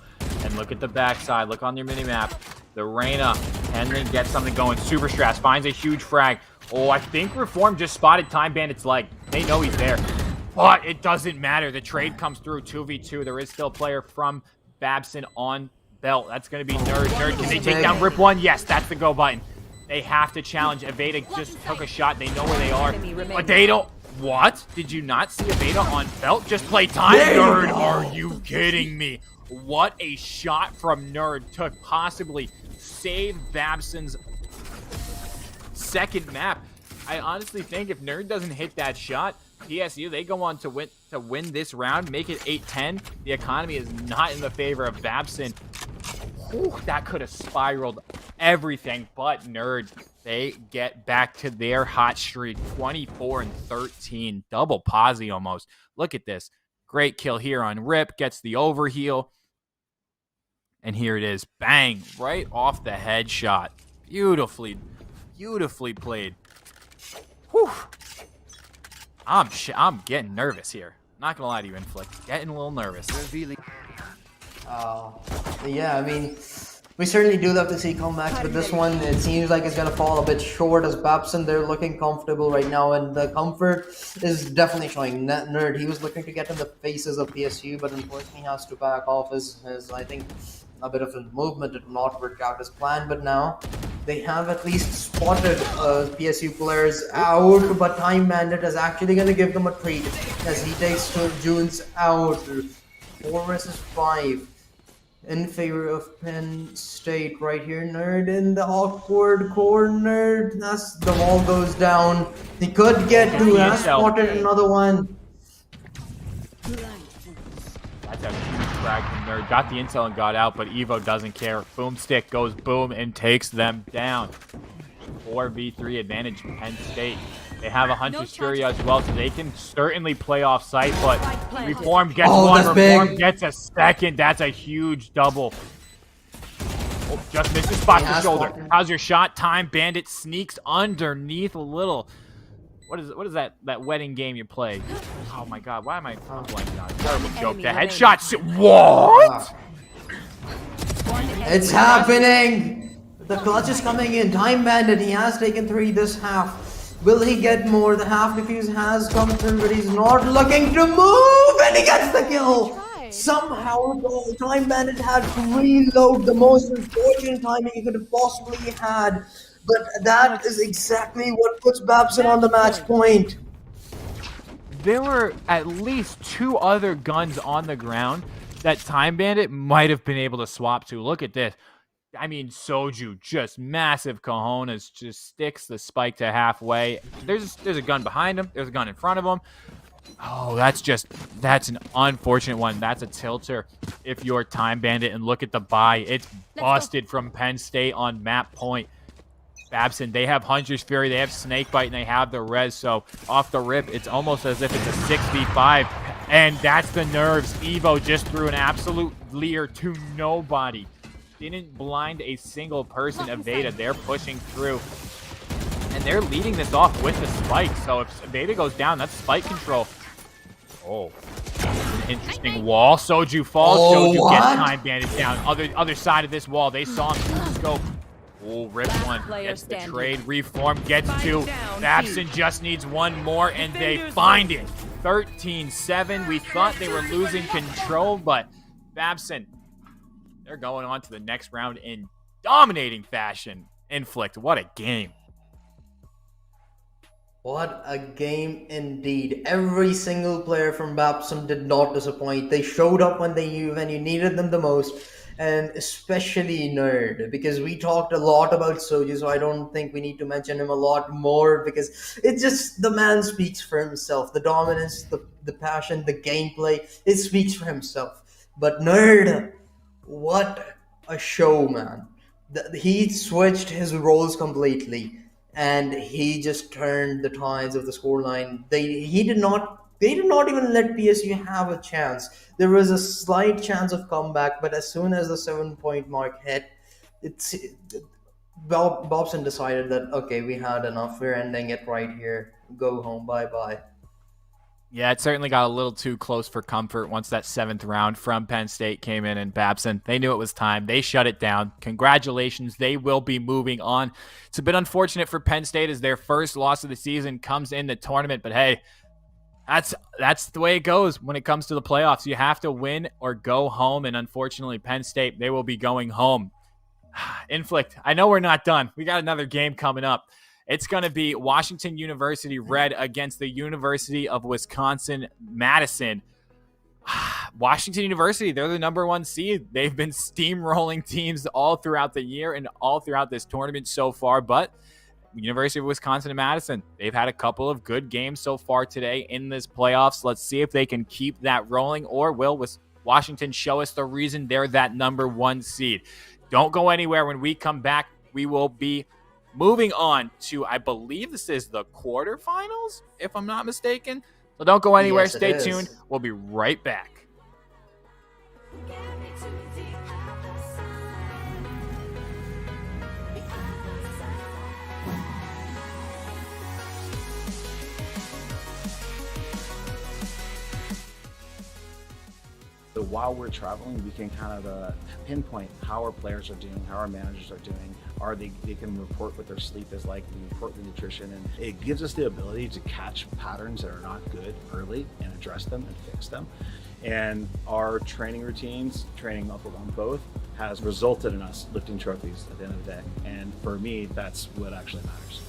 And look at the backside. Look on your minimap. The Reyna. Henry gets something going. Super Strats finds a huge frag. Oh, I think Reform just spotted Time Bandit's leg. They know he's there. But it doesn't matter. The trade comes through 2v2. There is still a player from Babson on belt. That's going to be Nerd. Nerd, can they take down Rip 1? Yes, that's the go button. They have to challenge. Aveda just took a shot. They know where they are. But they don't. What? Did you not see Aveda on belt? Just play time, Nerd. Are you kidding me? What a shot from Nerd to possibly save Babson's second map. I honestly think if Nerd doesn't hit that shot, PSU, they go on to win this round, make it 8-10. The economy is not in the favor of Babson. Whew, that could have spiraled everything, but Nerd, they get back to their hot streak, 24-13, double posi almost. Look at this. Great kill here on Rip, gets the overheal. And here it is. Bang, right off the headshot. Beautifully, beautifully played. Whew. I'm getting nervous here. Not gonna lie to you, Inflict. Getting a little nervous. Yeah, I mean, we certainly do love to see comebacks, but this one, it seems like it's going to fall a bit short as Babson. They're looking comfortable right now, and the comfort is definitely showing. Nerd, he was looking to get in the faces of PSU, but unfortunately he has to back off as I think a bit of a movement did not work out as planned, but now they have at least spotted PSU players out, but Time Bandit is actually going to give them a treat as he takes Junes out. 4 versus 5. In favor of Penn State right here. Nerd in the awkward corner. As the wall goes down. He could get to has spotted another one. That's a huge frag from Nerd. Got the intel and got out, but Evo doesn't care. Boomstick goes boom and takes them down. 4v3 advantage Penn State. They have a Hunter's Fury as well, so they can certainly play off site, but Reform gets one, Reform gets a second. That's a huge double. Oh, just missed the spot the shoulder. How's your shot? Time Bandit sneaks underneath a little. What is that wedding game you play? Oh my god, why am I blanking on it? Terrible joke. The headshot. What? It's happening! The clutch is coming in. Time Bandit, he has taken 3 this half. Will he get more? The half defuse has come through, but he's not looking to move, and he gets the kill! Somehow, the Time Bandit had to reload, the most unfortunate timing he could have possibly had. But that is exactly what puts Babson on the match point. There were at least 2 other guns on the ground that Time Bandit might have been able to swap to. Look at this. I mean, Soju, just massive cojones, just sticks the spike to halfway. There's a gun behind him. There's a gun in front of him. Oh, that's an unfortunate one. That's a tilter if you're Time Bandit. And look at the buy. It's busted from Penn State on map point. Babson, they have Hunter's Fury, they have Snakebite, and they have the res. So off the rip, it's almost as if it's a 6v5. And that's the nerves. Evo just threw an absolute leer to nobody. Didn't blind a single person. Aveda, they're pushing through. and they're leading this off with the spike. So if Beta goes down, that's spike control. Oh, an interesting wall. Soju falls. Soju gets time banded down. Other side of this wall, they saw him scope. Oh, rip one. Gets the trade. Reform gets two. Babson just needs one more, and they find it. 13-7. We thought they were losing control, but Babson, they're going on to the next round in dominating fashion. Inflict, what a game. What a game indeed. Every single player from Babson did not disappoint. They showed up when you needed them the most, and especially Nerd, because we talked a lot about Soju, so I don't think we need to mention him a lot more, because it's just, the man speaks for himself. The dominance, the passion, the gameplay, it speaks for himself. But Nerd, what a show, man. He switched his roles completely, and he just turned the tides of the scoreline. They did not even let PSU have a chance. There was a slight chance of comeback, but as soon as the 7-point mark hit, Bobson decided that, okay, we had enough. We're ending it right here. Go home. Bye-bye. Yeah, it certainly got a little too close for comfort once that 7th round from Penn State came in, and Babson, they knew it was time. They shut it down. Congratulations. They will be moving on. It's a bit unfortunate for Penn State as their first loss of the season comes in the tournament, but hey, that's the way it goes when it comes to the playoffs. You have to win or go home, and unfortunately, Penn State, they will be going home. Inflict, I know we're not done. We got another game coming up. It's going to be Washington University Red against the University of Wisconsin-Madison. Washington University, they're the #1 seed. They've been steamrolling teams all throughout the year and all throughout this tournament so far, but University of Wisconsin and Madison, they've had a couple of good games so far today in this playoffs. Let's see if they can keep that rolling, or will Washington show us the reason they're that #1 seed. Don't go anywhere. When we come back, we will be moving on to, I believe this is the quarterfinals, if I'm not mistaken. So don't go anywhere. Yes, Stay tuned. We'll be right back. So while we're traveling, we can kind of pinpoint how our players are doing, how our managers are doing. They can report what their sleep is like, we report the nutrition, and it gives us the ability to catch patterns that are not good early and address them and fix them. And our training routines, training up on both, has resulted in us lifting trophies at the end of the day. And for me, that's what actually matters.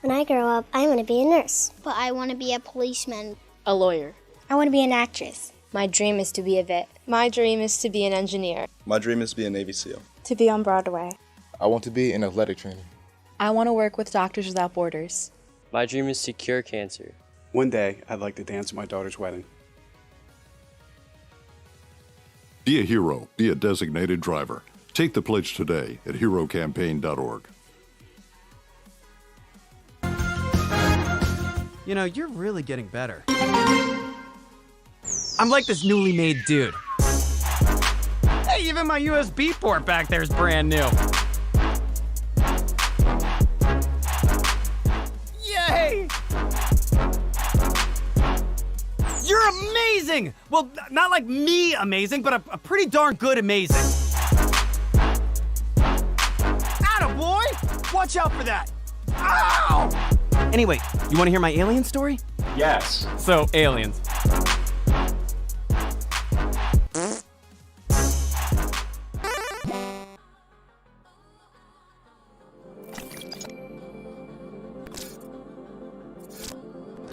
When I grow up, I want to be a nurse. But I want to be a policeman. A lawyer. I want to be an actress. My dream is to be a vet. My dream is to be an engineer. My dream is to be a Navy SEAL. To be on Broadway. I want to be an athletic trainer. I want to work with Doctors Without Borders. My dream is to cure cancer. One day, I'd like to dance at my daughter's wedding. Be a hero. Be a designated driver. Take the pledge today at herocampaign.org. You know, you're really getting better. I'm like this newly made dude. Hey, even my USB port back there is brand new. Yay! You're amazing! Well, not like me amazing, but a pretty darn good amazing. Attaboy! Watch out for that! Ow! Anyway, you want to hear my alien story? Yes. So, aliens.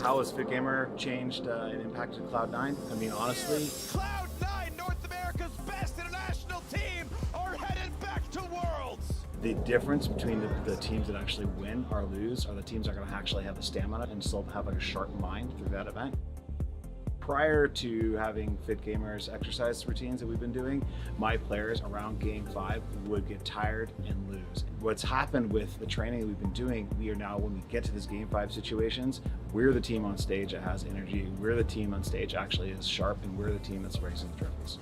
How has FitGamer changed and impacted Cloud9? I mean, honestly, Cloud9, North America's best international team, are headed back The difference between the teams that actually win or lose are the teams that are going to actually have the stamina and still have like a sharp mind through that event. Prior to having Fit Gamers exercise routines that we've been doing, my players around game 5 would get tired and lose. What's happened with the training we've been doing, we are now, when we get to this game 5 situations, we're the team on stage that has energy, we're the team on stage actually is sharp, and we're the team that's raising the trophies.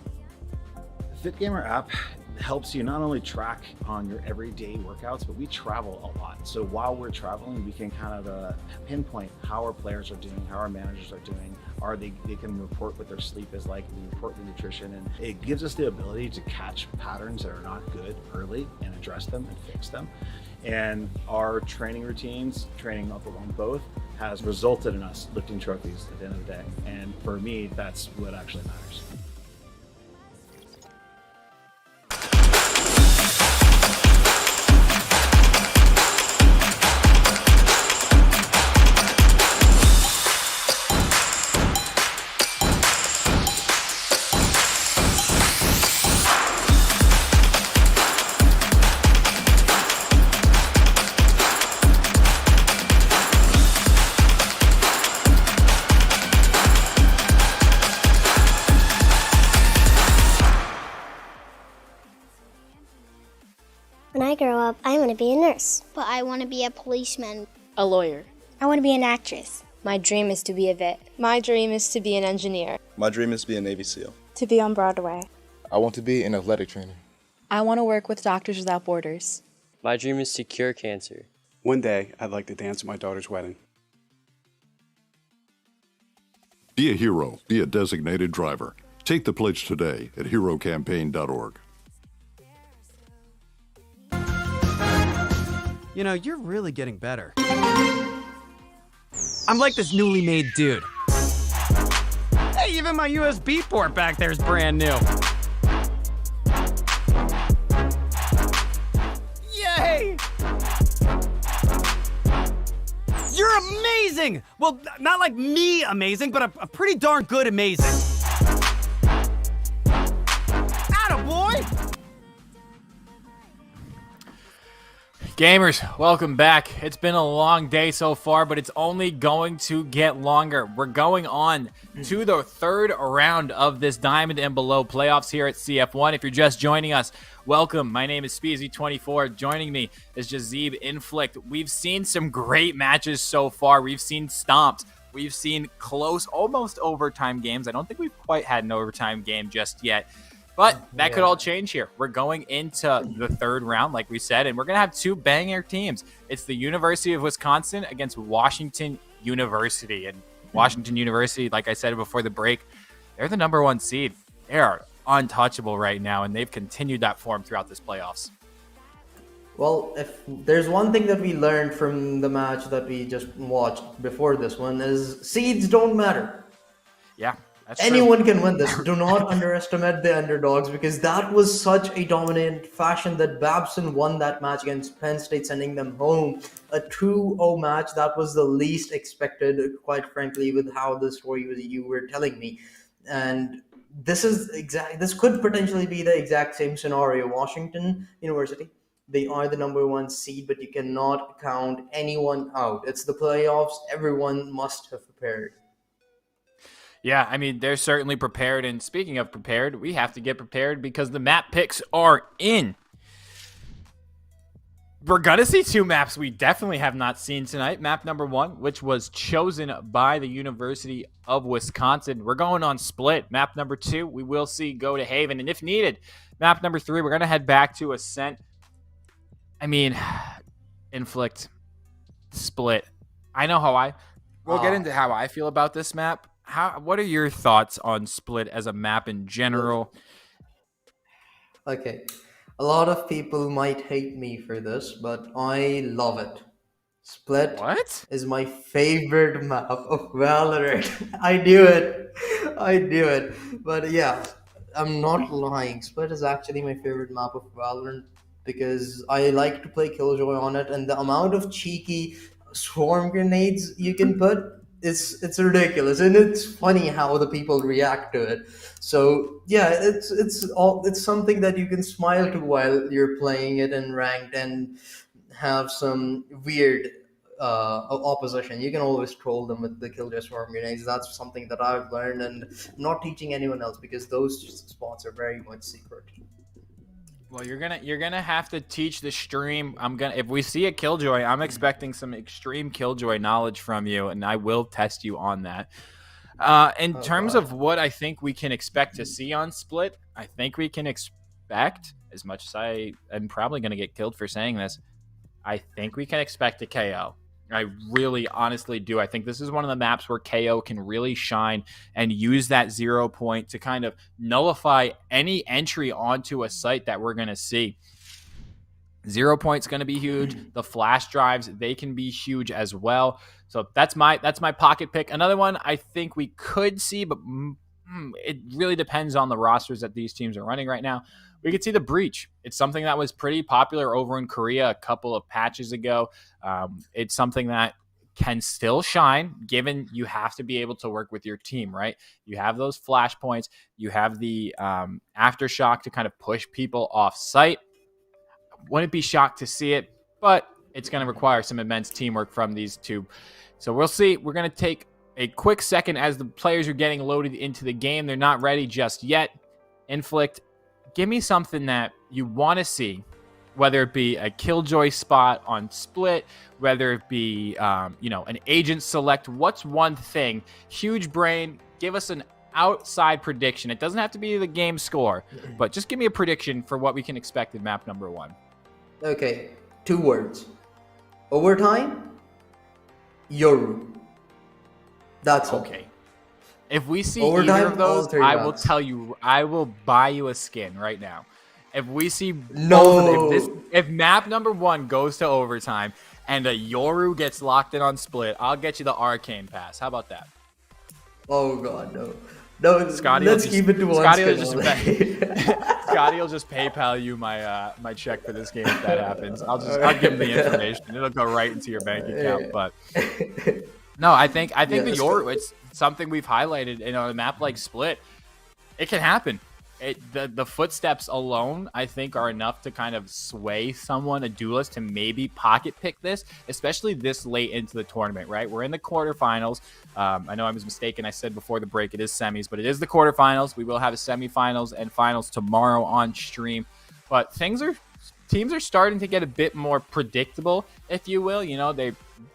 The Fit Gamer app helps you not only track on your everyday workouts, but we travel a lot. So while we're traveling, we can kind of pinpoint how our players are doing, how our managers are doing. They can report what their sleep is like, we report the nutrition, and it gives us the ability to catch patterns that are not good early and address them and fix them. And our training routines, training up along both, has resulted in us lifting trophies at the end of the day. And for me, that's what actually matters. When I grow up, I want to be a nurse. But I want to be a policeman. A lawyer. I want to be an actress. My dream is to be a vet. My dream is to be an engineer. My dream is to be a Navy SEAL. To be on Broadway. I want to be an athletic trainer. I want to work with Doctors Without Borders. My dream is to cure cancer. One day, I'd like to dance at my daughter's wedding. Be a hero. Be a designated driver. Take the pledge today at herocampaign.org. You know, you're really getting better. I'm like this newly made dude. Hey, even my USB port back there is brand new. Yay! You're amazing! Well, not like me amazing, but a pretty darn good amazing. Attaboy! Gamers, welcome back. It's been a long day so far, but it's only going to get longer. We're going on to the third round of this Diamond and Below playoffs here at CF1. If you're just joining us, welcome. My name is Speezy24. Joining me is Jazib Inflict. We've seen some great matches so far. We've seen stomps. We've seen close, almost overtime games. I don't think we've quite had an overtime game just yet. But that could all change here. We're going into the third round, like we said, and we're going to have two banger teams. It's the University of Wisconsin against Washington University. And Washington University, like I said before the break, they're the #1 seed. They are untouchable right now, and they've continued that form throughout this playoffs. Well, if there's one thing that we learned from the match that we just watched before this one is seeds don't matter. Yeah. Anyone can win this. Do not underestimate the underdogs, because that was such a dominant fashion that Babson won that match against Penn State, sending them home. A 2-0 match that was the least expected, quite frankly, with how the story was you were telling me. And this could potentially be the exact same scenario. Washington University, they are the #1 seed, but you cannot count anyone out. It's the playoffs. Everyone must have prepared. Yeah, I mean, they're certainly prepared. And speaking of prepared, we have to get prepared because the map picks are in. We're going to see two maps we definitely have not seen tonight. Map #1, which was chosen by the University of Wisconsin. We're going on Split. Map #2, we will see go to Haven. And if needed, map #3, we're going to head back to Ascent. I mean, Inflict, Split. I know how we'll get into how I feel about this map. What are your thoughts on Split as a map in general? Okay, a lot of people might hate me for this, but I love it. Split is my favorite map of Valorant. I knew it. But yeah, I'm not lying. Split is actually my favorite map of Valorant because I like to play Killjoy on it, and the amount of cheeky swarm grenades you can put, it's ridiculous, and it's funny how the people react to it. So yeah, it's something that you can smile to while you're playing it in ranked and have some weird opposition. You can always troll them with the Killjoy Swarm grenades. That's something that I've learned, and I'm not teaching anyone else because those spots are very much secret. Well, you're gonna have to teach the stream. If we see a Killjoy, I'm expecting some extreme Killjoy knowledge from you, and I will test you on that. In terms of what I think we can expect to see on Split, I think we can expect, as much as I am probably going to get killed for saying this, I think we can expect a KO. I really honestly do. I think this is one of the maps where KO can really shine and use that 0 point to kind of nullify any entry onto a site that we're going to see. 0 point's going to be huge. The flash drives, they can be huge as well. So that's my pocket pick. Another one I think we could see, but it really depends on the rosters that these teams are running right now. We could see the Breach. It's something that was pretty popular over in Korea a couple of patches ago. It's something that can still shine, given you have to be able to work with your team, right? You have those flash points. You have the aftershock to kind of push people off site. Wouldn't be shocked to see it, but it's going to require some immense teamwork from these two. So we'll see. We're going to take a quick second as the players are getting loaded into the game. They're not ready just yet. Inflict, give me something that you want to see, whether it be a Killjoy spot on Split, whether it be, an agent select. What's one thing? Huge brain, give us an outside prediction. It doesn't have to be the game score, but just give me a prediction for what we can expect in map number 1. Okay, 2 words. Overtime, Yoru. That's all. Okay. If we see Overtime, either of those, all 3 I will rounds. tell you, I will buy you a skin right now. If we see No. both of them, if map number 1 goes to overtime and a Yoru gets locked in on Split, I'll get you the Arcane Pass. How about that? Oh god, no. No, Scotty let's keep it to one Scotty will skin just only. Scotty will just PayPal you my check for this game if that happens. I'll give him the information. It'll go right into your bank account. But no, I think the Yoru, it's something we've highlighted in a map like Split. It can happen. The footsteps alone, I think, are enough to kind of sway someone, a duelist, to maybe pocket pick this, especially this late into the tournament, right? We're in the quarterfinals. I know I was mistaken. I said before the break it is semis, but it is the quarterfinals. We will have a semifinals and finals tomorrow on stream. But teams are starting to get a bit more predictable, if you will.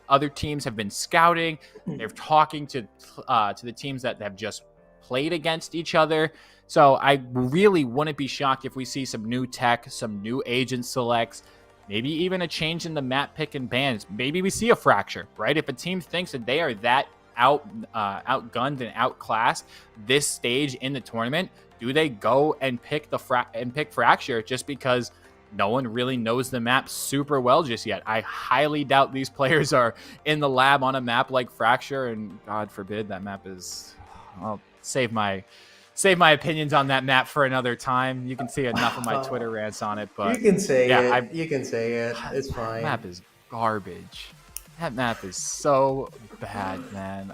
Other teams have been scouting. They're talking to the teams that have just played against each other. So I really wouldn't be shocked if we see some new tech, some new agent selects, maybe even a change in the map pick and bans. Maybe we see a fracture, right? If a team thinks that they are that outgunned and outclassed this stage in the tournament, do they go and pick pick fracture just because no one really knows the map super well just yet? I highly doubt these players are in the lab on a map like fracture, and God forbid that map is. I'll save my opinions on that map for another time. You can see enough of my Twitter rants on it, but you can say it. You can say it. It's fine. That map is garbage. That map is so bad, man.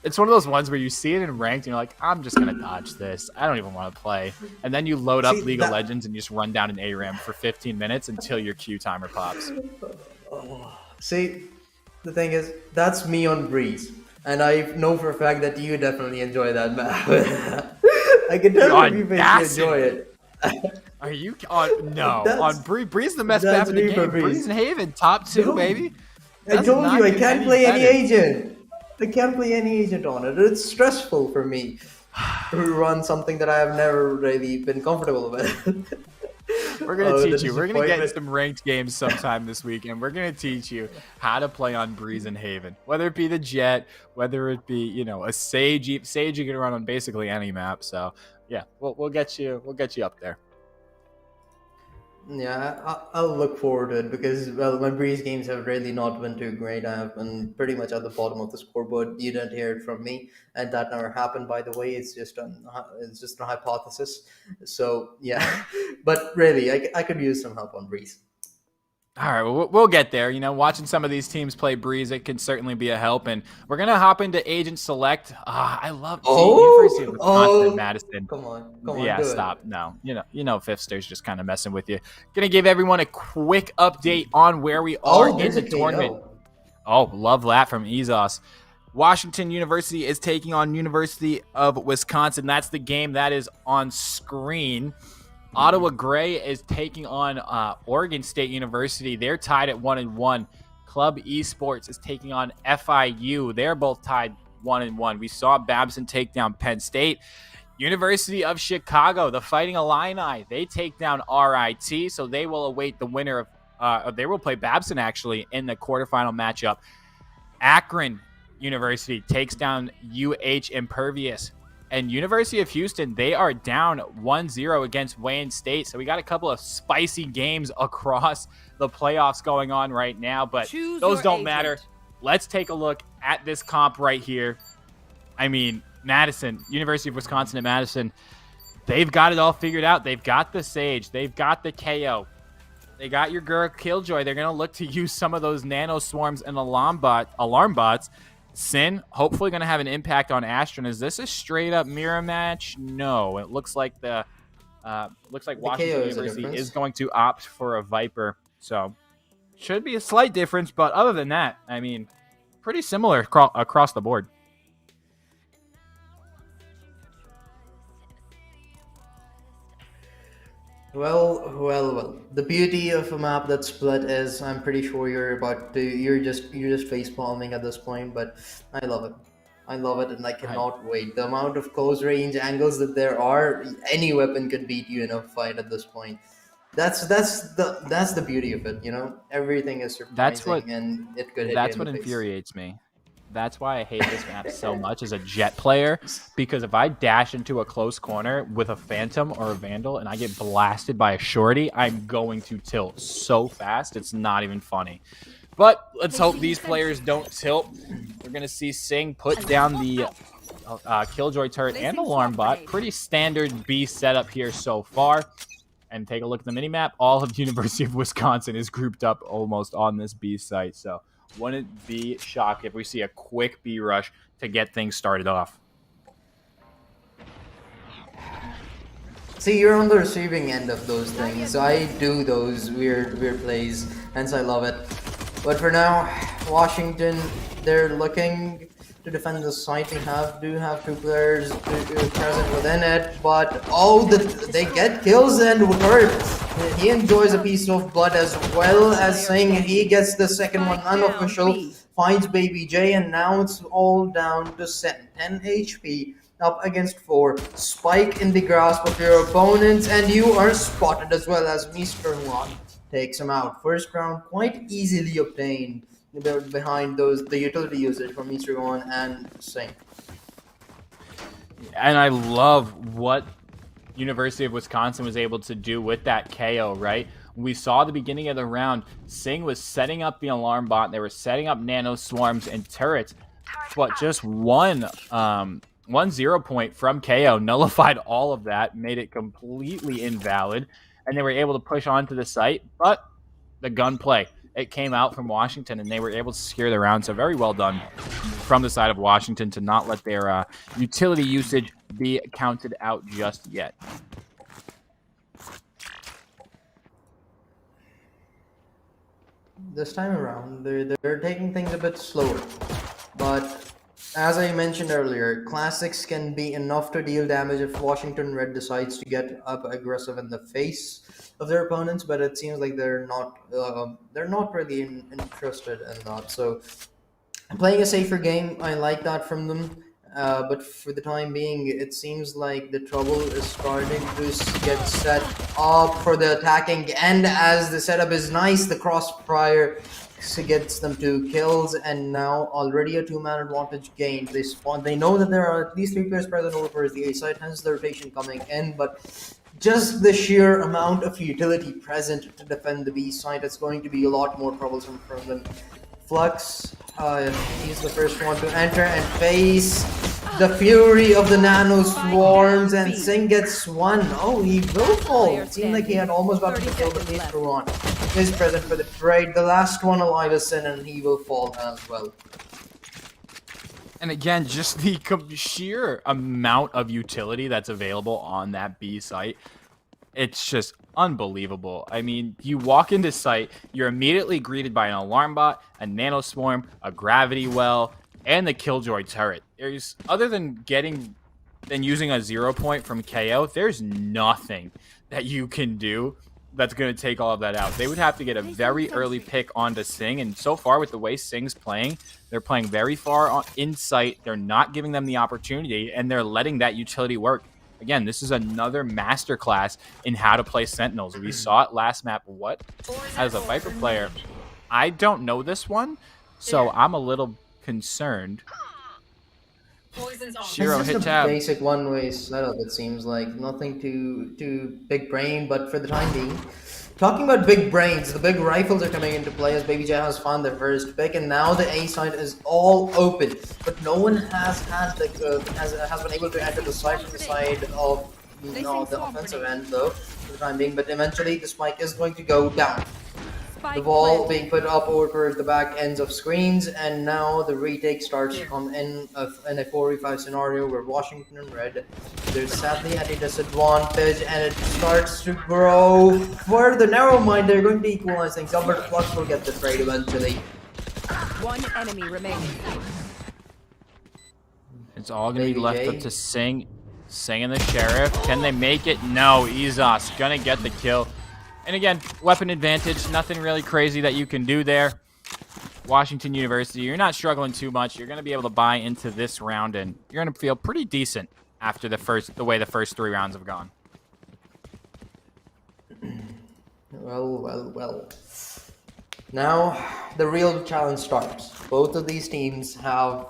It's one of those ones where you see it in ranked and you're like, I'm just gonna dodge this. I don't even want to play. And then you load up League of Legends and you just run down an ARAM for 15 minutes until your Q timer pops. See, the thing is, that's me on Breeze. And I know for a fact that you definitely enjoy that map. I can tell you enjoy it. Are you on? No, on Breeze the best map in the game. Breeze and Haven, top 2, baby. I told you I can't play any agent. I can't play any agent on it. It's stressful for me to run something that I have never really been comfortable with. We're going to teach you. We're going to get some ranked games sometime this week, and we're going to teach you how to play on Breeze and Haven. Whether it be the Jet, whether it be, a Sage. Sage you can run on basically any map. So, yeah, we'll get you up there. Yeah, I'll look forward to it because, well, my Breeze games have really not been too great. I have been pretty much at the bottom of the scoreboard. You didn't hear it from me, and that never happened, by the way. It's just a hypothesis. So, yeah. But really, I could use some help on Breeze. All right, well, we'll get there. You know, watching some of these teams play Breeze, it can certainly be a help. And we're going to hop into Agent Select. I love University of Wisconsin, Madison. Come on. Yeah, stop. No, you know, Fifster's just kind of messing with you. Going to give everyone a quick update on where we are in the tournament. Oh, love that from Ezos. Washington University is taking on University of Wisconsin. That's the game that is on screen. Ottawa Gray is taking on Oregon State University. They're tied at 1-1. Club Esports is taking on FIU. They're both tied 1-1. We saw Babson take down Penn State. University of Chicago, the Fighting Illini, they take down RIT, so they will await the winner of they will play Babson actually in the quarterfinal matchup. Akron University takes down UH Impervious. And University of Houston, they are down 1-0 against Wayne State. So we got a couple of spicy games across the playoffs going on right now. But those don't matter. Let's take a look at this comp right here. I mean, Madison, University of Wisconsin and Madison, they've got it all figured out. They've got the Sage. They've got the KO. They got your girl Killjoy. They're going to look to use some of those nano swarms and alarm bots. Sin, hopefully going to have an impact on Astron. Is this a straight up mirror match? No, it looks like Washington University is going to opt for a Viper. So should be a slight difference, but other than that, I mean, pretty similar across the board. Well. The beauty of a map that's split is I'm pretty sure you're just face palming at this point, but I love it. And I cannot wait. The amount of close range angles that there are, any weapon could beat you in a fight at this point. That's the beauty of it, you know. Everything is surprising, and it could hit That's you in what the face. infuriates me. That's why I hate this map so much as a Jet player, because if I dash into a close corner with a Phantom or a Vandal and I get blasted by a Shorty, I'm going to tilt so fast, it's not even funny. But let's hope these players don't tilt. We're going to see Singh put down the Killjoy turret and alarm bot. Pretty standard B setup here so far. And take a look at the minimap. All of University of Wisconsin is grouped up almost on this B site, so wouldn't be shocked if we see a quick B rush to get things started off. See, you're on the receiving end of those things. I do those weird plays, hence I love it. But for now, Washington, they're looking to defend the site. They do have two players present within it, but they get kills, and he enjoys a piece of blood as well as Singh. He gets the second one unofficial, finds Baby J, and now it's all down to 10 HP up against 4. Spike in the grasp of your opponents, and you are spotted as well as Mr. One takes him out. First round quite easily obtained behind the utility usage from Mr. One and Singh. And I love what University of Wisconsin was able to do with that KO, right? We saw the beginning of the round, Singh was setting up the alarm bot. They were setting up nano swarms and turrets, but just one 0 point from KO nullified all of that, made it completely invalid, and they were able to push onto the site. But the gunplay, it came out from Washington, and they were able to secure the round. So very well done from the side of Washington to not let their utility usage be counted out just yet. This time around, they're taking things a bit slower, but as I mentioned earlier, classics can be enough to deal damage if Washington Red decides to get up aggressive in the face of their opponents, but it seems like they're not really interested in that. So playing a safer game, I like that from them. But for the time being, it seems like the trouble is starting to get set up for the attacking end. As the setup is nice, the crossfire gets them 2 kills, and now already a 2-man advantage gained. They know that there are at least 3 players present over the A side, hence the rotation coming in, but just the sheer amount of utility present to defend the B side is going to be a lot more troublesome for them. Flux, he's the first one to enter and face the fury of the nano swarms, and Singh gets one. Oh, he will fall. It seemed like he had almost gotten the kill, but Mr. One is present for the trade. The last one alive is Shen, and he will fall as well. And again, just the sheer amount of utility that's available on that B site, it's just unbelievable. I mean, you walk into site, you're immediately greeted by an alarm bot, a nanoswarm, a gravity well, and the Killjoy turret. There's, other than using a 0 point from KO, there's nothing that you can do that's going to take all of that out. They would have to get a very early pick onto Sing, and so far with the way Sing's playing, they're playing very far in sight. They're not giving them the opportunity, and they're letting that utility work. Again, this is another masterclass in how to play Sentinels. We saw it last map. What? As a Viper player, I don't know this one, so I'm a little concerned. Shiro It's hit just a tab. basic one-way setup, it seems like. Nothing too big brain, but for the time being. Talking about big brains, the big rifles are coming into play as Baby J has found their first pick, and now the A side is all open. But no one has had has been able to enter the side from the side of the offensive end though, for the time being. But eventually the spike is going to go down. The ball being put up over the back ends of screens, and now the retake starts to come in a 4v5 scenario where Washington and Red, they're sadly at a disadvantage, and it starts to grow further. Never mind, they're going to equalize things up, but Flux will get the trade eventually. One enemy remaining. It's all going to be left up to Sing and the Sheriff. Can they make it? No, Izos going to get the kill. And again, weapon advantage, nothing really crazy that you can do there. Washington University, you're not struggling too much. You're going to be able to buy into this round, and you're going to feel pretty decent after the way the first 3 rounds have gone. Well. Now, the real challenge starts. Both of these teams have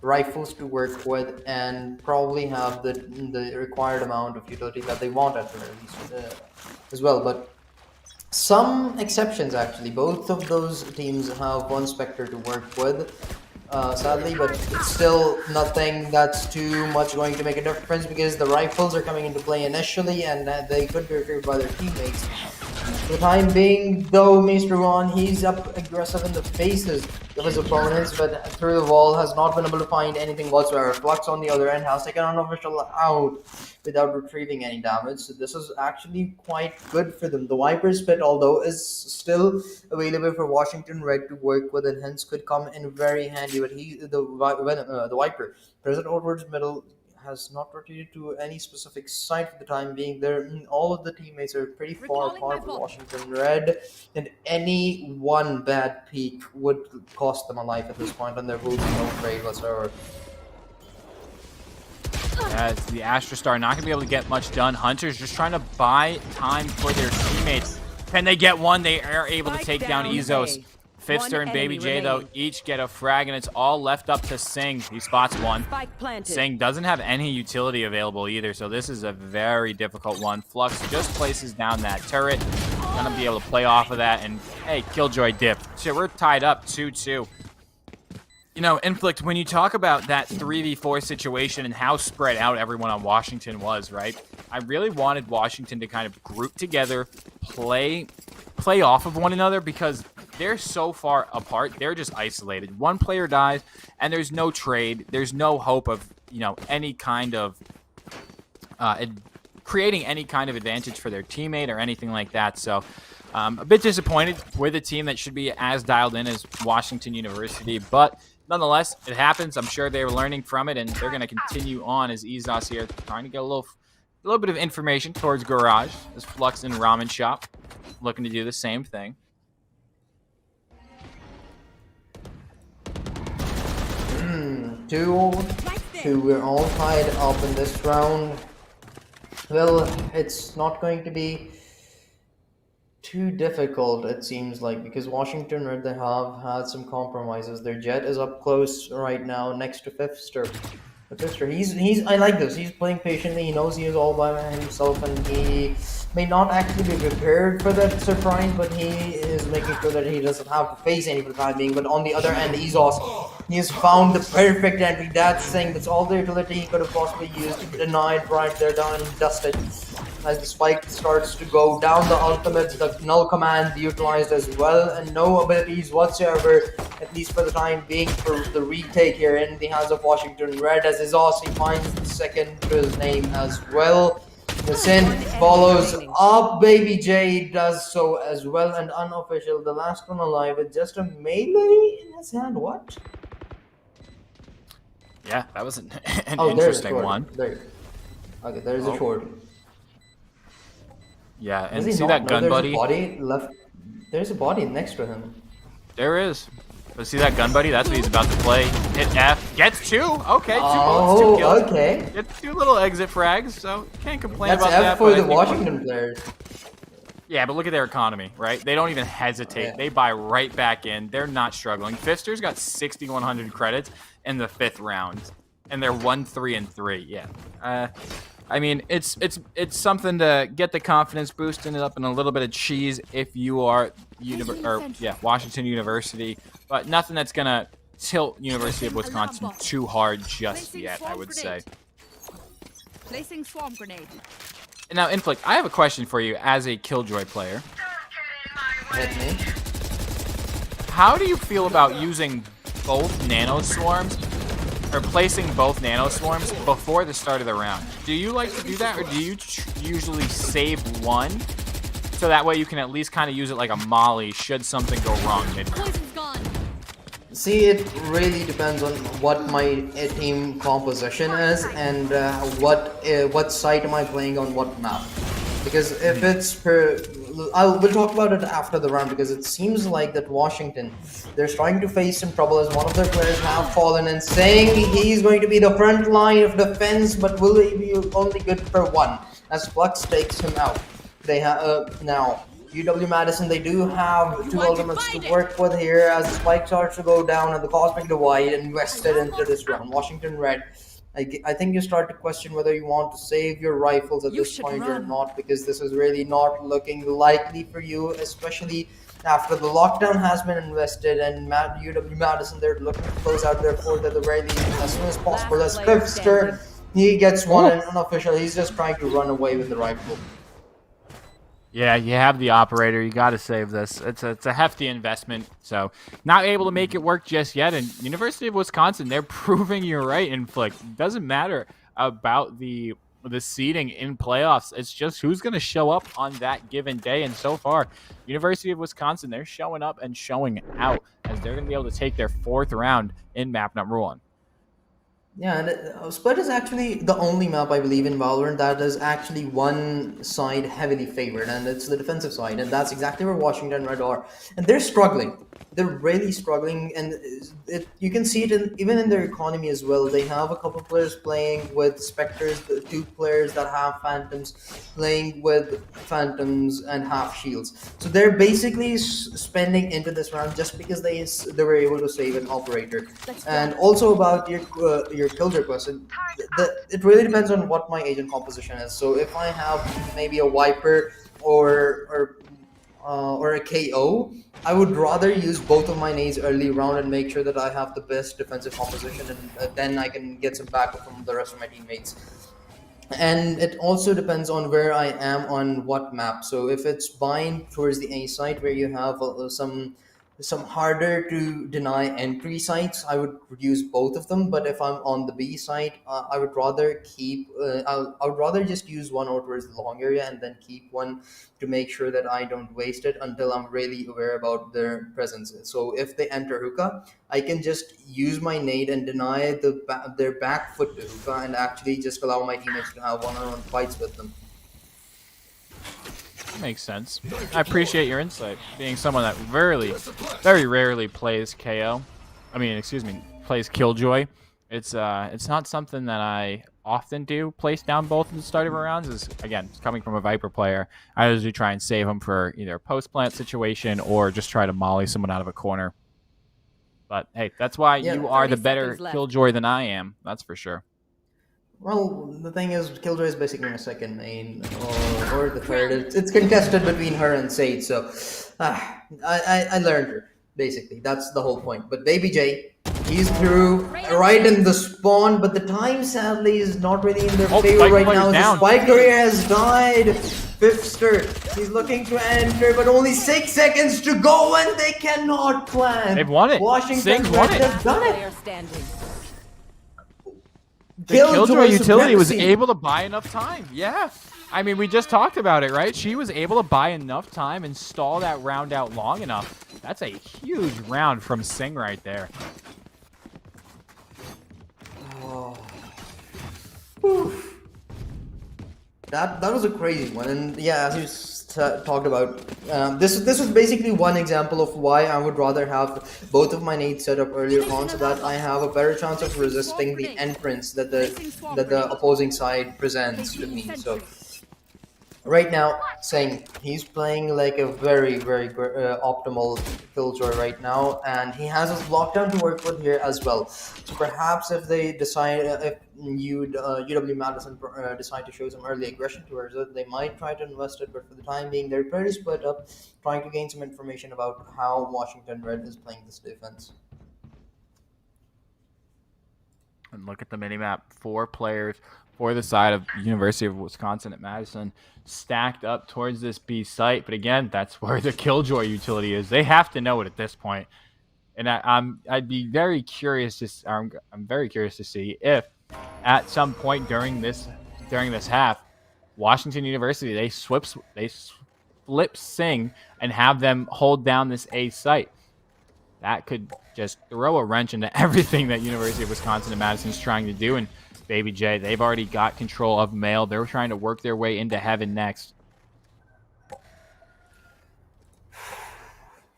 rifles to work with and probably have the required amount of utility that they want at the very least as well. But some exceptions, actually. Both of those teams have one Spectre to work with, sadly, but it's still nothing that's too much going to make a difference because the rifles are coming into play initially, and they could be retrieved by their teammates. For the time being, though, Mr. Ron, he's up aggressive in the faces of his opponents, but through the wall has not been able to find anything whatsoever. Flux, on the other end, has taken an unofficial out without retrieving any damage, so this is actually quite good for them. The Viper's Pit, although, is still available for Washington Red to work with, and hence could come in very handy, but the Viper, present towards middle, has not rotated to any specific site for the time being. All of the teammates are pretty far apart for Washington Red, and any one bad peek would cost them a life at this point, and there will be no trade whatsoever. Yeah, it's the Astrostar not going to be able to get much done. Hunter's just trying to buy time for their teammates. Can they get one? They are able to take down Izos. Fifster and Baby J, though, each get a frag, and it's all left up to Sing. He spots one. Sing doesn't have any utility available either, so this is a very difficult one. Flux just places down that turret. Gonna be able to play off of that, and hey, Killjoy dipped. So we're tied up 2-2. You know, Inflict, when you talk about that 3v4 situation and how spread out everyone on Washington was, right? I really wanted Washington to kind of group together, play off of one another, because they're so far apart. They're just isolated. One player dies, and there's no trade. There's no hope of, you know, any kind of creating any kind of advantage for their teammate or anything like that. So a bit disappointed with a team that should be as dialed in as Washington University, but nonetheless, it happens. I'm sure they're learning from it, and they're going to continue on as Izos here, trying to get a little bit of information towards Garage, as Flux and Ramen Shop looking to do the same thing. Two, we're all tied up in this round. Well, it's not going to be too difficult, it seems like, because Washington Red, they have had some compromises. Their Jet is up close right now next to Fifster. But Fifster, he's I like this. He's playing patiently. He knows he is all by himself, and he may not actually be prepared for that surprise, but he is making sure that he doesn't have to face any for the time being. But on the other end, Izos, he has found the perfect entry. That's saying that's all the utility he could have possibly used. Denied right there, down and dusted. as the spike starts to go down. The ultimate, the null command utilized as well, and no abilities whatsoever, at least for the time being, for the retake here in the hands of Washington Red, as his Aussie finds the second to his name as well. The Shen follows up. Baby J does so as well, and unofficial, the last one alive with just a melee in his hand. What? Yeah, that was an Oh, interesting one. There. Okay, there's a short. Yeah, and Does he see not that know gun there's buddy? A body left. There's a body next to him. There is. But see that gun buddy? That's what he's about to play. Hit F. Gets 2. Okay, 2 bullets, 2 kills. Okay. Gets 2 little exit frags, so can't complain That's about F that. for but I the think Washington players. Yeah, but look at their economy, right? They don't even hesitate. Yeah. They buy right back in. They're not struggling. Fister's got 6,100 credits in the 5th round, and they're 1-3-3. Yeah. I mean, it's something to get the confidence boosting it up and a little bit of cheese if you are Washington University, but nothing that's gonna tilt University of Wisconsin too hard just yet, I would say. Placing swarm grenade. And now, Inflict, I have a question for you as a Killjoy player. Hit me. How do you feel about using both nano swarms, or placing both nano swarms before the start of the round? Do you like to do that, or do you usually save one so that way you can at least kind of use it like a molly should something go wrong mid? See, it really depends on what my team composition is and what site am I playing on what map. Because if it's we'll talk about it after the round, because it seems like that Washington, they're starting to face some trouble as one of their players have fallen and saying he's going to be the front line of defense, but will he be only good for one as Flux takes him out. They have now UW-Madison, they do have 2 ultimates to work with here as the spike starts to go down and the Cosmic Divide invested into this round. Washington Red, I think you start to question whether you want to save your rifles at this point or not, because this is really not looking likely for you, especially after the lockdown has been invested and UW-Madison, they're looking to close out their fort at the very least as soon as possible. As Fifster, he gets one and unofficial, he's just trying to run away with the rifle. Yeah, you have the operator. You got to save this. It's a hefty investment, so not able to make it work just yet. And University of Wisconsin, they're proving you're right, Inflict. It doesn't matter about the seeding in playoffs. It's just who's going to show up on that given day. And so far, University of Wisconsin, they're showing up and showing out as they're going to be able to take their 4th round in map number 1. Yeah, and Split is actually the only map, I believe, in Valorant that is actually one side heavily favored, and it's the defensive side, and that's exactly where Washington Red are. And they're struggling. They're really struggling, and you can see it even in their economy as well. They have a couple players playing with Spectres, 2 players that have Phantoms, playing with Phantoms and half shields. So they're basically spending into this round just because they were able to save an operator. And also about your Killjoy person, it really depends on what my agent composition is. So if I have maybe a Viper or a KO, I would rather use both of my nades early round and make sure that I have the best defensive composition, and then I can get some backup from the rest of my teammates. And it also depends on where I am on what map. So if it's bind towards the A site where you have some harder to deny entry sites, I would use both of them. But if I'm on the B site, I would rather keep I would rather just use one out towards the long area and then keep one to make sure that I don't waste it until I'm really aware about their presence. So if they enter hookah, I can just use my nade and deny their back foot to hookah and actually just allow my teammates to have one-on-one fights with them. Makes sense. I appreciate your insight, being someone that very rarely plays KO. Plays Killjoy. It's not something that I often do. Place down both in the start of rounds. Is again coming from a Viper player. I usually try and save them for either a post plant situation or just try to molly someone out of a corner. But hey, that's why you are the better Killjoy than I am. That's for sure. Well, the thing is, Killjoy is basically my second main, or the third. It's contested between her and Sage, so I learned her, basically. That's the whole point. But Baby J He's through right in the spawn, but the time sadly is not really in their Oh, favor Spike right Player's now. down. The Spike Courier has died. Fifster, he's looking to enter, but only 6 seconds to go, and they cannot plan. They've won it. Washington Sing's won Red it. has done it. Player standing. The Killjoy utility was supremacy. able to buy enough time. Yeah. I mean, we just talked about it, right? She was able to buy enough time and stall that round out long enough. That's a huge round from Sing right there. Oh. That was a crazy one, and yeah, as you talked about, this was basically one example of why I would rather have both of my nades set up earlier on, so that I have a better chance of resisting the entrance that the opposing side presents to me. So right now, Singh, he's playing like a very optimal Killjoy right now, and he has his lockdown to work with here as well. So perhaps if they decide, if UW Madison decide to show some early aggression towards it, they might try to invest it, but for the time being, they're pretty split up, trying to gain some information about how Washington Red is playing this defense. And look at the minimap. 4 players for the side of University of Wisconsin at Madison stacked up towards this B site. But again, that's where the Killjoy utility is. They have to know it at this point. And I'd be very curious I'm very curious to see if at some point during this half, Washington University they flip Sing and have them hold down this A site. That could just throw a wrench into everything that University of Wisconsin and Madison's trying to do. And Baby J, they've already got control of Mail. They're trying to work their way into Heaven next.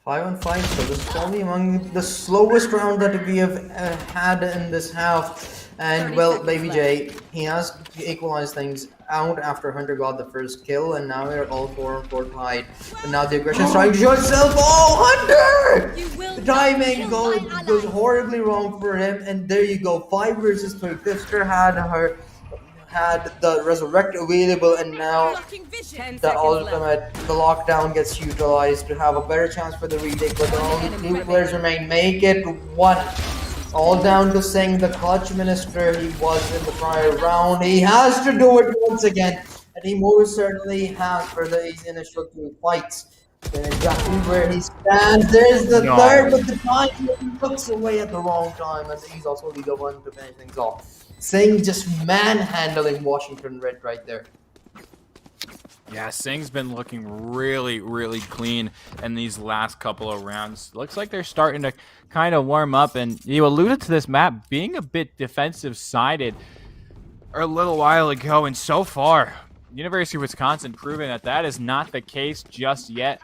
5-on-5, so this is probably among the slowest round that we have had in this half. And well, Baby J, he has equalized things out after Hunter got the first kill, and now they're all 4-on-4 tied. But now the aggression is trying to show itself. Oh, Hunter! The timing goes horribly wrong for him, and there you go, 5 versus 3. Fifster had the resurrect available, and now the ultimate, the lockdown gets utilized to have a better chance for the retake, but the only 2 players remain. Make it 1. All down to Singh, the clutch minister he was in the prior round. He has to do it once again, and he most certainly has for these initial 2 fights. And exactly where he stands, there's the third, but the time he looks away at the wrong time, and he's also the one to finish things off. Singh just manhandling Washington Red right there. Yeah, Singh's been looking really clean in these last couple of rounds. Looks like they're starting to kind of warm up, and you alluded to this map being a bit defensive-sided a little while ago, and so far, University of Wisconsin proving that that is not the case just yet.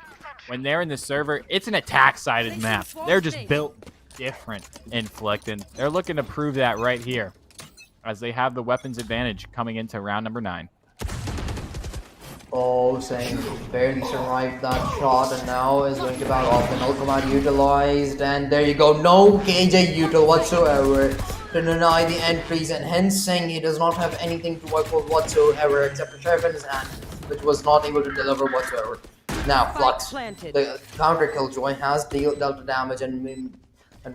When they're in the server, it's an attack-sided map. They're just built different in Flickton. They're looking to prove that right here, as they have the weapons advantage coming into round number 9. Oh, Singh barely survived that shot, and now is going to back off. The null command utilized, and there you go. No KJ util whatsoever to deny the entries, and hence Singh, he does not have anything to work with whatsoever except for Sheriff in his hand, which was not able to deliver whatsoever. Now, Flux, the counter Killjoy has dealt the damage, and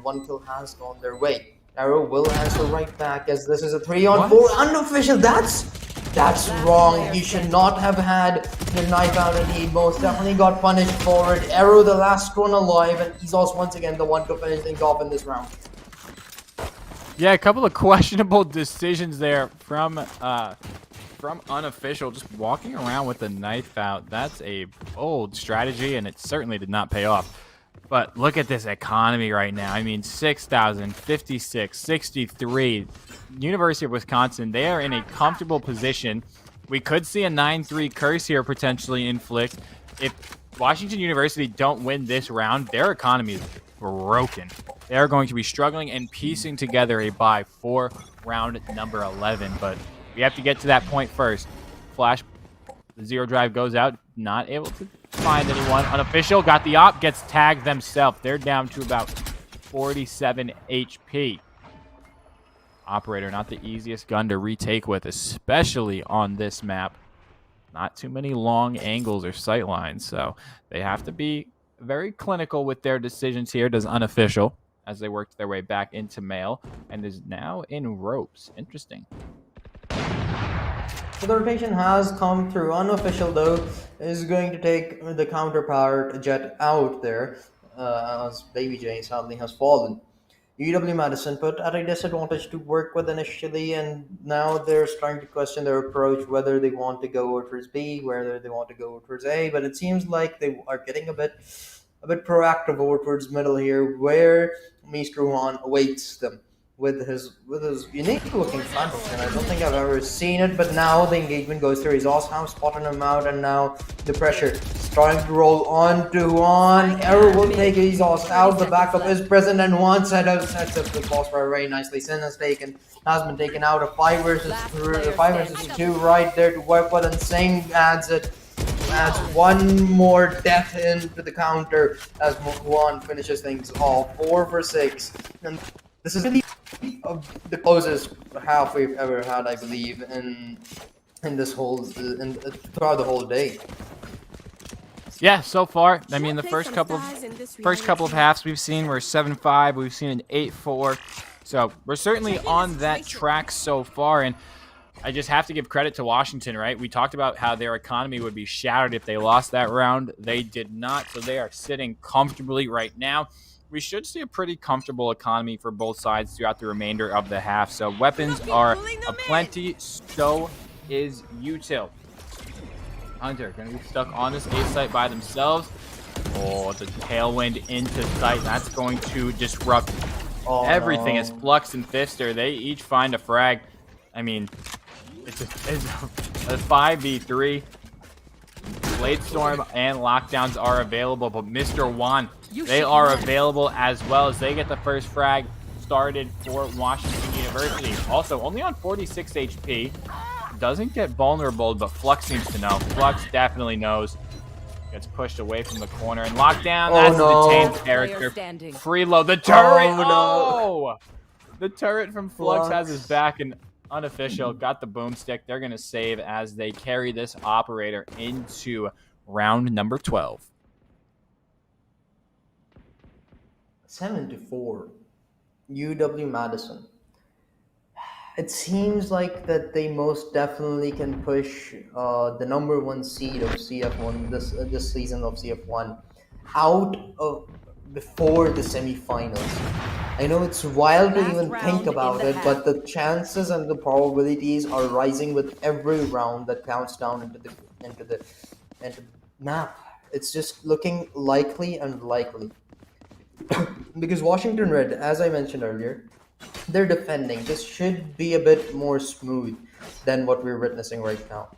1 kill has gone their way. Arrow will answer right back, as this is a 3-on-4 unofficial. That's wrong. He should not have had the knife out, and he most definitely got punished for it. Arrow, the last one alive, and he's also once again the one to finish things off in this round. Yeah, a couple of questionable decisions there from unofficial, just walking around with the knife out. That's a bold strategy, and it certainly did not pay off. But look at this economy right now. I mean, 6,000, 56, 63. University of Wisconsin, they are in a comfortable position. We could see a 9-3 curse here potentially inflict. If Washington University don't win this round, their economy is broken. They are going to be struggling and piecing together a bye for round number 11. But we have to get to that point first. Flash, the 0 drive goes out, not able to find anyone. Unofficial got the op, gets tagged themselves. They're down to about 47 HP. Operator, not the easiest gun to retake with, especially on this map. Not too many long angles or sight lines, so they have to be very clinical with their decisions here, does Unofficial. as they worked their way back into male and is now in ropes. Interesting. So the rotation has come through. Unofficial though is going to take the counterpart jet out there, as Baby J sadly has fallen. UW Madison put at a disadvantage to work with initially, and now they're starting to question their approach, whether they want to go towards B, whether they want to go towards A. But it seems like they are getting a bit proactive over towards middle here, where Mr. Juan awaits them with his unique looking front and I don't think I've ever seen it, but now the engagement goes through. He's also spotting him out, and now the pressure starting to roll on to Juan. Error will take his out. The backup is present, and Juan sets up the boss fire very nicely. Sin has been taken out. A 5 versus 2 right there to work with, and Singh adds one more death into the counter as Juan finishes things off. 4 for 6, and this is really the closest half we've ever had, I believe, in this whole throughout the whole day. Yeah, so far, I mean, the first couple of halves we've seen were 7-5. We've seen an 8-4. So we're certainly on that track so far, and I just have to give credit to Washington, right? We talked about how their economy would be shattered if they lost that round. They did not, so they are sitting comfortably right now. We should see a pretty comfortable economy for both sides throughout the remainder of the half. So weapons are aplenty, so is util. Hunter going to be stuck on this A site by themselves. Oh, the tailwind into sight. That's going to disrupt everything. As Flux and Fister, they each find a frag. I mean, it's a 5v3. Blade Storm and lockdowns are available, but Mr. Juan, they are available as well, as they get the first frag started for Washington University. Also, only on 46 HP. Doesn't get vulnerable, but Flux seems to know. Flux definitely knows. Gets pushed away from the corner. And lockdown, that's a detained character. Freeload. The turret! Oh! The turret from Flux has his back, and unofficial got the boomstick. They're going to save as they carry this operator into round number 12. 7-4. UW Madison. It seems like that they most definitely can push the number 1 seed of CF1 this season of CF1 out of before the semifinals. I know it's wild to even think about it, but the chances and the probabilities are rising with every round that counts down into the map. It's just looking likely and likely. Because Washington Red, as I mentioned earlier, they're defending. This should be a bit more smooth than what we're witnessing right now.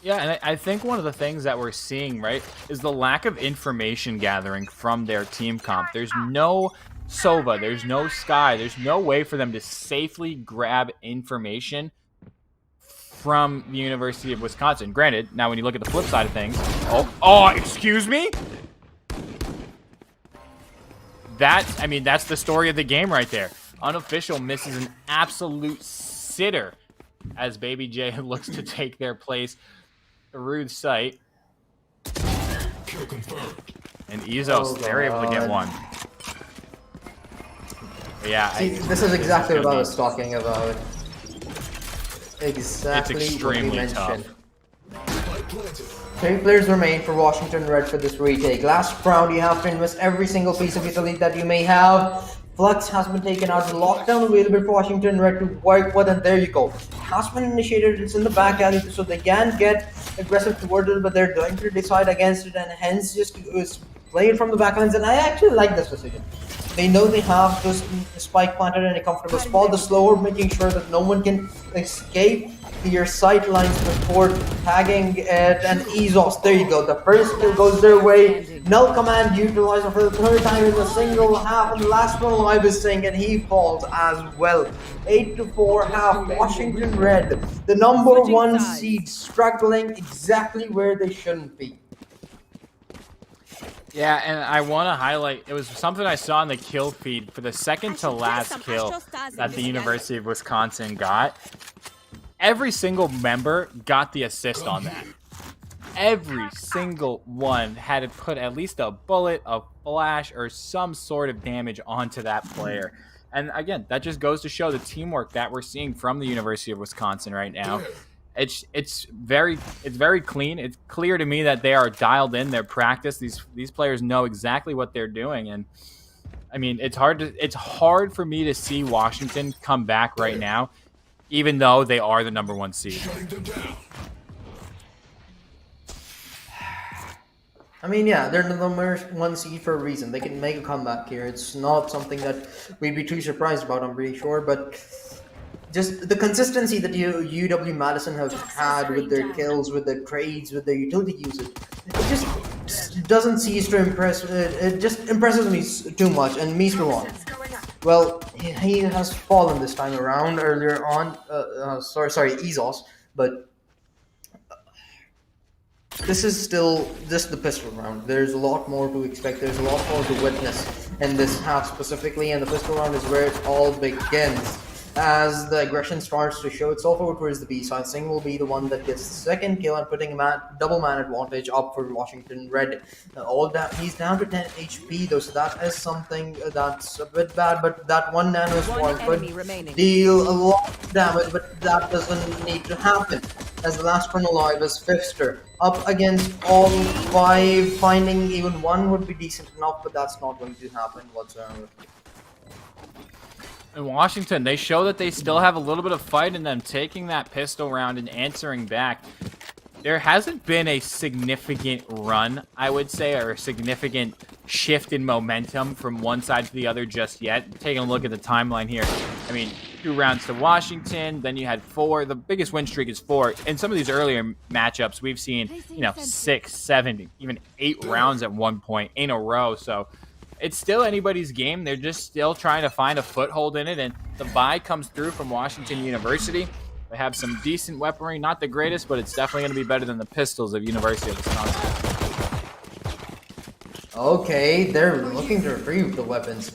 Yeah, and I think one of the things that we're seeing, right, is the lack of information gathering from their team comp. There's no Sova, there's no Sky, there's no way for them to safely grab information from the University of Wisconsin. Granted, now when you look at the flip side of things, oh, excuse me? That's the story of the game right there. Unofficial misses an absolute sitter as Baby J looks to take their place. Rude sight. And Ezos, they're able to get one. But yeah. See, this is exactly what I was talking about. Exactly. It's extremely tough. 3 players remain for Washington Red for this retake. Last round, you have to invest every single piece of utility that you may have. Flux has been taken out. The lockdown available for Washington Red to work with, and there you go. Has been initiated. It's in the back alley, so they can get aggressive towards it, but they're going to decide against it, and hence just play it from the backlines. And I actually like this decision. They know they have this spike planted in a comfortable spot. The slower, making sure that no one can escape your sight lines before tagging it, and Ezos. There you go. The first kill goes their way. Null command utilized for the 3rd time in the single half, and the last one alive is Singh, and he falls as well. 8-4 half. Washington Red, the number 1 seed, struggling exactly where they shouldn't be. Yeah, and I want to highlight, it was something I saw in the kill feed for the second to last kill that the University of Wisconsin got. Every single member got the assist on that. every single one had to put at least a bullet, a flash, or some sort of damage onto that player. And again, that just goes to show the teamwork that we're seeing from the University of Wisconsin right now. It's very clean. It's clear to me that they are dialed in their practice. These players know exactly what they're doing, and I mean, it's hard for me to see Washington come back right now, even though they are the #1 seed. I mean, yeah, they're the #1 seed for a reason. They can make a comeback here. It's not something that we'd be too surprised about, I'm pretty sure, but just the consistency that UW-Madison have had with their kills, with their trades, with their utility usage, it just doesn't cease to impress. It just impresses me too much. And Mr. One, well, he has fallen this time around. Earlier on, sorry, Ezos, but this is still just the pistol round. There's a lot more to expect. There's a lot more to witness in this half specifically, and the pistol round is where it all begins. As the aggression starts to show itself over towards the B side, Singh will be the one that gets the second kill and putting a double man advantage up for Washington Red. He's down to 10 HP though, so that is something that's a bit bad, but that one nano swarm could deal a lot of damage, but that doesn't need to happen. As the last one alive is Fifster. Up against all 5, finding even one would be decent enough, but that's not going to happen whatsoever. In Washington, they show that they still have a little bit of fight in them, taking that pistol round and answering back. There hasn't been a significant run, I would say, or a significant shift in momentum from one side to the other just yet. Taking a look at the timeline here, I mean, 2 rounds to Washington, then you had 4. The biggest win streak is 4. In some of these earlier matchups, we've seen, 6, 7, even 8 rounds at one point in a row, so it's still anybody's game. They're just still trying to find a foothold in it, and the bye comes through from Washington University. They have some decent weaponry, not the greatest, but it's definitely going to be better than the pistols of University of Wisconsin. Okay, they're looking to retrieve the weapons.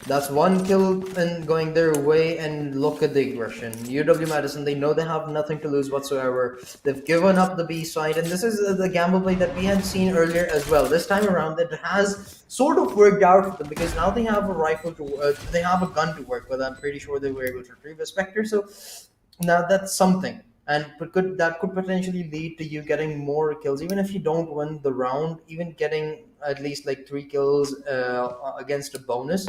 That's 1 kill and going their way, and look at the aggression. UW-Madison, they know they have nothing to lose whatsoever. They've given up the B side, and this is the gamble play that we had seen earlier as well. This time around, it has sort of worked out for them, because now they have a rifle to they have a gun to work with. I'm pretty sure they were able to retrieve a Spectre, so now that's something. And that could potentially lead to you getting more kills, even if you don't win the round. Even getting at least like 3 kills against a bonus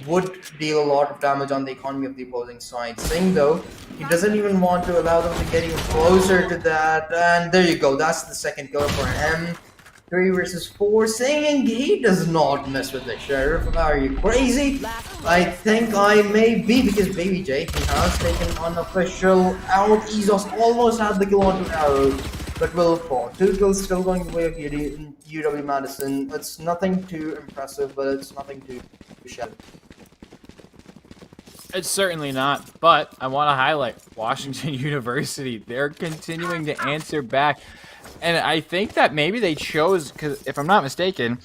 would deal a lot of damage on the economy of the opposing side. Singh, though, he doesn't even want to allow them to get even closer to that. And there you go. That's the second kill for him. 3 versus 4. Singh, he does not mess with the sheriff. Are you crazy? I think I may be, because Baby J, he has taken unofficial out. Ezos almost had the kill onto arrows, but will fall. 2 kills still going the way of UW-Madison. It's nothing too impressive, but it's nothing too shallow. It's certainly not, but I want to highlight Washington University. They're continuing to answer back. And I think that maybe they chose, because if I'm not mistaken,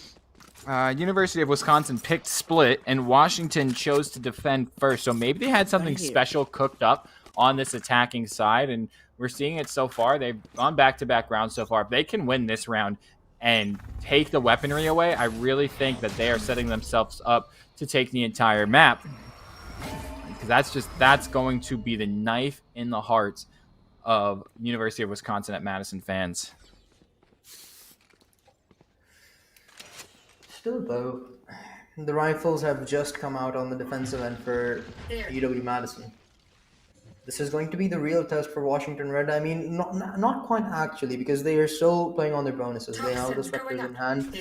University of Wisconsin picked split, and Washington chose to defend first. So maybe they had something special cooked up on this attacking side, and we're seeing it so far. They've gone back-to-back rounds so far. If they can win this round and take the weaponry away, I really think that they are setting themselves up to take the entire map. Because that's going to be the knife in the hearts of University of Wisconsin at Madison fans. Still, though, the rifles have just come out on the defensive end for UW-Madison. This is going to be the real test for Washington Red. I mean, not quite actually, because they are still playing on their bonuses. They have the Spectres in hand.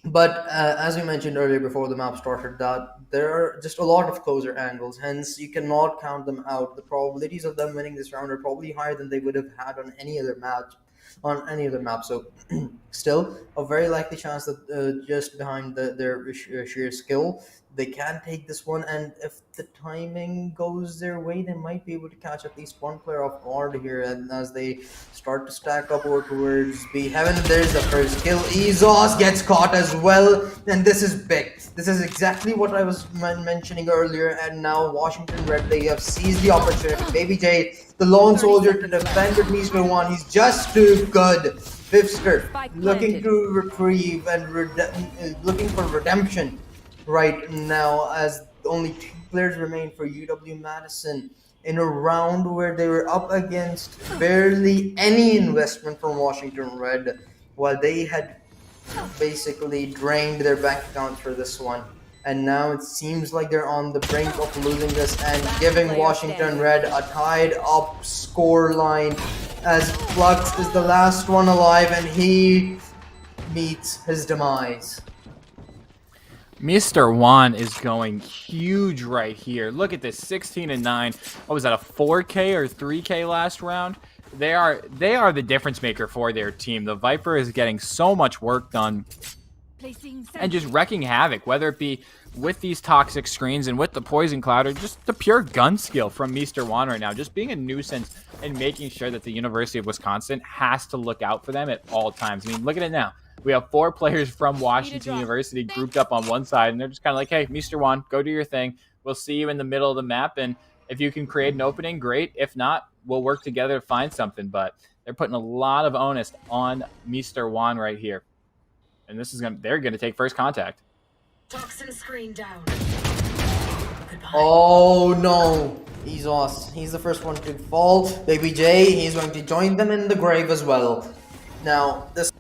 But as we mentioned earlier before the map started, that there are just a lot of closer angles, hence you cannot count them out. The probabilities of them winning this round are probably higher than they would have had on any other match. So still a very likely chance that just behind their sheer skill, they can take this one, and if the timing goes their way, they might be able to catch at least one player off guard here. And as they start to stack up over towards B Heaven, there's the first kill. Ezos gets caught as well, and this is big. This is exactly what I was mentioning earlier, and now Washington Red, they have seized the opportunity. Baby J, the lone soldier to defend with Mr. One, he's just too good. Fifster Spike looking planted. to retrieve and looking for redemption right now, as only 2 players remain for UW Madison in a round where they were up against barely any investment from Washington Red, while they had basically drained their bank accounts for this one. And now it seems like they're on the brink of losing this and giving Washington Red a tied up score line, as Flux is the last one alive and he meets his demise. Mr. Juan is going huge right here. Look at this, 16-9. What was that, a 4K or 3K last round? They are the difference maker for their team. The Viper is getting so much work done and just wrecking havoc, whether it be with these toxic screens and with the poison cloud, or just the pure gun skill from Mr. Juan right now, just being a nuisance and making sure that the University of Wisconsin has to look out for them at all times. I mean, look at it now. We have 4 players from Washington University grouped up on one side, and they're just kind of like, hey, Mr. Juan, go do your thing. We'll see you in the middle of the map, and if you can create an opening, great. If not, we'll work together to find something. But they're putting a lot of onus on Mr. Juan right here. And this is they're gonna take first contact. Toxin screen down. Oh no, he's lost. He's the first one to fall. Baby J, he's going to join them in the grave as well. Now, this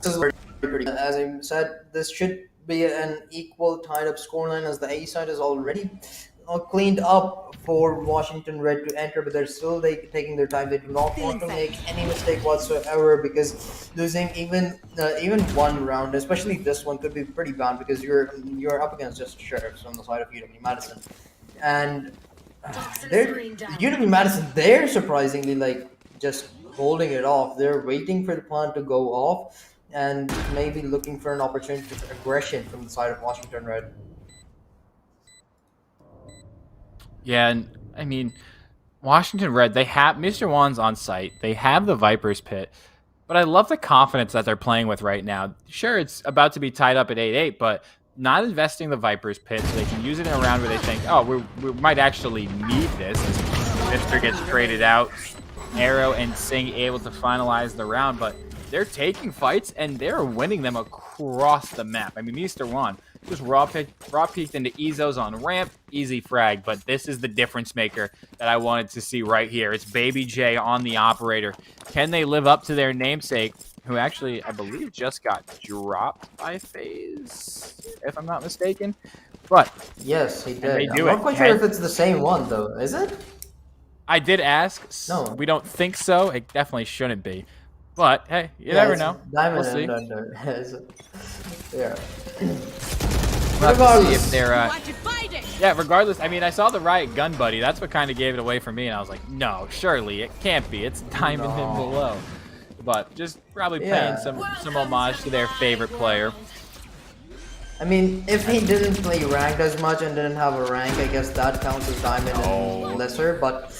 is very pretty. As I said, this should be an equal tied-up scoreline, as the A side is already cleaned up for Washington Red to enter, but they're still taking their time. They do not want to make any mistake whatsoever, because losing even one round, especially this one, could be pretty bad, because you're up against just sheriffs on the side of UW Madison, and UW Madison, they're surprisingly just holding it off. They're waiting for the plan to go off and maybe looking for an opportunity for aggression from the side of Washington Red. Yeah, and I mean, Washington Red, they have Mr. Juan's on site. They have the Viper's Pit. But I love the confidence that they're playing with right now. Sure, it's about to be tied up at 8-8, but not investing the Viper's Pit so they can use it in a round where they think, oh, we might actually need this. Mr. gets traded out, Arrow and Sing able to finalize the round, but they're taking fights and they're winning them across the map. I mean, Mr. Juan just raw peeked into Ezos on ramp, easy frag, but this is the difference maker that I wanted to see right here. It's Baby J on the operator. Can they live up to their namesake, who actually, I believe, just got dropped by FaZe, if I'm not mistaken? But yes, he did. I'm not quite sure if it's the same one, though. Is it? I did ask. No. We don't think so. It definitely shouldn't be. But, hey, you never know. Diamond we'll see. Yeah. Regardless. See if they're, yeah, regardless. I mean, I saw the Riot Gun Buddy. That's what kind of gave it away for me. And I was like, no, surely it can't be. It's Diamond and below. But just probably paying some homage to their favorite player. I mean, if he didn't play ranked as much and didn't have a rank, I guess that counts as Diamond and lesser. But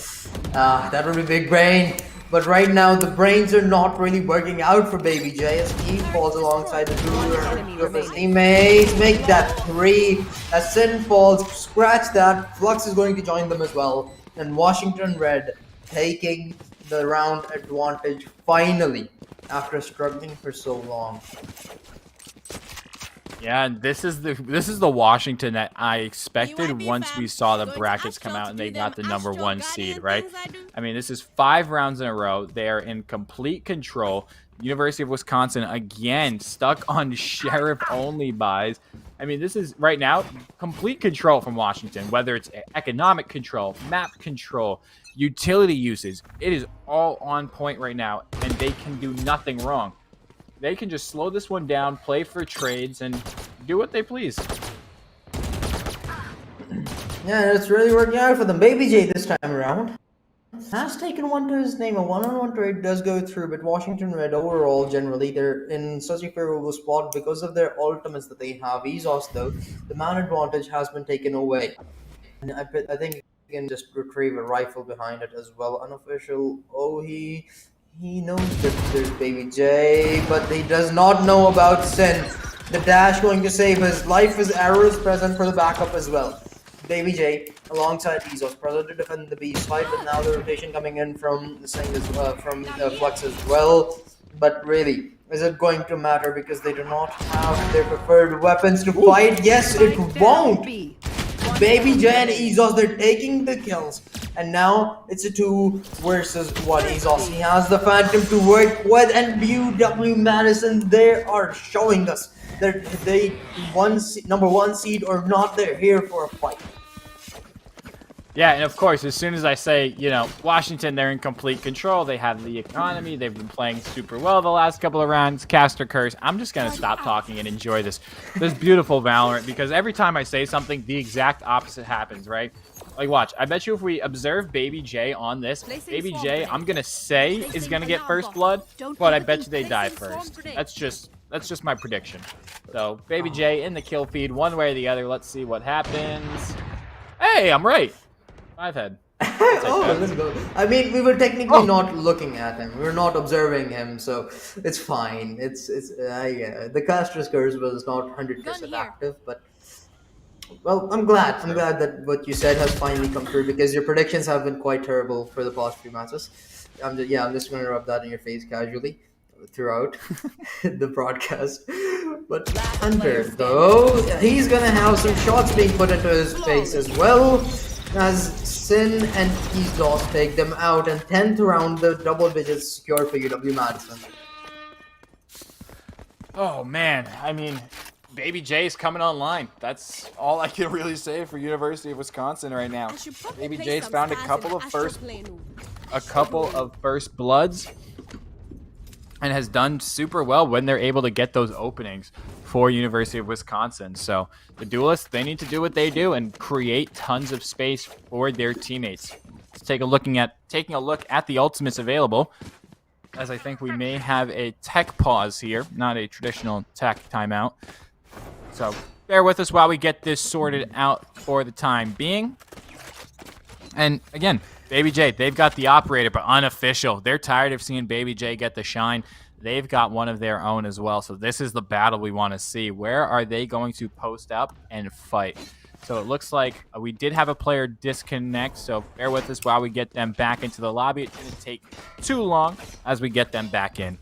that would be big brain. But right now, the brains are not really working out for Baby J, as he falls alongside the two of his teammates. Make that 3. As Shen falls, scratch that. Flux is going to join them as well. And Washington Red taking the round advantage finally, after struggling for so long. Yeah, and this is the Washington that I expected once we saw the brackets come out and they got the #1 seed, right? I mean, this is 5 rounds in a row. They are in complete control. University of Wisconsin, again, stuck on sheriff-only buys. I mean, this is, right now, complete control from Washington, whether it's economic control, map control, utility uses. It is all on point right now, and they can do nothing wrong. They can just slow this one down, play for trades, and do what they please. Yeah, it's really working out for them. Baby J this time around has taken one to his name. A one-on-one trade does go through, but Washington Red overall, generally, they're in such a favorable spot because of their ultimates that they have. Ezos, though, the man advantage has been taken away. And I think he can just retrieve a rifle behind it as well. Unofficial. Oh, he knows that there's Baby J, but he does not know about Shen. The dash going to save his life. His arrows present for the backup as well. Baby J alongside Ezos, present to defend the B side, but now the rotation coming in from Flux as well. But really, Is it going to matter because they do not have their preferred weapons to fight? Yes, it won't. Baby J and Ezos, they're taking the kills. And now it's a 2 versus 1. Ezos, he has the Phantom to work with, and UW Madison, they are showing us that they number 1 seed or not, they're here for a fight. Yeah, and of course, as soon as I say, you know, Washington, they're in complete control. They have the economy. They've been playing super well the last couple of rounds. Caster Curse. I'm just going to stop talking and enjoy this beautiful Valorant, because every time I say something, the exact opposite happens, right? Like, watch. I bet you if we observe Baby J on this, Baby J, I'm going to say is going to get first blood, but I bet you they die first. That's just my prediction. So, Baby J in the kill feed, one way or the other. Let's see what happens. Hey, I'm right. 5 head. Oh, let's go. I mean, we were technically not looking at him. We were not observing him, so it's fine. Yeah. The Caster's Curse was not 100% active, but well, I'm glad that what you said has finally come true, because your predictions have been quite terrible for the past few matches. I'm just going to rub that in your face casually throughout the broadcast. But Hunter, though, he's gonna have some shots being put into his face as well, as Shen and Ezos take them out, and 10th round, the double digits secure for UW Madison. Oh man, I mean, Baby J's coming online. That's all I can really say for University of Wisconsin right now. Baby J's found a couple of first bloods, and has done super well when they're able to get those openings for University of Wisconsin. So the duelists, they need to do what they do and create tons of space for their teammates. Let's take a look at the ultimates available, as I think we may have a tech pause here, not a traditional tech timeout. So bear with us while we get this sorted out for the time being. And again, Baby J, they've got the operator, but unofficial. They're tired of seeing Baby J get the shine. They've got one of their own as well. So this is the battle we want to see. Where are they going to post up and fight? So it looks like we did have a player disconnect. So bear with us while we get them back into the lobby. It didn't take too long as we get them back in.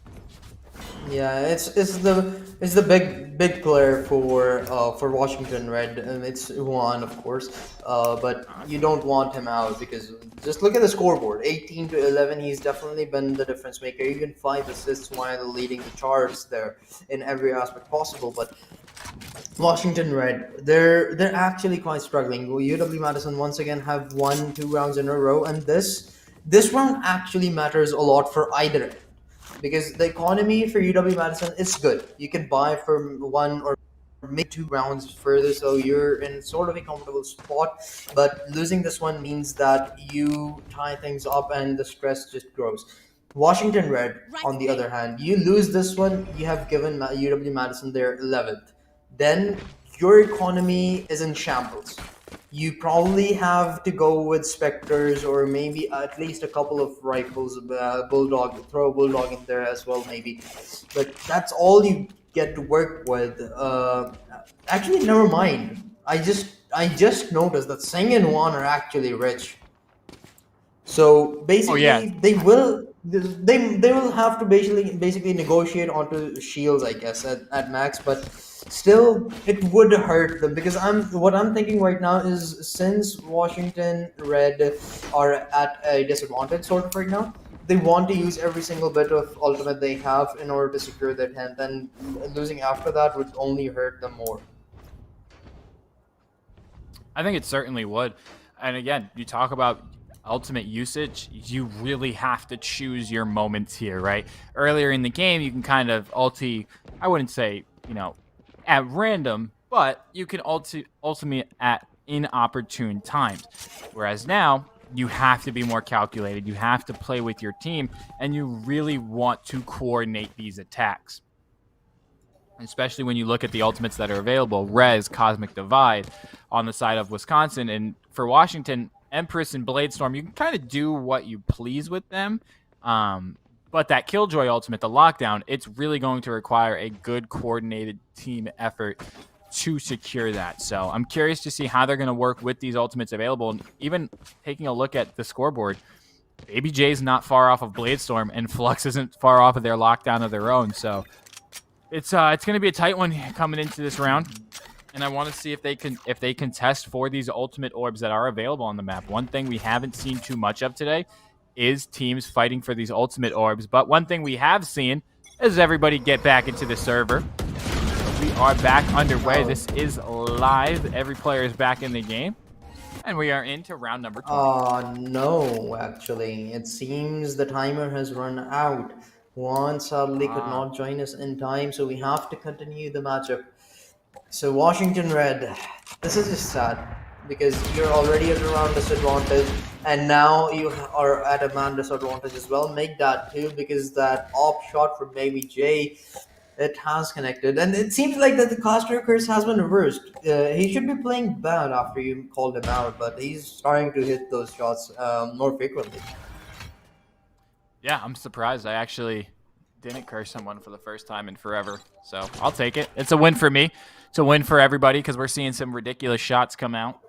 Yeah, it's the big player for Washington Red, and it's Juan, of course. But you don't want him out, because just look at the scoreboard: 18-11. He's definitely been the difference maker. Even 5 assists while leading the charts there in every aspect possible. But Washington Red, they're actually quite struggling. UW Madison once again have won 2 rounds in a row, and this round actually matters a lot for either end, because the economy for UW Madison is good. You can buy for 1 or maybe 2 rounds further, so you're in sort of a comfortable spot. But losing this one means that you tie things up and the stress just grows. Washington Red, on the other hand, you lose this one, you have given UW Madison their 11th. Then your economy is in shambles. You probably have to go with Spectres, or maybe at least a couple of rifles, Bulldog, throw a Bulldog in there as well maybe. But that's all you get to work with. Actually, never mind. I just noticed that Sing and Juan are actually rich. So basically, they will have to basically negotiate onto shields, I guess, at max, but still it would hurt them, because what I'm thinking right now is, since Washington Red are at a disadvantage sort of right now, they want to use every single bit of ultimate they have in order to secure their 10th, and losing after that would only hurt them more. I think it certainly would. And again, you talk about ultimate usage, you really have to choose your moments here, right? Earlier in the game, you can kind of ulti, I wouldn't say, at random, but you can ultimate at inopportune times. Whereas now, you have to be more calculated, you have to play with your team, and you really want to coordinate these attacks. Especially when you look at the ultimates that are available, Rez, Cosmic Divide on the side of Wisconsin, and for Washington, Empress and Bladestorm, you can kind of do what you please with them. But that Killjoy ultimate, the lockdown, it's really going to require a good coordinated team effort to secure that. So I'm curious to see how they're going to work with these ultimates available. And even taking a look at the scoreboard, Baby J's not far off of Bladestorm, and Flux isn't far off of their lockdown of their own. So it's going to be a tight one coming into this round. And I want to see if they can test for these ultimate orbs that are available on the map. One thing we haven't seen too much of today is teams fighting for these ultimate orbs. But one thing we have seen is everybody get back into the server. We are back underway. This is live. Every player is back in the game. And we are into round number 20. No, actually. It seems the timer has run out. Juan sadly could not join us in time, so we have to continue the matchup. So Washington Red, this is just sad because you're already at a round disadvantage and now you are at a man disadvantage as well. Make that too, because that op shot from Baby J, it has connected, and it seems like that the caster curse has been reversed. He should be playing bad after you called him out, but he's starting to hit those shots more frequently. Yeah, I'm surprised. I actually didn't curse someone for the first time in forever, so I'll take it. It's a win for me. It's a win for everybody because we're seeing some ridiculous shots come out.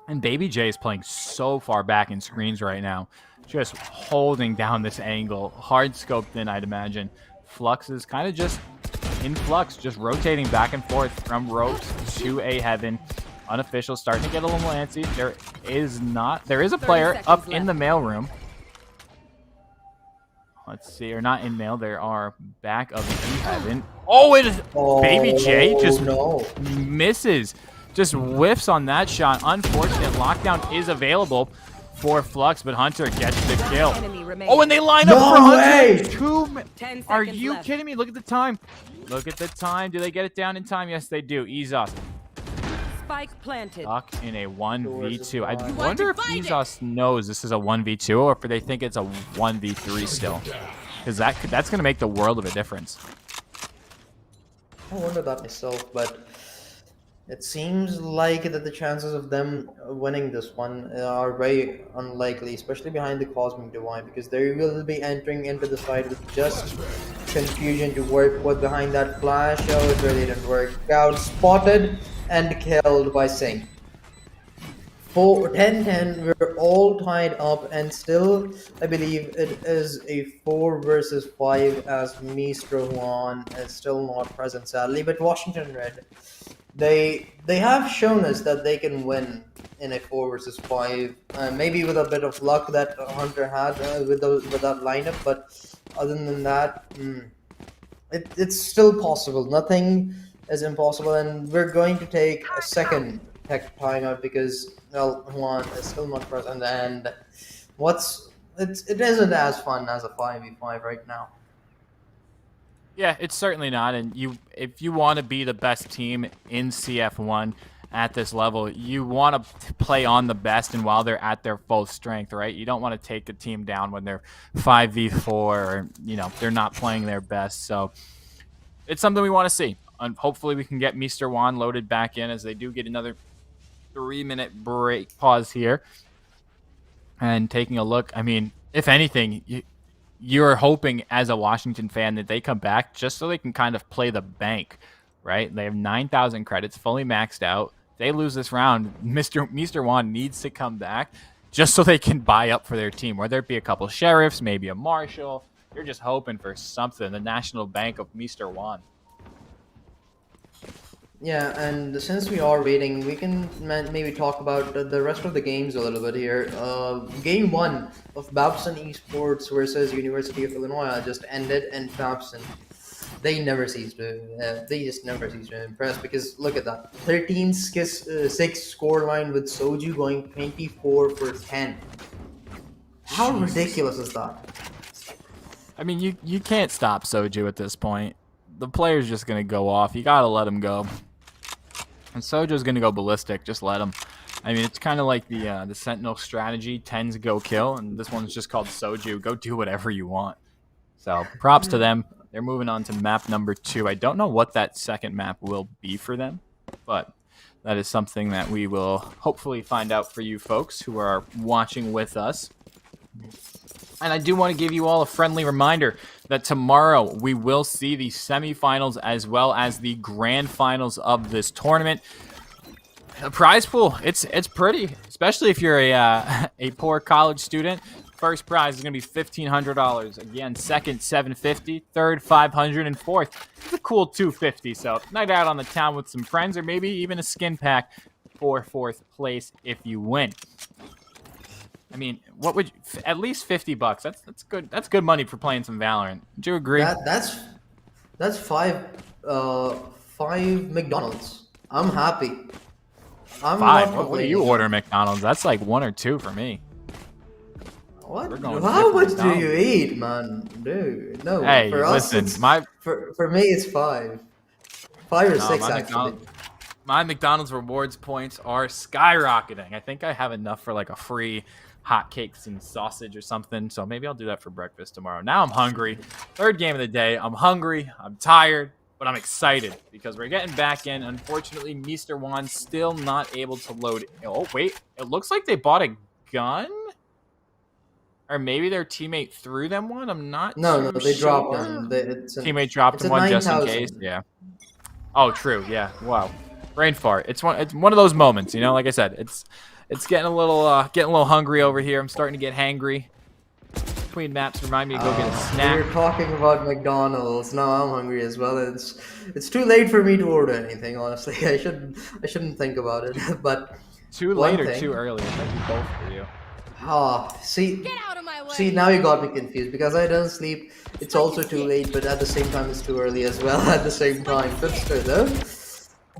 And Baby J is playing so far back in screens right now, just holding down this angle. Hard scoped in, I'd imagine. Flux is kind of just in flux, just rotating back and forth from ropes to a heaven. Unofficial, starting to get a little antsy. There is a player up in the mailroom. Let's see, or not in mail. There are back of the heaven. Oh, it is Baby J just misses, just whiffs on that shot. Unfortunate. Lockdown is available for Flux, but Hunter gets the kill. Oh, and they line up for Hunter. Are you kidding me? Look at the time. Look at the time. Do they get it down in time? Yes, they do. Ezos. Spike planted. Stuck in a 1v2. I wonder if Ezos knows this is a 1v2 or if they think it's a 1v3 still. Because that's going to make the world of a difference. I wonder that myself, but it seems like that the chances of them winning this one are very unlikely, especially behind the Cosmic Divine, because they will be entering into the side with just confusion to work with behind that flash. Oh, it really didn't work out. Spotted and killed by Singh. 10-10, we're all tied up, and still, I believe it is a 4 versus 5 as Mr. Juan is still not present, sadly. But Washington Red, they have shown us that they can win in a 4 versus 5, maybe with a bit of luck that Hunter had with that lineup, but other than that, it's still possible. Nothing is impossible, and we're going to take a second tech timeout because, well, Juan is still not present, and it isn't as fun as a 5v5 right now. Yeah, it's certainly not. And if you want to be the best team in CF1 at this level, you want to play on the best and while they're at their full strength, right? You don't want to take the team down when they're 5v4 or, they're not playing their best. So it's something we want to see. And hopefully we can get Mr. Juan loaded back in as they do get another 3-minute break pause here. And taking a look, I mean, if anything, you're hoping as a Washington fan that they come back just so they can kind of play the bank, right? They have 9,000 credits fully maxed out. If they lose this round, Mr. Juan needs to come back just so they can buy up for their team, whether it be a couple sheriffs, maybe a marshal. You're just hoping for something, the national bank of Mr. Juan. Yeah, and since we are waiting, we can maybe talk about the rest of the games a little bit here. Game 1 of Babson Esports versus University of Illinois just ended, and Babson, they just never cease to impress, because look at that. 13-6 scoreline with Soju going 24 for 10. How ridiculous is that? I mean, you can't stop Soju at this point. The player's just going to go off. You got to let him go. And Soju's going to go ballistic. Just let him. I mean, it's kind of like the Sentinel strategy. 10's go kill, and this one's just called Soju. Go do whatever you want. So props to them. They're moving on to map number 2. I don't know what that second map will be for them, but that is something that we will hopefully find out for you folks who are watching with us. And I do want to give you all a friendly reminder that tomorrow we will see the semifinals as well as the grand finals of this tournament. The prize pool, it's pretty, especially especially if you're a a poor college student. First prize is going to be $1,500. Again, second, $750. Third, $500. And fourth, it's a cool $250. So, night out on the town with some friends, or maybe even a skin pack for fourth place if you win. I mean, what would you, at least $50? That's good. That's good money for playing some Valorant. Do you agree? That's five McDonald's. I'm happy. I'm Five. not What do you order McDonald's? That's like 1 or 2 for me. What? We're going How much do McDonald's. you eat, man? Dude, no. Hey, for us, listen, it's, for me, it's 5 or 6 my actually. My McDonald's rewards points are skyrocketing. I think I have enough for like a free hotcakes and sausage or something. So maybe I'll do that for breakfast tomorrow. Now I'm hungry. Third game of the day. I'm hungry. I'm tired. But I'm excited because we're getting back in. Unfortunately, Mr. Juan still not able to load. Oh, wait. It looks like they bought a gun? Or maybe their teammate threw them one? I'm not No, too they sure. dropped them. Teammate dropped them one just in case. Yeah. Oh, true. Yeah. Wow. Brain fart. It's one of those moments, you know. Like I said, it's getting a little hungry over here. I'm starting to get hangry. Between maps, remind me to go get a snack. You're talking about McDonald's. Now I'm hungry as well. It's too late for me to order anything. Honestly, I shouldn't think about it. But too late or too early? It might be both for you. See, now you got me confused because I don't sleep. It's also too late, but at the same time, it's too early as well. At the same time, Fipster though,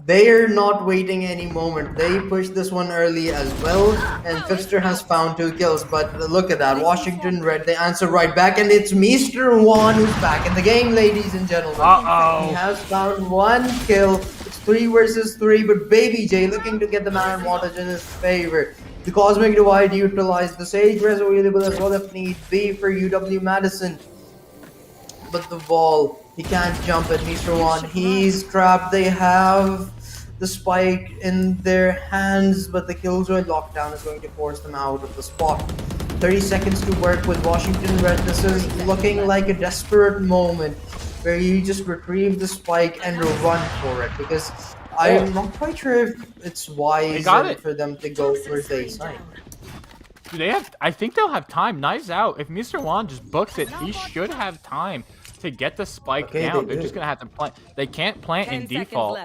they are not waiting any moment. They pushed this one early as well, and Fipster has found 2 kills. But look at that, Washington Red. They answer right back, and it's Mr. Juan who's back in the game, ladies and gentlemen. He has found 1 kill. It's 3 versus 3, but Baby J looking to get the man advantage in his favor. The Cosmic Divide utilized the Sage Res available as well if need be for UW Madison. But the ball, he can't jump at Mr. Juan. He's trapped. They have the spike in their hands, but the Killjoy lockdown is going to force them out of the spot. 30 seconds to work with Washington Red. This is looking like a desperate moment where you just retrieve the spike and run for it, because I'm not quite sure if it's wise for them to go for the side. Do they have? I think they'll have time. Knives out. If Mr. Juan just books it, he should have time to get the spike down. They're just gonna have to plant. They can't plant in default,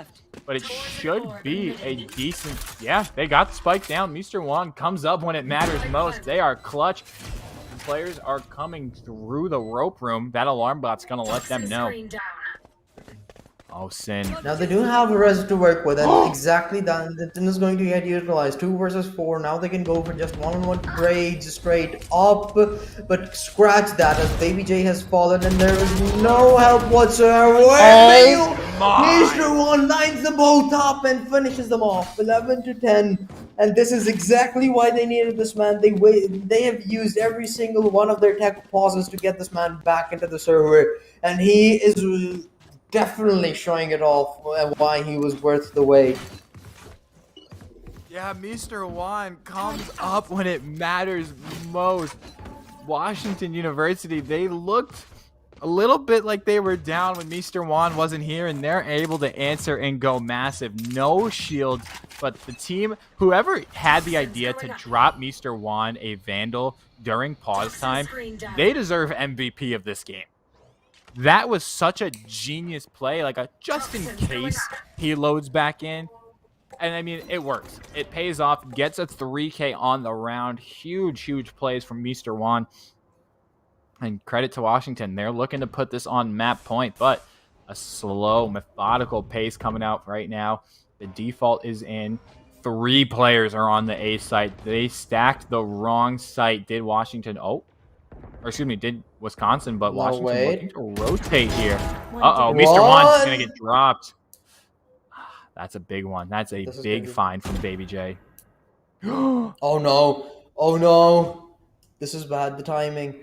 but it should be a decent. Yeah, they got the spike down. Mr. Juan comes up when it matters most. They are clutch. Players are coming through the rope room. That alarm bot's gonna let them know. Oh, Sin. Now they do have a res to work with, and exactly that is going to get utilized. 2 versus 4. Now they can go for just 1-on-1 trades straight up, but scratch that as Baby J has fallen, and there is no help whatsoever. Mr. Juan lines them both up and finishes them off, 11-10. And this is exactly why they needed this man. They have used every single one of their tech pauses to get this man back into the server, and he is definitely showing it off why he was worth the wait. Yeah, Mr. Juan comes up when it matters most. Washington University, they looked a little bit like they were down when Mr. Juan wasn't here, and they're able to answer and go massive. No shields, but the team, whoever had the idea to drop Mr. Juan a Vandal during pause time, they deserve MVP of this game. That was such a genius play, like a just in case he loads back in. And I mean, it works. It pays off, gets a 3K on the round. Huge, huge plays from Mr. Juan. And credit to Washington. They're looking to put this on map point, but a slow, methodical pace coming out right now. The default is in. 3 players are on the A site. They stacked the wrong site. Did Washington... Oh. Or excuse me, did Wisconsin, but Washington looking to rotate here. Uh-oh, Mr. Juan's going to get dropped. That's a big one. That's a big find from Baby J. Oh, no. Oh, no. This is bad. The timing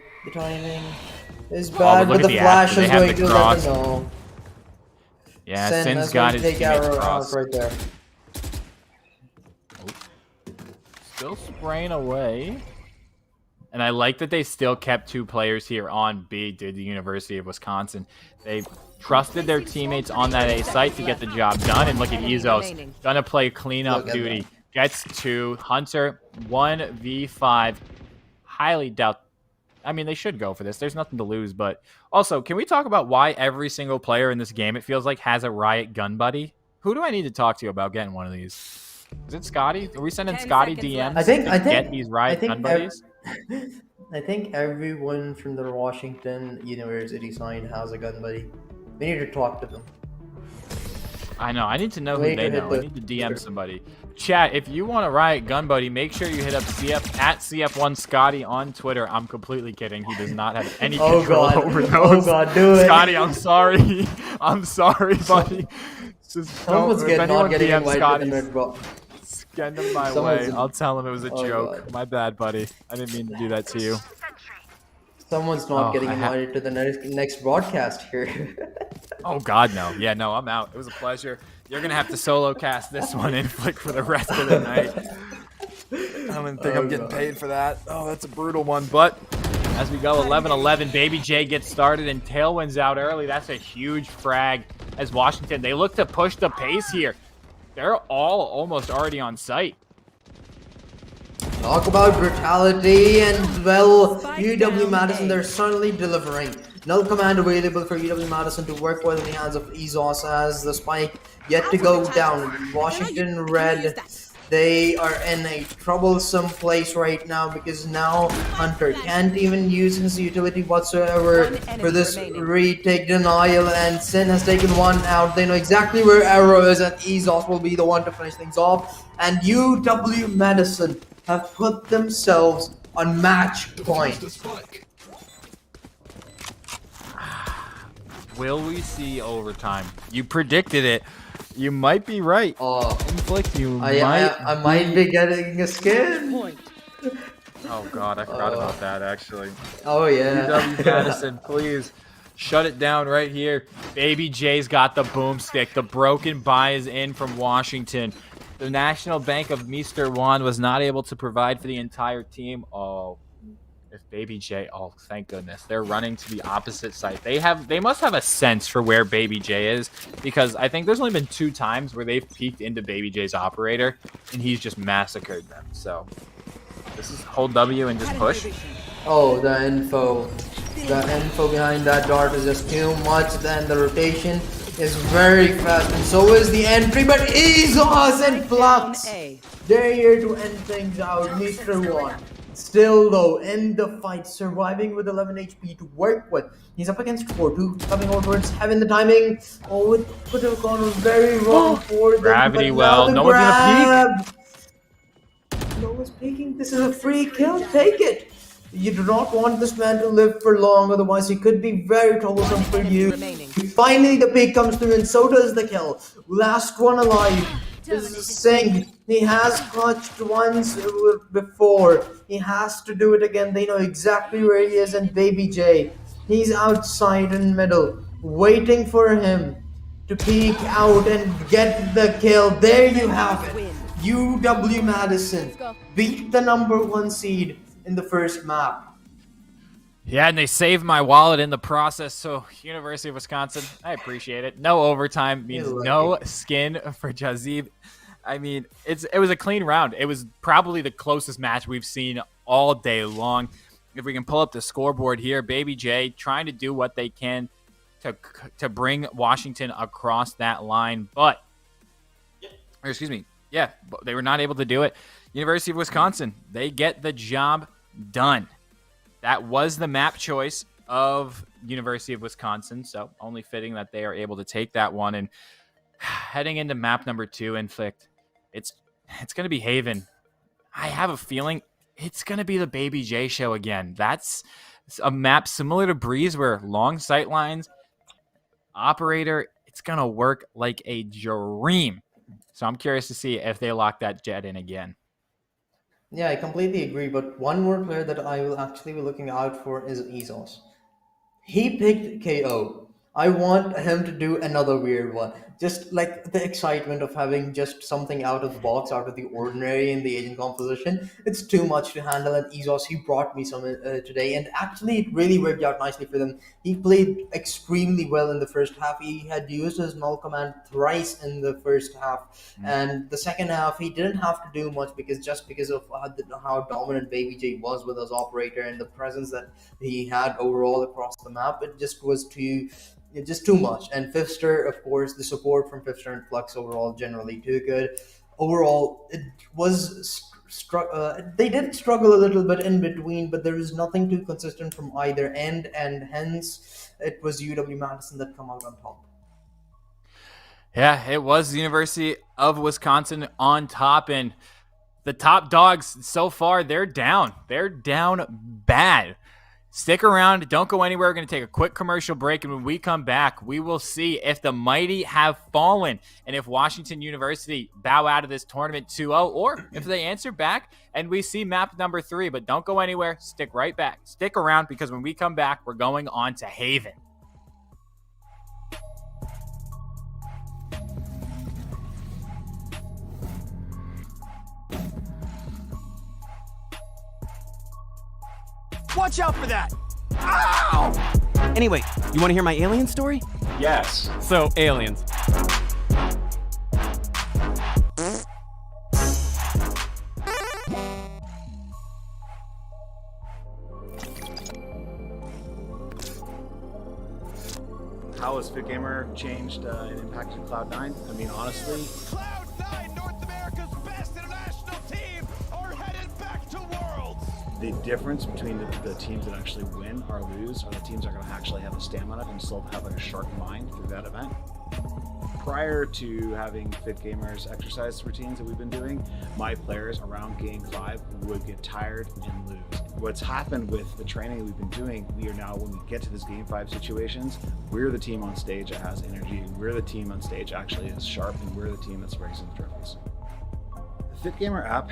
is bad, but the flash is going to let them know. Yeah, Sin's got his teammate's cross. Right there. Oh. Still spraying away. And I like that they still kept 2 players here on B, the University of Wisconsin. They trusted their teammates on that A site to get the job done. And look at Izos, gonna play cleanup duty. Gets 2. Hunter 1v5. Highly doubt. I mean, they should go for this. There's nothing to lose. But also, can we talk about why every single player in this game, it feels like, has a Riot gun buddy? Who do I need to talk to about getting one of these? Is it Scotty? Are we sending Scotty DMs to get these Riot gun buddies? I think everyone from the Washington University side has a gun buddy. We need to talk to them. I know. I need to know who they know. I need to DM somebody. Chat, if you want a Riot gun buddy, make sure you hit up CF1 Scotty on Twitter. I'm completely kidding. He does not have any control over those. Oh God, do it. Scotty, I'm sorry. I'm sorry, buddy. Someone's not getting invited to the mid-ball. Send him my way. I'll tell him it was a joke. God. My bad, buddy. I didn't mean to do that to you. Someone's not getting invited to the next broadcast here. Oh God, no. Yeah, no, I'm out. It was a pleasure. You're gonna have to solo cast this one in Flick for the rest of the night. I don't even think I'm getting paid for that. Oh, that's a brutal one. But as we go 11-11, Baby J gets started and Tailwind's out early. That's a huge frag as Washington. They look to push the pace here. They're all almost already on site. Talk about brutality and, well, UW Madison, they're certainly delivering. Null command available for UW Madison to work with in the hands of Ezos as the spike yet to go down. Washington Red, they are in a troublesome place right now because now Hunter can't even use his utility whatsoever for this retake denial, and Shen has taken one out. They know exactly where Arrow is, and Ezos will be the one to finish things off. And UW Madison have put themselves on match point. Will we see overtime? You predicted it. You might be right. Inflict, I might be getting a skin. Oh God, I forgot about that actually. Oh yeah. UW Madison, please shut it down right here. Baby J's got the boomstick. The broken buy is in from Washington. The National Bank of Mr. Juan was not able to provide for the entire team. Oh, if Baby J, oh, thank goodness. They're running to the opposite site. They must have a sense for where Baby J is, because I think there's only been 2 times where they've peeked into Baby J's operator, and he's just massacred them. So this is hold W and just push. Oh, the info behind that dart is just too much. Then the rotation is very fast, and so is the entry, but Ezos and Flux, they're here to end things out. Mr. One still though in the fight, surviving with 11 HP to work with. He's up against 4-2, coming over towards Heaven. The timing, oh, it could have gone very wrong for them. Gravity well, no one's gonna peek. No one's peeking. This is a free kill, take it. You do not want this man to live for long, otherwise he could be very troublesome for you. Finally the peak comes through, and so does the kill. Last one alive. This is Singh. He has clutched once before. He has to do it again. They know exactly where he is, and Baby J, he's outside in middle, waiting for him to peek out and get the kill. There you have it. UW Madison beat the #1 seed in the first map. Yeah, and they saved my wallet in the process, so University of Wisconsin, I appreciate it. No overtime means no skin for Jazib. I mean, it was a clean round. It was probably the closest match we've seen all day long. If we can pull up the scoreboard here, Baby J trying to do what they can to bring Washington across that line, but, or excuse me, yeah, they were not able to do it. University of Wisconsin, they get the job done. That was the map choice of University of Wisconsin, so only fitting that they are able to take that one. And heading into map number 2, Inflict, it's going to be Haven. I have a feeling it's going to be the Baby J show again. That's a map similar to Breeze where long sight lines, operator, it's going to work like a dream. So I'm curious to see if they lock that jet in again. Yeah, I completely agree, but one more player that I will actually be looking out for is Ezos. He picked KO. I want him to do another weird one. just like the excitement of having just something out of the box, out of the ordinary in the agent composition. It's too much to handle. And Ezos, he brought me some today, and actually it really worked out nicely for them. He played extremely well in the first half. He had used his null command thrice in the first half, and the second half he didn't have to do much because of how dominant Baby J was with his operator and the presence that he had overall across the map. It just was just too much. And Fifster, of course, the support from Fifster and Flux overall generally too good. Overall, it was they did struggle a little bit in between, but there was nothing too consistent from either end, and hence it was UW-Madison that come out on top. Yeah, it was the University of Wisconsin on top, and the top dogs so far, they're down. They're down bad. Stick around. Don't go anywhere. We're going to take a quick commercial break, and when we come back, we will see if the mighty have fallen and if Washington University bow out of this tournament 2-0, or if they answer back and we see map number 3. But don't go anywhere. Stick right back. Stick around, because when we come back, we're going on to Haven. Watch out for that! Ow! Anyway, you want to hear my alien story? Yes. So, aliens. How has FitGamer changed and impacted Cloud9? I mean, honestly, Cloud9, North America's best international team, are headed back to Worlds. The difference between the teams that actually win or lose are the teams that are going to actually have the stamina and still have like a sharp mind through that event. Prior to having FitGamer's exercise routines that we've been doing, my players around Game 5 would get tired and lose. What's happened with the training we've been doing, we are now, when we get to this Game 5 situations, we're the team on stage that has energy, we're the team on stage actually is sharp, and we're the team that's raising the trophies. The FitGamer app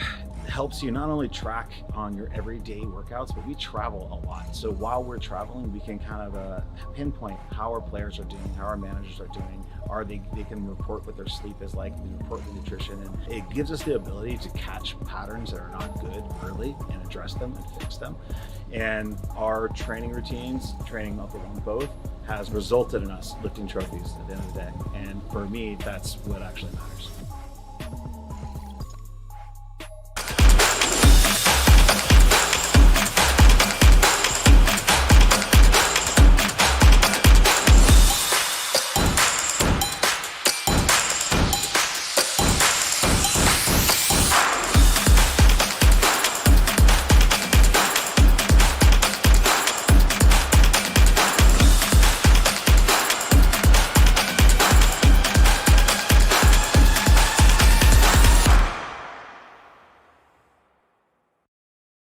helps you not only track on your everyday workouts, but we travel a lot. So while we're traveling, we can kind of pinpoint how our players are doing, how our managers are doing. They can report what their sleep is like, they report the nutrition, and it gives us the ability to catch patterns that are not good early and address them and fix them. And our training routines, training up on both, has resulted in us lifting trophies at the end of the day. And for me, that's what actually matters.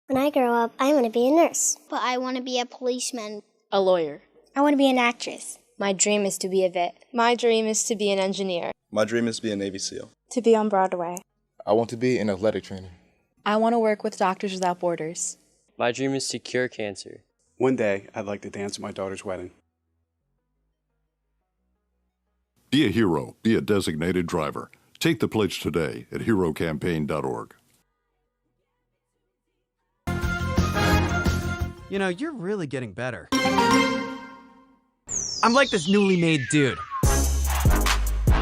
When I grow up, I want to be a nurse. But I want to be a policeman. A lawyer. I want to be an actress. My dream is to be a vet. My dream is to be an engineer. My dream is to be a Navy SEAL. To be on Broadway. I want to be an athletic trainer. I want to work with Doctors Without Borders. My dream is to cure cancer. One day, I'd like to dance at my daughter's wedding. Be a hero. Be a designated driver. Take the pledge today at herocampaign.org. You know, you're really getting better. I'm like this newly made dude.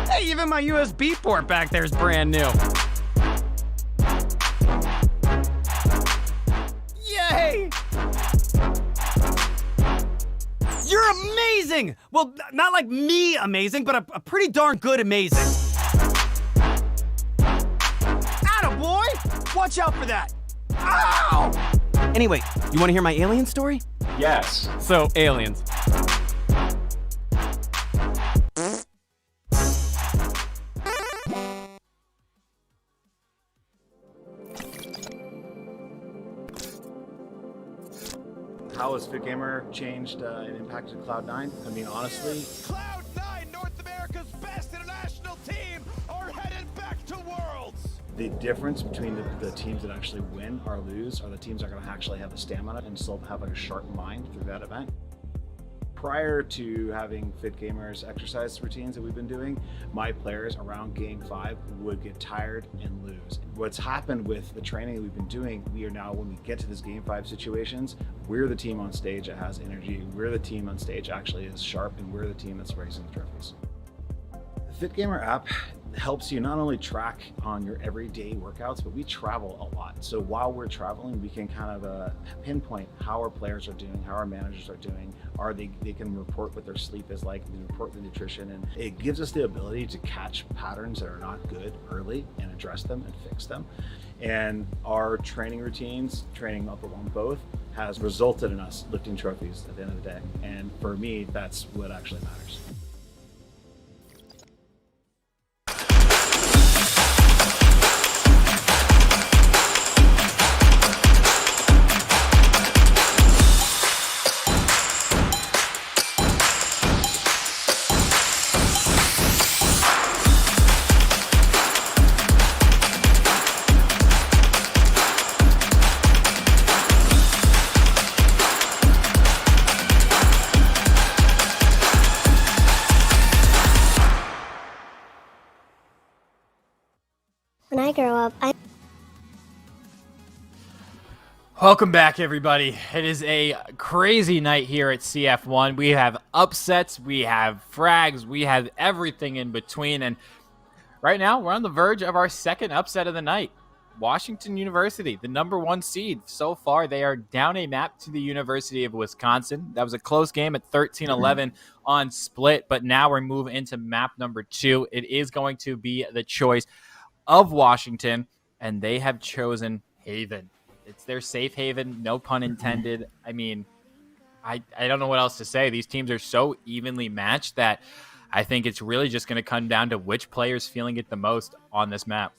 Hey, even my USB port back there is brand new. Yay! You're amazing! Well, not like me amazing, but a pretty darn good amazing. Attaboy! Watch out for that! Ow! Anyway, you want to hear my alien story? Yes. So, aliens. How has FitGamer changed and impacted Cloud9? I mean, honestly, Cloud9, North America's best international team, are headed back to Worlds. The difference between the teams that actually win or lose are the teams that are going to actually have the stamina and still have like a sharp mind through that event. prior to having Fit Gamers exercise routines that we've been doing, my players around game 5 would get tired and lose. What's happened with the training that we've been doing, we are now, when we get to this game 5 situations, we're the team on stage that has energy, we're the team on stage actually is sharp, and we're the team that's raising the trophies. The Fit Gamer app helps you not only track on your everyday workouts, but we travel a lot. So while we're traveling, we can kind of pinpoint how our players are doing, how our managers are doing. They can report what their sleep is like, they can report the nutrition, and it gives us the ability to catch patterns that are not good early and address them and fix them. And our training routines, training up along both, has resulted in us lifting trophies at the end of the day. And for me, that's what actually matters. When I grow up, Welcome back, everybody. It is a crazy night here at CF1. We have upsets, we have frags, we have everything in between. And right now, we're on the verge of our second upset of the night. Washington University, the #1 seed. So far, they are down a map to the University of Wisconsin. That was a close game at 13-11 on split, but now we're moving into map number 2. It is going to be the choice of Washington, and they have chosen Haven. It's their safe haven, no pun intended. I mean, I don't know what else to say. These teams are so evenly matched that I think it's really just going to come down to which player's feeling it the most on this map.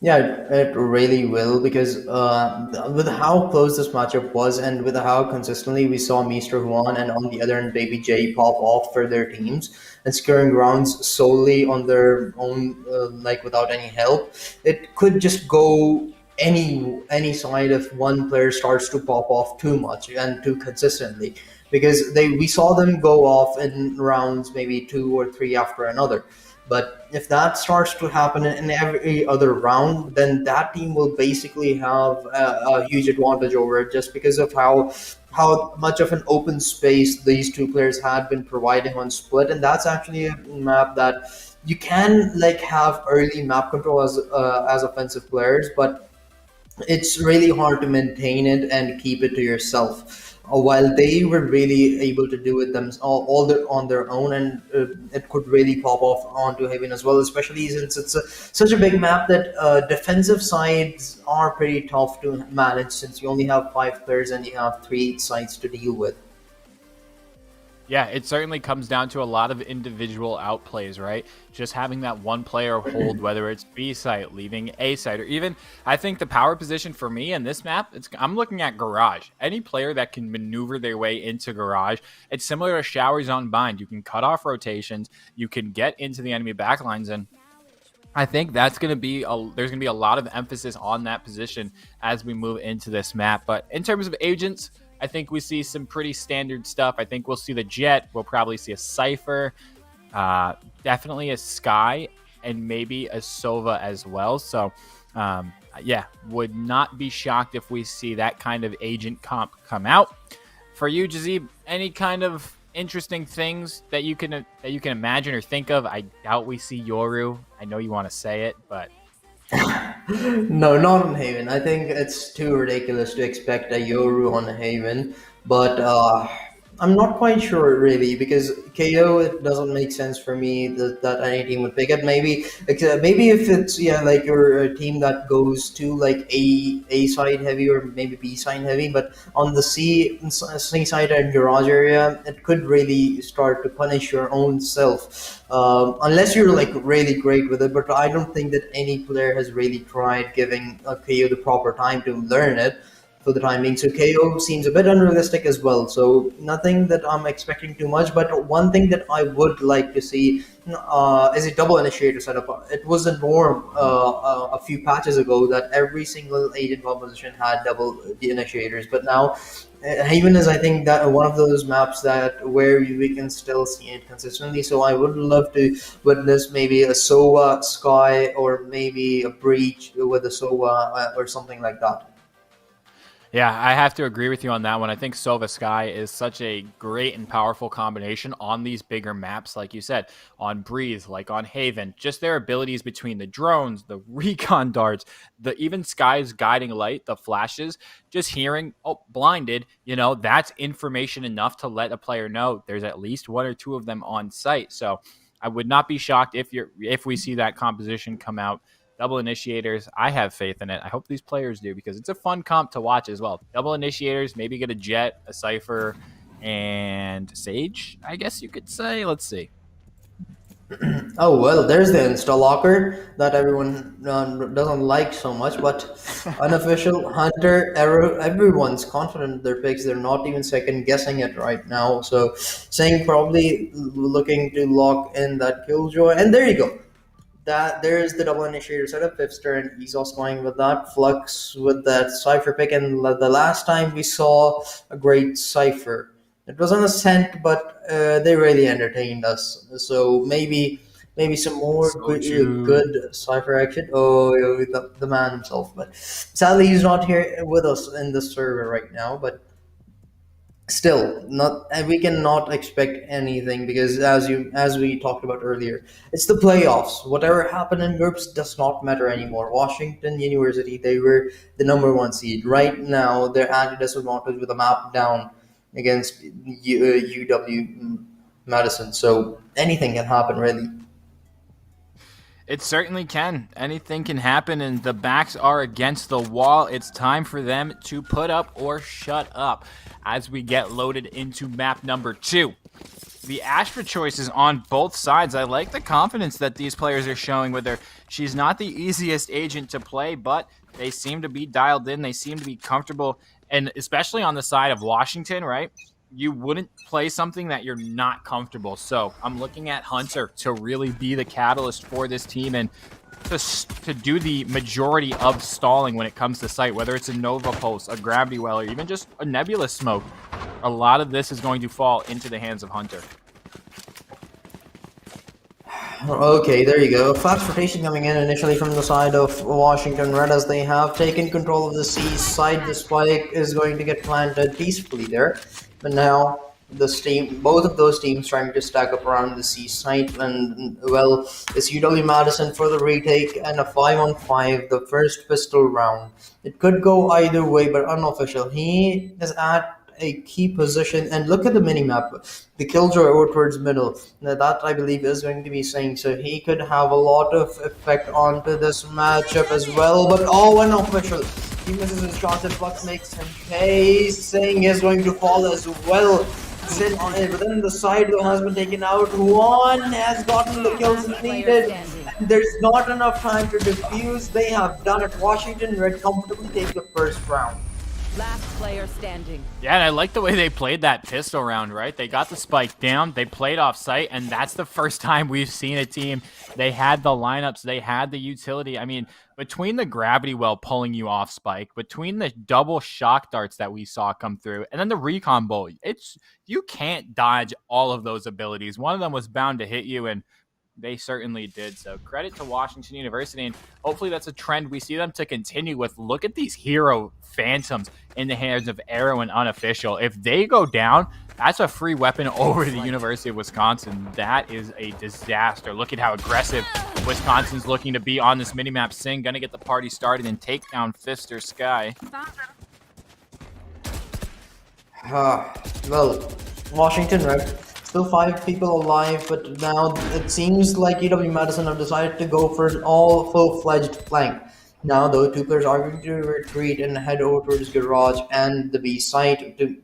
Yeah, it really will, because with how close this matchup was and with how consistently we saw Mr. Juan and on the other end Baby J pop off for their teams and securing rounds solely on their own, like without any help, it could just go any side if one player starts to pop off too much and too consistently, because we saw them go off in rounds maybe 2 or 3 after another. But if that starts to happen in every other round, then that team will basically have a huge advantage over it, just because of how much of an open space these two players had been providing on split. And that's actually a map that you can like have early map control as offensive players, but it's really hard to maintain it and keep it to yourself. While they were really able to do it on their own, and it could really pop off onto Haven as well, especially since it's such a big map that defensive sides are pretty tough to manage, since you only have 5 players and you have 3 sides to deal with. Yeah, it certainly comes down to a lot of individual outplays, right? Just having that one player hold, whether it's B site, leaving A site, or even, I think the power position for me in this map, I'm looking at Garage. Any player that can maneuver their way into Garage, it's similar to Showers on Bind. You can cut off rotations, you can get into the enemy backlines, and I think that's going to be there's going to be a lot of emphasis on that position as we move into this map. But in terms of agents, I think we see some pretty standard stuff. I think we'll see the Jet. We'll probably see a Cypher, definitely a Sky, and maybe a Sova as well. So, yeah, would not be shocked if we see that kind of agent comp come out. For you, Jazib, any kind of interesting things that you can imagine or think of? I doubt we see Yoru. I know you want to say it, but No, not on Haven. I think it's too ridiculous to expect a Yoru on Haven, but I'm not quite sure really, because KO, it doesn't make sense for me that any team would pick it. Maybe if it's like you're a team that goes to like A side heavy or maybe B side heavy, but on the C side and Garage area, it could really start to punish your own self, unless you're like really great with it. But I don't think that any player has really tried giving KO the proper time to learn it for the time being. So KO seems a bit unrealistic as well. So nothing that I'm expecting too much. But one thing that I would like to see is a double initiator setup. It was a norm a few patches ago that every single agent composition had double initiators. But now Haven is, I think, that one of those maps that where we can still see it consistently. So I would love to witness maybe a Sova Sky or maybe a Breach with a Sova or something like that. Yeah, I have to agree with you on that one. I think Sova Sky is such a great and powerful combination on these bigger maps, like you said, on Breathe, like on Haven. Just their abilities between the drones, the recon darts, the even Sky's guiding light, the flashes, just hearing, oh, blinded, that's information enough to let a player know there's at least one or two of them on site. So I would not be shocked if we see that composition come out. Double Initiators, I have faith in it. I hope these players do because it's a fun comp to watch as well. Double Initiators, maybe get a Jet, a Cypher, and Sage, I guess you could say. Let's see. Oh, well, there's the Insta Locker that everyone doesn't like so much, but unofficial, Hunter, Arrow, everyone's confident in their picks. They're not even second guessing it right now. So saying probably looking to lock in that Killjoy. And there you go. There's the double initiator setup. Pipster and Exhaust going with that. Flux with that Cypher pick. And the last time we saw a great Cypher, it was an Ascent, but they really entertained us. So maybe some more good Cypher action. Oh, the man himself. But sadly, he's not here with us in the server right now. But still, we cannot expect anything because as we talked about earlier, it's the playoffs. Whatever happened in groups does not matter anymore. Washington University, they were the number one seed. Right now, they're at a disadvantage with a map down against UW Madison. So anything can happen, really. It certainly can. Anything can happen, and the backs are against the wall. It's time for them to put up or shut up as we get loaded into map number 2. The Astra choices on both sides. I like the confidence that these players are showing with her. She's not the easiest agent to play, but they seem to be dialed in. They seem to be comfortable, and especially on the side of Washington, right? You wouldn't play something that you're not comfortable. So I'm looking at Hunter to really be the catalyst for this team and to do the majority of stalling when it comes to site, whether it's a Nova Pulse, a Gravity Well, or even just a Nebula Smoke. A lot of this is going to fall into the hands of Hunter. Okay, there you go. Fast rotation coming in initially from the side of Washington Red as they have taken control of the C side. The spike is going to get planted peacefully there. But now both of those teams trying to stack up around the C site, and well, it's UW Madison for the retake and a 5-on-5, the first pistol round. It could go either way, but unofficial. He is at a key position, and look at the mini-map. The Killjoy over towards middle. Now that I believe is going to be saying, so he could have a lot of effect onto this matchup as well, but unofficial. He misses his shot and Flux makes him pay, saying he's going to fall as well. Within the side though has been taken out. One has gotten the kills needed. There's not enough time to defuse. They have done it. Washington Red comfortably take the first round. Last player standing. Yeah, and I like the way they played that pistol round, right? They got the spike down, they played off site, and that's the first time we've seen a team. They had the lineups, they had the utility. I mean, between the Gravity Well pulling you off spike, between the double shock darts that we saw come through, and then the recon bowl, you can't dodge all of those abilities. One of them was bound to hit you, and they certainly did. So credit to Washington University, and hopefully that's a trend we see them to continue with. Look at these hero phantoms in the hands of Arrow and Unofficial. If they go down, that's a free weapon over the University of Wisconsin. That is a disaster. Look at how aggressive Wisconsin's looking to be on this minimap. Sing gonna get the party started and take down Fister Sky. Well, Washington Red. Still 5 people alive, but now it seems like UW Madison have decided to go for an all full-fledged flank. Now, though, 2 players are going to retreat and head over towards Garage and the B site to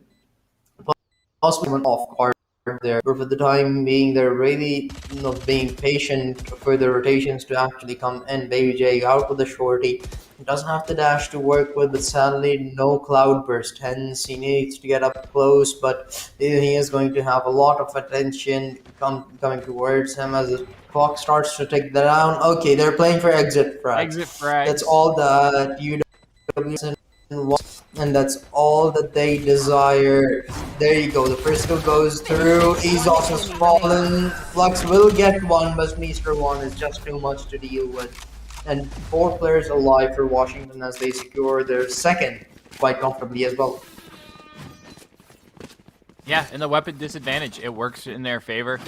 possibly run off guard there. But for the time being, they're really not being patient for the rotations to actually come in. Baby J out with the shorty. He doesn't have the dash to work with, but sadly, no cloud burst. Hence, he needs to get up close, but he is going to have a lot of attention coming towards him as the clock starts to tick down. Okay, they're playing for exit frag. Exit frag. That's all that UW wants. And that's all that they desire. There you go. The first kill goes through. Ezos has fallen. Flux will get one, but Mr. One is just too much to deal with. And 4 players alive for Washington as they secure their second quite comfortably as well. Yeah, and the weapon disadvantage, it works in their favor.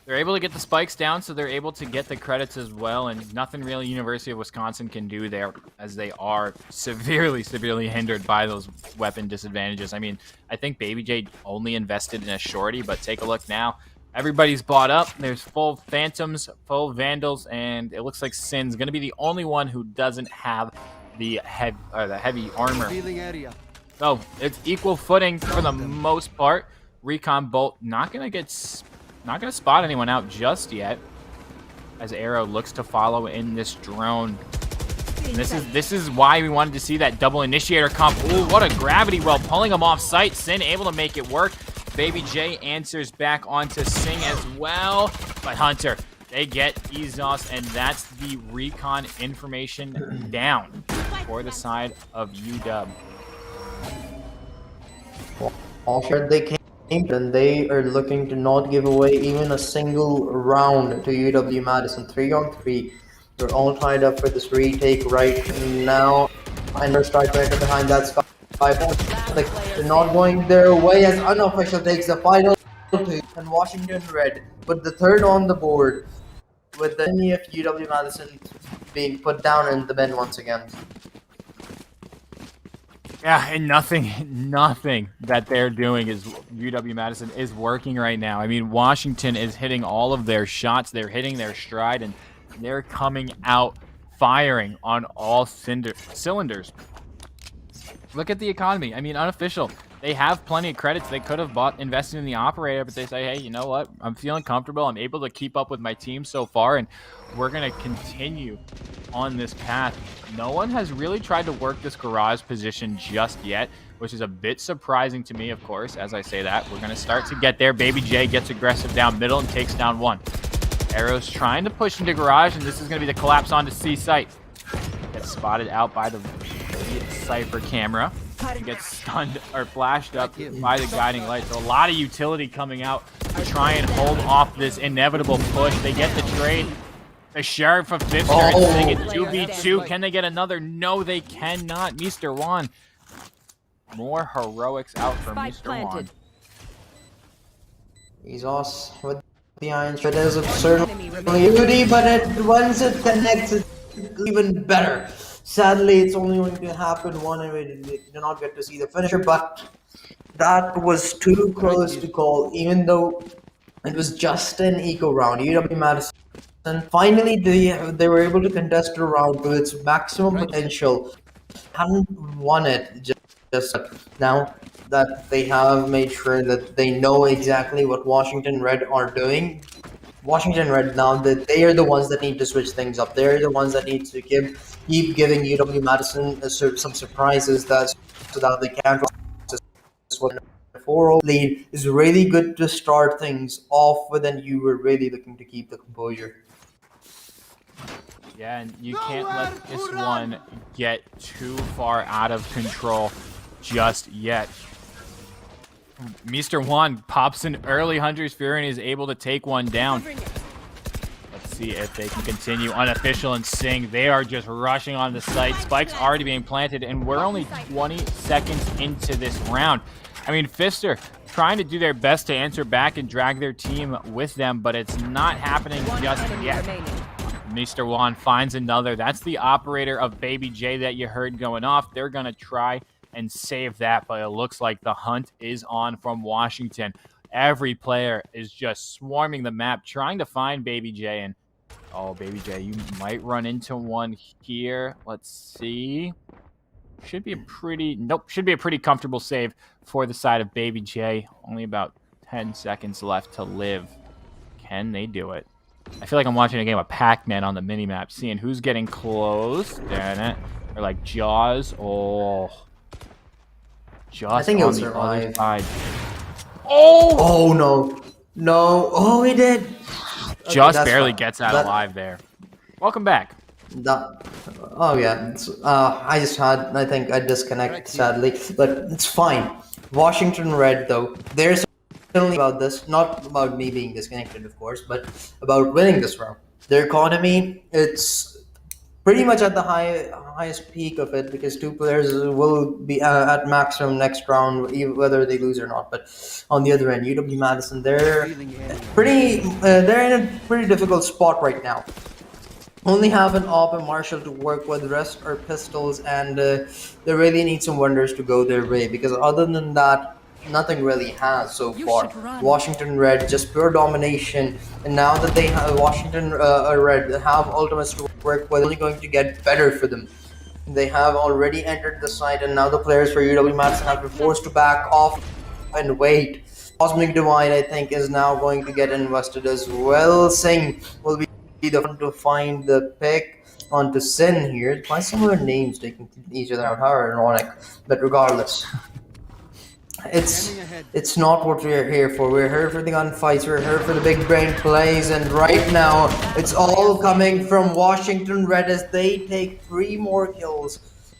They're able to get the spikes down, so they're able to get the credits as well, and nothing really University of Wisconsin can do there, as they are severely hindered by those weapon disadvantages. I mean, I think Baby J only invested in a shorty, but take a look now. Everybody's bought up. There's full Phantoms, full Vandals, and it looks like Sin's going to be the only one who doesn't have the heavy armor. So it's equal footing for the most part. Recon Bolt not going to spot anyone out just yet, as Arrow looks to follow in this drone. And this is why we wanted to see that double initiator comp. Ooh, what a gravity well, pulling him off site. Sin able to make it work. Baby J answers back onto Sing as well. But Hunter, they get Ezos, and that's the recon information down for the side of UW. All sure they came, and they are looking to not give away even a single round to UW-Madison. 3-on-3. They're all tied up for this retake right now. And they're strike right behind that spot. They're not going their way as Unofficial takes the final 2, and Washington Red put the third on the board, with the enemy of UW-Madison being put down in the bin once again. Yeah, and nothing that they're doing is UW-Madison is working right now. I mean, Washington is hitting all of their shots. They're hitting their stride, and they're coming out firing on all cylinders. Look at the economy. I mean, Unofficial, they have plenty of credits. They could have invested in the operator, but they say, hey, you know what? I'm feeling comfortable. I'm able to keep up with my team so far, and we're going to continue on this path. No one has really tried to work this garage position just yet, which is a bit surprising to me, of course. As I say that, we're going to start to get there. Baby J gets aggressive down middle and takes down one. Arrow's trying to push into garage, and this is going to be the collapse onto C site. Gets spotted out by the Cypher camera and gets stunned or flashed up by the guiding light. So a lot of utility coming out to try and hold off this inevitable push. They get the trade. The Sheriff of Fifth and Sing it 2v2. Can they get another? No, they cannot. Mr. Juan. More heroics out for Mr. Juan. He's awesome with the iron shot. It is certainly beauty, but once it connects, it's even better. Sadly, it's only going to happen one, and we do not get to see the finisher, but that was too close to call, even though it was just an eco round. UW-Madison, finally, they were able to contest the round to its maximum potential. Hadn't won it just now that they have made sure that they know exactly what Washington Red are doing. Washington Red, now that they are the ones that need to switch things up. They're the ones that need to keep giving UW-Madison some surprises so that they can draw. 4-0 lead is really good to start things off with, and you were really looking to keep the composure. Yeah, and you can't let this one get too far out of control just yet. Mr. Juan pops an early Hunter's Fury and is able to take one down. Let's see if they can continue. Unofficial and Sing, they are just rushing on the site. Spike's already being planted, and we're only 20 seconds into this round. I mean, Fister trying to do their best to answer back and drag their team with them, but it's not happening just yet. Mr. Juan finds another. That's the operator of Baby J that you heard going off. They're going to try and save that, but it looks like the hunt is on from Washington. Every player is just swarming the map, trying to find Baby J. And oh, Baby J, you might run into one here. Let's see. Should be a pretty comfortable save for the side of Baby J. Only about 10 seconds left to live. Can they do it? I feel like I'm watching a game of Pac-Man on the minimap, seeing who's getting close. Damn it. Or like Jaws. Oh. Just I think on he'll the survive. other side. Oh! Oh, no. No. Oh, he did. Just barely gets out alive there. Welcome back. Oh yeah, I just had, I think I disconnected sadly, but it's fine. Washington Red though, they're certainly about this, not about me being disconnected of course, but about winning this round. Their economy, it's pretty much at the highest peak of it because two players will be at maximum next round, whether they lose or not. But on the other end, UW Madison, they're in a pretty difficult spot right now. Only have an AWP and Marshall to work with, the rest are pistols, and they really need some wonders to go their way because other than that, nothing really has so far. Washington Red, just pure domination, and now that they have Washington Red have ultimates to work with, it's only going to get better for them. They have already entered the site, and now the players for UW Madison have been forced to back off and wait. Cosmic Divide, I think, is now going to get invested as well. Singh will be the one to find the pick onto Sin here. Why some of their names taking each other out? How ironic. But regardless, it's not what we're here for. We're here for the gunfights. We're here for the big brain plays. And right now, it's all coming from Washington Red as they take 3 more kills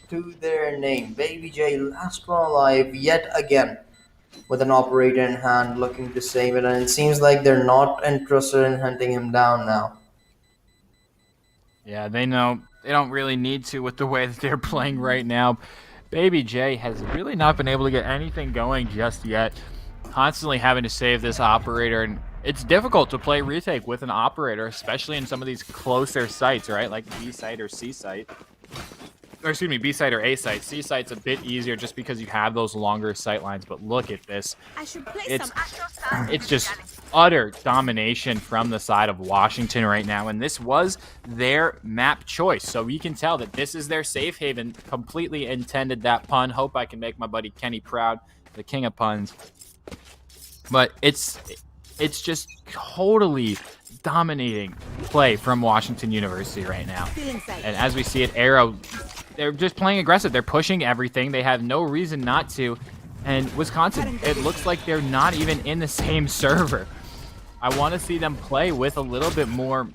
to their name. Baby J, last one alive yet again, with an operator in hand looking to save it. And it seems like they're not interested in hunting him down now. Yeah, they know they don't really need to with the way that they're playing right now. Baby J has really not been able to get anything going just yet. Constantly having to save this operator, and it's difficult to play retake with an operator, especially in some of these closer sites, right? Like B site or C site. Or excuse me, B site or A site. C site's a bit easier just because you have those longer sight lines, but look at this. It's just utter domination from the side of Washington right now, and this was their map choice. So we can tell that this is their safe haven. Completely intended that pun. Hope I can make my buddy Kenny proud, the king of puns. But it's just totally dominating play from Washington University right now. And as we see it, Arrow, they're just playing aggressive. They're pushing everything. They have no reason not to. And Wisconsin, it looks like they're not even in the same server. I want to see them play with a little bit more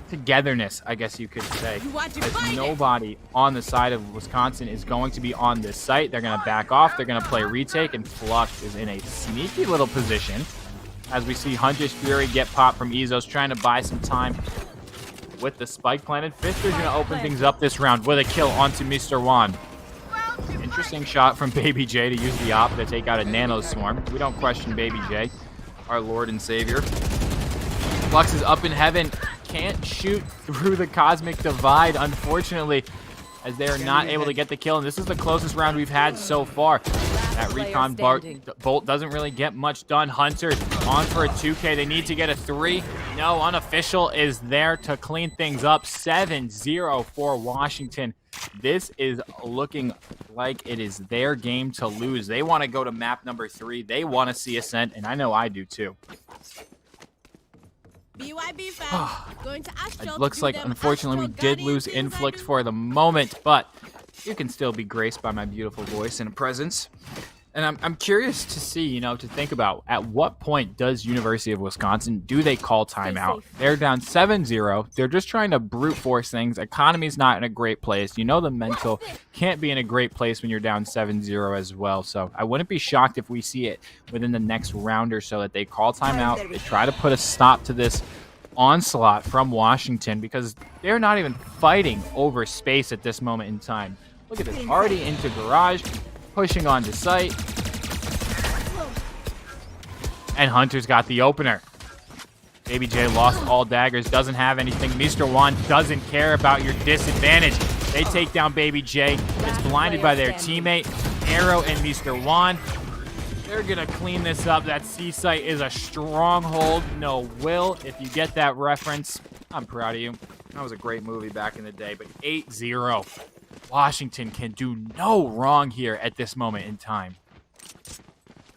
togetherness, I guess you could say. As nobody on the side of Wisconsin is going to be on this site. They're going to back off. They're going to play retake, and Flux is in a sneaky little position. As we see Hunter's Fury get popped from Ezos, trying to buy some time with the spike planted. Fister's going to open things up this round with a kill onto Mr. Juan. Interesting shot from Baby J to use the op to take out a Nano Swarm. We don't question Baby J, our Lord and Savior. Flux is up in heaven. Can't shoot through the Cosmic Divide, unfortunately, as they are not able to get the kill. And this is the closest round we've had so far. That recon bolt doesn't really get much done. Hunter on for a 2K. They need to get a 3. No, Unofficial is there to clean things up. 7-0 for Washington. This is looking like it is their game to lose. They want to go to map number 3. They want to see Ascent, and I know I do too. It looks like, unfortunately, we did lose Inflict for the moment, but you can still be graced by my beautiful voice and presence. And I'm curious to see, to think about, at what point does University of Wisconsin, do they call timeout? They're down 7-0. They're just trying to brute force things. Economy's not in a great place. The mental can't be in a great place when you're down 7-0 as well. So I wouldn't be shocked if we see it within the next round or so that they call timeout. They try to put a stop to this onslaught from Washington because they're not even fighting over space at this moment in time. Look at this, already into garage, pushing onto site. And Hunter's got the opener. Baby J lost all daggers, doesn't have anything. Mr. Juan doesn't care about your disadvantage. They take down Baby J. It's blinded by their teammate, Arrow and Mr. Juan. They're going to clean this up. That C site is a stronghold. No will. If you get that reference, I'm proud of you. That was a great movie back in the day. But 8-0. Washington can do no wrong here at this moment in time.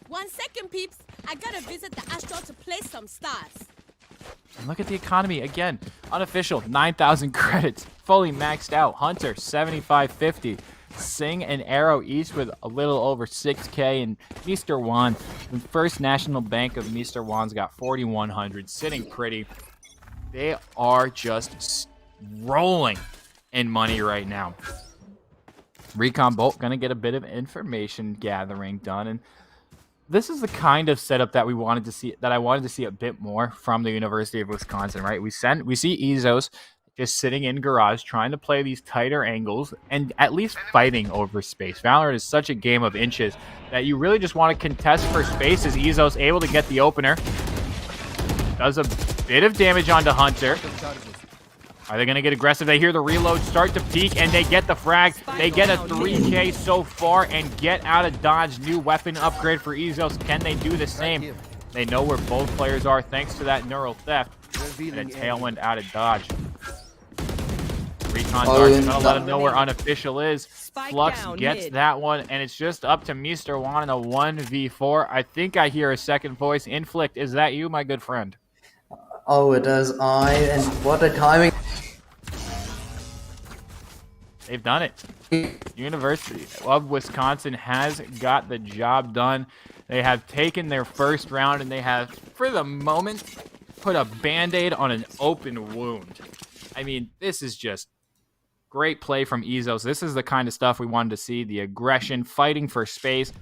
1 second, peeps. I gotta visit the Astro to play some stars. And look at the economy again. Unofficial, 9,000 credits. Fully maxed out. Hunter, 7,550. Sing and Arrow each with a little over 6K. And Mr. Juan, the First National Bank of Mr. Juan's got 4,100. Sitting pretty. They are just rolling in money right now. Recon Bolt gonna get a bit of information gathering done, and this is the kind of setup that we wanted to see, that I wanted to see a bit more from the University of Wisconsin, right? We see Ezos just sitting in garage trying to play these tighter angles and at least fighting over space. Valorant is such a game of inches that you really just want to contest for space. As Ezos able to get the opener. Does a bit of damage onto Hunter. Are they going to get aggressive? They hear the reload start to peak, and they get the frag. They get a 3K so far and get out of dodge. New weapon upgrade for Ezos. Can they do the same? They know where both players are thanks to that neural theft. And a tailwind out of dodge. Recon Dart's going to let him know where Unofficial is. Flux gets that one, and it's just up to Mr. Juan in a 1v4. I think I hear a second voice. Inflict, is that you, my good friend? Oh, it is I, and what a timing. They've done it. University of Wisconsin has got the job done. They have taken their first round, and they have, for the moment, put a Band-Aid on an open wound. I mean, this is just great play from Ezos. This is the kind of stuff we wanted to see, the aggression, fighting for space.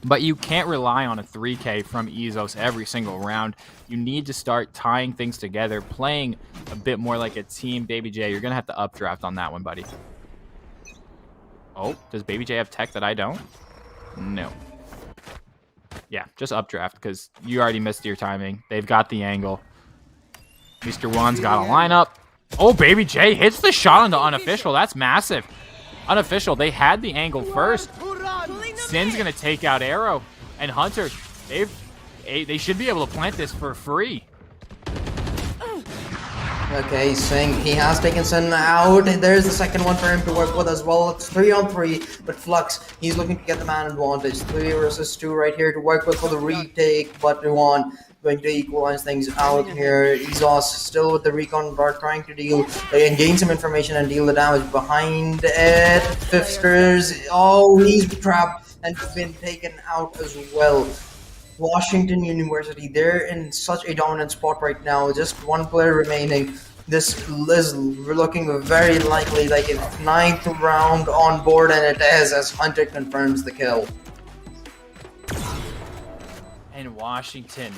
But you can't rely on a 3K from Ezos every single round. You need to start tying things together, playing a bit more like a team. Baby J, you're going to have to updraft on that one, buddy. Oh, does Baby J have tech that I don't? No. Yeah, just updraft because you already missed your timing. They've got the angle. Mr. Juan's got a lineup. Oh, Baby J hits the shot onto Unofficial. That's massive. Unofficial, they had the angle first. Sin's gonna take out Arrow, and Hunter, they should be able to plant this for free. Okay, Sing, he has taken Shen out. There's the second one for him to work with as well. It's 3-on-3, but Flux, he's looking to get the man advantage. 3 versus 2 right here to work with for the retake, but Juan going to equalize things out here. Ezos still with the recon guard trying to deal and gain some information and deal the damage behind it. Fifsters, oh, he's trapped and been taken out as well. Washington University, they're in such a dominant spot right now. Just one player remaining. This is looking very likely like a 9th round on board, and it is as Hunter confirms the kill. And Washington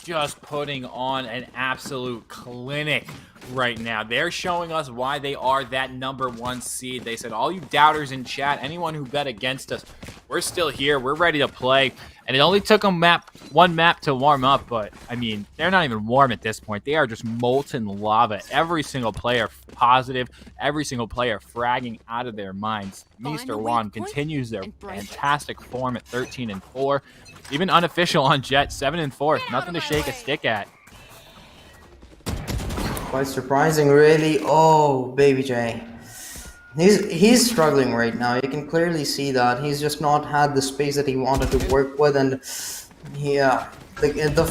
just putting on an absolute clinic right now. They're showing us why they are that #1 seed. They said, all you doubters in chat, anyone who bet against us, we're still here. We're ready to play. And it only took them one map to warm up, but I mean, they're not even warm at this point. They are just molten lava. Every single player positive, every single player fragging out of their minds. Mr. Juan continues their fantastic form at 13-4. Even Unofficial on Jet, 7-4. Nothing to shake a stick at. Quite surprising, really. Oh, Baby J. He's struggling right now. You can clearly see that. He's just not had the space that he wanted to work with, and yeah, the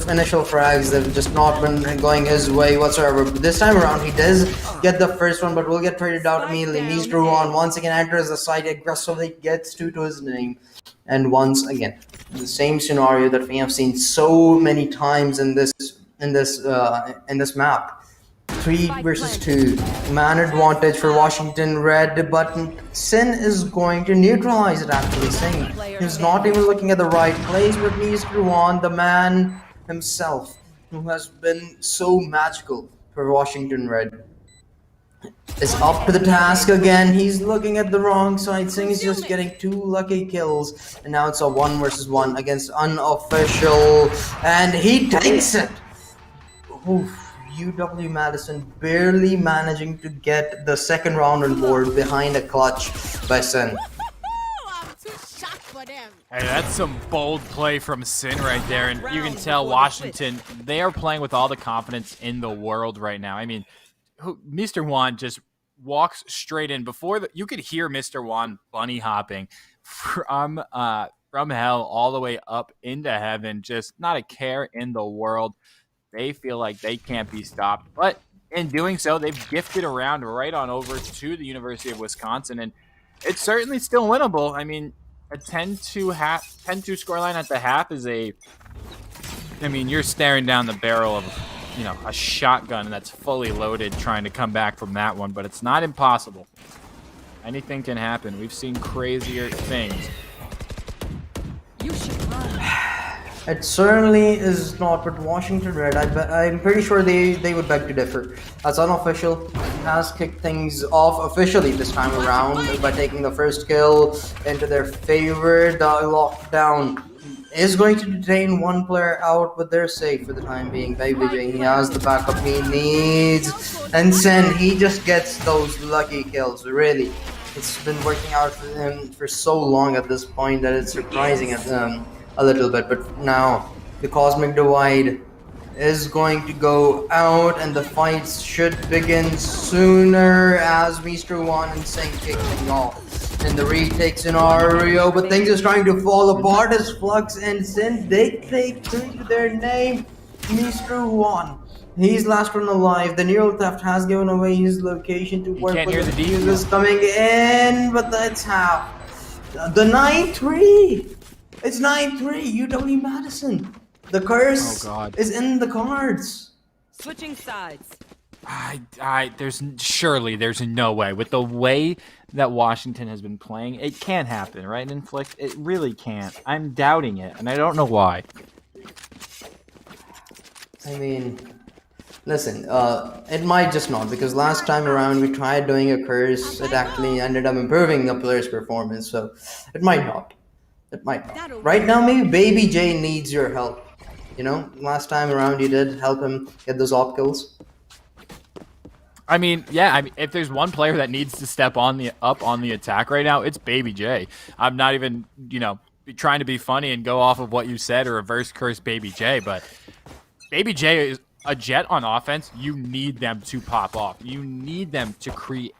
initial frags have just not been going his way whatsoever. But this time around, he does get the first one, but will get traded out immediately. Mr. Juan once again enters the site aggressively, gets to his name, and once again, the same scenario that we have seen so many times in this map. 3 versus 2, man advantage for Washington Red, but Sin is going to neutralize it actually. Sing, he's not even looking at the right place, but Mr. Juan, the man himself, who has been so magical for Washington Red, is up to the task again. He's looking at the wrong side. Sing is just getting 2 lucky kills, and now it's a 1 versus 1 against Unofficial, and he takes it. Oof. UW Madison barely managing to get the second round on board behind a clutch by Shen. Hey, that's some bold play from Sin right there, and you can tell Washington, they are playing with all the confidence in the world right now. I mean, Mr. Juan just walks straight in. You could hear Mr. Juan bunny hopping from hell all the way up into heaven, just not a care in the world. They feel like they can't be stopped, but in doing so, they've gifted around right on over to the University of Wisconsin, and it's certainly still winnable. I mean, a 10-2 scoreline at the half is you're staring down the barrel of a shotgun that's fully loaded trying to come back from that one, but it's not impossible. Anything can happen. We've seen crazier things. You should run. It certainly is not, but Washington Red, I'm pretty sure they would beg to differ. As unofficial, has kicked things off officially this time around by taking the first kill into their favor. The lockdown is going to detain one player out, but they're safe for the time being. BabyJ, he has the backup he needs. And Shen, he just gets those lucky kills, really. It's been working out for him for so long at this point that it's surprising at a little bit, but now the Cosmic Divide is going to go out and the fights should begin sooner as Mr. One and Sing kicking off. In the retake scenario, but things are starting to fall apart as Flux and Sin, they take to their name, Mr. One. He's last one alive. The Neural Theft has given away his location to work with the users coming in, but that's how. The 9-3! It's 9-3, UW Madison. The curse is in the cards. Switching sides. There's no way. With the way that Washington has been playing, it can't happen, right, Inflict? It really can't. I'm doubting it, and I don't know why. I mean, listen, it might just not, because last time around we tried doing a curse, it actually ended up improving the player's performance, so it might not. It might not. Right now, maybe BabyJ needs your help. You know, last time around you did help him get those op kills. I mean, yeah, if there's one player that needs to step up on the attack right now, it's BabyJ. I'm not even, trying to be funny and go off of what you said or reverse curse BabyJ, but BabyJ is a Jet on offense. You need them to pop off. You need them to create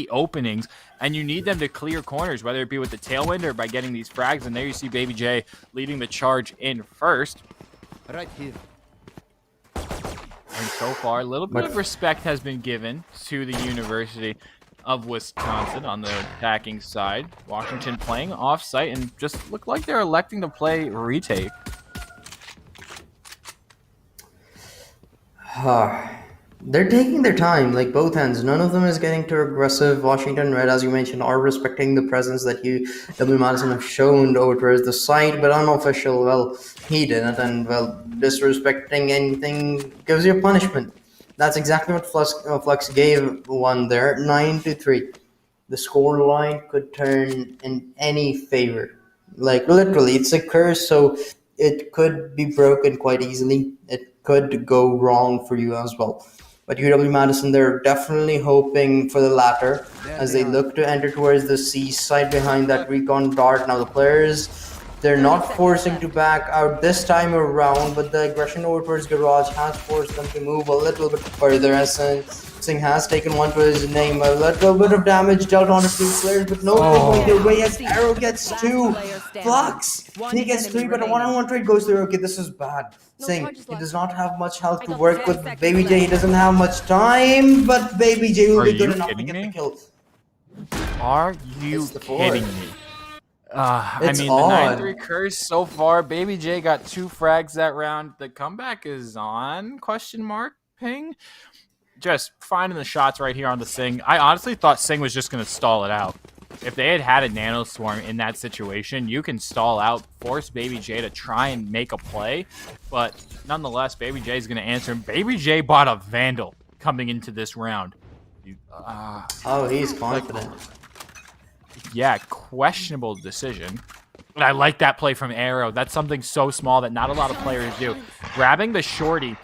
openings, and you need them to clear corners, whether it be with the tailwind or by getting these frags. And there you see BabyJ leading the charge in first. Right here. And so far, a little bit of respect has been given to the University of Wisconsin on the attacking side. Washington playing off-site and just look like they're electing to play retake. They're taking their time, like both ends. None of them is getting too aggressive. Washington Red, as you mentioned, are respecting the presence that UW Madison have shown over towards the side, but unofficial, well, he didn't, and well, disrespecting anything gives you a punishment. That's exactly what Flux gave one there, 9-3. The score line could turn in any favor. Like, literally, it's a curse, so it could be broken quite easily. It could go wrong for you as well. But UW Madison, they're definitely hoping for the latter as they look to enter towards the C side behind that recon dart. Now the players, they're not forcing to back out this time around, but the aggression over towards Garage has forced them to move a little bit further as Singh has taken one to his name. A little bit of damage dealt on a few players, but no going their way as Arrow gets 2. Flux, he gets 3, but a one-on-one trade goes through. Okay, this is bad. Singh, he does not have much health to work with. BabyJ, he doesn't have much time, but BabyJ will be good enough to get the kill. Are you kidding me? I mean, the 9-3 curse so far. BabyJ got 2 frags that round. The comeback is on? Question mark? Ping? Just finding the shots right here on the Sing. I honestly thought Sing was just going to stall it out. If they had a Nano Swarm in that situation, you can stall out, force BabyJ to try and make a play. But nonetheless, BabyJ is going to answer him. BabyJ bought a Vandal coming into this round. He's confident. Yeah, questionable decision. But I like that play from Arrow. That's something so small that not a lot of players do. Grabbing the shorty,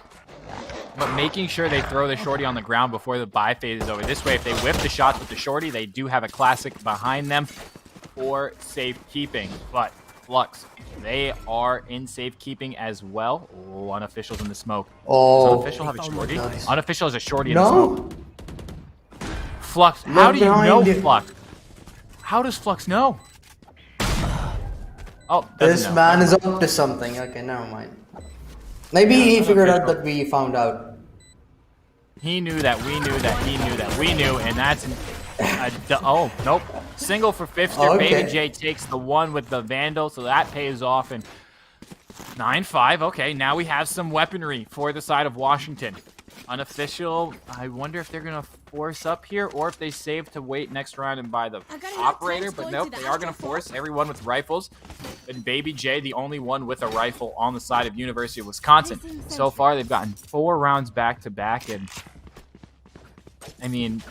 but making sure they throw the shorty on the ground before the buy phase is over. This way, if they whip the shots with the shorty, they do have a classic behind them for safekeeping. But Flux, they are in safekeeping as well. Oh, unofficial's in the smoke. Does unofficial have a shorty? Nice. Unofficial has a shorty in the smoke. Flux, how do you know Flux? How does Flux know? Oh, this man is up to something. Okay, never mind. Maybe he figured out that we found out. He knew that, we knew that, he knew that, we knew, and that's oh, nope. Single for Fifster. BabyJ takes the one with the Vandal, so that pays off, and 9-5. Okay, now we have some weaponry for the side of Washington. Unofficial. I wonder if they're going to force up here or if they save to wait next round and buy the operator. But nope, they are going to force everyone with rifles. And Baby J, the only one with a rifle on the side of University of Wisconsin. So far, they've gotten 4 rounds back-to-back. And, I mean,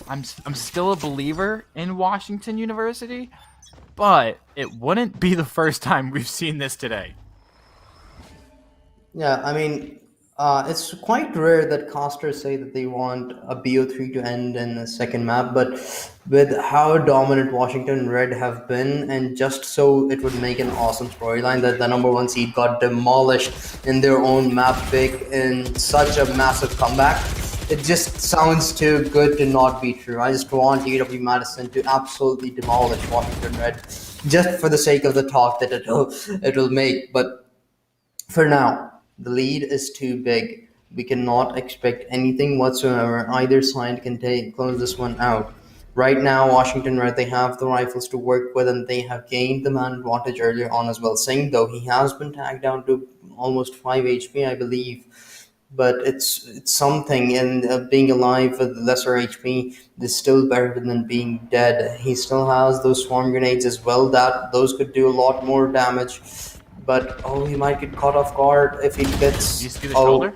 I'm still a believer in Washington University. But it wouldn't be the first time we've seen this today. Yeah, I mean, it's quite rare that casters say that they want a BO3 to end in the second map, but with how dominant Washington Red have been, and just so it would make an awesome storyline that the #1 seed got demolished in their own map pick in such a massive comeback, it just sounds too good to not be true. I just want UW Madison to absolutely demolish Washington Red, just for the sake of the talk that it will make. But for now, the lead is too big. We cannot expect anything whatsoever. Either side can close this one out. Right now, Washington Red, they have the rifles to work with, and they have gained the man advantage earlier on as well. Singh, though, he has been tagged down to almost 5 HP, I believe. But it's something, and being alive with lesser HP is still better than being dead. He still has those swarm grenades as well. Those could do a lot more damage. But he might get caught off guard if he gets. You see the shoulder?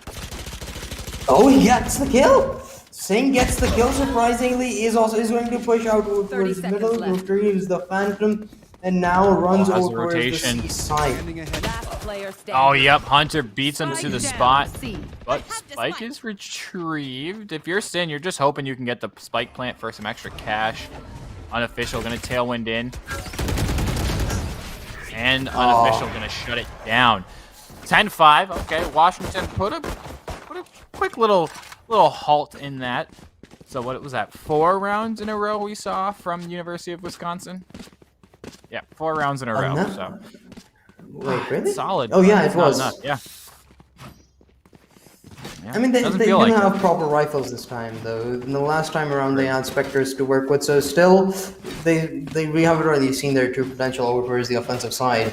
Oh, he gets the kill. Singh gets the kill. Surprisingly, is going to push out towards the middle, retrieves the Phantom, and now runs over towards the C side. Oh, yep. Hunter beats him to the spot, but Spike is retrieved. If you're Sin, you're just hoping you can get the Spike plant for some extra cash. Unofficial gonna tailwind in. And Unofficial gonna shut it down. 10-5. Okay, Washington put a quick little halt in that. So what was that? 4 rounds in a row we saw from University of Wisconsin. Yeah, 4 rounds in a row. No. So wait, really? Solid. Oh yeah, it was. Yeah. I mean, they didn't like have proper rifles this time, though. In the last time around, they had Spectres to work with, so still, we haven't really seen their true potential over towards the offensive side.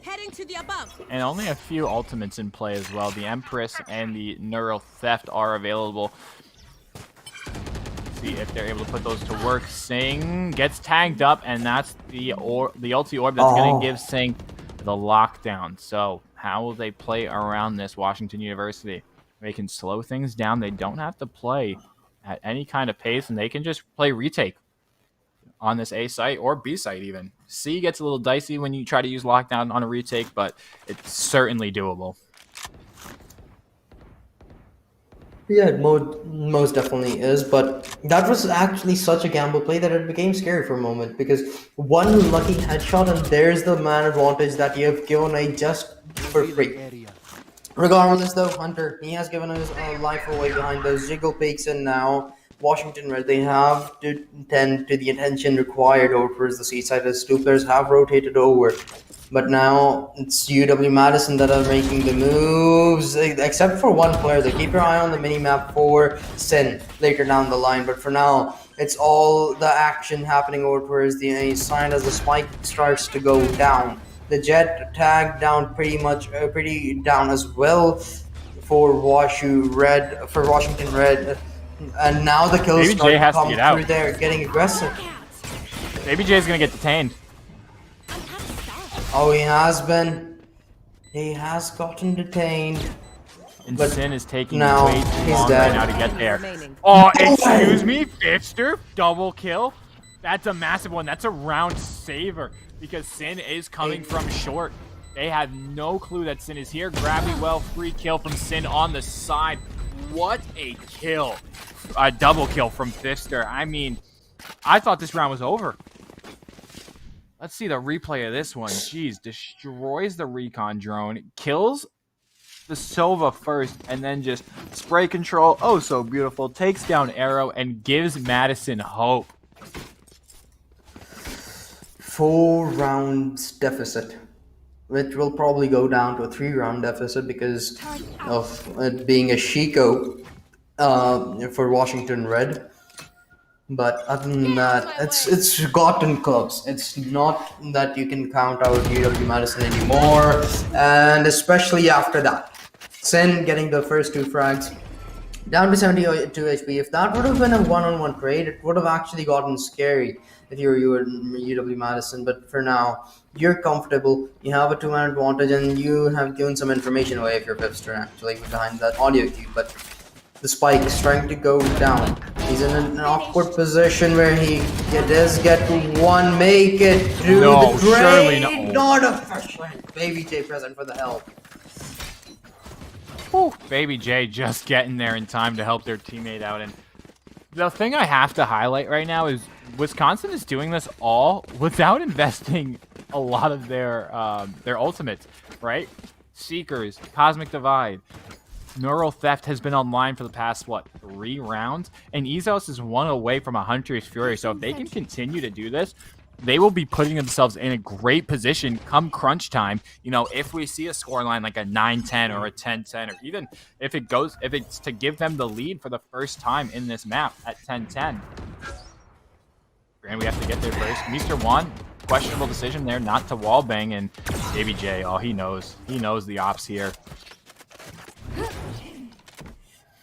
Heading to the above. And only a few ultimates in play as well. The Empress and the Neural Theft are available. See if they're able to put those to work. Singh gets tagged up, and that's the ulti orb that's going to give Singh the lockdown. So how will they play around this Washington University? They can slow things down. They don't have to play at any kind of pace, and they can just play retake on this A site or B site even. C gets a little dicey when you try to use lockdown on a retake, but it's certainly doable. Yeah, it most definitely is, but that was actually such a gamble play that it became scary for a moment, because one lucky headshot and there's the man advantage that you have given away just for free. Regardless though, Hunter, he has given his life away behind those jiggle peaks, and now Washington Red, they have to tend to the attention required over towards the C side as 2 players have rotated over. But now it's UW Madison that are making the moves, except for 1 player. They keep your eye on the minimap for Shen later down the line. But for now, it's all the action happening over towards the A side as the spike starts to go down. The jet tag down pretty down as well for Washington Red. And now the kills start to come through there, getting aggressive. Baby J is going to get detained. Oh, he has been. He has gotten detained. And but Sin is taking now way too he's long dead. right now to get there. Oh, excuse me, Fifster, double kill. That's a massive one. That's a round saver because Sin is coming from short. They have no clue that Sin is here. Gravity well, free kill from Sin on the side. What a kill. A double kill from Fifster. I mean, I thought this round was over. Let's see the replay of this one. Jeez, destroys the recon drone, kills the Sova first, and then just spray control. Oh, so beautiful. Takes down Arrow and gives Madison hope. 4 rounds deficit, which will probably go down to a 3-round deficit because of it being a Shiko for Washington Red. But other than that, it's gotten close. It's not that you can count out UW Madison anymore, and especially after that, Shen getting the first 2 frags down to 72 HP. If that would have been a one-on-one trade, it would have actually gotten scary if you were UW Madison. But for now, you're comfortable. You have a 2-man advantage, and you have given some information away if you're Pipster actually behind that audio cue. But the spike is trying to go down. He's in an awkward position where he does get one, make it through the surely drain. no. Not efficient. Baby J present for the help. Whew. Baby J just getting there in time to help their teammate out. And the thing I have to highlight right now is Wisconsin is doing this all without investing a lot of their ultimates, right? Seekers, Cosmic Divide, Neural Theft has been online for the past, 3 rounds? And Ezos is 1 away from a Hunter's Fury. So if they can continue to do this, they will be putting themselves in a great position come crunch time. You know, if we see a scoreline like a 9-10 or a 10-10, or even if it's to give them the lead for the first time in this map at 10-10. And we have to get there first. Mr. Juan, questionable decision there not to wallbang, and Baby J, oh, he knows the ops here.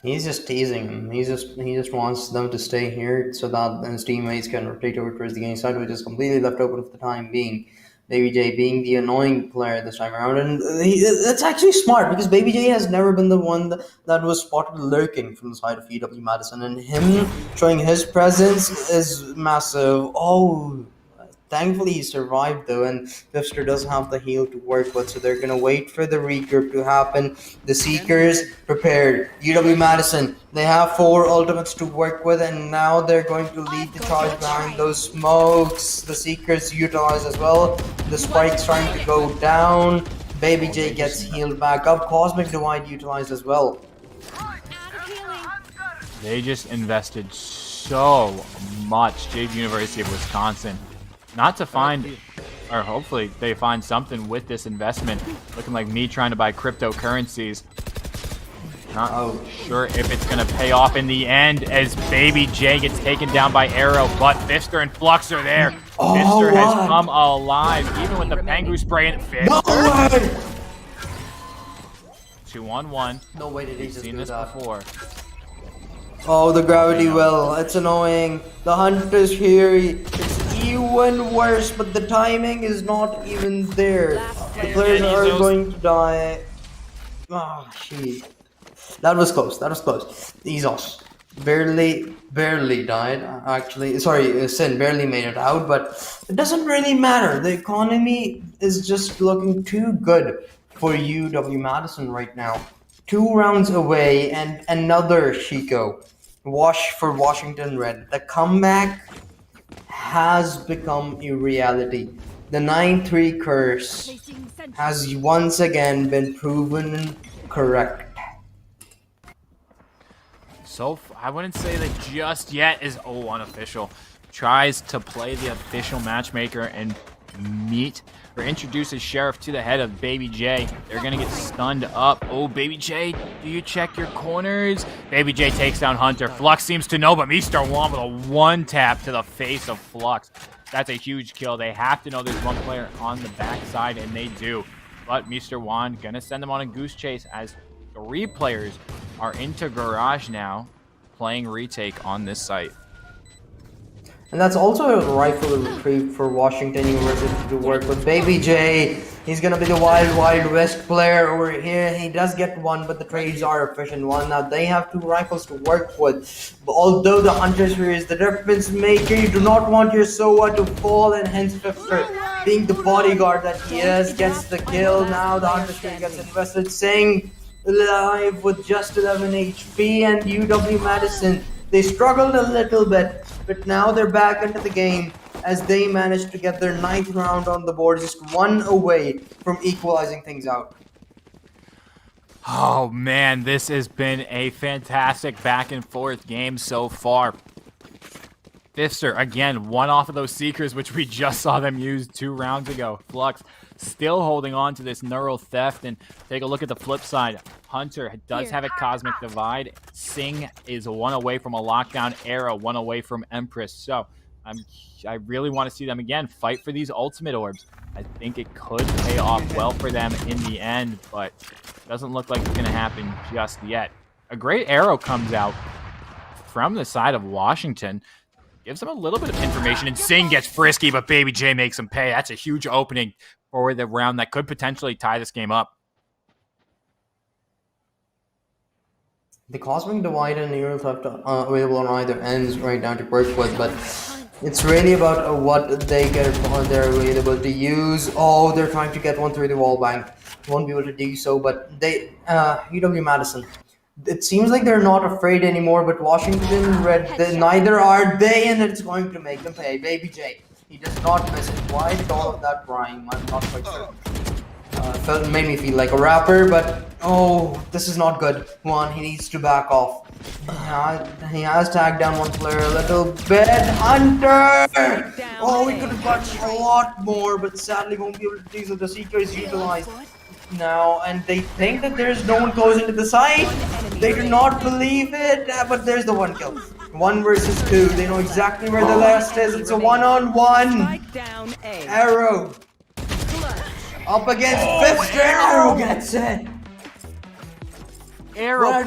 He's just teasing him. He just wants them to stay here so that his teammates can rotate over towards the game side, which is completely left open for the time being. Baby J being the annoying player this time around, and that's actually smart because Baby J has never been the one that was spotted lurking from the side of UW Madison, and him showing his presence is massive. Oh. Thankfully, he survived though, and Pipster does have the heal to work with, so they're gonna wait for the regroup to happen. The Seekers prepared. UW Madison, they have 4 ultimates to work with, and now they're going to lead the charge behind those smokes. The Seekers utilize as well. The spike's trying to go down. Baby J gets healed back up. Cosmic Divide utilized as well. They just invested so much. Jade University of Wisconsin. Not to find, or hopefully they find something with this investment. Looking like me trying to buy cryptocurrencies. Not sure if it's going to pay off in the end as Baby J gets taken down by Arrow, but Fister and Flux are there. Fister has come alive, even with the Pengu spray and Fister. 2-on-1. No way did he just seen do this that before. Oh, the gravity well. It's annoying. The Hunter's Fury. It's even worse, but the timing is not even there. The players are going to die. Oh, shit. That was close. That was close. Ezos barely died, actually. Sorry, Shen barely made it out, but it doesn't really matter. The economy is just looking too good for UW Madison right now. 2 rounds away and another Chico. Wash for Washington Red. The comeback has become a reality. The 9-3 curse has once again been proven correct. So, I wouldn't say that just yet is unofficial. Tries to play the official matchmaker and meet or introduces Sheriff to the head of Baby J. They're gonna get stunned up. Oh, Baby J, do you check your corners? Baby J takes down Hunter. Flux seems to know, but Mr. Juan with a 1-tap to the face of Flux. That's a huge kill. They have to know there's one player on the backside, and they do. But Mr. Juan gonna send them on a goose chase as 3 players are into Garage now, playing retake on this site. And that's also a rifle retrieve for Washington University to work with. Baby J, he's gonna be the Wild West player over here. He does get one, but the trades are efficient one. Now they have 2 rifles to work with. But although the Hunter's Fury is the difference maker, you do not want your SOA to fall, and hence Pipster, being the bodyguard that he is, gets the kill. Now the Hunter's Fury gets invested, saying live with just 11 HP, and UW Madison, they struggled a little bit, but now they're back into the game as they managed to get their 9th round on the board, just 1 away from equalizing things out. Oh man, this has been a fantastic back and forth game so far. Fister, again, one off of those Seekers, which we just saw them use 2 rounds ago. Flux still holding on to this neural theft. And take a look at the flip side. Hunter does have a Cosmic Divide. Sing is 1 away from a lockdown. Arrow 1 away from Empress. So I really want to see them again fight for these ultimate orbs. I think it could pay off well for them in the end, but doesn't look like it's going to happen just yet. A great arrow comes out from the side of Washington. Gives them a little bit of information, and Sing gets frisky, but Baby J makes him pay. That's a huge opening for the round that could potentially tie this game up. The Cosmic Divide and Neural Theft are available on either ends right now to work with, but it's really about what they get on they're available to use. Oh, they're trying to get one through the wall bank. Won't be able to do so, but they, UW Madison. It seems like they're not afraid anymore, but Washington Red, neither are they, and it's going to make them pay. Baby J, he does not miss it. Why did all of that rhyme? I'm not quite sure. Made me feel like a rapper, but oh, this is not good. He needs to back off. He has tagged down one player a little bit. Hunter! Oh, we could have got a lot more, but sadly won't be able to do so. The Seeker is utilized now, and they think that there's no one close into the site. They do not believe it, but there's the 1 kill. 1 versus 2. They know exactly where the last is. It's a 1-on-1. Arrow up against Fister. Arrow gets it. Arrow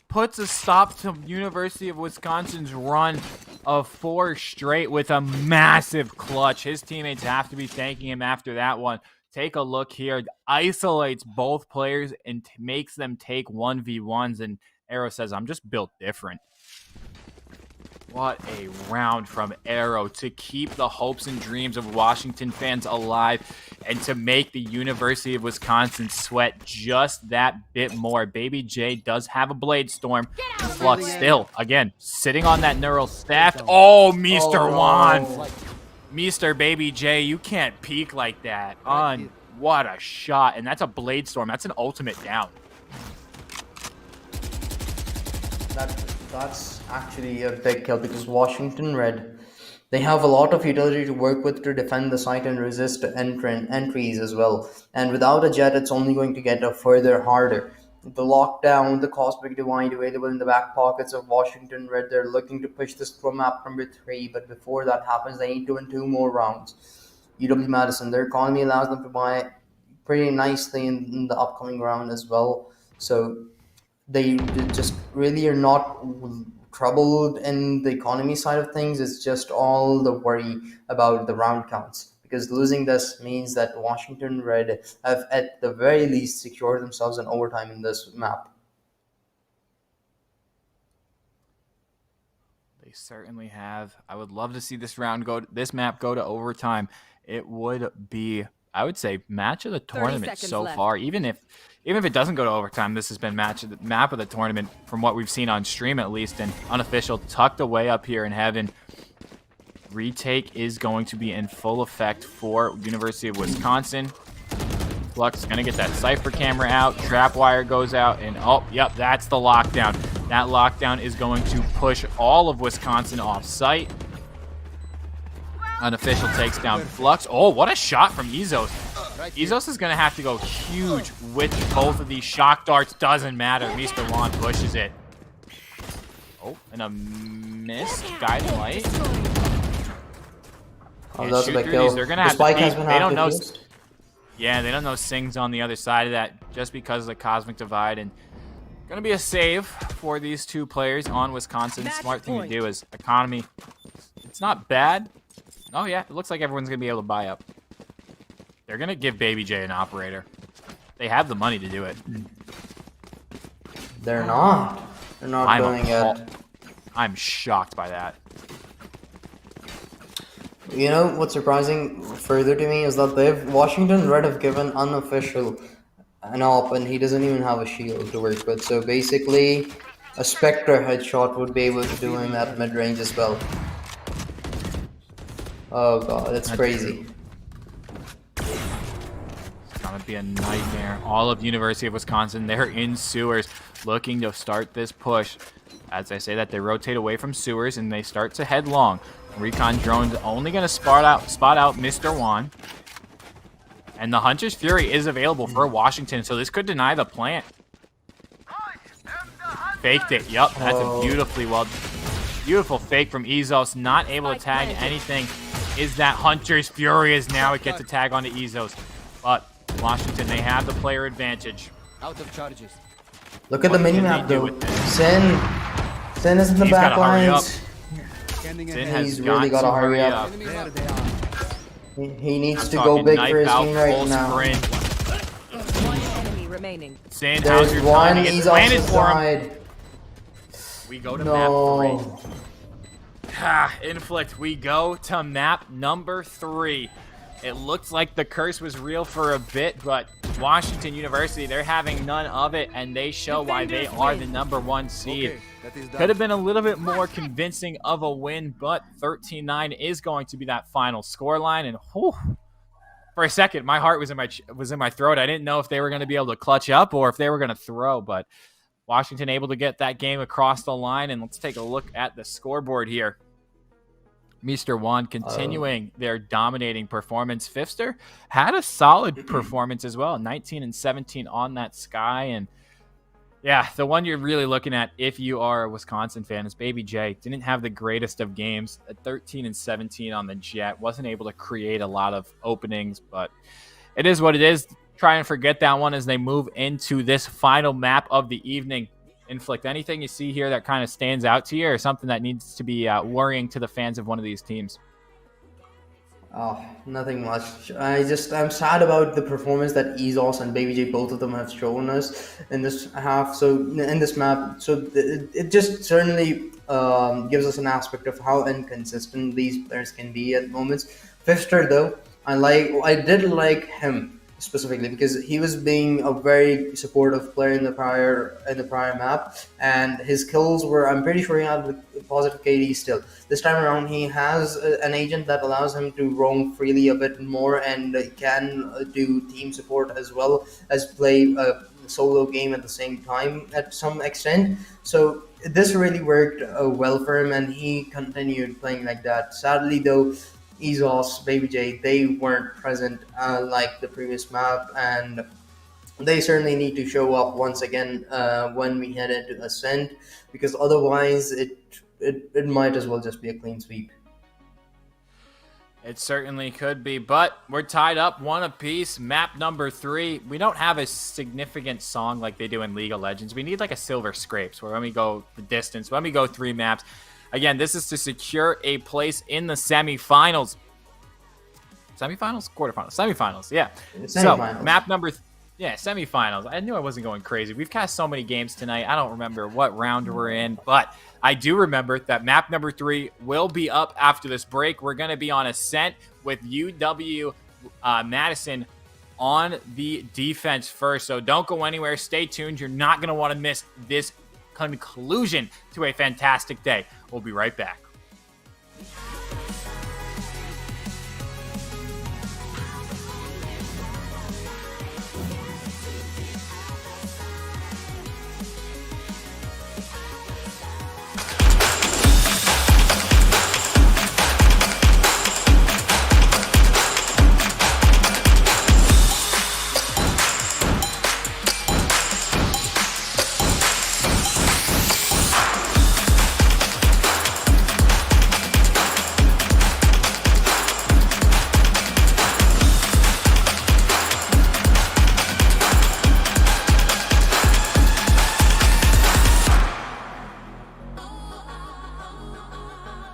puts a stop to University of Wisconsin's run of 4 straight with a massive clutch. His teammates have to be thanking him after that one. Take a look here. Isolates both players and makes them take 1v1s. And Arrow says, I'm just built different. What a round from Arrow to keep the hopes and dreams of Washington fans alive and to make the University of Wisconsin sweat just that bit more. Baby J does have a Blade Storm. Flux still, again, sitting on that neural theft. Oh, Mr. Juan. Mr. Baby J, you can't peek like that. What a shot. And that's a Blade Storm. That's an ultimate down. That's actually a big kill because Washington Red, they have a lot of utility to work with to defend the site and resist entries as well. And without a jet, it's only going to get further harder. The lockdown, the Cosmic Divide available in the back pockets of Washington Red. They're looking to push this to map number 3, but before that happens, they need to win 2 more rounds. UW Madison, their economy allows them to buy pretty nicely in the upcoming round as well. So they just really are not troubled in the economy side of things. It's just all the worry about the round counts. Because losing this means that Washington Red have at the very least secured themselves an overtime in this map. They certainly have. I would love to see this map go to overtime. It would be, I would say, match of the tournament so far. Even if it doesn't go to overtime, this has been map of the tournament from what we've seen on stream at least, and unofficial tucked away up here in heaven. Retake is going to be in full effect for University of Wisconsin. Flux is going to get that Cypher camera out. Trap wire goes out. And, oh, yep, that's the lockdown. That lockdown is going to push all of Wisconsin off site. Unofficial takes down Flux. Oh, what a shot from Ezos. Ezos is going to have to go huge with both of these shock darts. Doesn't matter. Mr. Juan pushes it. Oh, and a missed guiding light. Oh, that's a big kill. They're gonna have to they don't know. Yeah, they don't know Sing's on the other side of that just because of the Cosmic Divide, and gonna be a save for these 2 players on Wisconsin. Smart thing to do is economy. It's not bad. Oh yeah, it looks like everyone's gonna be able to buy up. They're gonna give Baby J an operator. They have the money to do it. They're not. They're not doing it. I'm shocked by that. You know what's surprising further to me is that Washington Red have given unofficial an op, and he doesn't even have a shield to work with. So basically, a Spectre headshot would be able to do him at mid range as well. Oh god, that's crazy. It's gonna be a nightmare. All of University of Wisconsin, they're in sewers. looking to start this push. As I say that, they rotate away from sewers and they start to head long. Recon drone's only going to spot out Mr. Juan. And the Hunter's Fury is available for Washington, so this could deny the plant. Faked it. Yup, that's a beautiful fake from Ezos. Not able to tag anything. Is that Hunter's Fury as now it gets a tag onto Ezos. But Washington, they have the player advantage. Out of charges. Look at the minimap though. Shen is in the back lines. He's really got to hurry up. He needs to go big for his team right now. One enemy remaining. Shen, how's your one, time? he's off the side. We go to map 3. Inflict, we go to map number 3. It looks like the curse was real for a bit, but Washington University, they're having none of it, and they show why they are the #1 seed. Could have been a little bit more convincing of a win, but 13-9 is going to be that final scoreline. And whew, for a second, my heart was in my throat. I didn't know if they were going to be able to clutch up or if they were going to throw, but Washington able to get that game across the line. And let's take a look at the scoreboard here. Mr. Juan continuing their dominating performance. Fifster had a solid performance as well, 19 and 17 on that Sky. And yeah, the one you're really looking at if you are a Wisconsin fan is Baby J. Didn't have the greatest of games, at 13 and 17 on the Jet. Wasn't able to create a lot of openings, but it is what it is. Try and forget that one as they move into this final map of the evening. Inflict, anything you see here that kind of stands out to you or something that needs to be worrying to the fans of one of these teams? Oh, nothing much. I'm sad about the performance that Ezos and Baby J, both of them have shown us in this half. So in this map, so it just certainly gives us an aspect of how inconsistent these players can be at moments. Fifster though, I did like him specifically because he was being a very supportive player in the prior map, and his kills were, I'm pretty sure he had a positive KD still. This time around he has an agent that allows him to roam freely a bit more and can do team support as well as play a solo game at the same time at some extent. So this really worked well for him, and he continued playing like that. Sadly though, Ezos, Baby J, they weren't present like the previous map, and they certainly need to show up once again when we head into Ascent, because otherwise it might as well just be a clean sweep. It certainly could be, but we're tied up 1 apiece. Map number 3. We don't have a significant song like they do in League of Legends. We need like a Silver Scrapes, where when we go the distance, when we go 3 maps. Again, this is to secure a place in the semifinals. Semifinals? Quarterfinals. Semifinals, yeah. Semifinals. So, map number... semifinals. I knew I wasn't going crazy. We've cast so many games tonight. I don't remember what round we're in, but I do remember that map number 3 will be up after this break. We're going to be on Ascent with UW Madison on the defense first. So don't go anywhere. Stay tuned. You're not going to want to miss this conclusion to a fantastic day. We'll be right back.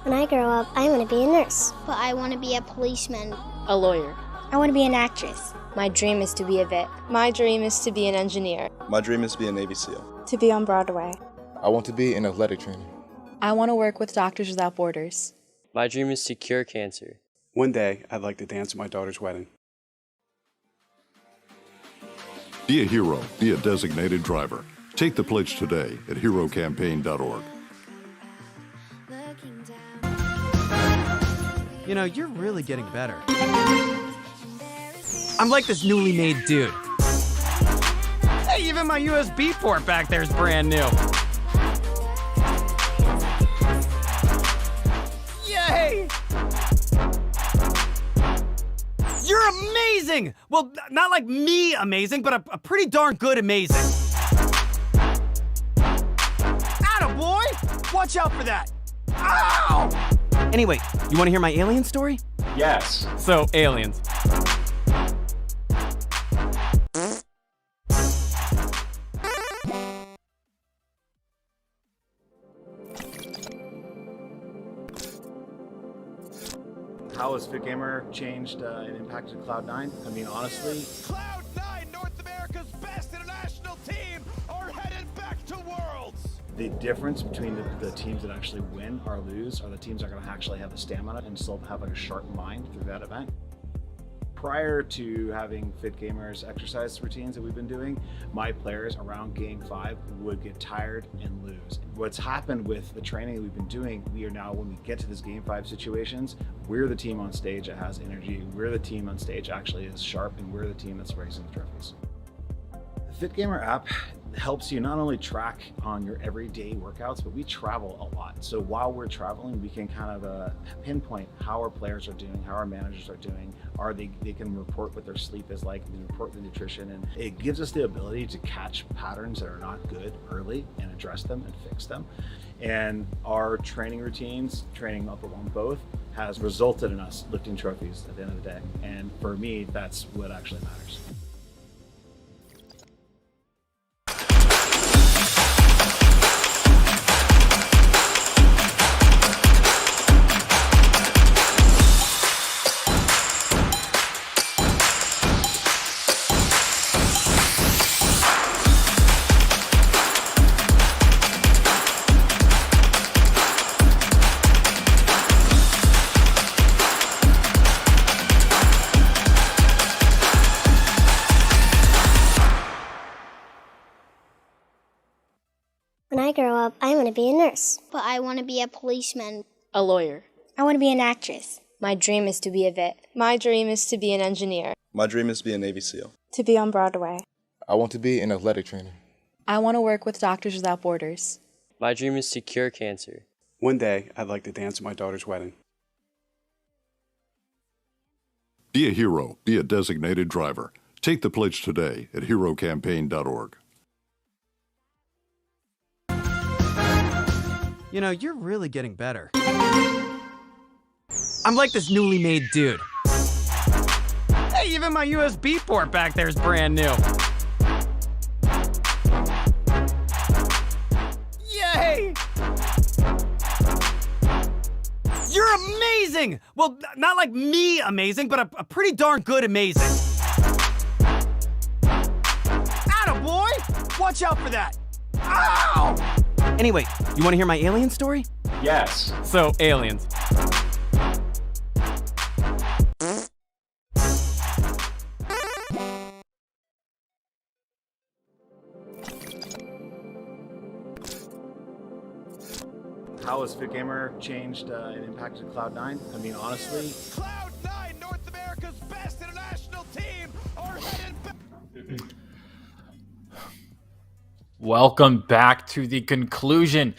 When I grow up, I want to be a nurse. But I want to be a policeman. A lawyer. I want to be an actress. My dream is to be a vet. My dream is to be an engineer. My dream is to be a Navy SEAL. To be on Broadway. I want to be an athletic trainer. I want to work with Doctors Without Borders. My dream is to cure cancer. One day, I'd like to dance at my daughter's wedding. Be a hero. Be a designated driver. Take the pledge today at herocampaign.org. You know, you're really getting better. I'm like this newly made dude. Hey, Hey, even my USB port back there is brand new. Yay! You're amazing! Well, not like me amazing, but a pretty darn good amazing. Attaboy! Watch out for that. Ow! Anyway, you want to hear my alien story? Yes. So, aliens. How has FitGamer changed and impacted Cloud9? I mean, honestly, Cloud9, North America's best international team, are headed back to Worlds. The difference between the teams that actually win or lose are the teams that are going to actually have the stamina and still have like a sharp mind through that event. Prior to having FitGamer's exercise routines that we've been doing, my players around Game 5 would get tired and lose. What's happened with the training that we've been doing, we are now, when we get to this Game 5 situations, we're the team on stage that has energy, we're the team on stage actually is sharp, and we're the team that's raising the trophies. The FitGamer app helps you not only track on your everyday workouts, but we travel a lot. So while we're traveling, we can kind of pinpoint how our players are doing, how our managers are doing. They can report what their sleep is like, they report the nutrition, and it gives us the ability to catch patterns that are not good early and address them and fix them. And our training routines, training up along both, has resulted in us lifting trophies at the end of the day. And for me, that's what actually matters. When I grow up, I want to be a nurse. But I want to be a policeman. A lawyer. I want to be an actress. My dream is to be a vet. My dream is to be an engineer. My dream is to be a Navy SEAL. To be on Broadway. I want to be an athletic trainer. I want to work with Doctors Without Borders. My dream is to cure cancer. One day, I'd like to dance at my daughter's wedding. Be a hero. Be a designated driver. Take the pledge today at herocampaign.org. You know, you're really getting better. I'm like this newly made dude. Hey, even my USB port back there is brand new. Yay! You're amazing! Well, not like me amazing, but a pretty darn good amazing. Attaboy! Watch out for that. Ow! Anyway, you want to hear my alien story? Yes. So, aliens. How has FitGamer changed and impacted Cloud9? I mean, honestly, Cloud9, North America's best international team, are headed back. Welcome back to the conclusion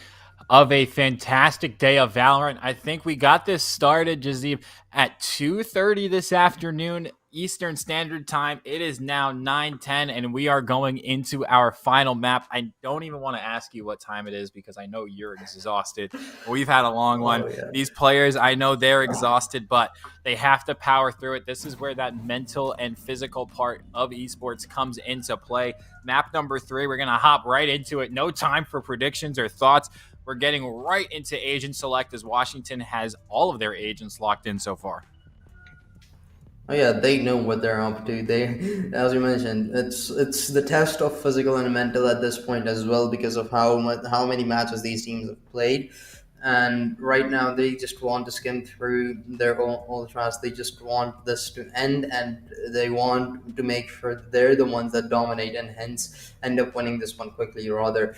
of a fantastic day of Valorant. I think we got this started, Jazib, at 2:30 this afternoon Eastern Standard Time. It is now 9:10, and we are going into our final map. I don't even want to ask you what time it is because I know you're exhausted. We've had a long one. Yeah. These players, I know they're exhausted, but they have to power through it. This is where that mental and physical part of esports comes into play. Map number 3, we're going to hop right into it. No time for predictions or thoughts. We're getting right into agent select as Washington has all of their agents locked in so far. Oh yeah, they know what they're up to. They, as you mentioned, it's the test of physical and mental at this point as well because of how many matches these teams have played, and right now they just want to skim through their ultras. They just want this to end, and they want to make sure they're the ones that dominate and hence end up winning this one quickly, rather.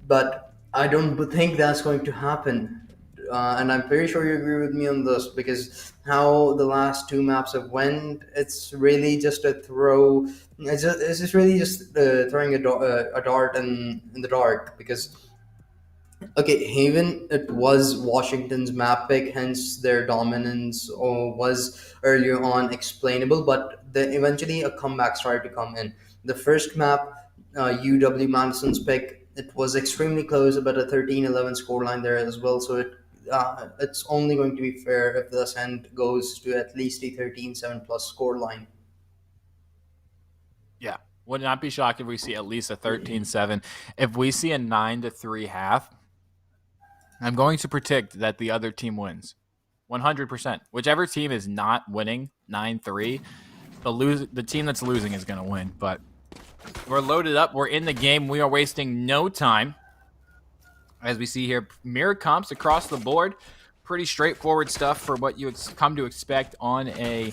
But I don't think that's going to happen and I'm pretty sure you agree with me on this because how the last two maps have went, it's really just a throw. It's just really just throwing a dart in the dark because. Okay, Haven, it was Washington's map pick, hence their dominance was earlier on explainable, but then eventually a comeback started to come in. The first map, UW Madison's pick, it was extremely close, about a 13-11 scoreline there as well, so it's only going to be fair if the Ascent goes to at least a 13-7 plus scoreline. Yeah, would not be shocked if we see at least a 13-7. If we see a 9-3 half, I'm going to predict that the other team wins. 100%. Whichever team is not winning 9-3, the team that's losing is going to win. But we're loaded up. We're in the game. We are wasting no time. As we see here, mirror comps across the board. Pretty straightforward stuff for what you come to expect on an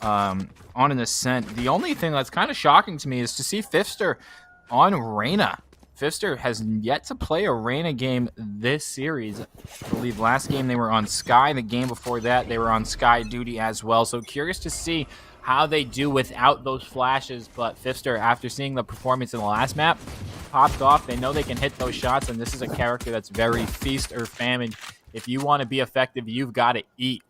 Ascent. The only thing that's kind of shocking to me is to see Fifster on Reyna. Fifster has yet to play a Reyna game this series. I believe last game they were on Sky. The game before that, they were on Sky duty as well. So curious to see how they do without those flashes. But Fifster, after seeing the performance in the last map, popped off. They know they can hit those shots, and this is a character that's very feast or famine. If you want to be effective, you've got to eat.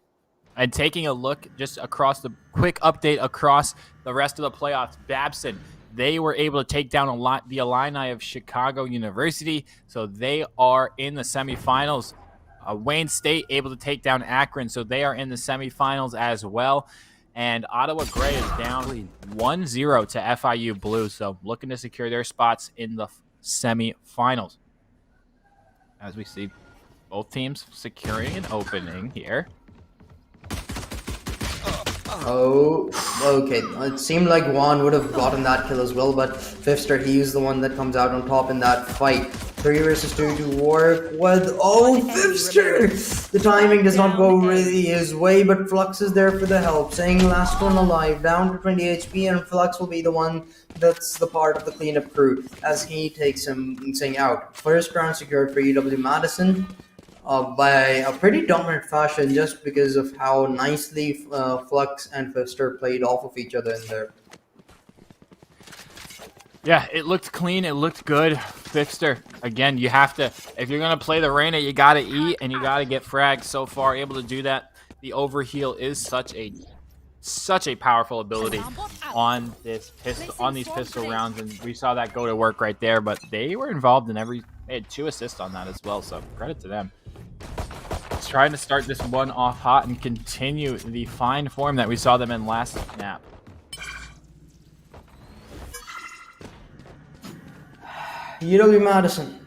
And taking a look just across the quick update across the rest of the playoffs, Babson, they were able to take down the Illini of Chicago University, so they are in the semifinals. Wayne State able to take down Akron, so they are in the semifinals as well. And Ottawa Gray is down 1-0 to FIU Blue, so looking to secure their spots in the semifinals. As we see both teams securing an opening here. Oh, okay. It seemed like Juan would have gotten that kill as well, but Fifster, he's the one that comes out on top in that fight. 3 versus 2 to work with. Oh, Fifster! The timing does not go really his way, but Flux is there for the help, saying last one alive, down to 20 HP, and Flux will be the one that's the part of the cleanup crew as he takes him out. First round secured for UW Madison. By a pretty dominant fashion just because of how nicely Flux and Fifster played off of each other in there. Yeah, it looked clean. It looked good. Fifster, again, you have to, if you're going to play the Reyna, you got to eat and you got to get fragged. So far, able to do that. The overheal is such a powerful ability on these pistol rounds, and we saw that go to work right there, but they were involved in they had 2 assists on that as well, so credit to them. Just trying to start this one off hot and continue the fine form that we saw them in last snap. UW Madison,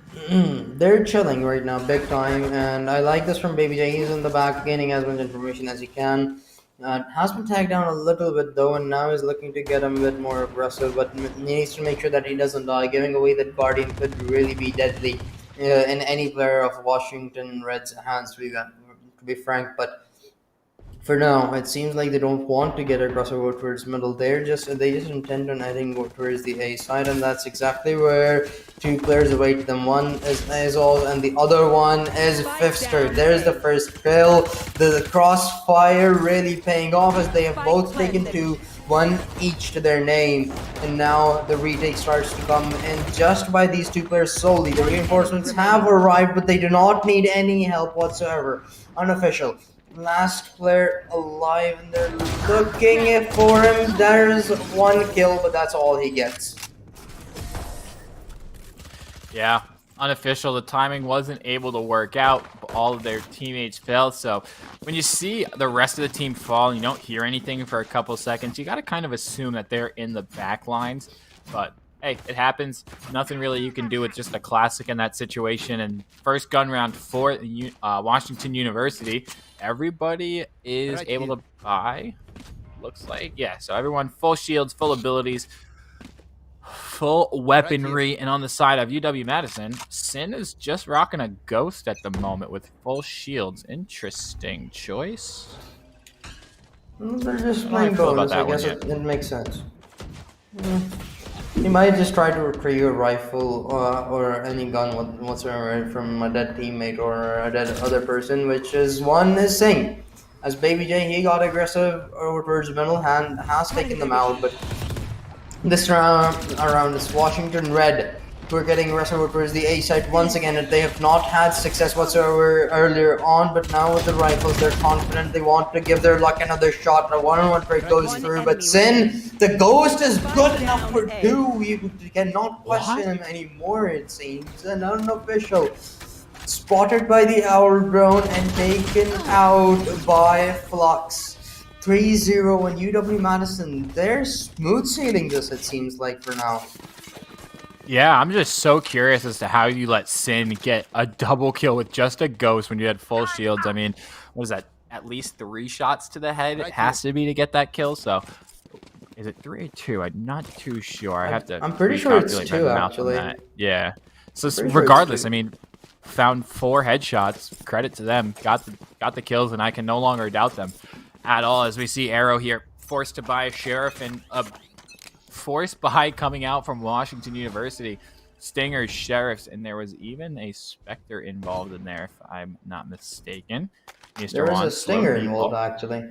they're chilling right now big time, and I like this from Baby J. He's in the back gaining as much information as he can. Has been tagged down a little bit though, and now is looking to get him a bit more aggressive, but he needs to make sure that he doesn't die. Giving away that Guardian could really be deadly in any player of Washington Reds' hands, to be frank, but for now, it seems like they don't want to get aggressive towards middle. They just intend on heading towards the A side, and that's exactly where 2 players await them. One is Azol, and the other one is Fifster. There's the first kill. The crossfire really paying off as they have both taken 2, 1 each to their name, and now the retake starts to come in just by these 2 players solely. The reinforcements have arrived, but they do not need any help whatsoever. Unofficial. Last player alive, and they're looking for him. There's 1 kill, but that's all he gets. Yeah, unofficial. The timing wasn't able to work out. All of their teammates fell. So when you see the rest of the team fall and you don't hear anything for a couple seconds, you got to kind of assume that they're in the back lines. But hey, it happens. Nothing really you can do. It's just a classic in that situation. And first gun round for Washington University. Everybody is able to buy. Looks like, yeah. So everyone full shields, full abilities, full weaponry. And on the side of UW Madison, Sin is just rocking a ghost at the moment with full shields. Interesting choice. They're just playing bonus. I guess it makes sense. He might just try to retrieve a rifle or any gun whatsoever from a dead teammate or a dead other person, which is one is Singh. As Baby J, he got aggressive over towards the middle and has taken them out, but this round is Washington Red, who are getting aggressive over towards the A site once again, and they have not had success whatsoever earlier on, but now with the rifles, they're confident. They want to give their luck another shot. A one-on-one break goes through, but Sin, the Ghost, is good enough for two. You cannot question him anymore, it seems. An unofficial. Spotted by the Owl Drone and taken out by Flux. 3-0 on UW Madison. They're smooth sailing this, it seems like, for now. Yeah, I'm just so curious as to how you let Sin get a double kill with just a Ghost when you had full shields. I mean, what is that? At least 3 shots to the head. It has to be to get that kill. So, is it 3 or 2? I'm not too sure. I have to. I'm pretty sure it's 2 actually. Yeah. So regardless, I mean, found 4 headshots. Credit to them. Got the kills, and I can no longer doubt them at all. As we see Arrow here forced to buy a Sheriff and a forced buy coming out from Washington University. Stingers, Sheriffs, and there was even a Spectre involved in there, if I'm not mistaken. Mr. There was a Stinger involved, actually.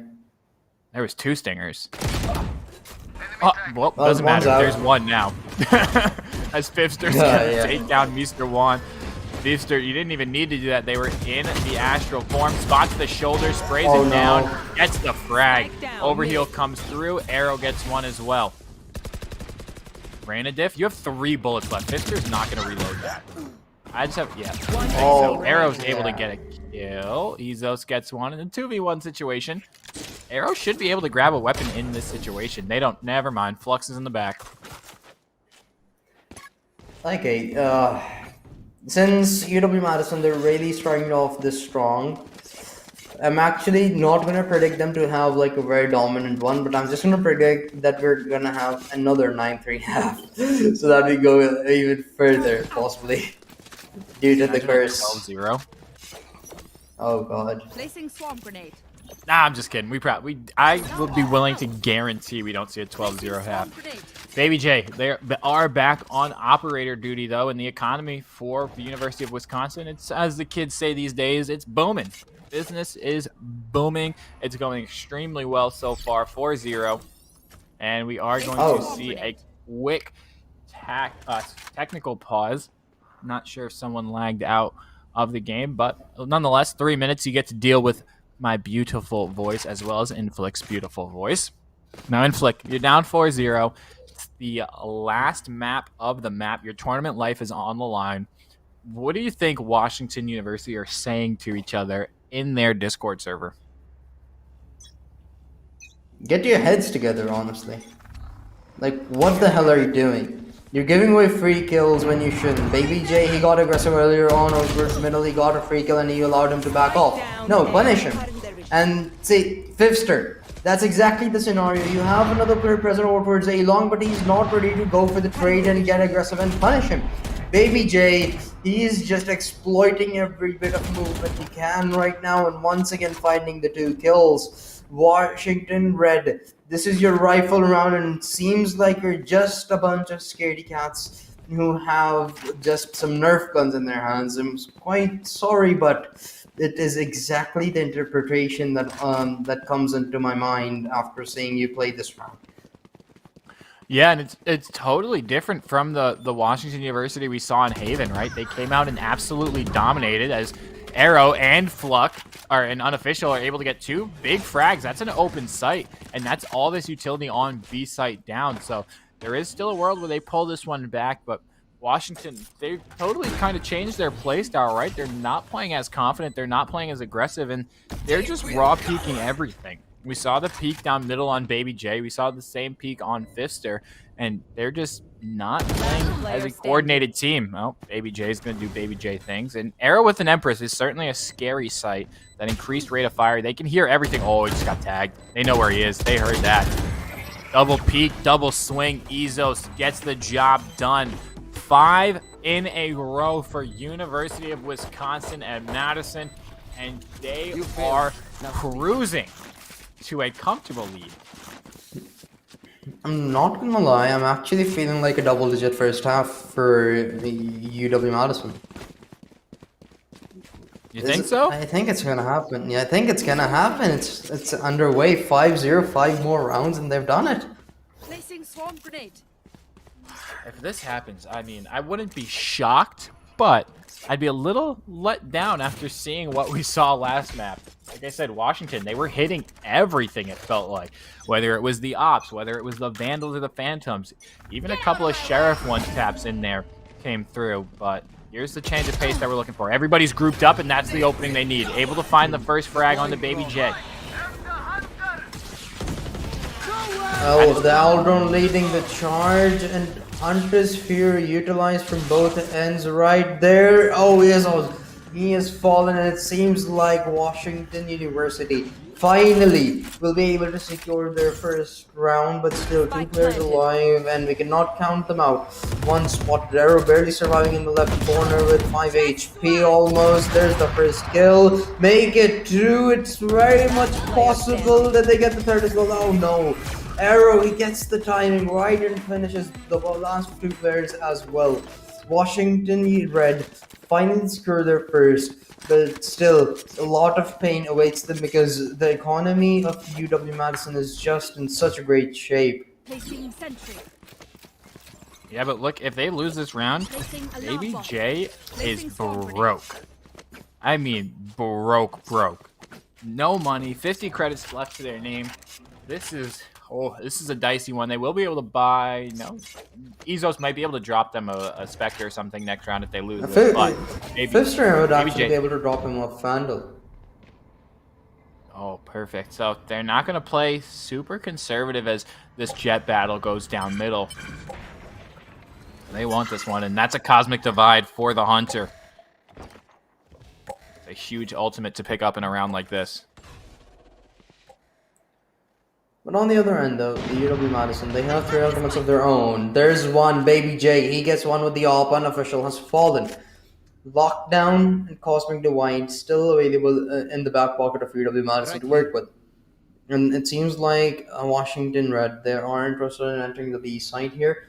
There was 2 Stingers. Oh, well, doesn't matter. There's one now. As Fifster's gonna take down Mr. Juan. Fifster, you didn't even need to do that. They were in the astral form. Spots the shoulder, sprays it down, gets the frag. Overheal comes through. Arrow gets one as well. Raina diff, you have 3 bullets left. Fister's not going to reload that. I just have, yeah. So Arrow's able to get a kill. Ezos gets one in a 2v1 situation. Arrow should be able to grab a weapon in this situation. They don't, never mind. Flux is in the back. Okay, since UW Madison, they're really starting off this strong. I'm actually not going to predict them to have like a very dominant one, but I'm just going to predict that we're going to have another 9-3.5 so that we go even further, possibly, due to the curse. 12-0. Oh, God. Placing swarm grenade. Nah, I'm just kidding. I would be willing to guarantee we don't see a 12-0 half. Baby J, they are back on operator duty, though, in the economy for the University of Wisconsin. It's, as the kids say these days, it's booming. Business is booming. It's going extremely well so far, 4-0. And we are going to see a quick technical pause. Not sure if someone lagged out of the game, but nonetheless, 3 minutes you get to deal with my beautiful voice as well as Inflict's beautiful voice. Now, Inflict, you're down 4-0. It's the last map of the map. Your tournament life is on the line. What do you think Washington University are saying to each other in their Discord server? Get your heads together, honestly. Like, what the hell are you doing? You're giving away free kills when you shouldn't. Baby J, he got aggressive earlier on over the middle. He got a free kill and you allowed him to back off. No, punish him. And see, Fifster, that's exactly the scenario. You have another player present over towards A long, but he's not ready to go for the trade and get aggressive and punish him. Baby J, he's just exploiting every bit of movement he can right now and once again finding the 2 kills. Washington Red, this is your rifle round and it seems like you're just a bunch of scaredy cats who have just some Nerf guns in their hands. I'm quite sorry, but it is exactly the interpretation that that comes into my mind after seeing you play this round. Yeah, and it's totally different from the Washington University we saw in Haven, right? They came out and absolutely dominated as Arrow and Fluck and Unofficial are able to get 2 big frags. That's an open site, and that's all this utility on B site down. So there is still a world where they pull this one back, but Washington, they totally kind of changed their play style, right? They're not playing as confident, they're not playing as aggressive, and they're just raw peeking everything. We saw the peak down middle on Baby J. We saw the same peak on Fifster, and they're just not playing as a coordinated team. Oh, Baby J is going to do Baby J things. And Arrow with an Empress is certainly a scary sight. That increased rate of fire. They can hear everything. Oh, he just got tagged. They know where he is. They heard that. Double peek, double swing. Ezos gets the job done. 5 in a row for University of Wisconsin at Madison, and they are cruising to a comfortable lead. I'm not gonna lie, I'm actually feeling like a double-digit first half for the UW Madison. You think so? I think it's gonna happen. Yeah, I think it's gonna happen. It's underway. 5-0, 5 more rounds, and they've done it. Placing swarm grenade. If this happens, I mean, I wouldn't be shocked, but I'd be a little let down after seeing what we saw last map. Like I said, Washington, they were hitting everything, it felt like. Whether it was the Ops, whether it was the Vandals or the Phantoms. Even a couple of Sheriff one-taps in there came through, but here's the change of pace that we're looking for. Everybody's grouped up, and that's the opening they need. Able to find the first frag on the Baby J. Oh, the Aldron leading the charge, and Hunter's Fury utilized from both ends right there. Oh, he has fallen, and it seems like Washington University finally will be able to secure their first round, but still 2 players alive, and we cannot count them out. One spot, Darrow barely surviving in the left corner with 5 HP almost. There's the first kill. Make it 2. It's very much possible that they get the third as well. Oh no. Arrow, he gets the timing right and finishes the last 2 players as well. Washington Red finally secure their first, but still a lot of pain awaits them because the economy of UW Madison is just in such a great shape. Yeah, but look, if they lose this round, Baby J is broke. I mean, broke. No money, 50 credits left to their name. This is a dicey one. They will be able to buy, Ezos might be able to drop them a Spectre or something next round if they lose this, but Fifth round would actually be able to drop him off Vandal. Oh, perfect. So they're not going to play super conservative as this jet battle goes down middle. They want this one, and that's a Cosmic Divide for the Hunter. It's a huge ultimate to pick up in a round like this. But on the other end, though, the UW Madison, they have 3 ultimates of their own. There's one, Baby J. He gets one with the AWP. Unofficial has fallen. Lockdown and Cosmic Divide still available in the back pocket of UW Madison to work with. And it seems like Washington Red, they are interested in entering the B side here.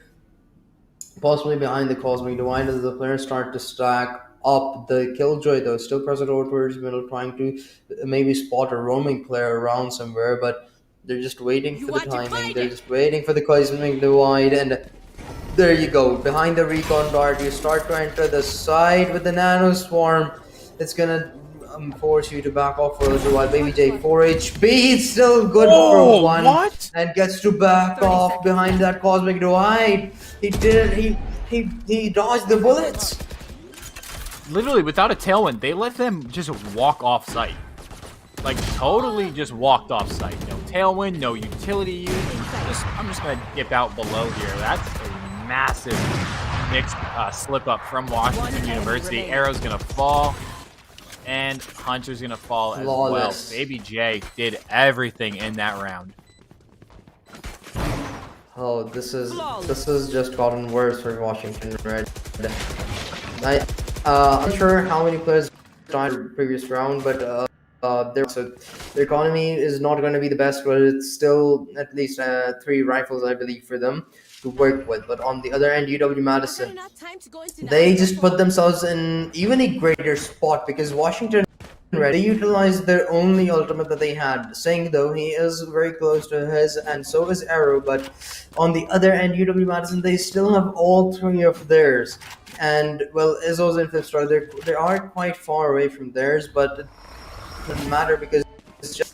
Possibly behind the Cosmic Divide as the players start to stack up. The Killjoy, though, still present over towards middle, trying to maybe spot a roaming player around somewhere, but they're just waiting for the timing. They're just waiting for the Cosmic Divide, and there you go. Behind the recon dart, you start to enter the side with the Nano Swarm. It's gonna force you to back off for a little while. Baby J, 4 HP. He's still good for 1. What? And gets to back off behind that Cosmic Divide. He did it. He dodged the bullets. Literally, without a tailwind, they let them just walk off site. Like, totally just walked off site. No tailwind, no utility use. I'm just going to dip out below here. That's a massive mixed slip up from Washington University. Arrow's going to fall, and Hunter's going to fall as well. Baby J did everything in that round. Oh, this is just gotten worse for Washington Red. I'm not sure how many players died in the previous round, but the economy is not going to be the best, but it's still at least 3 rifles, I believe, for them to work with. But on the other end, UW Madison, they just put themselves in even a greater spot because Washington Red, they utilized their only ultimate that they had. Saying though, he is very close to his, and so is Arrow. But on the other end, UW Madison, they still have all 3 of theirs. And well, Izzo's and Fifth Star, they are quite far away from theirs, but it doesn't matter because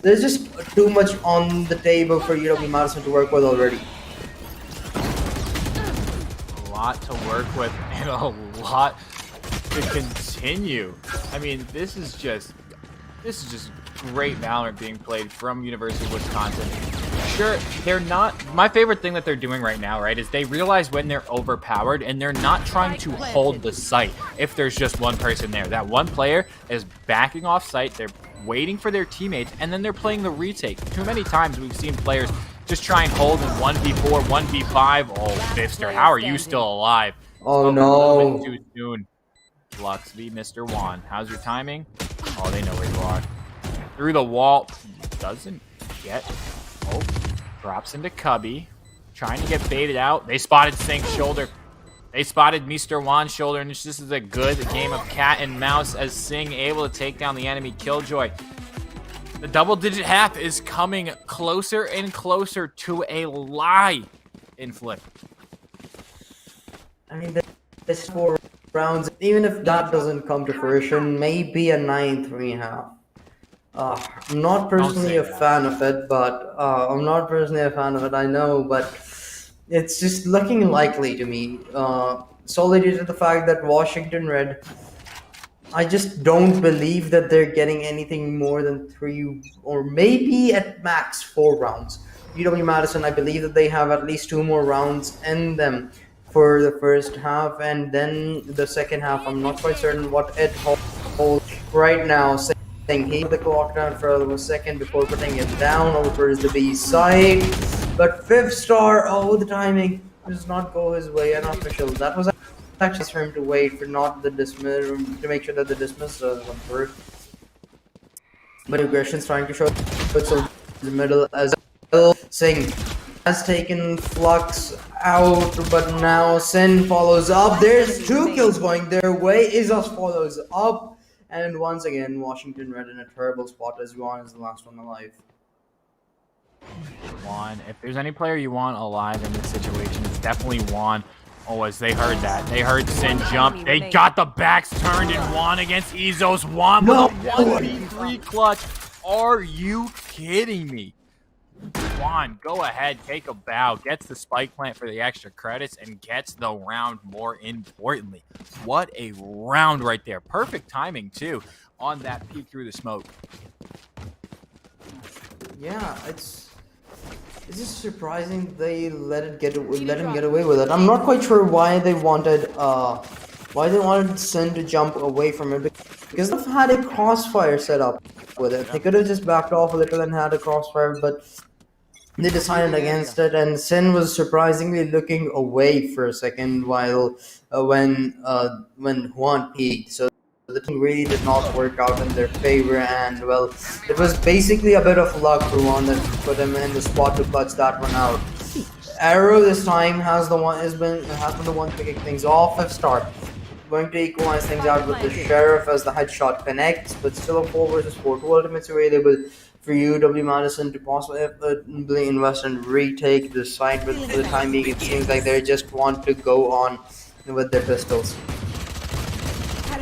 there's just too much on the table for UW Madison to work with already. A lot to work with and a lot to continue. I mean, this is just great Valorant being played from University of Wisconsin. Sure, they're not... My favorite thing that they're doing right now, right, is they realize when they're overpowered and they're not trying to hold the site if there's just one person there. That one player is backing off site, they're waiting for their teammates, and then they're playing the retake. Too many times we've seen players just try and hold in 1v4, 1v5. Oh, Fister, how are you still alive? Oh, no. A little bit too soon. Lux v. Mr. Juan. How's your timing? Oh, they know where you are. Through the wall. Doesn't get. Oh, drops into Cubby. trying to get baited out. They spotted Sync's shoulder. They spotted Mr. Wan's shoulder, and this is a good game of cat and mouse as Sing able to take down the enemy Killjoy. The double-digit half is coming closer and closer to a lie in Flip. I mean, this 4 rounds, even if that doesn't come to fruition, maybe a 9-3.5. I'm not personally a fan of it, but I know, but it's just looking likely to me. Solely due to the fact that Washington Red, I just don't believe that they're getting anything more than 3 or maybe at max 4 rounds. UW Madison, I believe that they have at least 2 more rounds in them for the first half, and then the second half, I'm not quite certain what it holds right now. Saying he the clock down for a second before putting it down over the B side, but 5th star, oh, the timing does not go his way. Unofficial. That was actually for him to wait for not the dismiss, to make sure that the dismiss doesn't come through. But aggression's trying to show the middle as well. Singh has taken Flux out, but now Shen follows up. There's 2 kills going their way. Izos follows up. And once again, Washington Red in a terrible spot as Juan is the last one alive. Juan, if there's any player you want alive in this situation, it's definitely Juan. Oh, as they heard that. They heard Shen jump. They got the backs turned and Juan against Izos. Juan with a 1v3 clutch. Are you kidding me? Juan, go ahead, take a bow, gets the spike plant for the extra credits, and gets the round more importantly. What a round right there. Perfect timing, too, on that peek through the smoke. Yeah, it's just surprising they let him get away with it. I'm not quite sure why they wanted Shen to jump away from it, because they've had a crossfire set up with it. They could have just backed off a little and had a crossfire, but they decided against it, and Shen was surprisingly looking away for a second while when Juan peeked. So the team really did not work out in their favor, and well, it was basically a bit of luck for Juan that put him in the spot to clutch that one out. Arrow this time has been the one picking things off. 5th star going to equalize things out with the Sheriff as the headshot connects, but still a 4 versus 4. 2 ultimates available for UW Madison to possibly invest and retake the site, but for the time being it seems like they just want to go on with their pistols.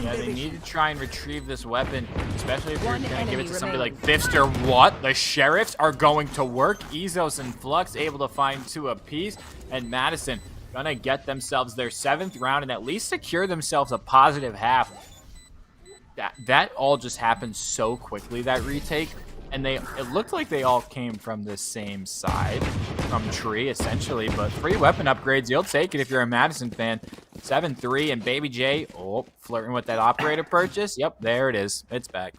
Yeah, they need to try and retrieve this weapon, especially if you're going to give it to somebody like Fifster. What? The Sheriffs are going to work. Izos and Flux able to find 2 apiece, and Madison going to get themselves their 7th round and at least secure themselves a positive half. That all just happened so quickly, that retake. And it looked like they all came from the same side, from tree, essentially. But 3 weapon upgrades, you'll take it if you're a Madison fan. 7-3, and Baby J, oh, flirting with that operator purchase. Yep, there it is. It's back.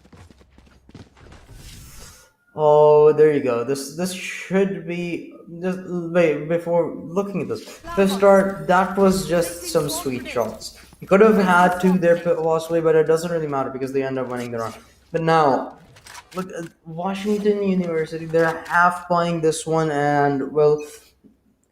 Oh, there you go. This should be... Just wait, before looking at this. 5th star, that was just some sweet shots. You could have had 2 there possibly, but it doesn't really matter because they end up winning the round. But now... Look, Washington University, they're half buying this one, and well,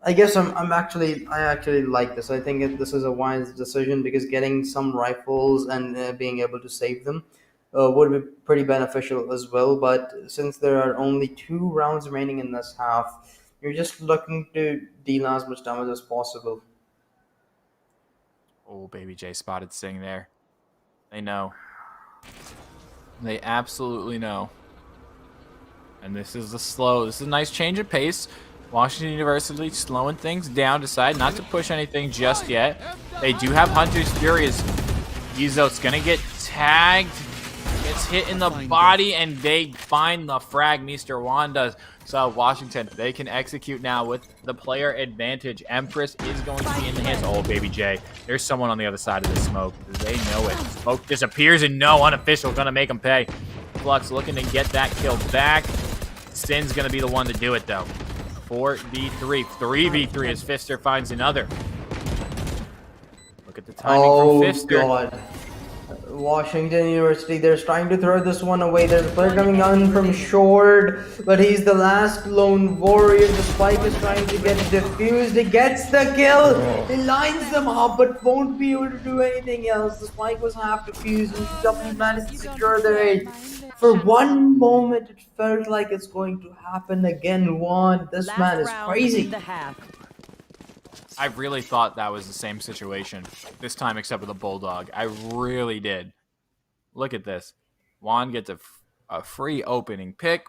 I guess I actually like this. I think this is a wise decision because getting some rifles and being able to save them would be pretty beneficial as well. But since there are only 2 rounds remaining in this half, you're just looking to deal as much damage as possible. Oh, Baby J spotted Sing there. They know. They absolutely know. And this is a nice change of pace. Washington University slowing things down, decide not to push anything just yet. They do have Hunter's Furious. Izos gonna get tagged, gets hit in the body, and they find the frag. Mr. Juan does. So Washington, they can execute now with the player advantage. Empress is going to be in the hands. Oh, Baby J. There's someone on the other side of the smoke. They know it. Smoke disappears, and no, unofficial. Gonna make them pay. Flux looking to get that kill back. Sin's gonna be the one to do it, though. 4v3. 3v3 as Fister finds another. Look at the timing from Fister. God. Washington University, they're trying to throw this one away. There's a player coming on from short, but he's the last lone warrior. The spike is trying to get defused. He gets the kill. He lines them up, but won't be able to do anything else. The spike was half defused, and W managed to secure their aid. For one moment, it felt like it's going to happen again. Juan, this man is crazy. I really thought that was the same situation this time, except with a bulldog. I really did. Look at this. Juan gets a free opening pick,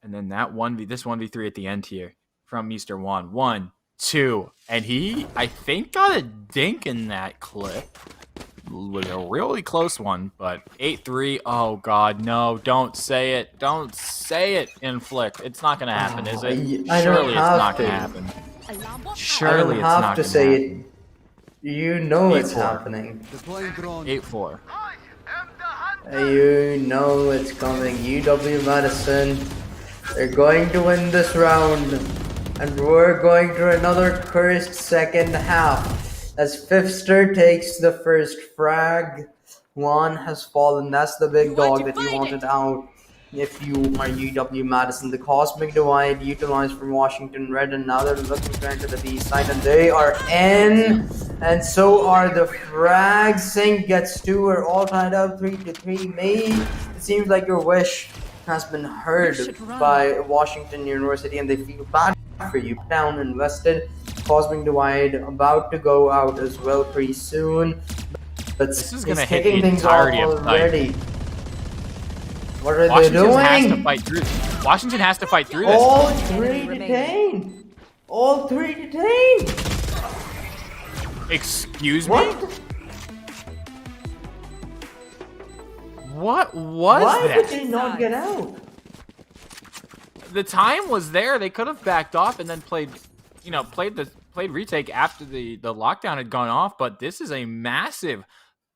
and then that this 1v3 at the end here from Mr. Juan. 1, 2, and he, I think, got a dink in that clip. It was a really close one, but 8-3. Oh God, no! Don't say it. Don't say it. Inflict. It's not gonna happen, is it? Surely it's not gonna happen. Surely it's not have to say it. You know it's happening. 8-4. You know it's coming. UW Madison, they're going to win this round, and we're going to another cursed second half. As Fifster takes the first frag, Juan has fallen. That's the big dog that you wanted out. If you are UW Madison, the cosmic divide utilized from Washington Red, and now they're looking to enter the B side, and they are in, and so are the frags. Sync gets 2. We're all tied up 3-3. It seems like your wish has been heard by Washington University, and they feel bad for you. Down invested. Cosmic divide about to go out as well pretty soon. But this is gonna it's hit taking the things off entirety of already. What are Washington they doing? has to fight through this. Washington has to fight through this. All 3 detained. All 3 detained. Excuse me? What was Why that? did they not get out? The time was there. They could have backed off and then played retake after the lockdown had gone off, but this is a massive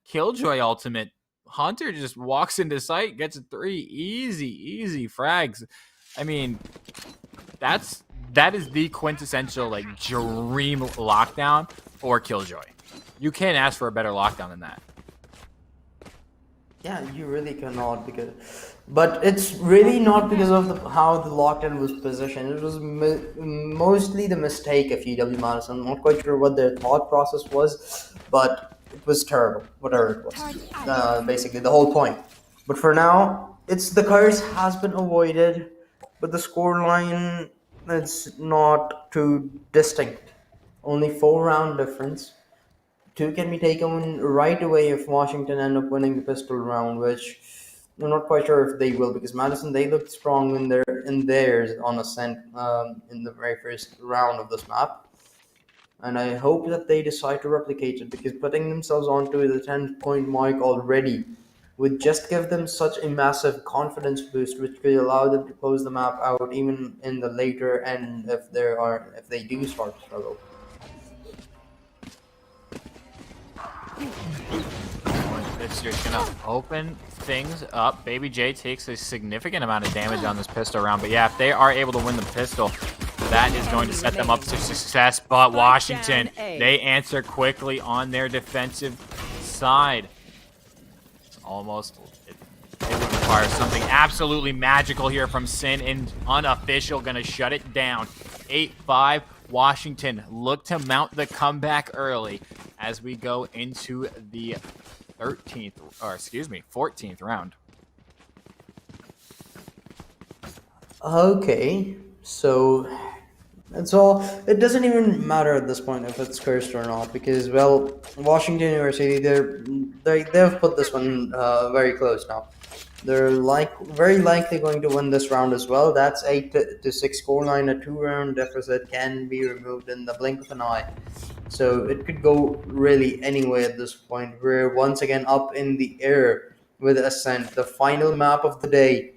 Killjoy ultimate. Hunter just walks into sight, gets 3 easy frags. I mean, that is the quintessential like dream lockdown for Killjoy. You can't ask for a better lockdown than that. Yeah, you really cannot, but it's really not because of how the lockdown was positioned. It was mostly the mistake of UW Madison. I'm not quite sure what their thought process was, but it was terrible, whatever it was. Basically, the whole point. But for now, the curse has been avoided, but the scoreline is not too distinct. Only 4-round difference. 2 can be taken right away if Washington end up winning the pistol round, which I'm not quite sure if they will, because Madison, they looked strong in theirs on Ascent in the very first round of this map. And I hope that they decide to replicate it, because putting themselves onto the 10-point mark already would just give them such a massive confidence boost, which could allow them to close the map out even in the later end if they do start to struggle. It's just gonna open things up. Baby J takes a significant amount of damage on this pistol round, but yeah, if they are able to win the pistol, that is going to set them up to success. But Washington, they answer quickly on their defensive side. It's almost, it would require something absolutely magical here from Sin, and unofficial gonna shut it down. 8-5. Washington look to mount the comeback early as we go into the 14th round. Okay, so that's all. It doesn't even matter at this point if it's cursed or not, because, well, Washington University, they've put this one very close now. They're very likely going to win this round as well. That's 8-6 scoreline. A 2-round deficit can be removed in the blink of an eye. So it could go really anyway at this point. We're once again up in the air with Ascent, the final map of the day.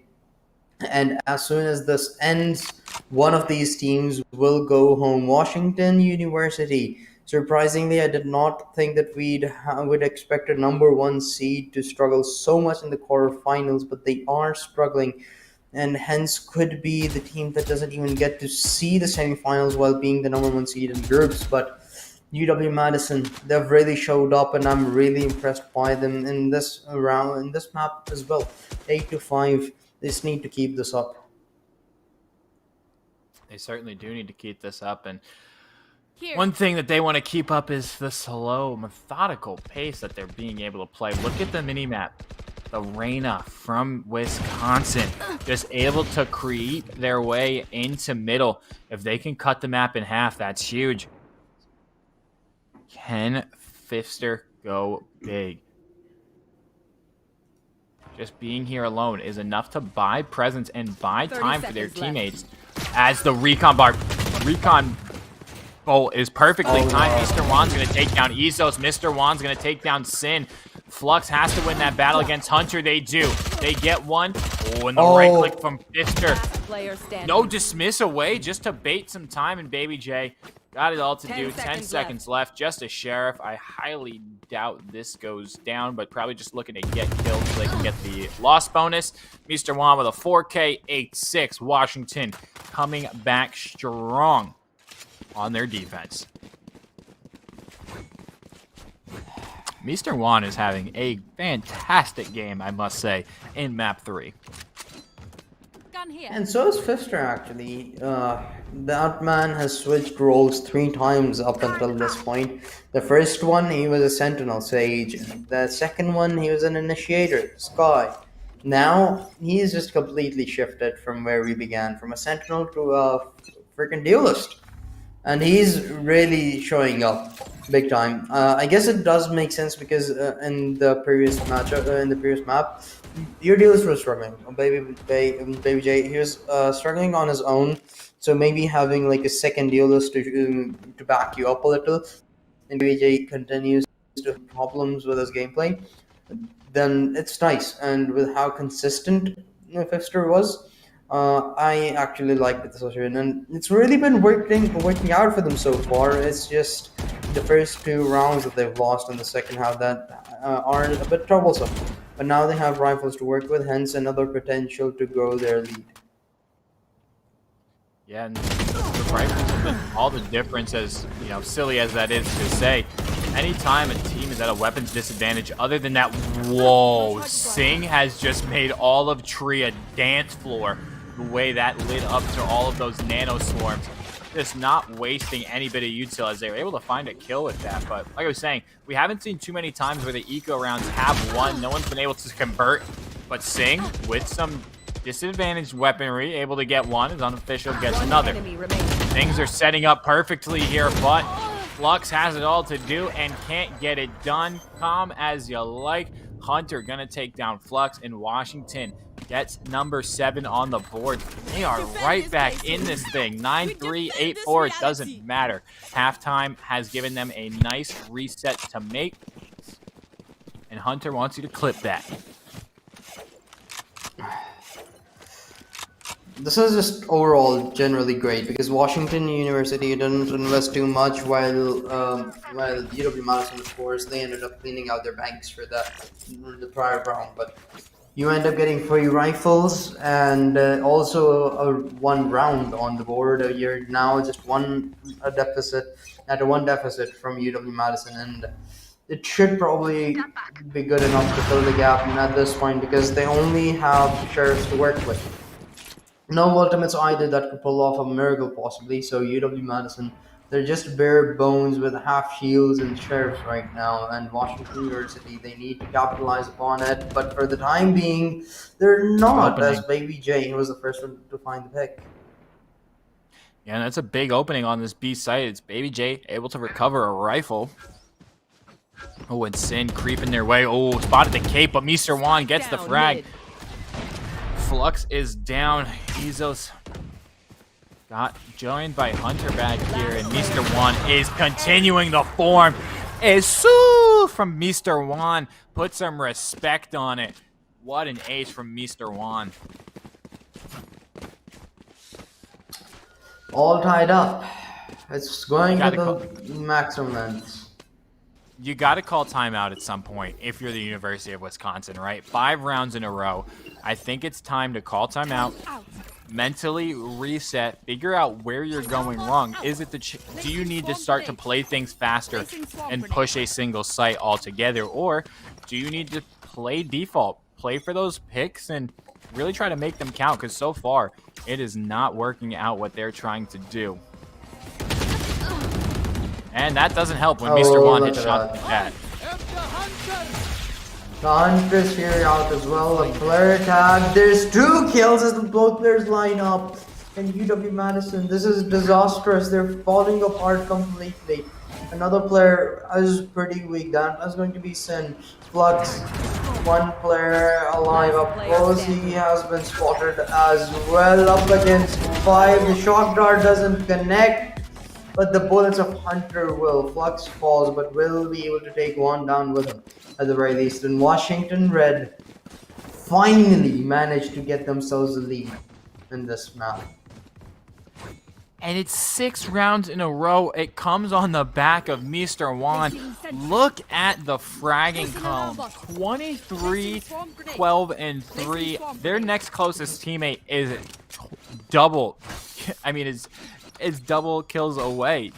And as soon as this ends, one of these teams will go home. Washington University. Surprisingly, I did not think that would expect a #1 seed to struggle so much in the quarterfinals, but they are struggling, and hence could be the team that doesn't even get to see the semifinals while being the #1 seed in groups. But UW-Madison, they've really showed up, and I'm really impressed by them in this round, in this map as well. 8-5. They just need to keep this up. They certainly do need to keep this up, and one thing that they want to keep up is the slow, methodical pace that they're being able to play. Look at the minimap. The Reyna from Wisconsin just able to creep their way into middle. If they can cut the map in half, that's huge. Can Fifster go big? Just being here alone is enough to buy presence and buy time for their teammates. As the recon bolt is perfectly timed. Mr. Juan's going to take down Isos. Mr. Juan's going to take down Sin. Flux has to win that battle against Hunter. They do. They get one. Oh, and the right click from Fifster. No dismiss away just to bait some time, and Baby J got it all to do. 10 seconds left. Just a sheriff. I highly doubt this goes down, but probably just looking to get killed so they can get the loss bonus. Mr. Juan with a 4K 8-6. Washington coming back strong on their defense. Mr. Juan is having a fantastic game, I must say, in map 3. And so is Fifster, actually. That man has switched roles 3 times up until this point. The first one, he was a Sentinel, Sage. The second one, he was an Initiator, Sky. Now, he's just completely shifted from where we began, from a Sentinel to a freaking Duelist. And he's really showing up big time. I guess it does make sense because in the previous matchup, in the previous map, your Duelist was struggling. Baby J, he was struggling on his own. So maybe having like a second Duelist to back you up a little, and Baby J continues to have problems with his gameplay, then it's nice. And with how consistent Fifster was, I actually like the situation, and it's really been working out for them so far. It's just the first 2 rounds that they've lost in the second half that are a bit troublesome. But now they have rifles to work with, hence another potential to grow their lead. Yeah, and the rifles have been all the difference, as you know, silly as that is to say. Anytime a team is at a weapons disadvantage, other than that, whoa, Sing has just made all of Tree a dance floor. The way that lit up to all of those nano swarms, just not wasting any bit of util as they were able to find a kill with that. But like I was saying, we haven't seen too many times where the eco rounds have won. No one's been able to convert, but Sing with some disadvantaged weaponry able to get one. His unofficial gets another. Things are setting up perfectly here, but Flux has it all to do and can't get it done. Calm as you like. Hunter gonna take down Flux, and Washington gets number 7 on the board. They are right back in this thing. 9-3, 8-4, it doesn't matter. Halftime has given them a nice reset to make, and Hunter wants you to clip that. This is just overall generally great because Washington University didn't invest too much, while UW-Madison, of course, they ended up cleaning out their banks for the prior round. But you end up getting free rifles and also a 1 round on the board. You're now just one deficit from UW-Madison, and it should probably be good enough to fill the gap at this point because they only have sheriffs to work with. No ultimates either that could pull off a miracle possibly, so UW-Madison, they're just bare bones with half shields and sheriffs right now, and Washington University, they need to capitalize upon it, but for the time being, they're not, as Baby J was the first one to find the pick. Yeah, and that's a big opening on this B site. It's Baby J able to recover a rifle. Oh, and Sin creeping their way. Oh, spotted the cape, but Mr. Juan gets the frag. Flux is down. Izos got joined by Hunter back here, and Mr. Juan is continuing the form. Esu from Mr. Juan. Put some respect on it. What an ace from Mr. Juan. All tied up. It's going to the maximum lengths. You got to call timeout at some point if you're the University of Wisconsin, right? 5 rounds in a row. I think it's time to call timeout, mentally reset, figure out where you're going wrong. Is it do you need to start to play things faster and push a single site altogether, or do you need to play default, play for those picks and really try to make them count? Because so far it is not working out what they're trying to do, and that doesn't help when Mr. One hits shots like that. The Huntress here out as well. A player tag. There's 2 kills as both players line up. And UW Madison, this is disastrous. They're falling apart completely. Another player is pretty weak. That is going to be Shen. Flux, 1 player alive up close. He has been spotted as well. Up against 5. The shock dart doesn't connect, but the bullets of Hunter will. Flux falls, but will be able to take 1 down with him. At the very least, and Washington Red finally managed to get themselves a lead in this map. And it's 6 rounds in a row. It comes on the back of Mr. Wan. Look at the fragging column. 23, 12, and 3. Their next closest teammate is double. I mean, it's double kills away.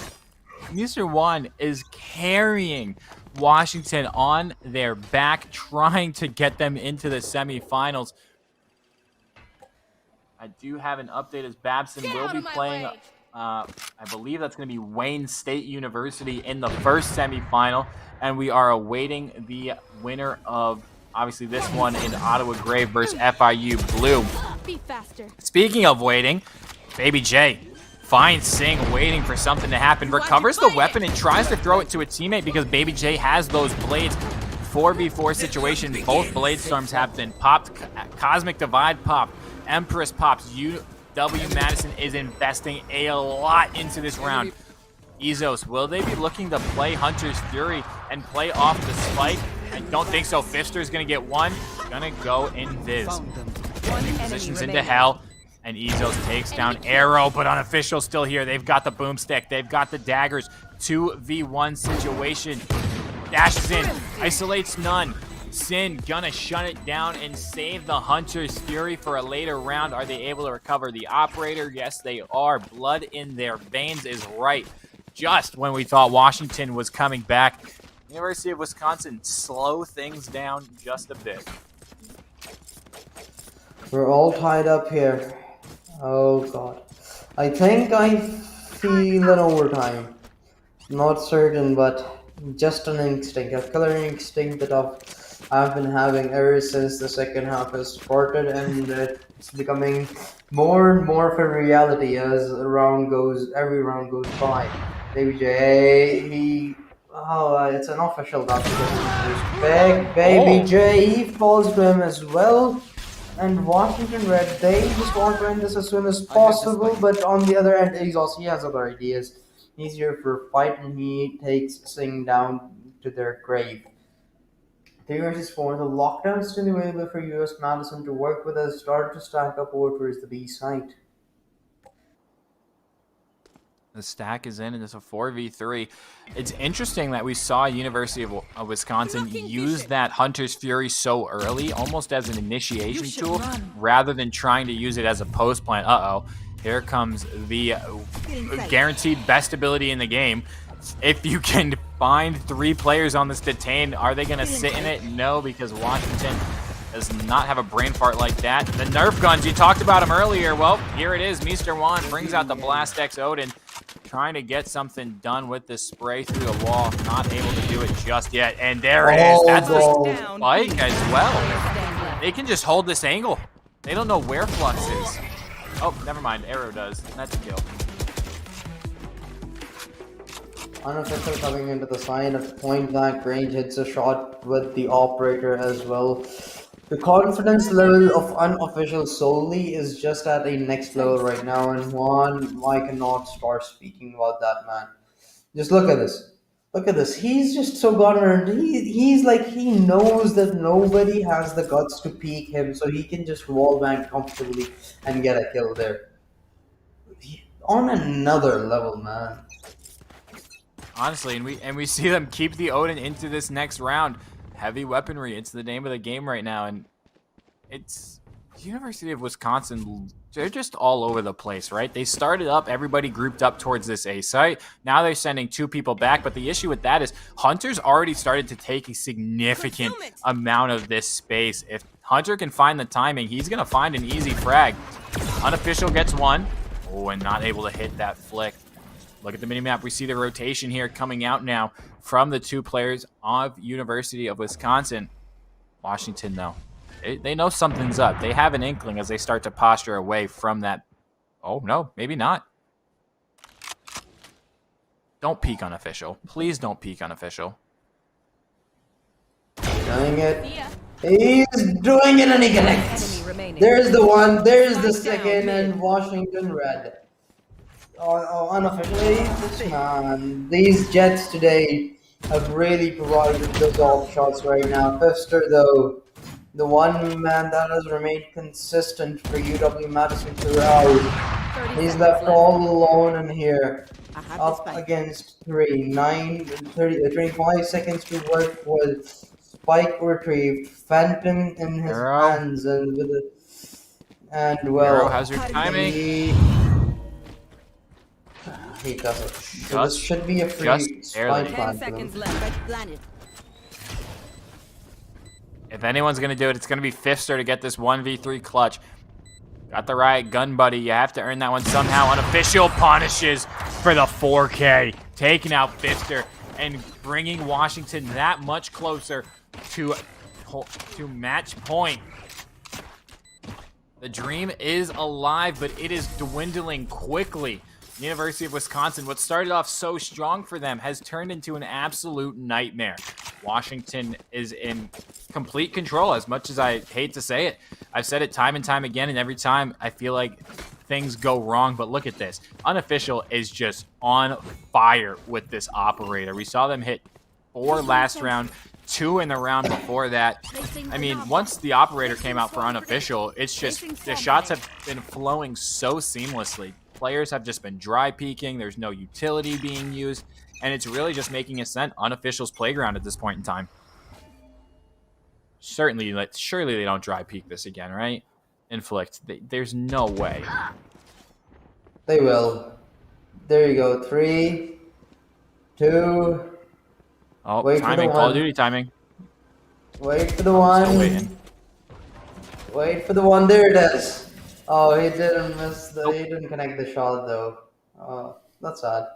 Mr. Wan is carrying Washington on their back, trying to get them into the semifinals. I do have an update as Babson will be playing, I believe that's going to be Wayne State University in the first semifinal, and we are awaiting the winner of, obviously, this one in Ottawa Grave versus FIU Blue. Be faster. Speaking of waiting, Baby J finds Sing waiting for something to happen, recovers the weapon and tries to throw it to a teammate because Baby J has those blades. 4v4 situation, both blade storms have been popped. Cosmic Divide popped, Empress pops. UW Madison is investing a lot into this round. Ezos, will they be looking to play Hunter's Fury and play off the spike? I don't think so. Fister's gonna get 1, gonna go in Viz. Positions into hell. And Ezos takes down Arrow, but Unofficial still here. They've got the boomstick. They've got the daggers. 2v1 situation. Dashes in. Isolates none. Sin gonna shut it down and save the Hunter's Fury for a later round. Are they able to recover the Operator? Yes, they are. Blood in their veins is right. Just when we thought Washington was coming back, University of Wisconsin slow things down just a bit. We're all tied up here. Oh god. I think I feel an overtime. Not certain, but just an instinct. A killer instinct that I've been having ever since the second half has started, and it's becoming more and more of a reality as every round goes by. Baby J, it's an official that Baby J, he falls to him as well. And Washington Red, they just want to end this as soon as possible, but on the other end, he has other ideas. He's here for a fight, and he takes Sing down to their grave. 3 versus 4, the lockdown is still available for US Madison to work with as start to stack up over towards the B site. The stack is in, and it's a 4v3. It's interesting that we saw University of Wisconsin use that Hunter's Fury so early, almost as an initiation tool, rather than trying to use it as a post plant. Uh-oh. Here comes the guaranteed best ability in the game. If you can find 3 players on this detain, are they going to sit in it? No, because Washington does not have a brain fart like that. The Nerf guns, you talked about them earlier. Well, here it is. Mr. Wan brings out the Blast X Odin, trying to get something done with this spray through the wall. Not able to do it just yet. And there it is. That's the spike as well. They can just hold this angle. They don't know where Flux is. Oh, never mind. Arrow does. That's a kill. Unofficial coming into the side at point blank range, hits a shot with the Operator as well. The confidence level of Unofficial solely is just at a next level right now, and I cannot start speaking about that, man. Just look at this. Look at this. He's just so gunnered. He's like, he knows that nobody has the guts to peek him, so he can just wall bang comfortably and get a kill there. On another level, man. Honestly, and we see them keep the Odin into this next round. Heavy weaponry, it's the name of the game right now, and it's University of Wisconsin, they're just all over the place, right? They started up, everybody grouped up towards this A site. Now they're sending 2 people back, but the issue with that is Hunter's already started to take a significant amount of this space. If Hunter can find the timing, he's going to find an easy frag. Unofficial gets 1. Oh, and not able to hit that flick. Look at the minimap. We see the rotation here coming out now from the 2 players of University of Wisconsin. Washington, though. They know something's up. They have an inkling as they start to posture away from that. Oh, no, maybe not. Don't peek Unofficial. Please don't peek Unofficial. Doing it. He's doing it and he connects. There's the one. There's the second, and Washington red. Unofficially, man, these Jets today have really provided those off shots right now. Pfister, though, the one man that has remained consistent for UW-Madison throughout. He's left all alone in here. Up against 25 seconds to work with. Spike retrieved. Phantom in his hands. And with it. And well. How's your timing? He doesn't. So this should be a free spike plant. 10 seconds left. If anyone's going to do it, it's going to be Pfister to get this 1v3 clutch. Got the right gun, buddy. You have to earn that one somehow. Unofficial punishes for the 4K. Taking out Pfister and bringing Washington that much closer to match point. The dream is alive, but it is dwindling quickly. University of Wisconsin, what started off so strong for them, has turned into an absolute nightmare. Washington is in complete control, as much as I hate to say it. I've said it time and time again, and every time I feel like things go wrong, but look at this. Unofficial is just on fire with this operator. We saw them hit 4 last round, 2 in the round before that. I mean, once the operator came out for Unofficial, it's just the shots have been flowing so seamlessly. Players have just been dry peeking. There's no utility being used, and it's really just making a scent Unofficial's playground at this point in time. Surely they don't dry peek this again, right? Inflict. There's no way. They will. There you go. 3, 2. Oh, wait timing. For the Call one. of Duty timing. Wait for the one. Still waiting. Wait for the one. There it is. Oh, he didn't miss the. He didn't connect the shot though. Oh, that's sad.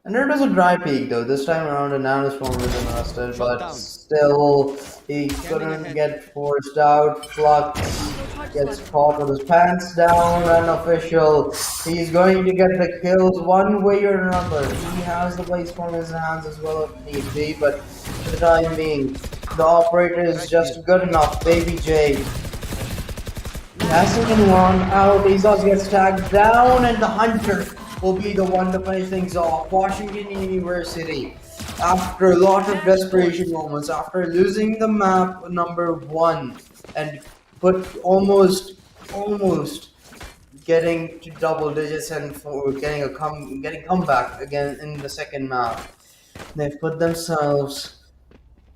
And there was a dry peak though. This time around, the Nanoswarm was invested, but still, he couldn't get forced out. Flux gets caught with his pants down. Unofficial. He's going to get the kills one way or another. He has the place from his hands as well if need be, but for the time being, the operator is just good enough. Baby J. Passing in one out, Bezos gets tagged down, and the Hunter will be the one to finish things off. Washington University, after a lot of desperation moments, after losing the map number 1 and almost getting to double digits and getting comeback again in the second map, they've put themselves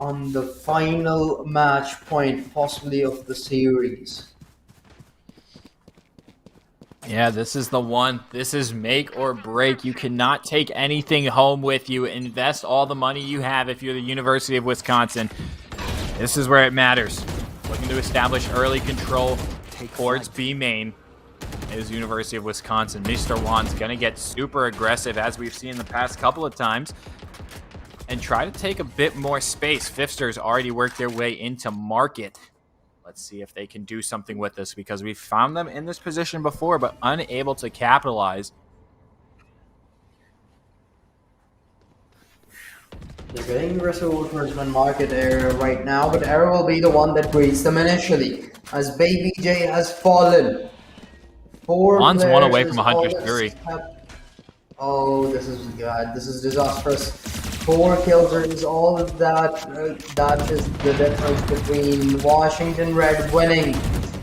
on the final match point, possibly of the series. Yeah, this is the one. This is make or break. You cannot take anything home with you. Invest all the money you have if you're the University of Wisconsin. This is where it matters. Looking to establish early control towards B main is University of Wisconsin. Mr. Juan's going to get super aggressive, as we've seen the past couple of times, and try to take a bit more space. Pfister's already worked their way into market. Let's see if they can do something with this, because we've found them in this position before, but unable to capitalize. They're getting aggressive towards one market area right now, but Arrow will be the one that greets them initially, as Baby J has fallen. 4 Juan's players one away from is a all 100 fury. Oh, this is god. This is disastrous. 4 kills is all of that. That is the difference between Washington Red winning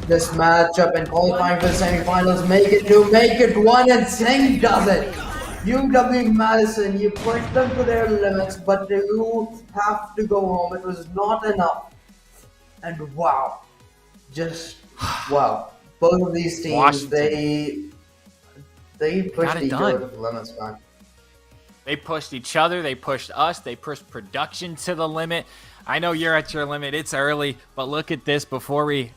this matchup and qualifying for the semifinals. Make it 1, and Shen does it. UW-Madison, you push them to their limits, but you have to go home. It was not enough. And wow, just Wow. Both of these teams, Washington. they pushed Got it each done. other to the limits, man. They pushed each other. They pushed us. They pushed production to the limit. I know you're at your limit. It's early, but look at this. Before we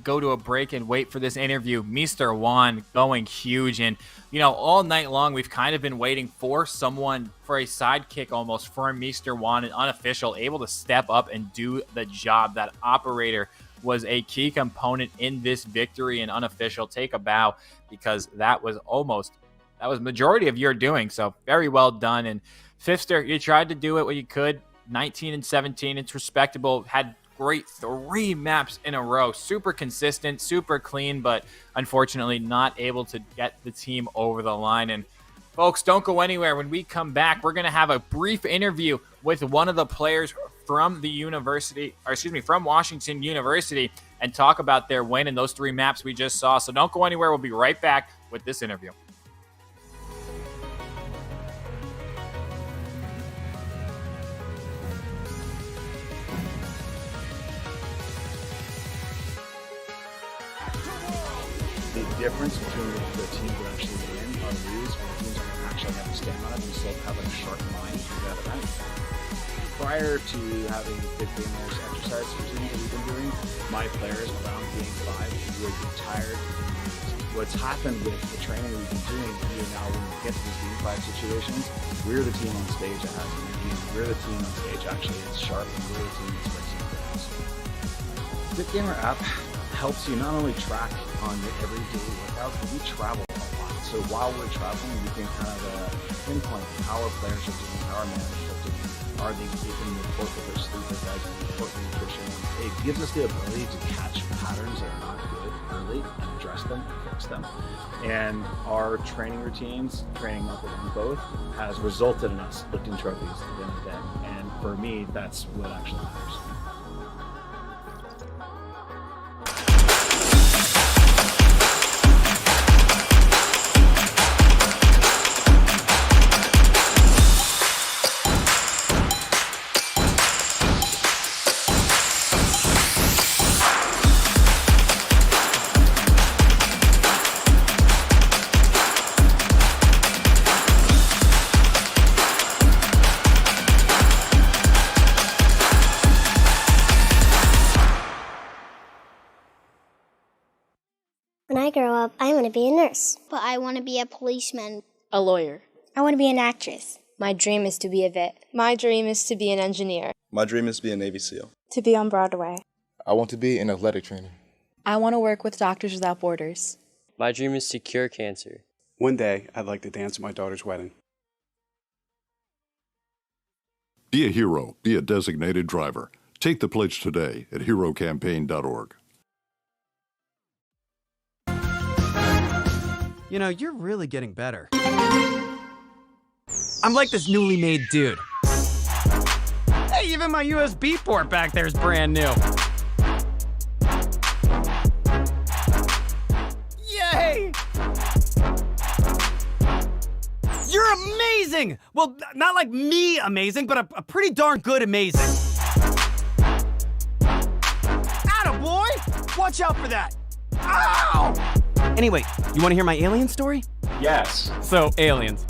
go to a break and wait for this interview, Mr. Juan going huge. And, you know, all night long, we've kind of been waiting for someone, for a sidekick almost, for Mr. Juan, an unofficial, able to step up and do the job. That operator was a key component in this victory. And unofficial, take a bow, because that was majority of your doing. So very well done. And Fifster, you tried to do it what you could. 19 and 17, it's respectable. Had great 3 maps in a row. Super consistent, super clean, but unfortunately not able to get the team over the line. And folks, don't go anywhere. When we come back, we're going to have a brief interview with one of the players from the university, or excuse me, from Washington University, and talk about their win in those 3 maps we just saw. So don't go anywhere. We'll be right back with this interview. The difference between the teams that actually win or lose are the teams that actually have the stamina and still have a sharp mind through that event. Prior to having big gamers exercise routines that we've been doing, my players around game 5 would be tired. What's happened with the training we've been doing, we are now, when we get to these game 5 situations, we're the team on stage that has energy. We're the team on stage actually is sharp, and we're the team that's racing for us. The Gamer app helps you not only track on your everyday workouts, but we travel a lot. So while we're traveling, we can kind of pinpoint how our players are doing, how our managers are doing. Are they keeping the report with their sleep, their diet, report their nutrition? It gives us the ability to catch patterns that are not good early and address them and fix them. And our training routines, training up with both, has resulted in us lifting trophies at the end of the day. And for me, that's what actually matters. When I grow up, I want to be a nurse. But I want to be a policeman. A lawyer. I want to be an actress. My dream is to be a vet. My dream is to be an engineer. My dream is to be a Navy SEAL. To be on Broadway. I want to be an athletic trainer. I want to work with Doctors Without Borders. My dream is to cure cancer. One day, I'd like to dance at my daughter's wedding. Be a hero. Be a designated driver. Take the pledge today at herocampaign.org. You know, you're really getting better. I'm like this newly made dude. Hey, even my USB port back there is brand new. Yay! You're amazing! Well, not like me amazing, but a pretty darn good amazing. Attaboy! Watch out for that! Ow! Anyway, you want to hear my alien story? Yes. So, aliens.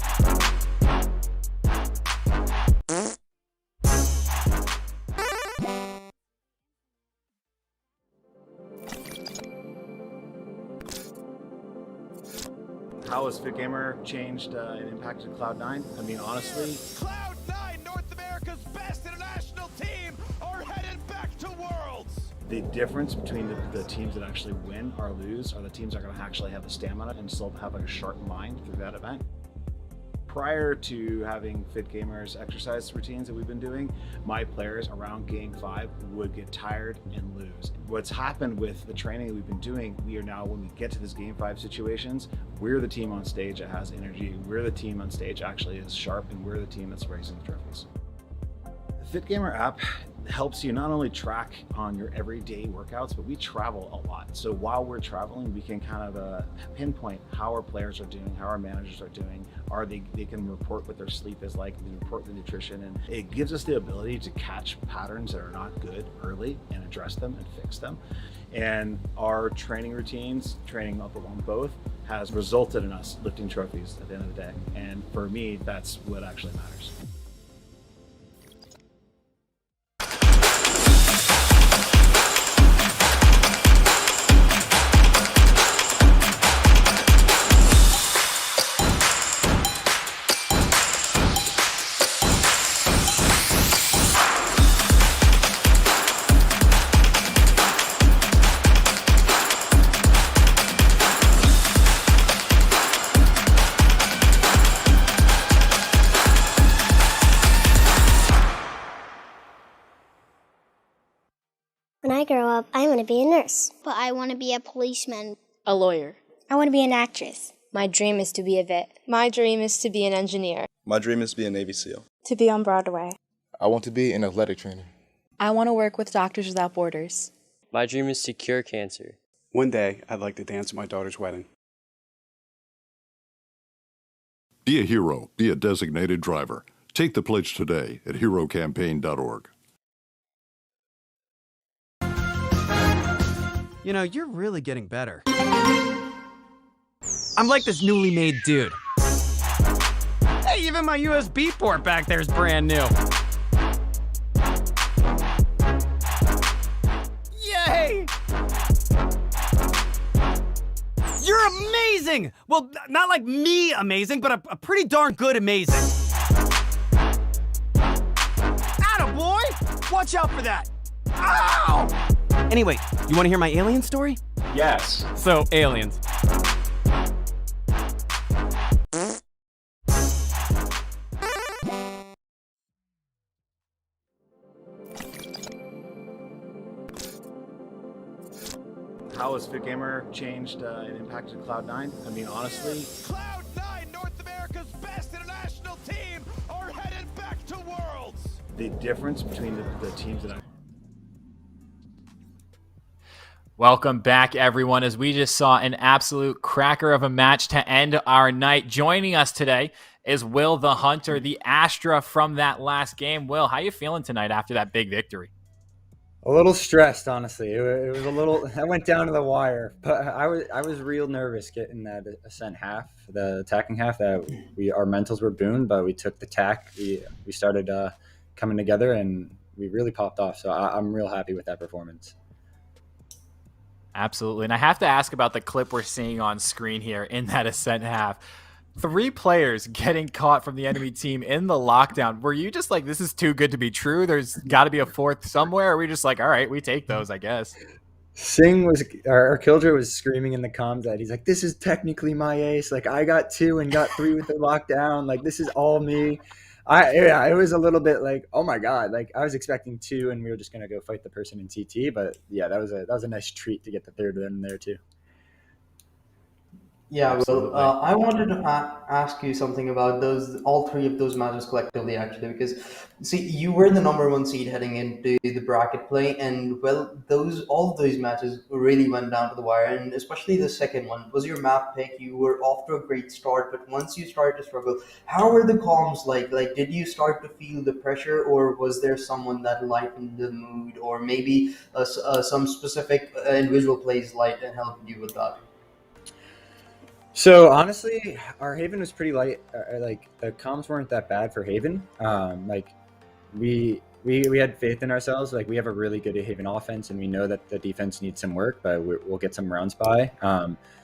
How has FitGamer changed and impacted Cloud9? I mean, honestly, Cloud9, North America's best international team, are headed back to Worlds. the difference between the teams that actually win or lose are the teams that are going to actually have the stamina and still have like a sharp mind through that event. Prior to having Fit Gamers exercise routines that we've been doing, my players around Game 5 would get tired and lose. What's happened with the training that we've been doing, we are now, when we get to this Game 5 situations, we're the team on stage that has energy, we're the team on stage actually is sharp, and we're the team that's raising the trophies. The Fit Gamer app helps you not only track on your everyday workouts, but we travel a lot. So while we're traveling, we can kind of pinpoint how our players are doing, how our managers are doing. They can report what their sleep is like, they report the nutrition, and it gives us the ability to catch patterns that are not good early and address them and fix them. And our training routines, training up on both, has resulted in us lifting trophies at the end of the day. And for me, that's what actually matters. When I grow up, I want to be a nurse. But I want to be a policeman. A lawyer. I want to be an actress. My dream is to be a vet. My dream is to be an engineer. My dream is to be a Navy SEAL. To be on Broadway. I want to be an athletic trainer. I want to work with Doctors Without Borders. My dream is to cure cancer. One day, I'd like to dance at my daughter's wedding. Be a hero. Be a designated driver. Take the pledge today at herocampaign.org. You know, you're really getting better. I'm like this newly made dude. Hey, even my USB port back there is brand new. Yay! You're amazing! Well, not like me amazing, but a pretty darn good amazing. Attaboy! Watch out for that! Ow! Anyway, you want to hear my alien story? Yes. So, aliens. How has FitGamer changed and impacted Cloud9? I mean, honestly, Cloud9, North America's best international team, are headed back to Worlds. the difference between the teams that I... Welcome back, everyone, as we just saw an absolute cracker of a match to end our night. Joining us today is Will the Hunter, the Astra from that last game. Will, how you feeling tonight after that big victory? A little stressed, honestly. It was a little. I went down to the wire, but I was real nervous getting that ascent half, the attacking half. That our mentals were booned, but we took the tack. We started coming together, and we really popped off. So I'm real happy with that performance. Absolutely. And I have to ask about the clip we're seeing on screen here in that ascent half. 3 players getting caught from the enemy team in the lockdown. Were you just like, this is too good to be true? There's got to be a 4th somewhere? Or are we just like, all right, we take those, I guess? Singh was, our Killjoy was screaming in the comms that he's like, this is technically my ace. Like, I got 2 and got 3 with the lockdown. Like, this is all me. Yeah, it was a little bit like, oh my God, like I was expecting 2 and we were just going to go fight the person in CT. But yeah, that was a nice treat to get the 3rd in there too. Yeah, well, I wanted to ask you something about all 3 of those matches collectively, actually, because see, you were the #1 seed heading into the bracket play, and well, all of those matches really went down to the wire, and especially the second one was your map pick. You were off to a great start, but once you started to struggle, how were the comms like? Like, did you start to feel the pressure, or was there someone that lightened the mood, or maybe some specific individual plays light and helped you with that? So honestly, our Haven was pretty light. Like the comms weren't that bad for Haven. Like we had faith in ourselves. Like we have a really good Haven offense, and we know that the defense needs some work, but we'll get some rounds by.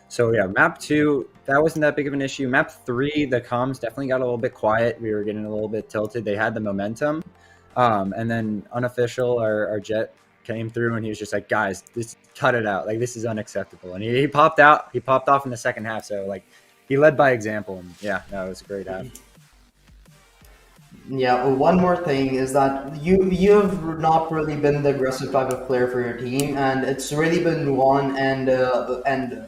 So yeah, map 2, that wasn't that big of an issue. Map 3, the comms definitely got a little bit quiet. We were getting a little bit tilted. They had the momentum, and then unofficial, our Jet came through and he was just like, guys, cut it out. Like, this is unacceptable. And he popped out. He popped off in the second half. So like he led by example. And yeah, no, it was a great half. Yeah, one more thing is that you have not really been the aggressive type of player for your team, and it's really been Juan and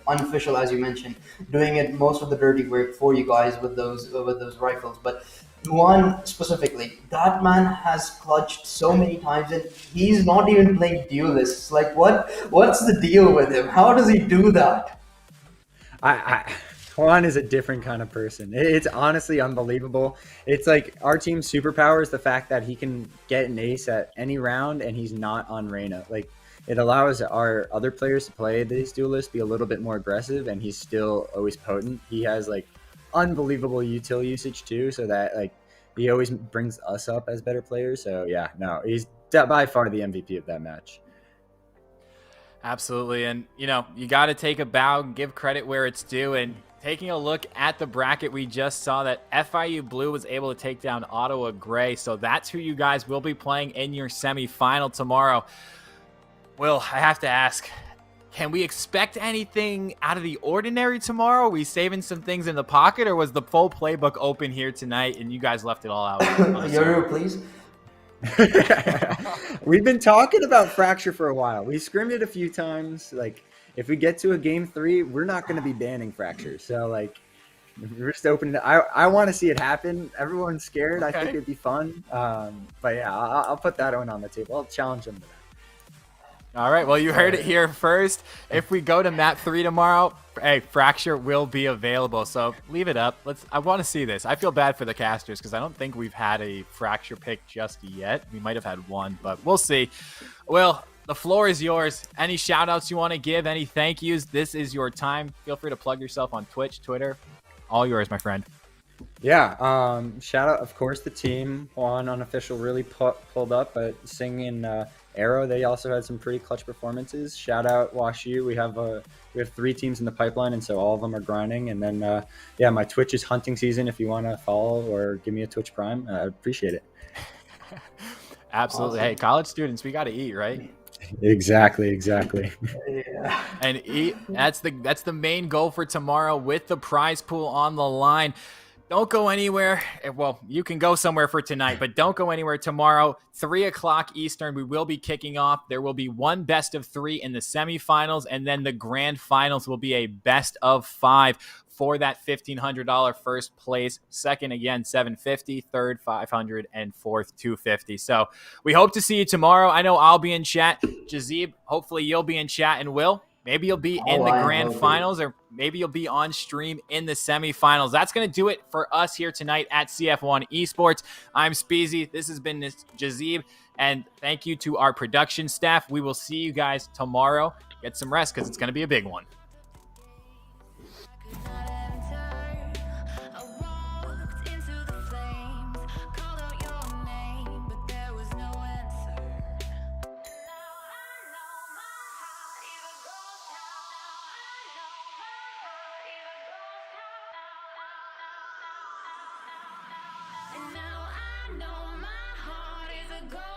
unofficial, as you mentioned, doing it most of the dirty work for you guys with those rifles. But One specifically, that man has clutched so many times, and he's not even playing duelists. Like, what's the deal with him? How does he do that? Juan is a different kind of person. It's honestly unbelievable. It's like our team's superpower is the fact that he can get an ace at any round and he's not on Reyna. Like, it allows our other players to play these duelists, be a little bit more aggressive, and he's still always potent. He has like unbelievable util usage too, so that like he always brings us up as better players. So yeah, no, he's by far the MVP of that match. Absolutely. And, you know, you got to take a bow and give credit where it's due. And taking a look at the bracket, we just saw that FIU Blue was able to take down Ottawa Gray. So that's who you guys will be playing in your semifinal tomorrow. Will, I have to ask, can we expect anything out of the ordinary tomorrow? Are we saving some things in the pocket, or was the full playbook open here tonight and you guys left it all out? Yoru, please. We've been talking about Fracture for a while. We scrimmed it a few times. Like, if we get to a game 3, we're not going to be banning Fracture. So, like, we're just open. I want to see it happen. Everyone's scared. Okay. I think it'd be fun. But yeah, I'll put that one on the table. I'll challenge them to that. All right, well, you heard it here first. If we go to map 3 tomorrow, hey, Fracture will be available. So leave it up. I want to see this. I feel bad for the casters because I don't think we've had a Fracture pick just yet. We might have had one, but we'll see. Will, the floor is yours. Any shout outs you want to give? Any thank yous? This is your time. Feel free to plug yourself on Twitch, Twitter. All yours, my friend. Yeah, shout out, of course, the team. Juan, Unofficial, really pulled up, but singing Arrow, they also had some pretty clutch performances. Shout out WashU. We have 3 teams in the pipeline, and so all of them are grinding. And then, yeah, my Twitch is hunting season. If you want to follow or give me a Twitch Prime, I appreciate it. Absolutely. Awesome. Hey, college students, we got to eat, right? Exactly. Yeah. And eat. That's the main goal for tomorrow with the prize pool on the line. Don't go anywhere. Well, you can go somewhere for tonight, but don't go anywhere tomorrow. 3 o'clock Eastern, we will be kicking off. There will be one best of 3 in the semifinals, and then the grand finals will be a best of 5 for that $1,500 first place. Second, again, $750, third, $500, and fourth, $250. So we hope to see you tomorrow. I know I'll be in chat. Jazib, hopefully you'll be in chat, and Will, maybe you'll be in the grand finals, or maybe you'll be on stream in the semifinals. That's going to do it for us here tonight at CF1 Esports. I'm Speezy. This has been Jazib, and thank you to our production staff. We will see you guys tomorrow. Get some rest because it's going to be a big one. And now I know my heart is a ghost.